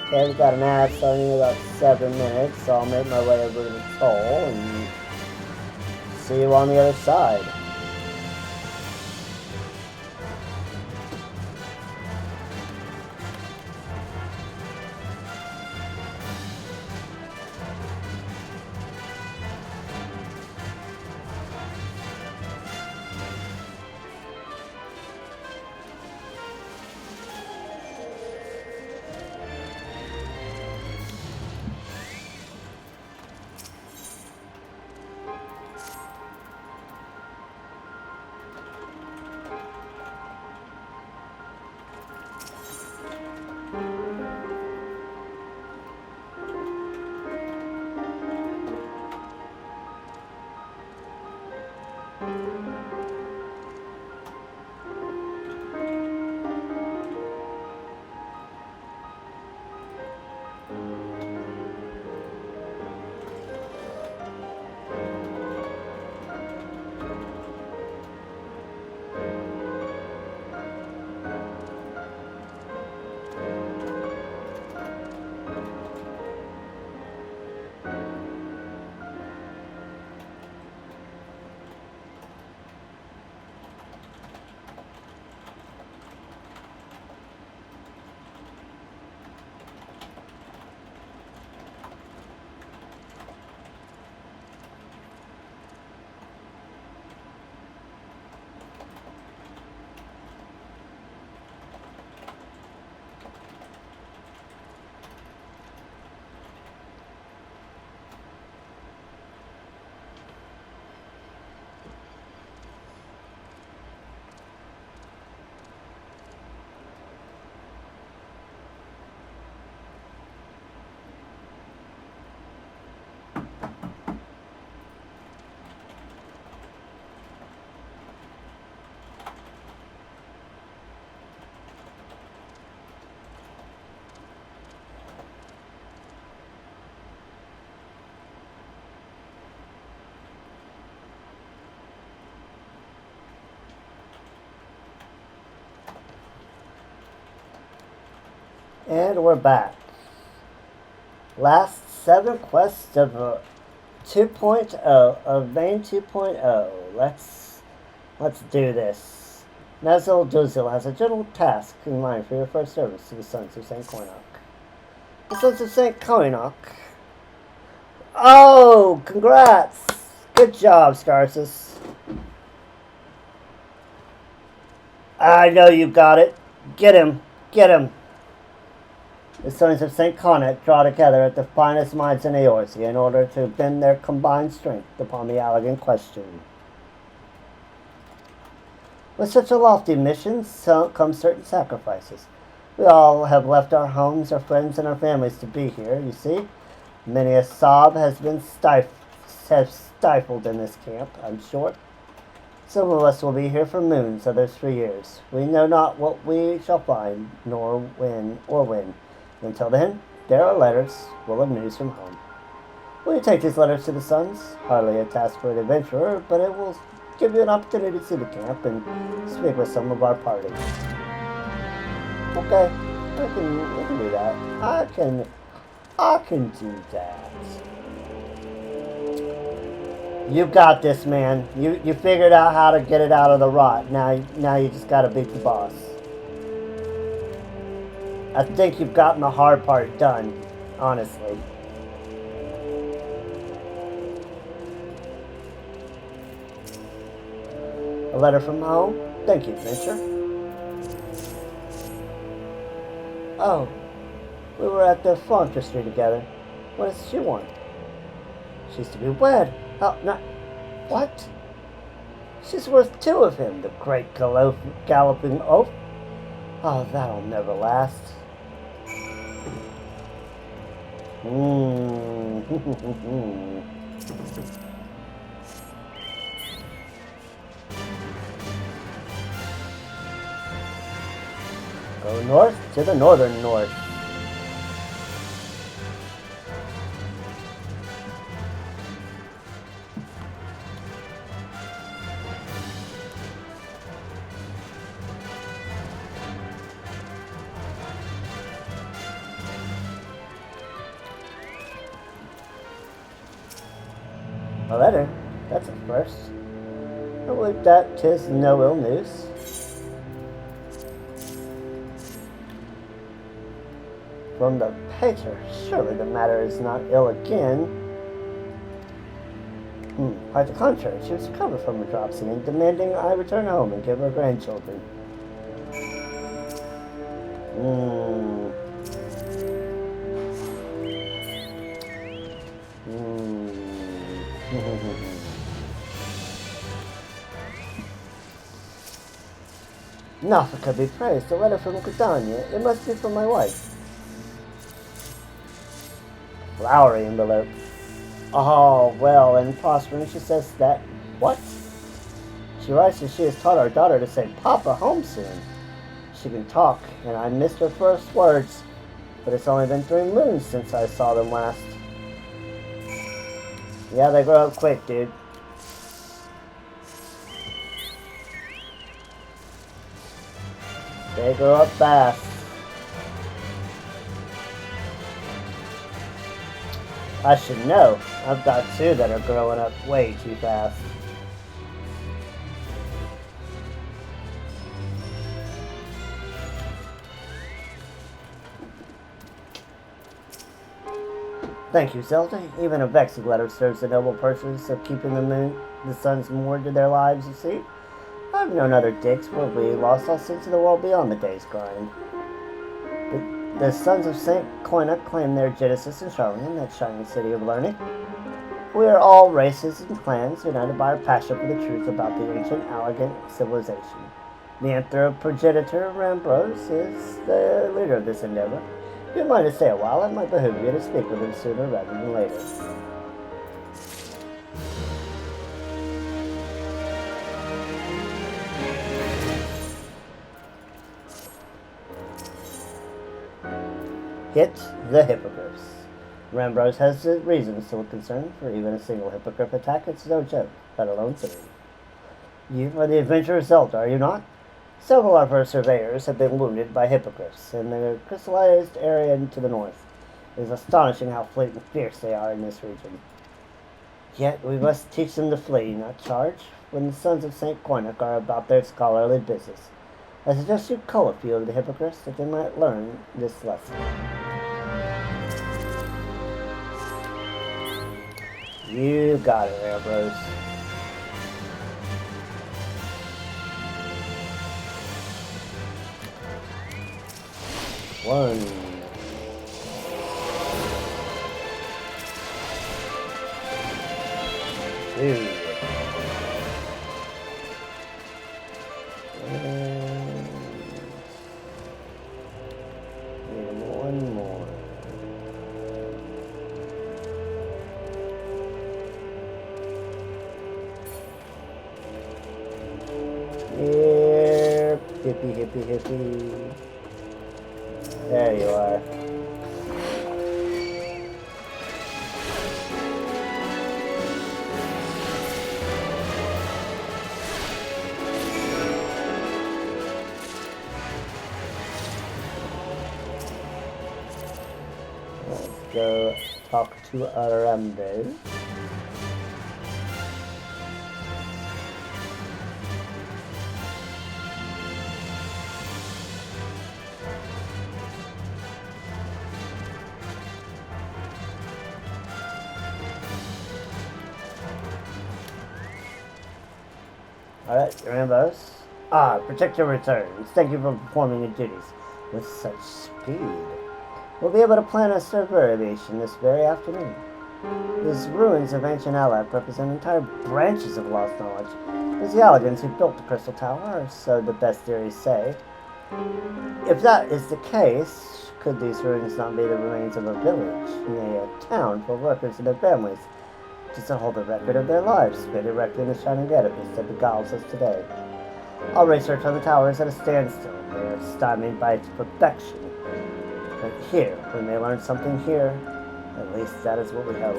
Speaker 1: Okay, we've got an ad starting in about 7 minutes, so I'll make my way over to the toll and see you on the other side. And we're back. Last 7 quests of 2.0 of Vein 2.0. Let's do this. Nazil Duzil has a general task in mind for your first service to the Sons of St. Coinoc. The Sons of St. Coinoc. Oh, congrats! Good job, Scarsus. I know you got it. Get him. Get him. The Sons of St. Coinoc draw together at the finest minds in Eorzea in order to bend their combined strength upon the Allegan question. With such a lofty mission come certain sacrifices. We all have left our homes, our friends, and our families to be here, you see. Many a sob has been stifled in this camp, I'm sure. Some of us will be here for moons, others for years. We know not what we shall find, nor when or when. Until then, there are letters full of news from home. Will you take these letters to the Sons? Hardly a task for an adventurer, but it will give you an opportunity to see the camp and speak with some of our party. Okay, I can do that. I can do that. You got this, man. You figured out how to get it out of the rot. Now you just gotta beat the boss. I think you've gotten the hard part done, honestly. A letter from home? Thank you, adventure. Oh, we were at the Flauntry together. What does she want? She's to be wed. Oh, not... What? She's worth two of him, the great galloping oaf. Oh, that'll never last. Go north to the northern north. A letter? That's a first. I believe that 'tis no ill news. From the pater, surely the matter is not ill again. Quite the contrary, she was recovered from her dropsy and demanding I return home and give her grandchildren. Nafika be praised, a letter from Catania. It must be from my wife. Flowery envelope. Oh, well, and prospering, she says that... What? She writes that she has taught our daughter to say Papa home soon. She can talk, and I missed her first words. But it's only been 3 moons since I saw them last. Yeah, they grow up quick, dude. They grow up fast. I should know. I've got 2 that are growing up way too fast. Thank you, Zelda. Even a vexing letter serves the noble purpose of keeping the Sons moored to their lives, you see. I've known other dicks where we lost all sense of the world beyond the day's grind. The Sons of St. Coinoc claim their genesis in Charlene, that shining city of learning. We are all races and clans united by our passion for the truth about the ancient Allegan civilization. The anthroprogenitor Rambros is the leader of this endeavor. If you'd mind to stay a while, it might behoove you to speak with him sooner rather than later. Hit the hippogriffs. Rambros has reasons to look concerned, for even a single hippogriff attack is no joke, let alone 3. You are the adventurer Zelda, are you not? Several of our surveyors have been wounded by hippogriffs in the crystallized area to the north. It is astonishing how fleet and fierce they are in this region. Yet we must teach them to flee, not charge, when the sons of St. Cornic are about their scholarly business. I suggest you cull a few of the hypocrites that they might learn this lesson. You got it, Ambrose. One. Two. And one more. Here. Hippie, hippie, hippie. There you are. Let's go talk to Arambe. Alright, Rambos. Protect your returns. Thank you for performing your duties with such speed. We'll be able to plan a variation this very afternoon. These ruins of ancient Alep represent entire branches of lost knowledge. The Zeologans who built the Crystal Tower, or so the best theories say. If that is the case, could these ruins not be the remains of a village, nay, a town for workers and their families, just to hold a record of their lives, spit erected in the shining edifice that beguiles us today? All research on the tower is at a standstill. They are stymied by its perfection. But here, we may learn something here. At least that is what we hope.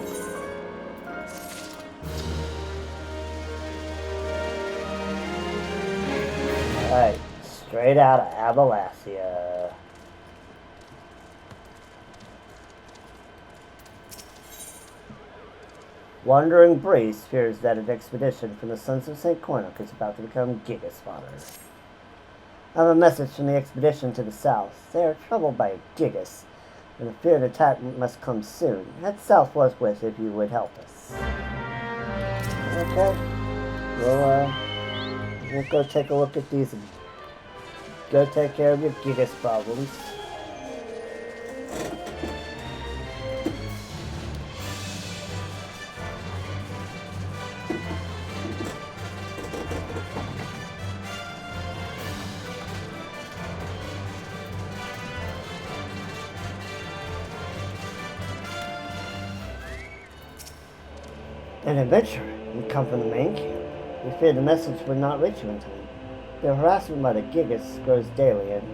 Speaker 1: Alright, straight out of Abalasia. Wandering Breeze fears that an expedition from the Sons of St. Cornic is about to become Gigas fodder. I have a message from the expedition to the south. They are troubled by Gigas, and the feared attack must come soon. Head south forthwith if you would help us. Okay. We'll go take a look at these and go take care of your Gigas problems. An adventurer. You come from the main camp. We feared the message would not reach you in time. The harassment by the Gigas grows daily, and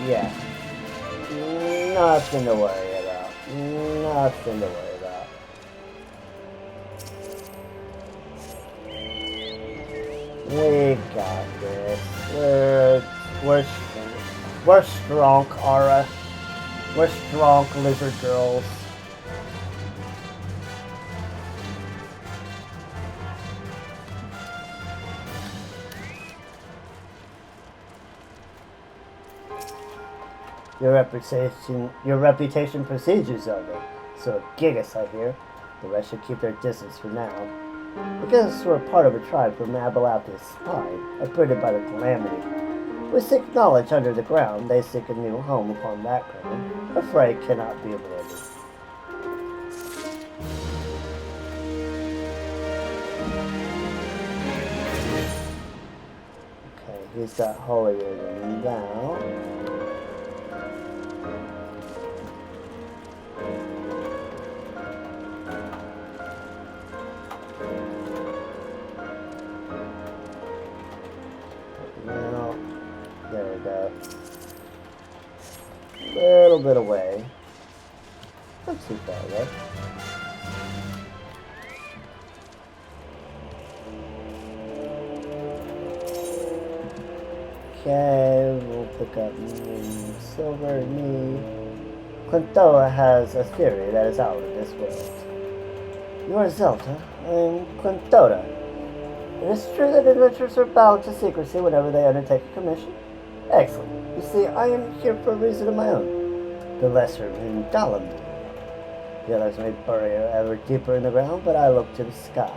Speaker 1: yeah. Nothing to worry about. Nothing to worry about. We got this. We're strong, Aura. We're strong, lizard girls. Your reputation precedes you, Zelda. So Gigas, I hear. The rest should keep their distance for now. Because we're part of a tribe from Abalatia's spine, uprooted by the calamity. We seek knowledge under the ground, they seek a new home upon that ground. A fray cannot be avoided. Okay, he's got holier than thou. Little bit away. Not too far though. Okay, we'll pick up silver me. Clintoa has a theory that is out of this world. You are Zelda. I am Clintoda. It is true that adventurers are bound to secrecy whenever they undertake a commission. Excellent. You see, I am here for a reason of my own. The lesser in Dalam. The others may bury her ever deeper in the ground, but I look to the sky.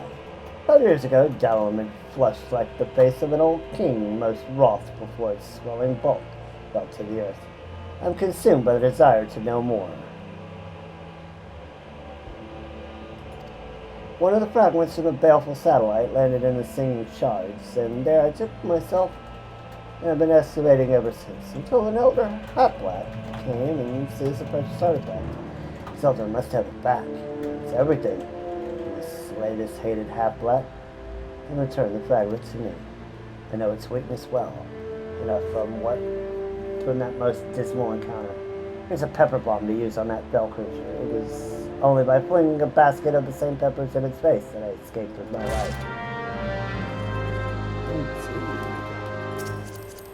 Speaker 1: 5 years ago, Dalam flushed like the face of an old king, most wroth before its swelling bulk fell to the earth. I am consumed by the desire to know more. One of the fragments from the baleful satellite landed in the singing shards, and there I took myself and I've been excavating ever since, until an elder half-black came and seized the precious artifact. Zelda must have it back. It's everything. You must slay this hated half-black and return the fragment to me. I know its weakness well, enough from that most dismal encounter. Here's a pepper bomb to use on that fell creature. It was only by flinging a basket of the same peppers in its face that I escaped with my life.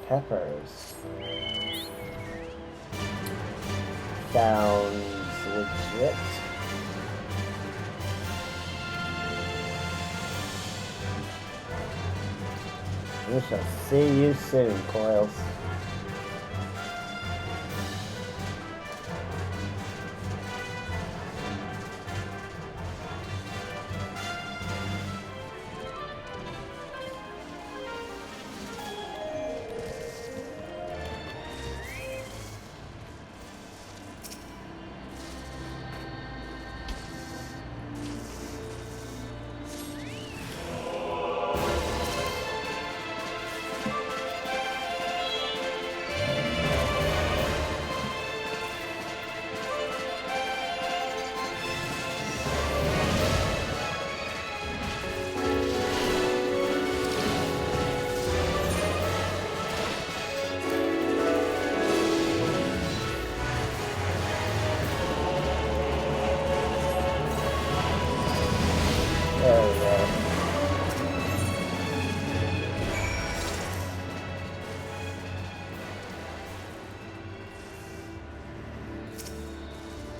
Speaker 1: Peppers. Sounds legit. We shall see you soon, Coils.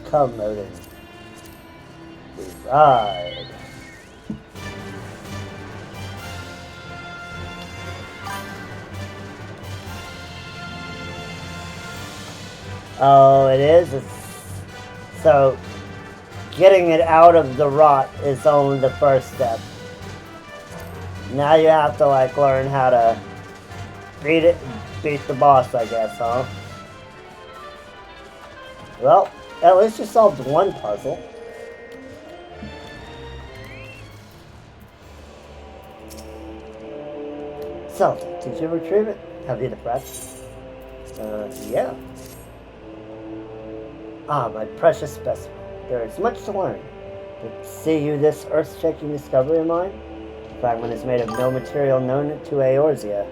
Speaker 1: Come, Odin. We ride. Oh, it is? So, getting it out of the rot is only the first step. Now you have to, like, learn how to beat the boss, I guess, huh? Well, at least you solved one puzzle. Zelda, did you retrieve it? Have you the fragment? Yeah. Ah, my precious specimen. There is much to learn. But see you this earth-shaking discovery of mine? The fragment is made of no material known to Eorzea.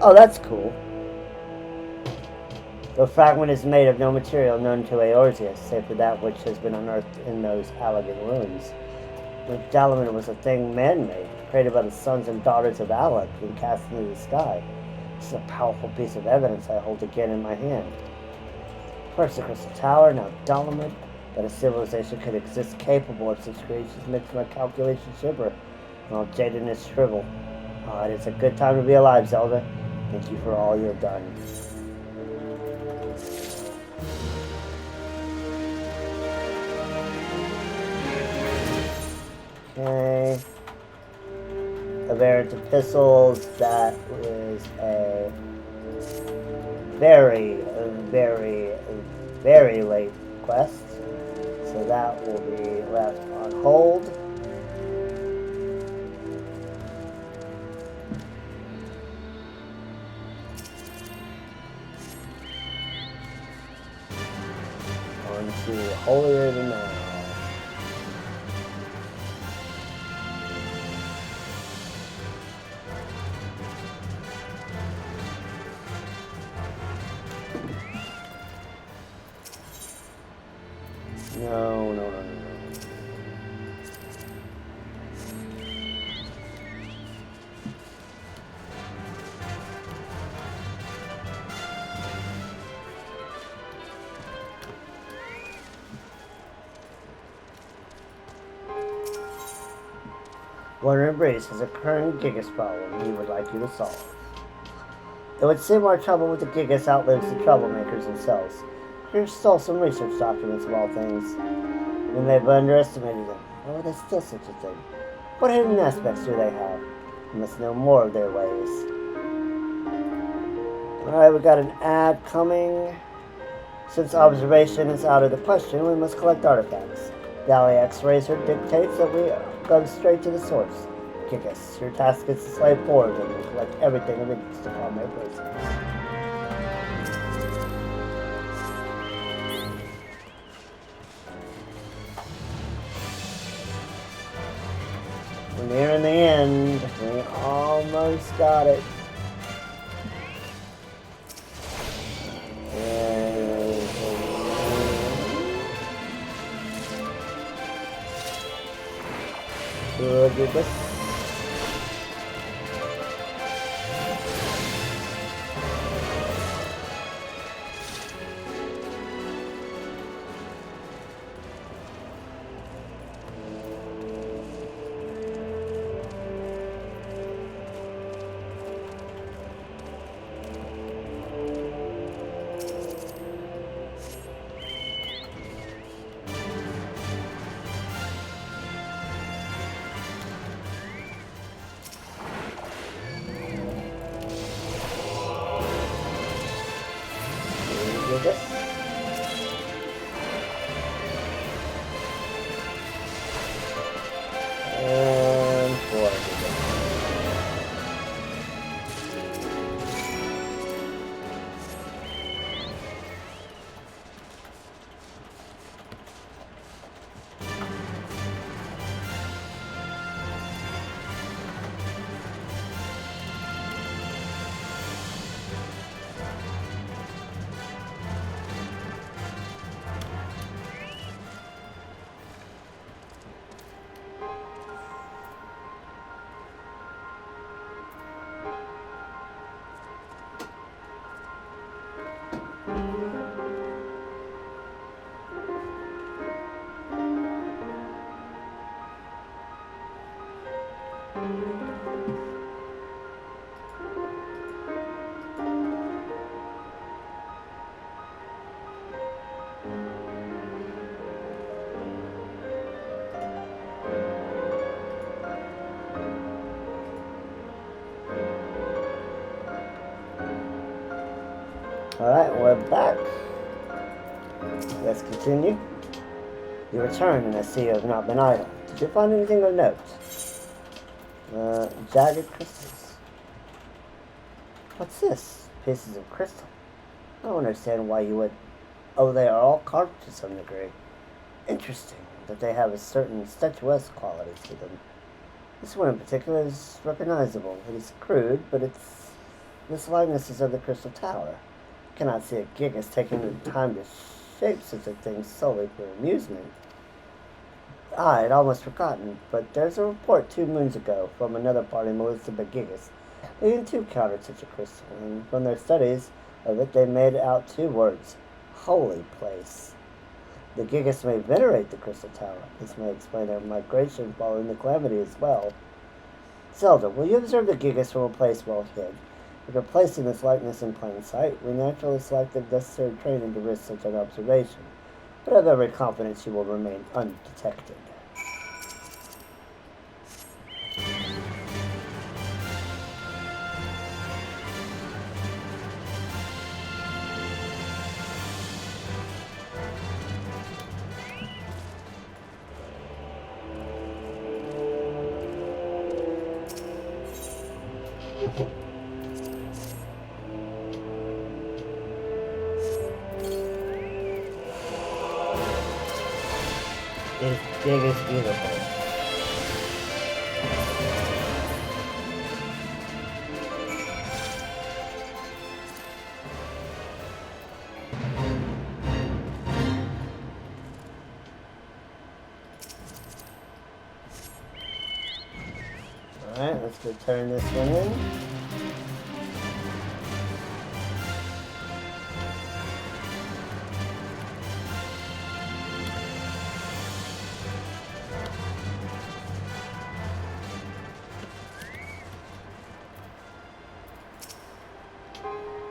Speaker 1: Oh, that's cool. The fragment is made of no material known to Eorzea, save for that which has been unearthed in those Allagan ruins. The Dalaman was a thing man-made, created by the sons and daughters of Alec and cast into the sky. This is a powerful piece of evidence I hold again in my hand. First the Crystal Tower, now Dalaman, that a civilization could exist capable of such creations makes my calculation shiver, and all jadedness shrivel. It is a good time to be alive, Zelda. Thank you for all you have done. Okay. Aberrant Epistles, that is a very, very, very late quest. So that will be left on hold. On to Holier Than Thou. No. Wandering Breeze has a current Gigas problem he would like you to solve. It would seem our trouble with the Gigas outlives the troublemakers themselves. Here stole some research documents of all things. We may have underestimated them. Oh, there's still such a thing. What hidden aspects do they have? We must know more of their ways. Alright, we got an ad coming. Since observation is out of the question, we must collect artifacts. Valley X-Razor dictates that we go straight to the source. Gigas, your task is to slay forward and collect everything of interest upon their places. We're nearing the end. We almost got it. Gigas. And 4. Alright, we're back. Let's continue. You return and I see you have not been idle. Did you find anything of note? Jagged crystals. What's this? Pieces of crystal. I don't understand why you would... Oh, they are all carved to some degree. Interesting that they have a certain statuesque quality to them. This one in particular is recognizable. It is crude, but its... This likeness is of the Crystal Tower. I cannot see a Gigas taking the time to shape such a thing solely for amusement. I'd almost forgotten, but there's a report 2 moons ago from another party Melissa Gigas. They too countered such a crystal, and from their studies of it they made out 2 words. Holy place. The Gigas may venerate the Crystal Tower. This may explain their migration following the calamity as well. Zelda, will you observe the Gigas from a place well hid? If replacing this likeness in plain sight, we naturally select the necessary training to risk such an observation, but I have every confidence she will remain undetected. Is big as beautiful. Alright, let's go turn this one in.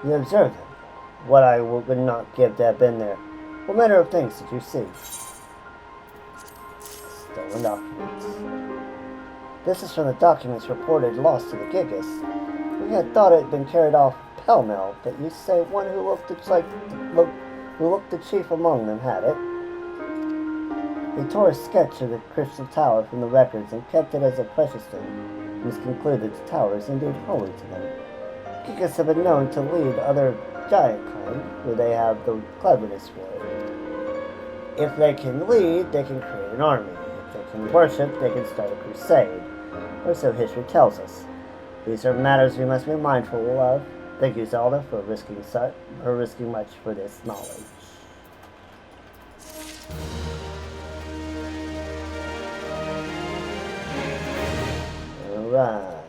Speaker 1: You observed them. What I would not give to have been there. What manner of things did you see? Stolen documents. This is from the documents reported lost to the Gigas. We had thought it had been carried off pell-mell, but you say one who looked the chief among them had it. He tore a sketch of the Crystal Tower from the records and kept it as a precious thing. He was concluded the tower is indeed holy to them. Gigas have been known to lead other giant kind, where they have the cleverness for it. If they can lead, they can create an army. If they can worship, they can start a crusade. Or so history tells us. These are matters we must be mindful of. Thank you, Zelda, for risking much for this knowledge. Alright.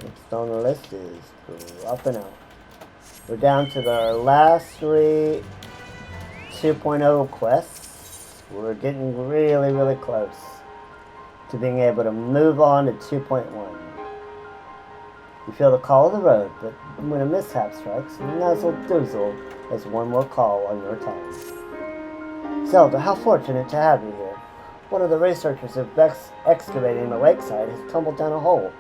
Speaker 1: Next on the list is dropping out. We're down to the last 3 2.0 quests. We're getting really, really close to being able to move on to 2.1. You feel the call of the road, but when a mishap strikes, Nuzzle Doozle has one more call on your tongue. Zelda, how fortunate to have you here. One of the researchers who's excavating the lakeside has tumbled down a hole.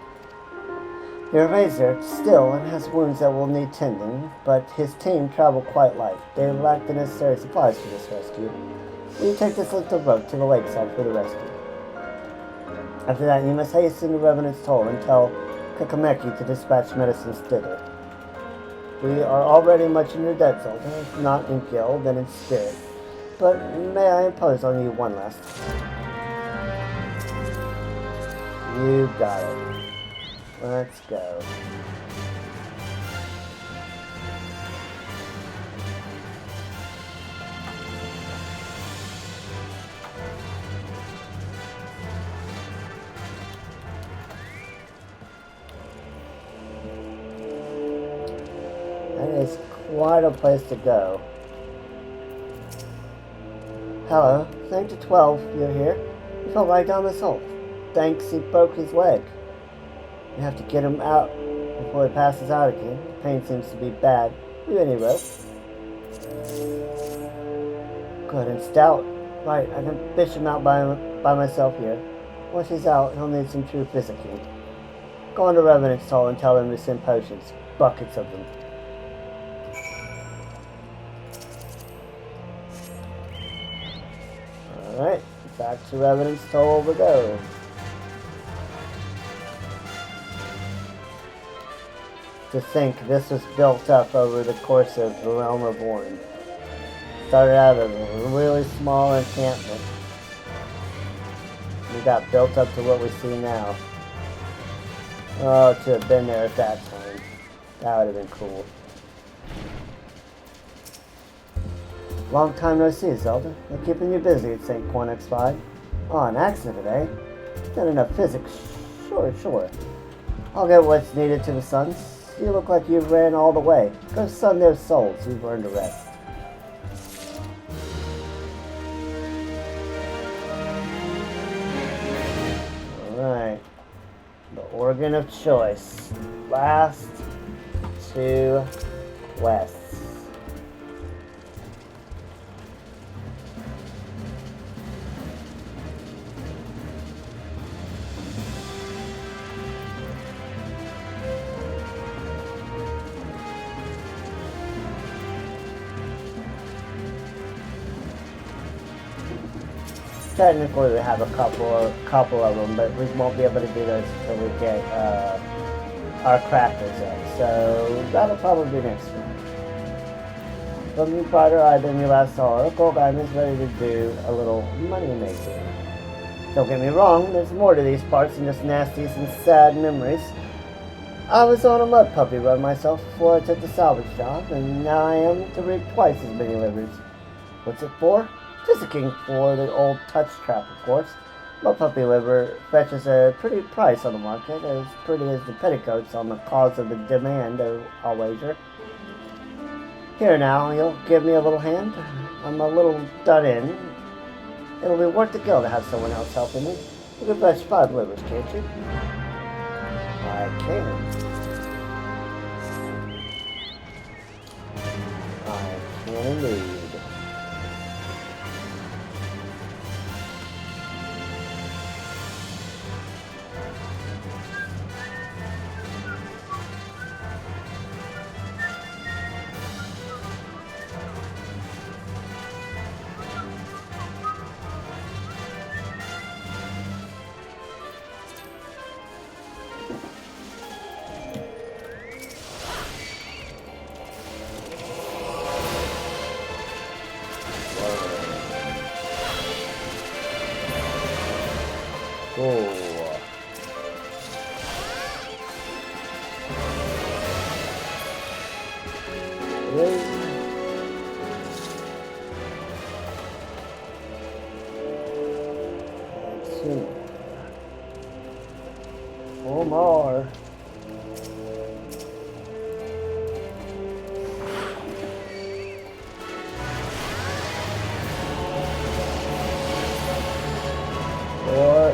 Speaker 1: He remains there still and has wounds that will need tending, but his team traveled quite light. They lack the necessary supplies for this rescue. Will you take this length of road to the lakeside for the rescue? After that, you must hasten to Revenant's Toll and tell Kakameki to dispatch medicines thither. We are already much in your debt, Zelda, if not in guild, then in spirit. But may I impose on you one last time? You got it. Let's go. That is quite a place to go. Hello, thank to 12, you're here. You fell right down this hole. Thanks, he broke his leg. You have to get him out before he passes out again. The pain seems to be bad. You any rope? Good and stout. Right, I can fish him out by myself here. Once he's out, he'll need some true physicking. Go on to Revenant's Toll and tell them to send potions. Buckets of them. Alright, back to Revenant's Toll we go. To think this was built up over the course of the Realm Reborn. Started out as a really small encampment. We got built up to what we see now. Oh, to have been there at that time. That would have been cool. Long time no see, Zelda. They're keeping you busy at St. FFXIV. Oh, an accident, eh? Not enough physics. Sure. I'll get what's needed to the Suns. You look like you ran all the way. Go sun their souls. You've earned a rest. Alright. The organ of choice. Last 2 quests. Technically, we have a couple of them, but we won't be able to do those until we get our crafters in. So that'll probably be next week. Looking brighter eyed than you last saw, Golgheim is ready to do a little money making. Don't get me wrong, there's more to these parts than just nasties and sad memories. I was on a mud puppy run myself before I took the salvage job, and now I am to reap twice as many livers. What's it for? Physicking for the old touch trap, of course. Mud puppy liver fetches a pretty price on the market, as pretty as the petticoats on the cause of the demand, I'll wager. Here now, you'll give me a little hand? I'm a little done in. It'll be worth the gill to have someone else helping me. You can fetch 5 livers, can't you? I can. I can indeed. Oh. Let's see. 4 more.4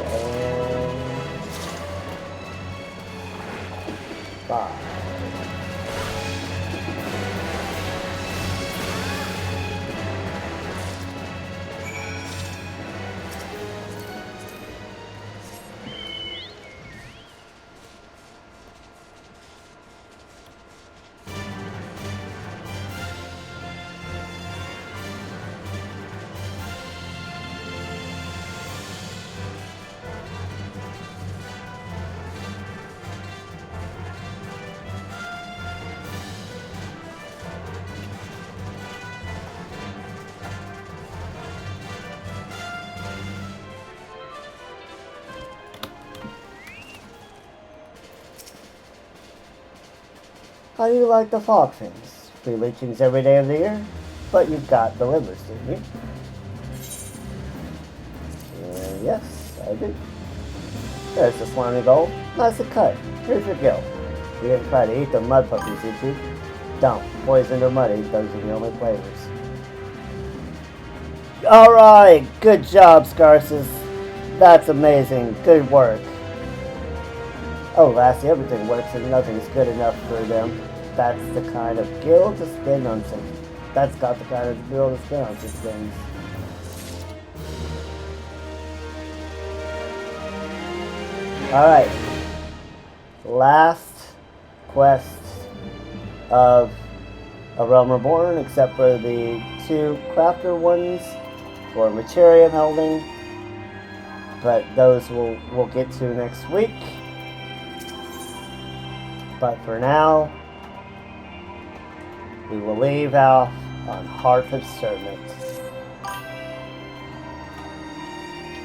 Speaker 1: and 5. How do you like the fog fins? Free leechings every day of the year, but you got the livers, didn't you? Yes, I do. There's the slimy gold. Nice to cut. Here's your gill. You didn't try to eat the mud puppies, did you? Don't. Poisoned or muddy, those are the only flavors. Alright, good job, Scarsus. That's amazing. Good work. Oh, lassie, everything works and nothing's good enough for them. That's the kind of gill to spin on some. That's got the kind of gill to spin on such things. Alright. Last quest of A Realm Reborn, except for the 2 crafter ones for materia melding. But those we'll get to next week. But for now, we will leave off on Heart of Servant.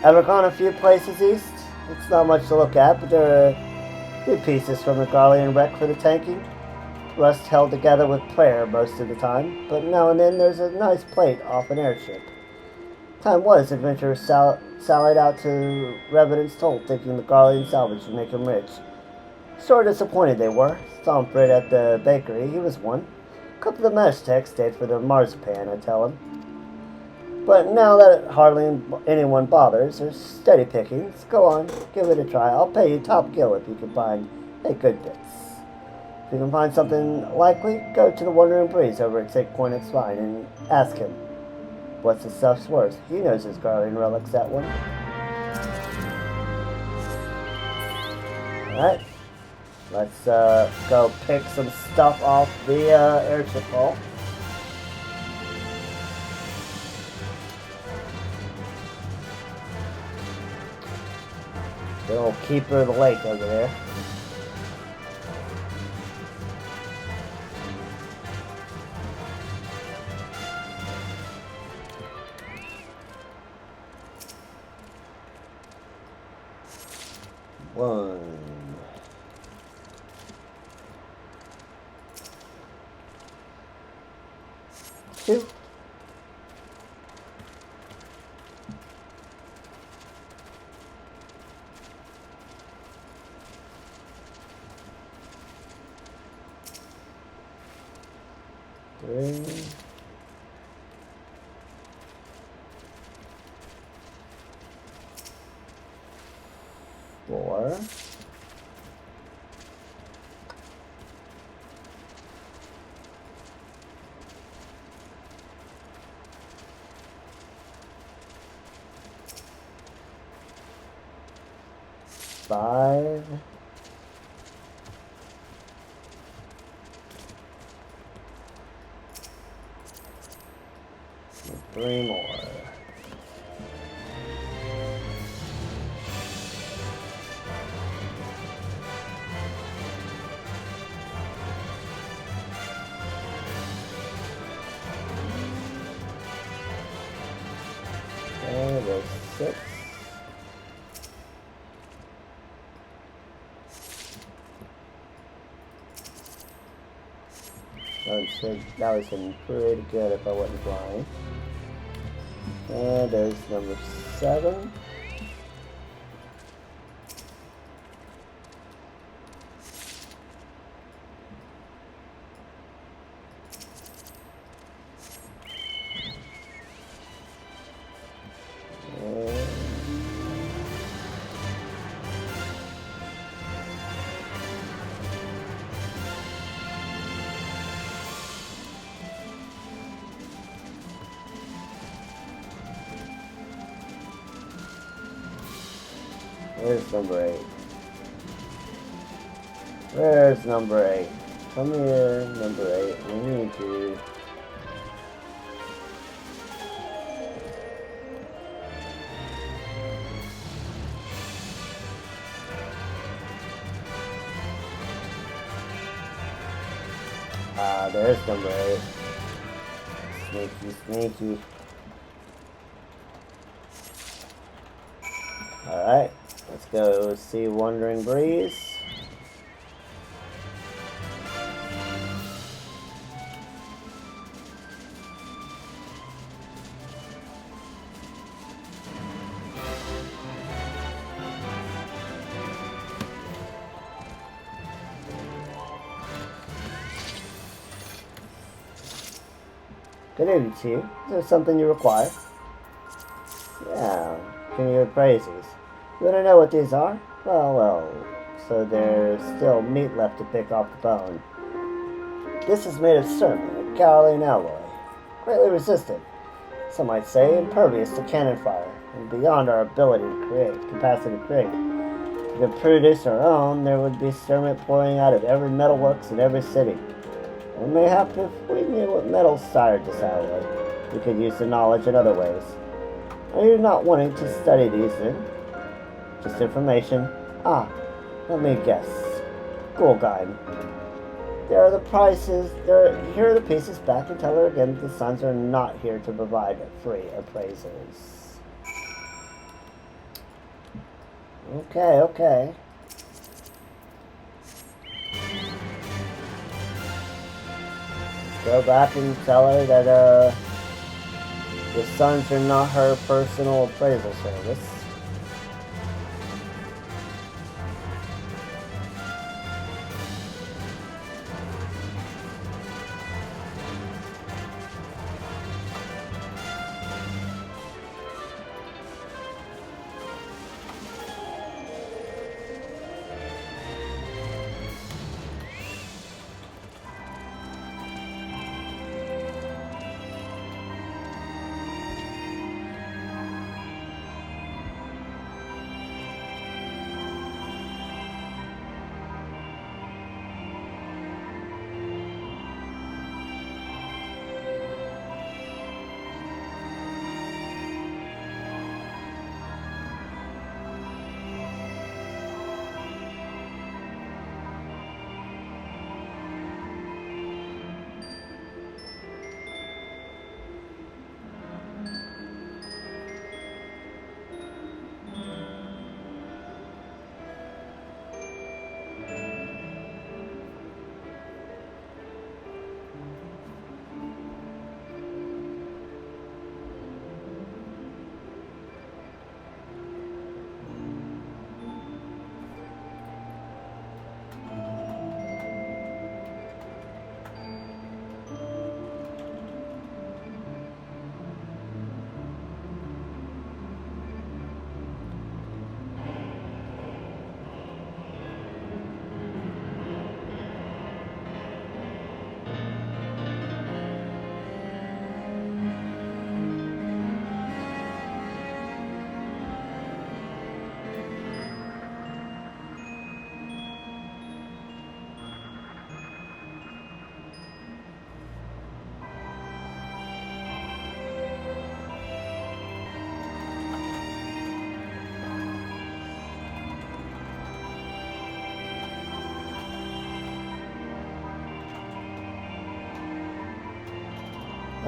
Speaker 1: Ever gone a few places east? It's not much to look at, but there are a few pieces from the Garlean wreck for the tanking. Rust held together with prayer most of the time, but now and then there's a nice plate off an airship. Time was, adventurers sallied out to Revenant's Toll, thinking the Garlean salvage would make them rich. Sort of disappointed they were. Saw him Fred at the bakery. He was one. A couple of Meshtechs stayed for their marzipan, I tell him. But now that hardly anyone bothers, there's steady pickings. Go on, give it a try. I'll pay you top gill if you can find a good bits. If you can find something likely, go to the Wandering Breeze over at St. Pointed's Vine and ask him what's the stuff's worth. He knows his Garlean relics, that one. Alright. Let's go pick some stuff off the airship hull. The old keeper of the lake over there. One. 2. 3. 4. 5. And 3 more. Okay, there's 6. That was hitting pretty good if I wasn't flying. And there's number 7. Where's number 8? Where's number 8? Come here, number 8. We need you. There's number 8. Sneaky, sneaky. Alright, let's go see Wandering Breeze. Good evening to you. Is there something you require? Yeah, can you appraise these? You want to know what these are? Well, so there's still meat left to pick off the bone. This is made of certain, a kaolin alloy. Greatly resistant. Some might say impervious to cannon fire, and beyond our capacity to create. If we could produce our own, there would be cermet pouring out of every metalworks in every city. And mayhap if we knew what metals sired this alloy, we could use the knowledge in other ways. Are you not wanting to study these then? Just information. Let me guess. Ghoul Guide. Here are the pieces back and tell her again that the Suns are not here to provide free appraisals. Okay. Go back and tell her that the Suns are not her personal appraisal service.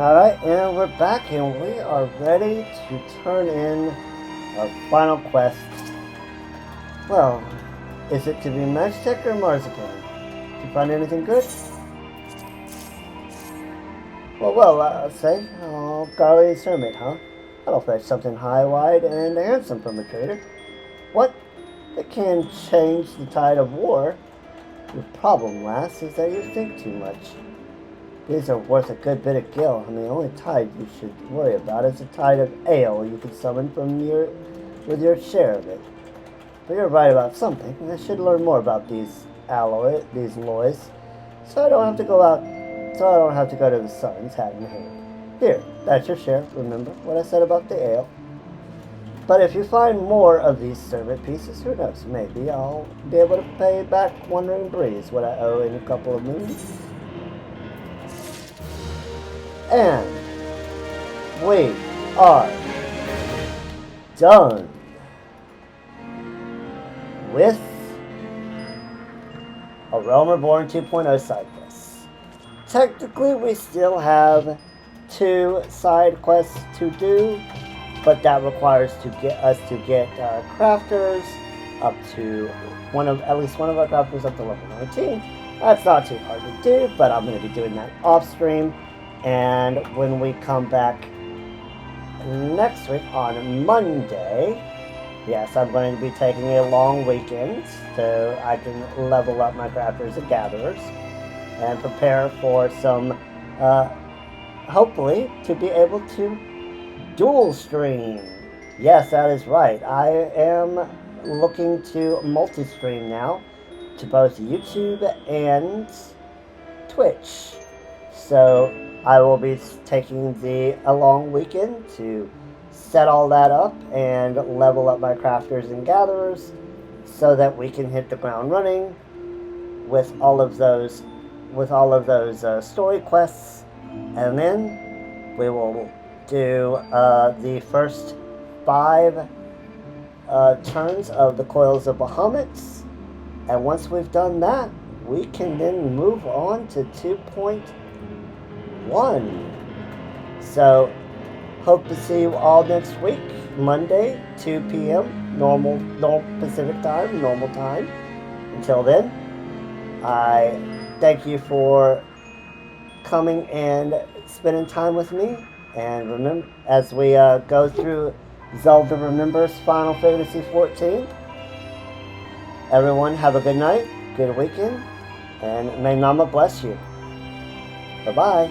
Speaker 1: Alright, and we're back, and we are ready to turn in our final quest. Well, is it to be Magitek or Marzipan? Did you find anything good? Well, say, Garley's Hermit, huh? That'll fetch something high, wide, and handsome from a trader. What? It can change the tide of war. Your problem, lass, is that you think too much. These are worth a good bit of gil, and the only tide you should worry about is the tide of ale you can summon with your share of it. But you're right about something. I should learn more about these loys, so I don't have to go to the suns hat in hand. Here, that's your share. Remember what I said about the ale? But if you find more of these servant pieces, who knows? Maybe I'll be able to pay back Wandering Breeze what I owe in a couple of moons. And we are done with A Realm Reborn 2.0 side quests. Technically, we still have 2 side quests to do, but that requires us to get crafters up to at least one of our crafters up to level 19. That's not too hard to do, but I'm going to be doing that off stream. And when we come back next week on Monday, yes, I'm going to be taking a long weekend so I can level up my crafters and gatherers and prepare for some, hopefully, to be able to dual stream. Yes, that is right. I am looking to multi-stream now to both YouTube and Twitch. So I will be taking a long weekend to set all that up and level up my crafters and gatherers so that we can hit the ground running with all of those story quests, and then we will do the first 5 turns of the Coils of Bahamut, and once we've done that, we can then move on to 2.1. So, hope to see you all next week, Monday, 2 p.m., normal Pacific time, normal time. Until then, I thank you for coming and spending time with me. And remember, as we go through Zelda Remembers Final Fantasy XIV, everyone have a good night, good weekend, and may Nama bless you. Bye-bye.